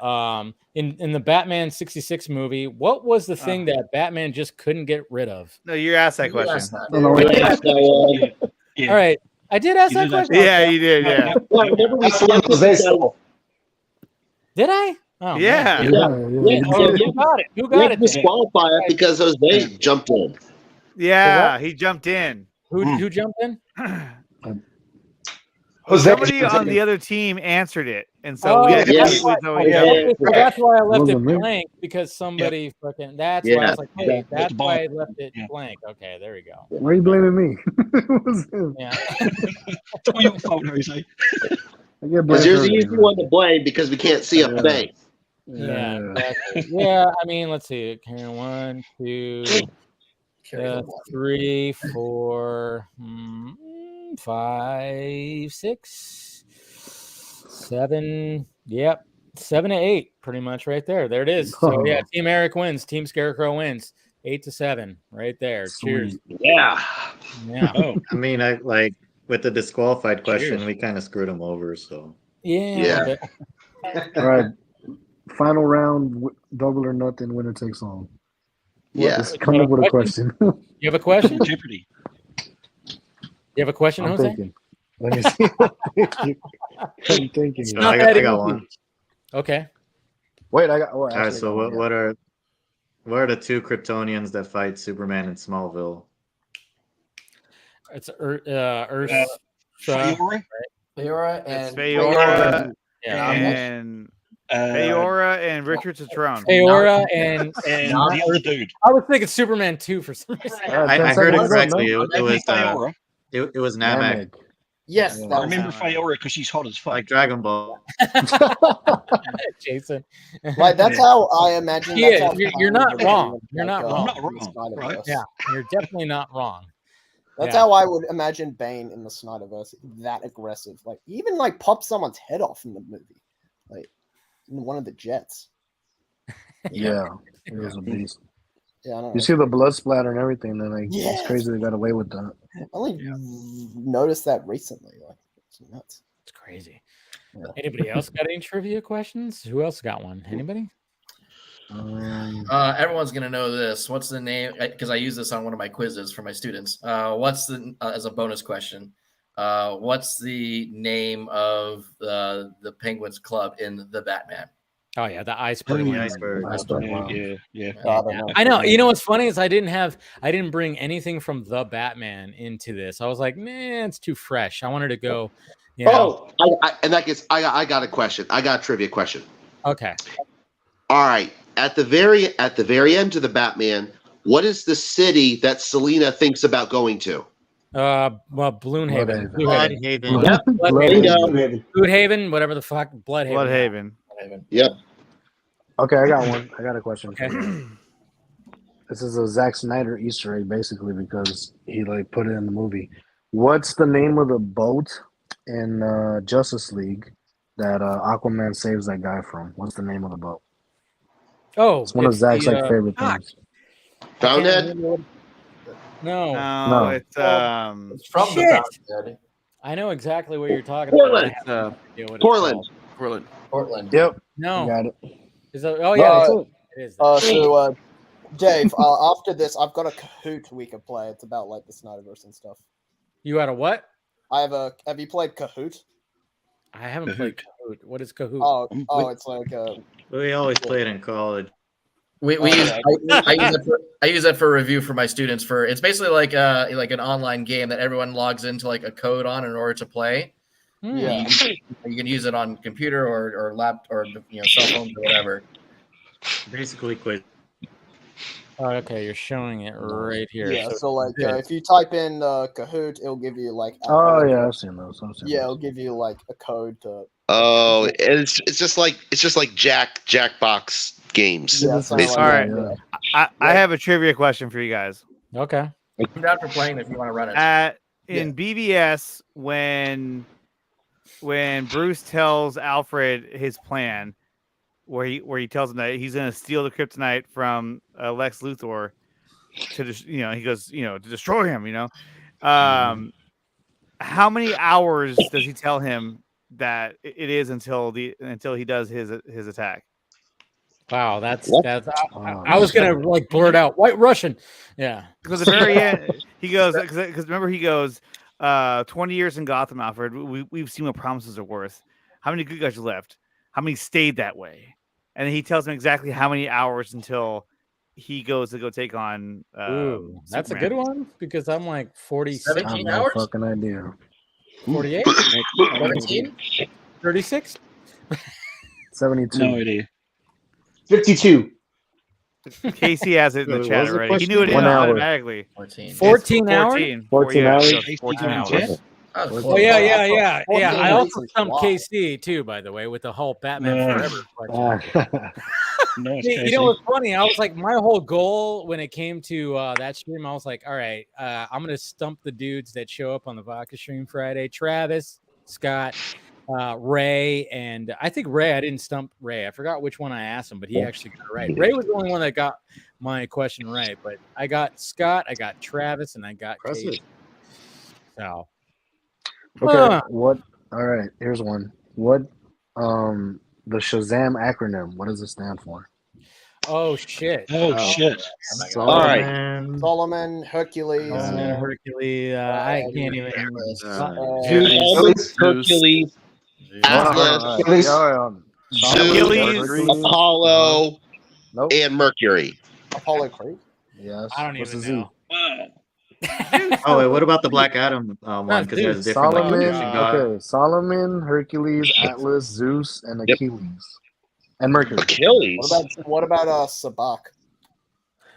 [SPEAKER 2] In the Batman 66 movie, what was the thing that Batman just couldn't get rid of?
[SPEAKER 13] No, you asked that question.
[SPEAKER 15] Yeah.
[SPEAKER 2] All right, I did ask that question.
[SPEAKER 13] Yeah, you did. Yeah.
[SPEAKER 2] Did I? Oh,
[SPEAKER 13] Yeah.
[SPEAKER 2] man. Who got it? Who got it?
[SPEAKER 1] Disqualify it because Jose jumped in.
[SPEAKER 13] Yeah, he jumped in.
[SPEAKER 2] Who jumped in?
[SPEAKER 13] Somebody on the other team answered it, and so
[SPEAKER 2] that's why I left it
[SPEAKER 5] Wasn't me.
[SPEAKER 2] blank, because somebody fucking. That's why I was like, hey, that's why I left it blank. Okay, there we go.
[SPEAKER 5] Why are you blaming me? It was him.
[SPEAKER 2] Yeah.
[SPEAKER 15] It's all your fault, Jose.
[SPEAKER 5] I get
[SPEAKER 1] Because
[SPEAKER 5] blamed
[SPEAKER 1] there's
[SPEAKER 5] for
[SPEAKER 1] the easy
[SPEAKER 5] everything.
[SPEAKER 1] one to blame because we can't see a face.
[SPEAKER 2] Yeah, exactly. Yeah, I mean, let's see. Carry 1, 2, 3, 4, 5, 6, 7. Yep, 7 to 8, pretty much right there. There it is. So yeah, Team Eric wins. Team Scarecrow wins. 8-7, right there. Cheers.
[SPEAKER 1] Yeah.
[SPEAKER 2] Yeah.
[SPEAKER 12] I mean, I like with the disqualified question, we kind of screwed him over. So
[SPEAKER 2] Yeah.
[SPEAKER 5] All right. Final round, double or nothing, winner takes all.
[SPEAKER 1] Yeah.
[SPEAKER 5] Just come up with a question.
[SPEAKER 2] You have a question?
[SPEAKER 15] Jeopardy.
[SPEAKER 2] You have a question,
[SPEAKER 5] I'm
[SPEAKER 2] Jose?
[SPEAKER 5] thinking. Let me see. I'm thinking.
[SPEAKER 12] So I got one.
[SPEAKER 2] Okay.
[SPEAKER 5] Wait, I got.
[SPEAKER 12] All right. So what are the 2 Kryptonians that fight Superman in Smallville?
[SPEAKER 2] It's Earth.
[SPEAKER 15] Fiora?
[SPEAKER 14] Feora
[SPEAKER 13] It's
[SPEAKER 14] and
[SPEAKER 13] Feora
[SPEAKER 2] Yeah.
[SPEAKER 13] and Feora and Richard Citrone.
[SPEAKER 2] Feora and
[SPEAKER 15] the other dude.
[SPEAKER 2] I was thinking Superman 2 for some reason.
[SPEAKER 12] I heard it correctly. It was
[SPEAKER 15] Feora.
[SPEAKER 12] it was Namek.
[SPEAKER 8] Yes,
[SPEAKER 15] I remember Feora because she's hot as fuck.
[SPEAKER 12] Like Dragon Ball.
[SPEAKER 2] Jason.
[SPEAKER 8] Like that's how I imagine.
[SPEAKER 2] He
[SPEAKER 8] That's
[SPEAKER 2] is.
[SPEAKER 8] how
[SPEAKER 2] You're not wrong. You're not
[SPEAKER 15] I'm
[SPEAKER 2] wrong.
[SPEAKER 15] not wrong, right?
[SPEAKER 2] Yeah, you're definitely not wrong.
[SPEAKER 8] That's
[SPEAKER 2] Yeah.
[SPEAKER 8] how I would imagine Bane in the Snyderverse. That aggressive, like even like pop someone's head off in the movie, like in one of the jets.
[SPEAKER 5] Yeah, it was a beast.
[SPEAKER 8] Yeah, I don't know.
[SPEAKER 5] You see the blood splatter and everything, then like
[SPEAKER 8] Yeah.
[SPEAKER 5] it's crazy they got away with that.
[SPEAKER 8] I only noticed that recently. Like it's nuts.
[SPEAKER 2] It's crazy. Anybody else got any trivia questions? Who else got one? Anybody?
[SPEAKER 14] Everyone's gonna know this. What's the name? Because I use this on one of my quizzes for my students. What's the as a bonus question? What's the name of the Penguins club in the Batman?
[SPEAKER 2] Oh yeah, the iceberg.
[SPEAKER 12] The iceberg.
[SPEAKER 15] Yeah.
[SPEAKER 2] I know. You know what's funny is I didn't bring anything from the Batman into this. I was like, man, it's too fresh. I wanted to go. You know.
[SPEAKER 1] In that case, I got a question. I got a trivia question.
[SPEAKER 2] Okay.
[SPEAKER 1] All right. At the very end of the Batman, what is the city that Selina thinks about going to?
[SPEAKER 2] Well, Bloomhaven.
[SPEAKER 12] Bloodhaven.
[SPEAKER 2] Yep.
[SPEAKER 1] Bloodhaven.
[SPEAKER 2] Bloodhaven, whatever the fuck. Bloodhaven.
[SPEAKER 13] Bloodhaven.
[SPEAKER 1] Yep.
[SPEAKER 5] Okay, I got one. I got a question.
[SPEAKER 2] Okay.
[SPEAKER 5] For you. This is a Zack Snyder Easter egg, basically, because he put it in the movie. What's the name of the boat in Justice League that Aquaman saves that guy from? What's the name of the boat?
[SPEAKER 2] Oh,
[SPEAKER 5] it's one of Zack's favorite things.
[SPEAKER 1] Fountainhead?
[SPEAKER 2] No,
[SPEAKER 13] it's
[SPEAKER 14] from
[SPEAKER 2] shit.
[SPEAKER 14] the Fountainhead.
[SPEAKER 2] I know exactly what you're talking
[SPEAKER 1] Portland.
[SPEAKER 2] about.
[SPEAKER 1] Portland.
[SPEAKER 5] Yep.
[SPEAKER 2] No.
[SPEAKER 5] You got it.
[SPEAKER 2] Is that, oh yeah,
[SPEAKER 8] Uh,
[SPEAKER 2] it is.
[SPEAKER 8] Dave, after this, I've got a Kahoot we could play. It's about the Snyderverse and stuff.
[SPEAKER 2] You had a what?
[SPEAKER 8] Have you played Kahoot?
[SPEAKER 2] I haven't played Kahoot. What is Kahoot?
[SPEAKER 8] Oh, it's
[SPEAKER 12] we always play it in college.
[SPEAKER 14] We use I use that for review for my students. It's basically like an online game that everyone logs into a code on in order to play.
[SPEAKER 8] Yeah.
[SPEAKER 14] You can use it on computer or laptop or cell phones or whatever.
[SPEAKER 12] Basically, quiz.
[SPEAKER 2] Oh, okay, you're showing it right here.
[SPEAKER 8] Yeah, so if you type in Kahoot, it'll give you
[SPEAKER 5] Oh yeah, I've seen those.
[SPEAKER 8] it'll give you a code to.
[SPEAKER 1] Oh, it's just like Jackbox games.
[SPEAKER 8] Yeah,
[SPEAKER 1] basically.
[SPEAKER 13] All right. I have a trivia question for you guys.
[SPEAKER 2] Okay.
[SPEAKER 14] I'm down for playing if you want to run it.
[SPEAKER 13] In BVS, when Bruce tells Alfred his plan, where he tells him that he's going to steal the kryptonite from Lex Luthor to he goes to destroy him. How many hours does he tell him that it is until he does his attack?
[SPEAKER 2] Wow, that's I was gonna blurt out White Russian. Yeah,
[SPEAKER 13] because at the very end he goes because remember he goes 20 years in Gotham, Alfred. We've seen what promises are worth. How many good guys are left? How many stayed that way? And he tells him exactly how many hours until he goes to go take on.
[SPEAKER 2] Ooh, that's
[SPEAKER 13] Superman.
[SPEAKER 2] a good one because I'm 46.
[SPEAKER 14] 17 hours?
[SPEAKER 5] Fucking idea.
[SPEAKER 2] 48?
[SPEAKER 14] 17?
[SPEAKER 2] 36?
[SPEAKER 5] 72.
[SPEAKER 15] No idea.
[SPEAKER 11] 52.
[SPEAKER 13] Casey has it in the chat
[SPEAKER 5] What was the
[SPEAKER 13] already. He knew it
[SPEAKER 5] 1 hour.
[SPEAKER 13] automatically.
[SPEAKER 2] 14 hours?
[SPEAKER 5] 14 hours?
[SPEAKER 13] 14 hours.
[SPEAKER 2] Oh yeah. I also stumped KC too, by the way, with the whole Batman Forever question. You know what's funny? I was like, my whole goal when it came to that stream, I was like, all right, I'm gonna stump the dudes that show up on the Vodka stream Friday: Travis, Scott, Ray, and I think Ray. I didn't stump Ray. I forgot which one I asked him, but he actually got it right. Ray was the only one that got my question right, but I got Scott, I got Travis, and I got Casey. So.
[SPEAKER 5] Okay, what? All right, here's one. What? The Shazam acronym. What does it stand for?
[SPEAKER 2] Oh shit!
[SPEAKER 15] Shit!
[SPEAKER 5] All
[SPEAKER 8] right. Solomon, Hercules.
[SPEAKER 2] Hercules. I can't even.
[SPEAKER 1] Zeus, Hercules, Atlas, Zeus, Apollo, and Mercury.
[SPEAKER 8] Apollo Creed.
[SPEAKER 5] Yes.
[SPEAKER 2] I don't even know.
[SPEAKER 12] Oh, wait, what about the Black Adam one? Because there's different.
[SPEAKER 5] Solomon, Hercules, Atlas, Zeus, and Achilles, and Mercury.
[SPEAKER 1] Achilles.
[SPEAKER 8] What about Sabak?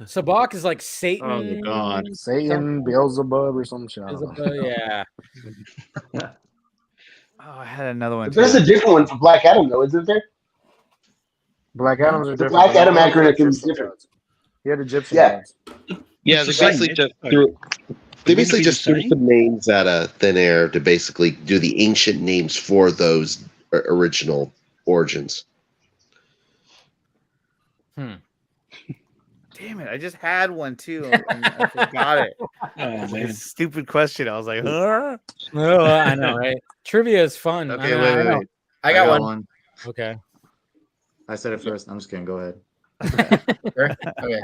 [SPEAKER 2] Sabak is like Satan.
[SPEAKER 12] Oh my God,
[SPEAKER 5] Satan, Beelzebub, or some shit.
[SPEAKER 2] Yeah.
[SPEAKER 13] Oh, I had another one.
[SPEAKER 11] There's a different one for Black Adam, though, isn't there?
[SPEAKER 5] Black Adams are
[SPEAKER 11] The
[SPEAKER 5] different.
[SPEAKER 11] Black Adam acronym is different.
[SPEAKER 5] He had Egyptian gods.
[SPEAKER 1] Yeah, they basically just threw some names out of thin air to basically do the ancient names for those original origins.
[SPEAKER 13] Damn it! I just had one too, and I forgot it.
[SPEAKER 15] Man.
[SPEAKER 13] Stupid question. I was like, huh?
[SPEAKER 2] Oh, I know, right? Trivia is fun.
[SPEAKER 12] Okay, wait.
[SPEAKER 14] I got one.
[SPEAKER 2] Okay.
[SPEAKER 12] I said it first. I'm just kidding. Go ahead.
[SPEAKER 14] Sure. Okay.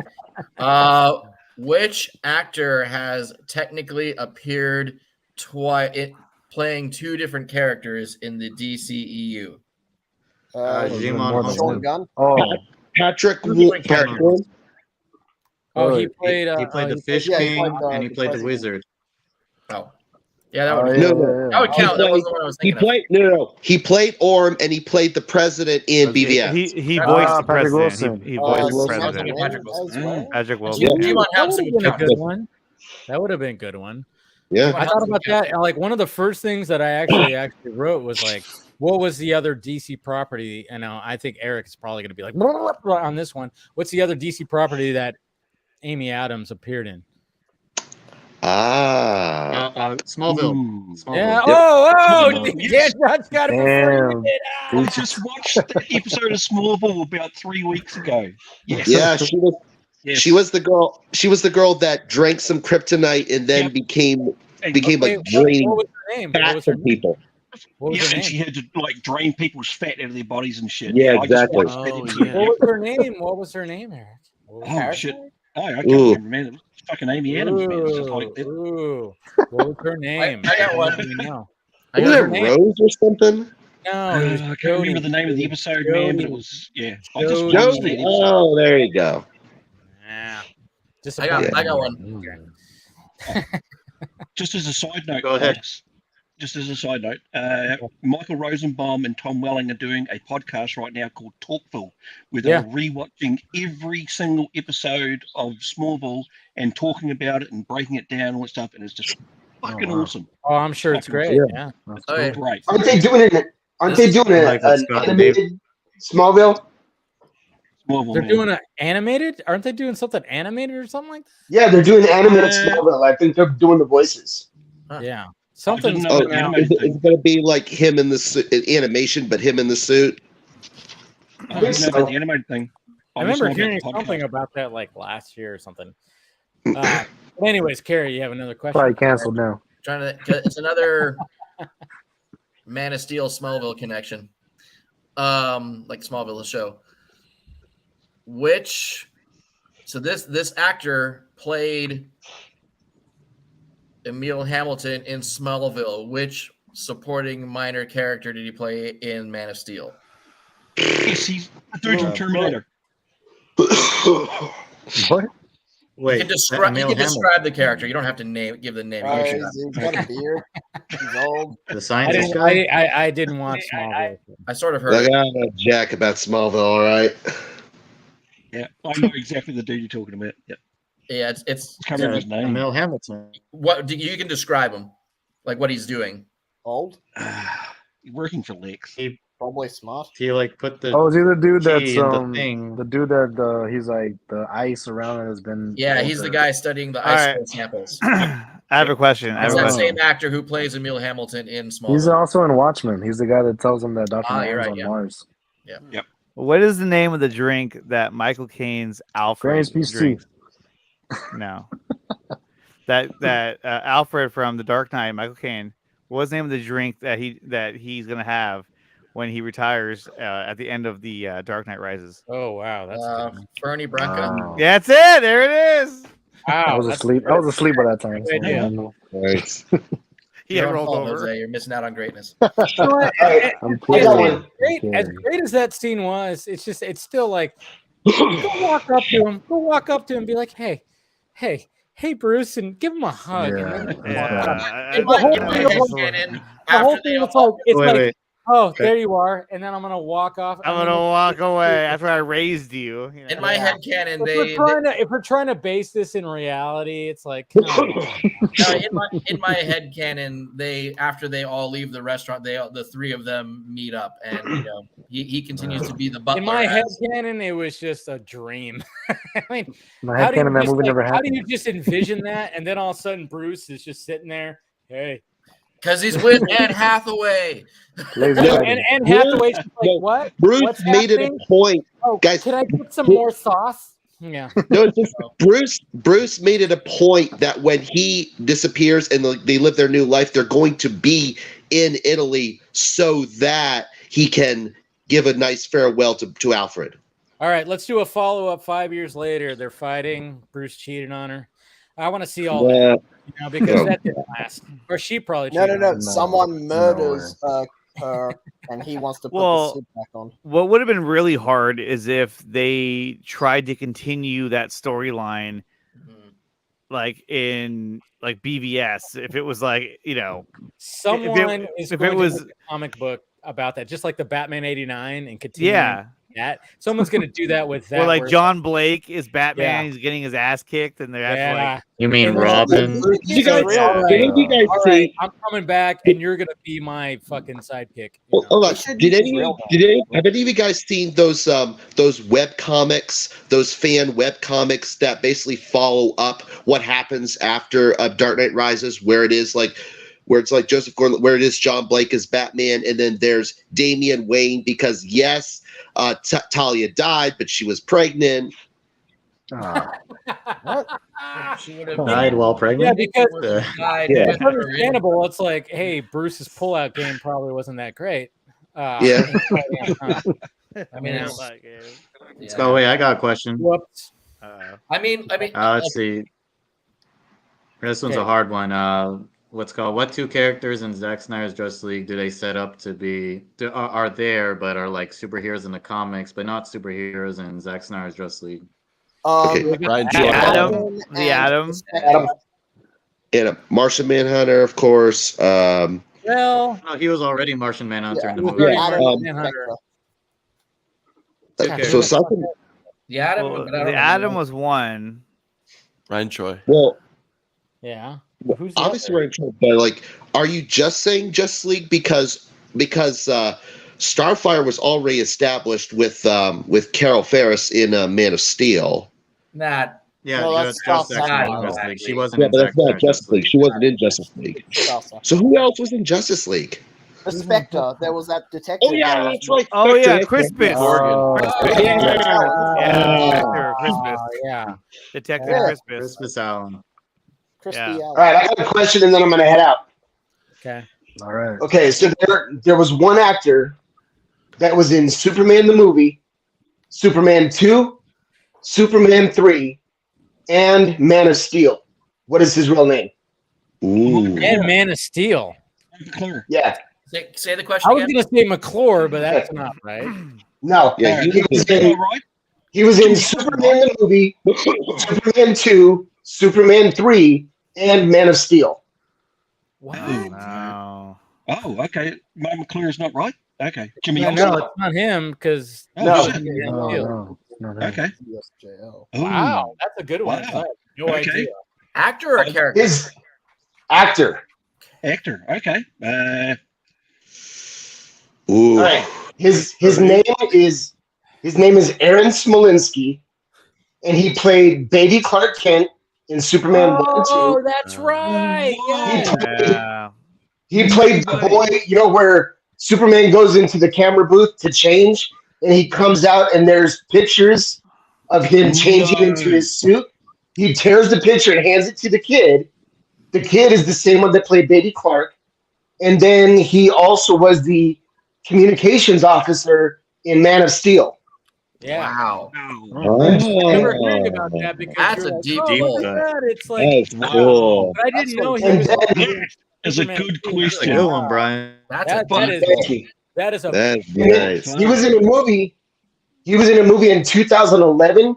[SPEAKER 14] Which actor has technically appeared twice playing two different characters in the DCEU?
[SPEAKER 12] Jimon
[SPEAKER 8] Sean
[SPEAKER 12] Hong.
[SPEAKER 8] Gunn.
[SPEAKER 5] Oh,
[SPEAKER 1] Patrick
[SPEAKER 12] Cameron.
[SPEAKER 1] Wilson.
[SPEAKER 2] Oh, he played.
[SPEAKER 12] He played the
[SPEAKER 2] he
[SPEAKER 12] Fish
[SPEAKER 8] yeah, he
[SPEAKER 12] King
[SPEAKER 8] played,
[SPEAKER 12] and he
[SPEAKER 8] the
[SPEAKER 12] played the
[SPEAKER 8] president.
[SPEAKER 12] Wizard.
[SPEAKER 14] Oh, yeah, that would
[SPEAKER 5] oh,
[SPEAKER 14] be
[SPEAKER 5] yeah,
[SPEAKER 1] No, no.
[SPEAKER 5] yeah,
[SPEAKER 14] that would
[SPEAKER 5] yeah.
[SPEAKER 14] count. That wasn't what I was
[SPEAKER 1] He
[SPEAKER 14] thinking of.
[SPEAKER 1] played no. He played Orm and he played the president in BVS.
[SPEAKER 13] He
[SPEAKER 14] Ah,
[SPEAKER 13] voiced the
[SPEAKER 5] Patrick
[SPEAKER 13] president.
[SPEAKER 5] Wilson.
[SPEAKER 13] He
[SPEAKER 5] Patrick
[SPEAKER 13] voiced the
[SPEAKER 5] Wilson.
[SPEAKER 13] president.
[SPEAKER 14] Patrick Wilson.
[SPEAKER 8] As well.
[SPEAKER 13] Patrick
[SPEAKER 14] And
[SPEAKER 13] Wilson.
[SPEAKER 14] Jimon
[SPEAKER 2] That would
[SPEAKER 14] Housen
[SPEAKER 2] have
[SPEAKER 14] would
[SPEAKER 2] been a
[SPEAKER 14] count.
[SPEAKER 2] good one. That would have been a good one.
[SPEAKER 1] Yeah.
[SPEAKER 2] I thought about that. Like one of the first things that I actually wrote was like, what was the other DC property? And I think Eric is probably going to be like blah, blah, blah, on this one. What's the other DC property that Amy Adams appeared in?
[SPEAKER 12] Smallville. Smallville.
[SPEAKER 2] Yeah.
[SPEAKER 1] Yep.
[SPEAKER 2] Oh,
[SPEAKER 15] Yes.
[SPEAKER 2] Dan's got it before you did.
[SPEAKER 15] I just watched that episode of Smallville about 3 weeks ago. Yes.
[SPEAKER 1] Yeah, she was.
[SPEAKER 15] Yes.
[SPEAKER 1] She was the girl. She was the girl that drank some kryptonite and then became like draining
[SPEAKER 2] What was her name? What
[SPEAKER 1] fat
[SPEAKER 2] was her
[SPEAKER 1] from
[SPEAKER 2] name?
[SPEAKER 1] people.
[SPEAKER 2] What was
[SPEAKER 15] Yeah,
[SPEAKER 2] her
[SPEAKER 15] and
[SPEAKER 2] name?
[SPEAKER 15] she had to like drain people's fat out of their bodies and shit.
[SPEAKER 1] Yeah,
[SPEAKER 15] I just
[SPEAKER 1] exactly.
[SPEAKER 15] watched that
[SPEAKER 7] Oh,
[SPEAKER 15] episode.
[SPEAKER 7] yeah.
[SPEAKER 2] What was her name? What was her name, Eric? What was
[SPEAKER 15] Oh
[SPEAKER 2] her
[SPEAKER 15] shit!
[SPEAKER 2] name?
[SPEAKER 15] Oh, I can't
[SPEAKER 1] Ooh.
[SPEAKER 15] remember, man. It was fucking Amy Adams, man. It's just like that.
[SPEAKER 2] Ooh. What was her name?
[SPEAKER 14] I got one.
[SPEAKER 2] No.
[SPEAKER 14] I
[SPEAKER 1] Wasn't
[SPEAKER 14] got
[SPEAKER 1] it
[SPEAKER 2] her name.
[SPEAKER 1] Rose or something?
[SPEAKER 2] No, it was
[SPEAKER 15] I can't
[SPEAKER 2] Jody.
[SPEAKER 15] remember the name of the episode, man, but it was I just
[SPEAKER 2] Jody.
[SPEAKER 15] watched that episode.
[SPEAKER 1] Oh, there you go.
[SPEAKER 2] Yeah.
[SPEAKER 14] I got one.
[SPEAKER 15] Just as a side note,
[SPEAKER 12] Go ahead.
[SPEAKER 15] folks, just as a side note, Michael Rosenbaum and Tom Welling are doing a podcast right now called Talkville, where they're rewatching every single episode of Smallville and talking about it and breaking it down and all that stuff, and it's just fucking awesome.
[SPEAKER 2] Oh, I'm sure it's great. Yeah.
[SPEAKER 14] Oh, yeah.
[SPEAKER 15] Great.
[SPEAKER 11] Aren't they doing it? Aren't they doing
[SPEAKER 12] like
[SPEAKER 11] an
[SPEAKER 12] Scott
[SPEAKER 11] animated Smallville?
[SPEAKER 15] Smallville,
[SPEAKER 2] They're
[SPEAKER 15] man.
[SPEAKER 2] doing an animated? Aren't they doing something animated or something like that?
[SPEAKER 11] Yeah, they're doing animated Smallville. I think they're doing the voices.
[SPEAKER 2] Yeah.
[SPEAKER 15] I
[SPEAKER 2] Something's
[SPEAKER 15] didn't know
[SPEAKER 2] coming
[SPEAKER 15] that
[SPEAKER 2] out.
[SPEAKER 15] animated
[SPEAKER 1] Is it going to be like him in the suit, animation, but him in the suit?
[SPEAKER 15] I didn't know about the animated thing.
[SPEAKER 2] I remember
[SPEAKER 15] listened about
[SPEAKER 2] hearing
[SPEAKER 15] the podcast.
[SPEAKER 2] something about that like last year or something. But anyways, Carrie, you have another question?
[SPEAKER 5] Probably canceled now.
[SPEAKER 14] It's another Man of Steel Smallville connection. Like Smallville, the show. So this actor played Emil Hamilton in Smallville. Which supporting minor character did he play in Man of Steel?
[SPEAKER 15] Yes, he's the dude from Terminator.
[SPEAKER 5] What?
[SPEAKER 14] You
[SPEAKER 12] Wait,
[SPEAKER 14] can describe
[SPEAKER 12] Emil
[SPEAKER 14] the character. You don't have to give the name. You can
[SPEAKER 8] He's got a beard. He's old.
[SPEAKER 12] The
[SPEAKER 2] I
[SPEAKER 12] scientist
[SPEAKER 2] didn't,
[SPEAKER 12] guy.
[SPEAKER 2] I didn't watch Smallville.
[SPEAKER 14] I sort of heard.
[SPEAKER 1] Like,
[SPEAKER 14] it.
[SPEAKER 1] I don't know jack about Smallville, all right?
[SPEAKER 15] Yeah, I know exactly the dude you're talking about. Yep.
[SPEAKER 14] Yeah, it's
[SPEAKER 15] Can't remember his name.
[SPEAKER 12] Emil Hamilton.
[SPEAKER 14] what you can describe him, like what he's doing.
[SPEAKER 8] Old.
[SPEAKER 15] Working for Lex.
[SPEAKER 8] Probably smart.
[SPEAKER 12] He like put the
[SPEAKER 5] Oh, is he the dude
[SPEAKER 12] key
[SPEAKER 5] that's
[SPEAKER 12] in the thing.
[SPEAKER 5] the dude that he's like the ice around it has been.
[SPEAKER 14] Yeah, he's the guy studying the
[SPEAKER 13] All
[SPEAKER 14] ice
[SPEAKER 13] right.
[SPEAKER 14] core samples.
[SPEAKER 13] I have a question.
[SPEAKER 14] It's that same actor who plays Emil Hamilton in Smallville.
[SPEAKER 5] He's also in Watchmen. He's the guy that tells him that Dr.
[SPEAKER 14] You're
[SPEAKER 5] Man's
[SPEAKER 14] right,
[SPEAKER 5] on
[SPEAKER 14] yeah.
[SPEAKER 5] Mars.
[SPEAKER 14] Yeah.
[SPEAKER 13] What is the name of the drink that Michael Caine's Alfred
[SPEAKER 5] Granny's Peach Tea.
[SPEAKER 13] drinks? No. that Alfred from The Dark Knight, Michael Caine. What's the name of the drink that he's gonna have when he retires at the end of the Dark Knight Rises?
[SPEAKER 2] Oh wow, that's
[SPEAKER 14] Fernie Branca.
[SPEAKER 13] Yeah, that's it. There it is.
[SPEAKER 5] I was asleep. I was asleep by that time. So
[SPEAKER 2] idea.
[SPEAKER 5] I don't know.
[SPEAKER 1] Right.
[SPEAKER 13] He
[SPEAKER 14] You're
[SPEAKER 13] had
[SPEAKER 14] on
[SPEAKER 13] rolled
[SPEAKER 14] fault,
[SPEAKER 13] over.
[SPEAKER 14] Jose. You're missing out on greatness.
[SPEAKER 5] I'm
[SPEAKER 2] as
[SPEAKER 5] kidding.
[SPEAKER 2] great as that scene was, it's still like go walk up to him, and be like, hey, Bruce, and give him a hug.
[SPEAKER 5] Yeah.
[SPEAKER 2] And then,
[SPEAKER 13] Yeah.
[SPEAKER 14] In my
[SPEAKER 2] whole
[SPEAKER 14] head
[SPEAKER 2] thing was-
[SPEAKER 14] canon,
[SPEAKER 2] the whole
[SPEAKER 14] after they
[SPEAKER 2] thing,
[SPEAKER 14] all
[SPEAKER 2] it's like,
[SPEAKER 12] Wait.
[SPEAKER 2] oh, there you are, and then I'm gonna walk off.
[SPEAKER 13] I'm gonna walk away after I raised you. You know?
[SPEAKER 14] in my head canon,
[SPEAKER 2] If we're trying to base this in reality, it's like come on.
[SPEAKER 14] in my head canon, after they all leave the restaurant, the three of them meet up, and he continues to be the butler.
[SPEAKER 2] In my head canon, it was just a dream. I mean,
[SPEAKER 5] My head canon, that movie never
[SPEAKER 2] how do
[SPEAKER 5] happened.
[SPEAKER 2] you just envision that? And then all of a sudden, Bruce is just sitting there. Hey,
[SPEAKER 14] because he's with Anne Hathaway.
[SPEAKER 2] and Hathaway's just like, what?
[SPEAKER 1] Bruce
[SPEAKER 2] What's
[SPEAKER 1] made it a
[SPEAKER 2] happening?
[SPEAKER 1] point.
[SPEAKER 2] Oh,
[SPEAKER 1] Guys,
[SPEAKER 2] can I get some more sauce? Yeah.
[SPEAKER 1] No, it's just Bruce made it a point that when he disappears and they live their new life, they're going to be in Italy so that he can give a nice farewell to Alfred.
[SPEAKER 2] All right, let's do a follow-up 5 years later. They're fighting. Bruce cheated on her. I want to see all that, because that didn't last. Or she probably cheated on
[SPEAKER 8] No.
[SPEAKER 2] him.
[SPEAKER 8] Someone murders her, and he wants to put the
[SPEAKER 13] Well,
[SPEAKER 8] suit back on.
[SPEAKER 13] what would have been really hard is if they tried to continue that storyline, like in like BVS. If it was like
[SPEAKER 2] Someone is
[SPEAKER 13] if
[SPEAKER 2] going
[SPEAKER 13] it was
[SPEAKER 2] to make a comic book about that, just like the Batman '89 and continue.
[SPEAKER 13] yeah.
[SPEAKER 2] That someone's going to do that with that.
[SPEAKER 13] Or like
[SPEAKER 2] where it's
[SPEAKER 13] John Blake is Batman,
[SPEAKER 2] Yeah.
[SPEAKER 13] he's getting his ass kicked, and they're
[SPEAKER 2] Yeah.
[SPEAKER 13] like,
[SPEAKER 5] You mean
[SPEAKER 2] And
[SPEAKER 5] Robin?
[SPEAKER 1] You guys,
[SPEAKER 2] all right,
[SPEAKER 1] did you guys
[SPEAKER 2] all
[SPEAKER 1] see?
[SPEAKER 2] right, I'm coming back, and you're going to be my fucking sidekick.
[SPEAKER 1] Hold on. Have any of you guys seen those web comics, those fan web comics that basically follow up what happens after Dark Knight Rises, where it's like Joseph Gordon, where it is John Blake as Batman, and then there's Damian Wayne because yes, Talia died, but she was pregnant.
[SPEAKER 8] She would have
[SPEAKER 12] Died while pregnant.
[SPEAKER 2] Yeah, because
[SPEAKER 8] died.
[SPEAKER 2] it's understandable. It's like, hey, Bruce's pullout game probably wasn't that great.
[SPEAKER 1] Yeah.
[SPEAKER 14] I mean,
[SPEAKER 12] Oh wait, I got a question.
[SPEAKER 2] Whoops.
[SPEAKER 14] I mean,
[SPEAKER 12] Let's see. This one's a hard one. What two characters in Zack Snyder's Justice League do they set up to be are there but are like superheroes in the comics, but not superheroes in Zack Snyder's Justice League?
[SPEAKER 13] Atom.
[SPEAKER 1] And Martian Manhunter, of course.
[SPEAKER 2] Well,
[SPEAKER 12] no, he was already Martian Manhunter in the movie.
[SPEAKER 1] So something.
[SPEAKER 14] the Atom.
[SPEAKER 13] Well,
[SPEAKER 14] but I don't
[SPEAKER 13] the
[SPEAKER 14] know.
[SPEAKER 13] Atom was one.
[SPEAKER 7] Ryan Choi.
[SPEAKER 1] Well,
[SPEAKER 2] yeah. Who's
[SPEAKER 1] obviously we're in trouble, but like, are you just saying Justice League because Starfire was already established with Carol Ferris in Man of Steel?
[SPEAKER 14] Not.
[SPEAKER 12] Yeah,
[SPEAKER 8] No,
[SPEAKER 12] that's
[SPEAKER 8] that's
[SPEAKER 12] Zack
[SPEAKER 8] not
[SPEAKER 12] Snyder's Justice League. She wasn't
[SPEAKER 1] Yeah,
[SPEAKER 12] in
[SPEAKER 1] but
[SPEAKER 12] Zack
[SPEAKER 1] that's not
[SPEAKER 12] Snyder's
[SPEAKER 1] Justice League. She wasn't in Justice League. So who else was in Justice League?
[SPEAKER 8] The Spectre. There was that detective.
[SPEAKER 1] Oh yeah, that's right.
[SPEAKER 13] Oh yeah,
[SPEAKER 1] Spectre,
[SPEAKER 13] Crispus.
[SPEAKER 2] Yeah.
[SPEAKER 13] Detective
[SPEAKER 8] Yeah.
[SPEAKER 13] Crispus.
[SPEAKER 12] Crispus Allen.
[SPEAKER 8] Crispy
[SPEAKER 13] Yeah.
[SPEAKER 8] Allen.
[SPEAKER 11] All right, I got a question, and then I'm gonna head out.
[SPEAKER 2] Okay.
[SPEAKER 5] All right.
[SPEAKER 11] Okay, so there was one actor that was in Superman the movie, Superman 2, Superman 3, and Man of Steel. What is his real name?
[SPEAKER 1] Ooh.
[SPEAKER 2] And Man of Steel.
[SPEAKER 11] Yeah.
[SPEAKER 14] Say the question
[SPEAKER 2] I was
[SPEAKER 14] again.
[SPEAKER 2] going to say McClure, but that's not right.
[SPEAKER 11] No.
[SPEAKER 1] Yeah,
[SPEAKER 11] he was in Superman the movie, Superman 2, Superman 3, and Man of Steel.
[SPEAKER 13] Wow.
[SPEAKER 15] Oh, okay. Mike McClure's not right. Okay. Jimmy
[SPEAKER 2] No,
[SPEAKER 15] Olsen.
[SPEAKER 2] it's not him because
[SPEAKER 11] No.
[SPEAKER 15] Okay.
[SPEAKER 2] Wow, that's a good one.
[SPEAKER 15] Wow.
[SPEAKER 2] I have no
[SPEAKER 15] Okay.
[SPEAKER 2] idea.
[SPEAKER 14] Actor or character?
[SPEAKER 11] His actor.
[SPEAKER 15] Actor. Okay.
[SPEAKER 1] Ooh.
[SPEAKER 11] All right. His name is Aaron Smolinski, and he played Baby Clark Kent in Superman 1 and 2.
[SPEAKER 2] Oh, that's right. Yeah.
[SPEAKER 11] He played the boy, where Superman goes into the camera booth to change, and he comes out, and there's pictures of him changing into his suit. He tears the picture and hands it to the kid. The kid is the same one that played Baby Clark. And then he also was the communications officer in Man of Steel.
[SPEAKER 2] Yeah.
[SPEAKER 14] Wow.
[SPEAKER 2] I never heard about that because
[SPEAKER 14] That's
[SPEAKER 2] you're
[SPEAKER 14] a
[SPEAKER 2] like,
[SPEAKER 14] deep
[SPEAKER 2] oh,
[SPEAKER 14] deep
[SPEAKER 2] look
[SPEAKER 14] cut.
[SPEAKER 2] at that. It's like,
[SPEAKER 1] That's cool.
[SPEAKER 2] but I didn't know he
[SPEAKER 11] And
[SPEAKER 2] was.
[SPEAKER 11] then-
[SPEAKER 15] That's a good
[SPEAKER 12] That's a
[SPEAKER 15] question.
[SPEAKER 12] good one, Brian.
[SPEAKER 14] That's
[SPEAKER 2] That is a
[SPEAKER 1] That's nice.
[SPEAKER 11] He was in a movie. He was in a movie in 2011.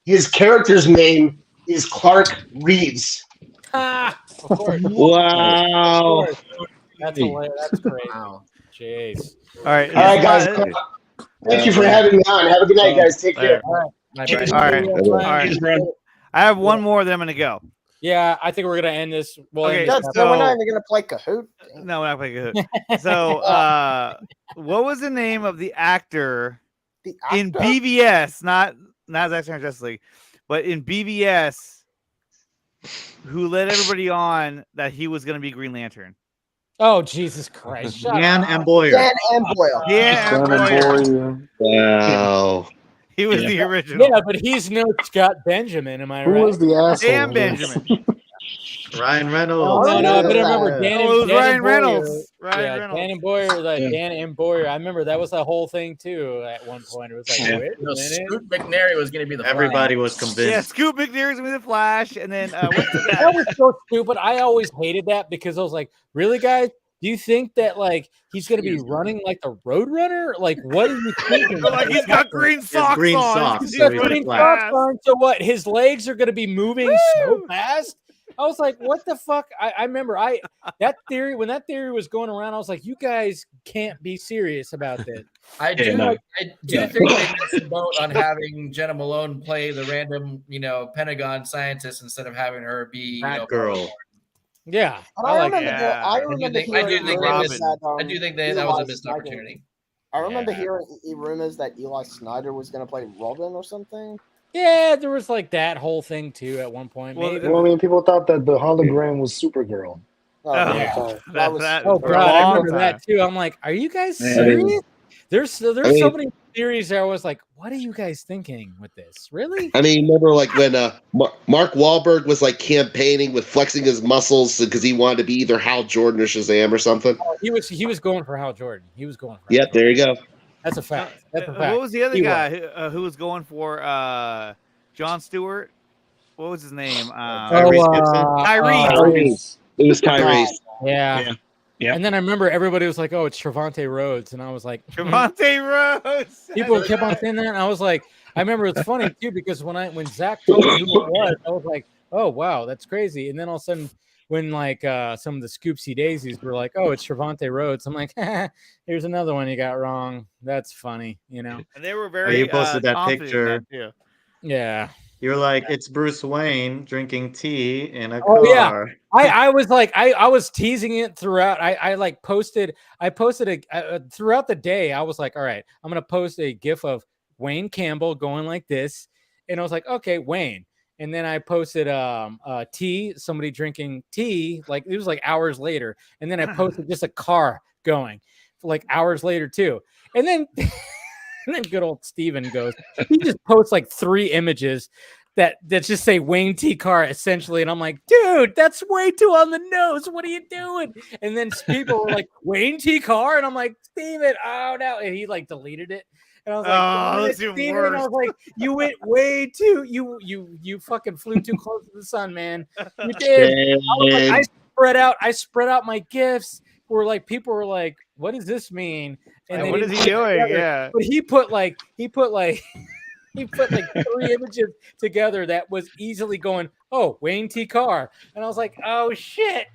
[SPEAKER 11] His character's name is Clark Reeves.
[SPEAKER 2] of course.
[SPEAKER 1] Wow.
[SPEAKER 2] That's hilarious. That's great.
[SPEAKER 14] Wow.
[SPEAKER 2] Jeez.
[SPEAKER 13] All right.
[SPEAKER 11] All right, guys. Thank you for having me on. Have a good night, guys. Take care.
[SPEAKER 2] All right.
[SPEAKER 13] All right. I have one more, then I'm gonna go.
[SPEAKER 2] Yeah, I think we're gonna end this. Well,
[SPEAKER 13] Okay,
[SPEAKER 8] So we're not even gonna play Kahoot.
[SPEAKER 13] No, we're not playing Kahoot. So, what was the name of the actor in BVS? Not Zack Snyder Justice League, but in BVS, who led everybody on that he was going to be Green Lantern?
[SPEAKER 2] Oh, Jesus Christ!
[SPEAKER 12] Dan and Boyer.
[SPEAKER 8] Dan and Boyle.
[SPEAKER 13] Yeah,
[SPEAKER 1] Wow.
[SPEAKER 13] he was the original.
[SPEAKER 2] Yeah, but he's no Scott Benjamin. Am I
[SPEAKER 5] Who
[SPEAKER 2] right?
[SPEAKER 5] was the asshole?
[SPEAKER 13] Dan Benjamin.
[SPEAKER 12] Ryan Reynolds.
[SPEAKER 2] No, but I remember Dan
[SPEAKER 13] Oh, it was
[SPEAKER 2] and Dan
[SPEAKER 13] Ryan
[SPEAKER 2] and Boyer.
[SPEAKER 13] Reynolds. Ryan
[SPEAKER 2] Yeah,
[SPEAKER 13] Reynolds.
[SPEAKER 2] Dan and Boyer, Dan and Boyer. I remember that was the whole thing too. At one point, it was like, wait a minute.
[SPEAKER 14] Scoot McNairy was going to be the
[SPEAKER 12] Everybody was convinced.
[SPEAKER 13] Yeah, Scoop McNairy's with the Flash, and then what's
[SPEAKER 2] That was so stupid. I always hated that because I was like, really, guys? Do you think that like he's gonna be running like the Roadrunner? Like, what are you thinking?
[SPEAKER 13] Like he's got green socks
[SPEAKER 12] green
[SPEAKER 13] on.
[SPEAKER 12] socks,
[SPEAKER 2] He's
[SPEAKER 12] so
[SPEAKER 2] got
[SPEAKER 12] he's
[SPEAKER 2] green
[SPEAKER 12] flat.
[SPEAKER 2] socks on. So what? His legs are gonna be moving so fast. I was like, what the fuck? I remember when that theory was going around, I was like, you guys can't be serious about this.
[SPEAKER 14] I do
[SPEAKER 2] Yeah.
[SPEAKER 14] think they missed the boat on having Jenna Malone play the random, Pentagon scientist instead of having her be,
[SPEAKER 12] girl.
[SPEAKER 2] Yeah,
[SPEAKER 8] And
[SPEAKER 2] I like
[SPEAKER 8] remember,
[SPEAKER 2] that.
[SPEAKER 8] I remember
[SPEAKER 14] I
[SPEAKER 8] hearing
[SPEAKER 14] do think
[SPEAKER 8] rumors
[SPEAKER 14] that,
[SPEAKER 8] that,
[SPEAKER 14] I do think that was a
[SPEAKER 8] Eli
[SPEAKER 14] missed
[SPEAKER 8] Snyder-
[SPEAKER 14] opportunity.
[SPEAKER 8] I remember hearing rumors that Eli Snyder was going to play Robin or something.
[SPEAKER 2] Yeah, there was like that whole thing too at one point.
[SPEAKER 5] Well, I mean, people thought that the hologram was Supergirl.
[SPEAKER 8] Oh,
[SPEAKER 2] yeah.
[SPEAKER 8] that
[SPEAKER 2] God, I remember that too. I'm like, are you guys serious? There's so many theories there. I was like, what are you guys thinking with this? Really?
[SPEAKER 1] I mean, remember like when Mark Wahlberg was like campaigning with flexing his muscles because he wanted to be either Hal Jordan or Shazam or something.
[SPEAKER 2] Oh, he was going for Hal Jordan. He was going for.
[SPEAKER 1] Yep, there you go.
[SPEAKER 2] That's a fact. That's a fact.
[SPEAKER 13] What was the other guy who was going for Jon Stewart? What was his name?
[SPEAKER 12] Tyrese Gibson.
[SPEAKER 13] Tyrese.
[SPEAKER 1] It was Tyrese.
[SPEAKER 2] Yeah. And then I remember everybody was like, "Oh, it's Trevante Rhodes," and I was like,
[SPEAKER 13] Trevante Rhodes.
[SPEAKER 2] People kept on saying that, and I was like, I remember it's funny too because when Zach told me who it was, I was like, "Oh wow, that's crazy." And then all of a sudden, when like some of the Scoopsy Daisies were like, "Oh, it's Trevante Rhodes," I'm like, "Here's another one you got wrong." That's funny,
[SPEAKER 13] And they were very.
[SPEAKER 12] You posted that
[SPEAKER 13] confident in
[SPEAKER 12] picture.
[SPEAKER 13] that, too.
[SPEAKER 2] Yeah.
[SPEAKER 12] You're like, it's Bruce Wayne drinking tea in a car.
[SPEAKER 2] Oh yeah, I was like, I was teasing it throughout. I posted throughout the day. I was like, all right, I'm gonna post a GIF of Wayne Campbell going like this, and I was like, okay, Wayne. And then I posted tea, somebody drinking tea, like it was like hours later, and then I posted just a car going for like hours later too, and then. And then good old Steven goes, he just posts like 3 images that just say Wayne T. Carr essentially. And I'm like, dude, that's way too on the nose. What are you doing? And then people were like, Wayne T. Carr. And I'm like, Steven, oh no. And he like deleted it. And I was like,
[SPEAKER 13] that's
[SPEAKER 2] Steven, and I was like, you went way too, you fucking flew too close to the sun, man. You did. I spread out my gifts where like people were like, what does this mean? And
[SPEAKER 13] what is he doing? Yeah.
[SPEAKER 2] But he put like 3 images together that was easily going, oh, Wayne T. Carr. And I was like, oh shit.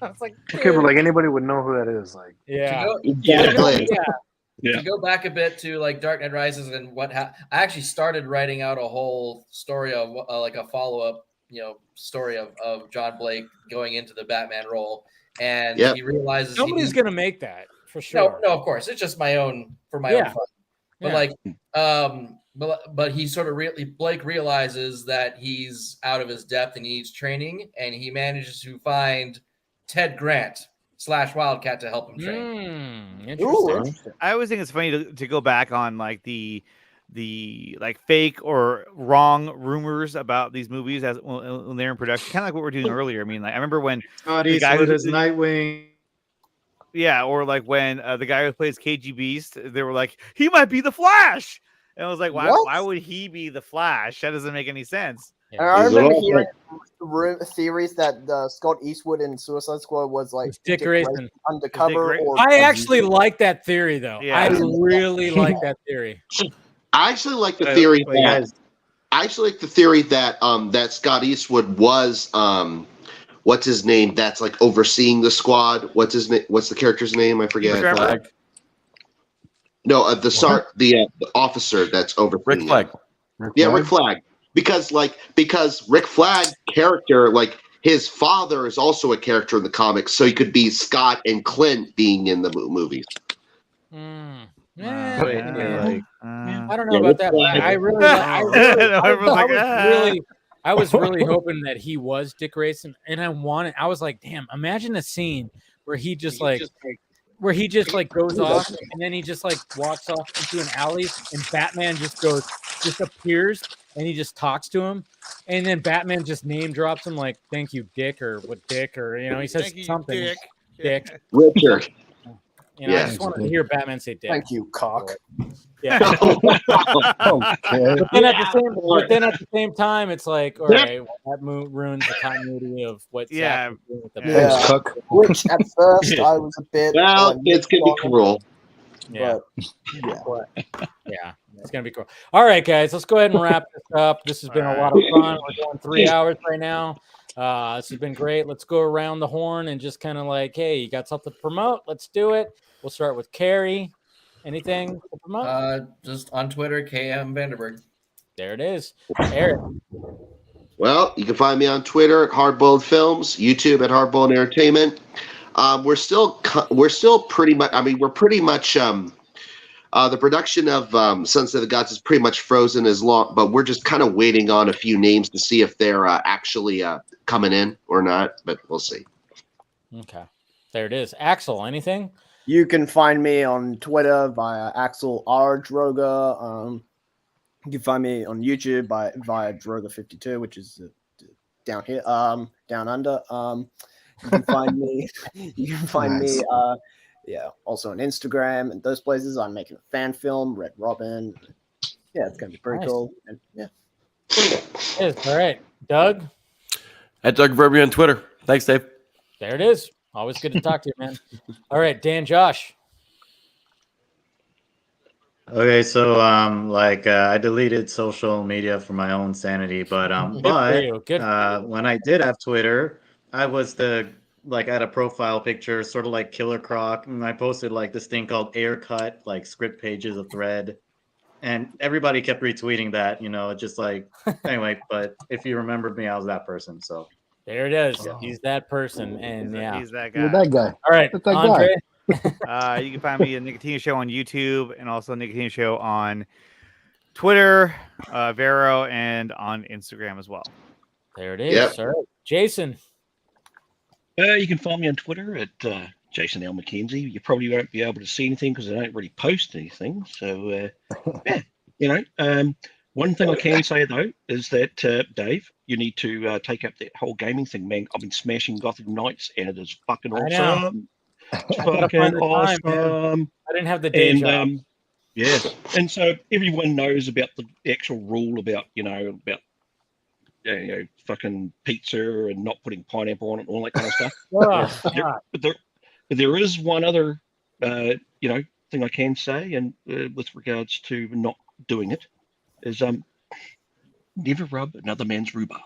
[SPEAKER 2] I was like, dude.
[SPEAKER 5] Okay, but like anybody would know who that is. Like,
[SPEAKER 2] yeah.
[SPEAKER 14] To go back a bit to like Dark Knight Rises and what I actually started writing out a whole story of like a follow-up, story of John Blake going into the Batman role. And he realizes
[SPEAKER 2] somebody's gonna make that for sure.
[SPEAKER 14] No, of course, it's just my own own fun. But but he sort of Blake realizes that he's out of his depth and he needs training, and he manages to find Ted Grant / Wildcat to help him train.
[SPEAKER 2] Interesting.
[SPEAKER 13] I always think it's funny to go back on like the like fake or wrong rumors about these movies as when they're in production, kind of like what we're doing earlier. I mean, like I remember when
[SPEAKER 12] the guy who does Nightwing.
[SPEAKER 13] Yeah, or like when the guy who plays KG Beast, they were like, he might be the Flash. And I was like, why would he be the Flash? That doesn't make any sense.
[SPEAKER 8] And I remember hearing theories that Scott Eastwood in Suicide Squad was like
[SPEAKER 2] Dick Grayson
[SPEAKER 8] undercover.
[SPEAKER 2] I actually like that theory, though. Yeah. I really like that theory.
[SPEAKER 1] I actually like the theory that that Scott Eastwood was what's his name? That's like overseeing the squad. What's his name? What's the character's name? I forget. No, the officer that's overseeing
[SPEAKER 7] Rick Flag.
[SPEAKER 1] Rick Flag. Because Rick Flag's character, like his father is also a character in the comics, so he could be Scott and Clint being in the movies.
[SPEAKER 2] I don't know about that, but I was really hoping that he was Dick Grayson, and I was like, damn, imagine a scene where he just goes off and then he just like walks off into an alley and Batman just appears and he just talks to him, and then Batman just name drops him like, thank you, Dick, or what Dick, or he says something. Dick.
[SPEAKER 1] Richard.
[SPEAKER 2] You know, I just wanted to hear Batman say dick.
[SPEAKER 8] Thank you, cock.
[SPEAKER 2] Yeah.
[SPEAKER 5] Okay.
[SPEAKER 2] But then at the same time, it's like, all right, well, that ruins the continuity of what Zach was doing with the
[SPEAKER 8] Thanks, which at first I was a bit.
[SPEAKER 1] Well, it's gonna be cruel.
[SPEAKER 2] Yeah.
[SPEAKER 8] But,
[SPEAKER 2] Yeah, it's gonna be cool. All right, guys, let's go ahead and wrap this up. This has been a lot of fun. We're going 3 hours right now. This has been great. Let's go around the horn and just kind of like, hey, you got something to promote? Let's do it. We'll start with Carrie. Anything to promote?
[SPEAKER 14] Just on Twitter, KM Vanderberg.
[SPEAKER 2] There it is. Eric.
[SPEAKER 1] Well, you can find me on Twitter at Hardboiled Films, YouTube at Hardboiled Entertainment. We're still pretty much. I mean, we're pretty much. The production of Sunset of the Gods is pretty much frozen as long, but we're just kind of waiting on a few names to see if they're actually coming in or not. But we'll see.
[SPEAKER 2] Okay, there it is. Axel, anything?
[SPEAKER 8] you can find me on Twitter via Axel R. Droga. You can find me on YouTube via Droga52, which is down here, down under. You can find me. You can find me. Also on Instagram and those places. I'm making a fan film, Red Robin. Yeah, it's gonna be pretty cool. And, yeah.
[SPEAKER 2] Yes, all right, Doug.
[SPEAKER 7] At Doug Verby on Twitter. Thanks, Dave.
[SPEAKER 2] There it is. Always good to talk to you, man. All right, Dan, Josh.
[SPEAKER 12] Okay, so I deleted social media for my own sanity, but when I did have Twitter, I was I had a profile picture, sort of like Killer Croc, and I posted like this thing called Ayer cut, like script pages of thread, and everybody kept retweeting that, just like anyway. But if you remembered me, I was that person. So
[SPEAKER 2] there it is. He's that person, and
[SPEAKER 13] he's that guy.
[SPEAKER 5] You're that guy.
[SPEAKER 2] All right,
[SPEAKER 5] That's that
[SPEAKER 2] Andre.
[SPEAKER 13] You can find me at Nicotino Show on YouTube and also Nicotino Show on Twitter, Vero, and on Instagram as well.
[SPEAKER 2] There it is. All right. Jason.
[SPEAKER 15] You can find me on Twitter at Jason L. McKenzie. You probably won't be able to see anything because I don't really post anything. So, one thing I can say, though, is that, Dave, you need to take up that whole gaming thing, man. I've been smashing Gotham Knights, and it is fucking awesome. It's fucking awesome.
[SPEAKER 2] I didn't have the day job.
[SPEAKER 15] Yes. And so everyone knows about the actual rule about, fucking pizza and not putting pineapple on it and all that kind of stuff. But there is one other, thing I can say, and with regards to not doing it, is never rub another man's rhubarb.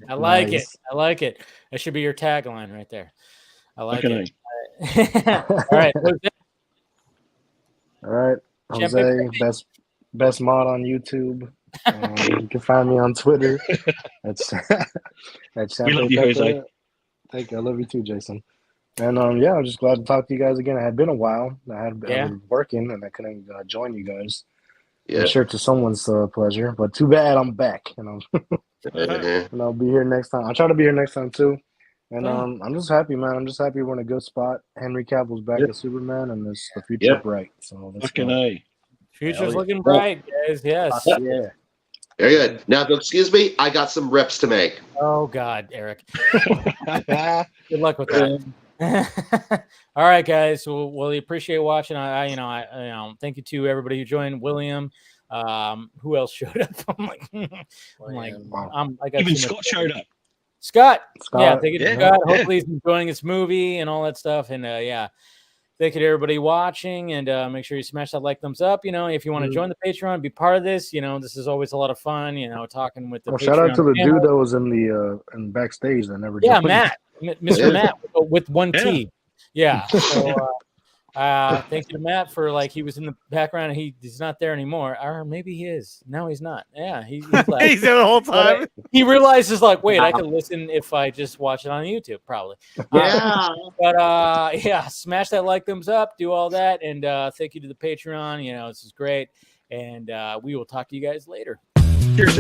[SPEAKER 2] I like it. I like it. That should be your tagline right there. I like it. All right.
[SPEAKER 5] All right. Jose, best mod on YouTube. You can find me on Twitter. That's
[SPEAKER 15] we love you, Jose.
[SPEAKER 5] Thank you. I love you too, Jason. And I'm just glad to talk to you guys again. It had been a while. I've been working and I couldn't join you guys. Yeah. I'm sure to someone's pleasure, but too bad I'm back. And I'll be here next time. I'll try to be here next time too. And I'm just happy, man. I'm just happy we're in a good spot. Henry Cavill's back as Superman, and the future's bright. So
[SPEAKER 2] future's looking bright, guys. Yes.
[SPEAKER 5] Yeah.
[SPEAKER 1] Very good. Now, excuse me, I got some reps to make.
[SPEAKER 2] Oh God, Eric. Good luck with that. All right, guys. Well, we appreciate watching. I thank you to everybody who joined. William. Who else showed up? I got
[SPEAKER 15] even Scott showed up.
[SPEAKER 2] Scott. Yeah, thank you to Scott. Hopefully he's enjoying his movie and all that stuff. And thank you to everybody watching, and make sure you smash that thumbs up. If you want to join the Patreon, be part of this. This is always a lot of fun. Talking with the.
[SPEAKER 5] Well, shout out to the dude that was in the in backstage that never.
[SPEAKER 2] Yeah, Matt, Mr. Matt with one T. Yeah. So, thank you to Matt for he was in the background and he's not there anymore, or maybe he is. No, he's not. Yeah, he's
[SPEAKER 13] he's there the whole time.
[SPEAKER 2] He realizes wait, I can listen if I just watch it on YouTube, probably. Smash that thumbs up, do all that, and thank you to the Patreon. This is great, and we will talk to you guys later.
[SPEAKER 15] Cheers.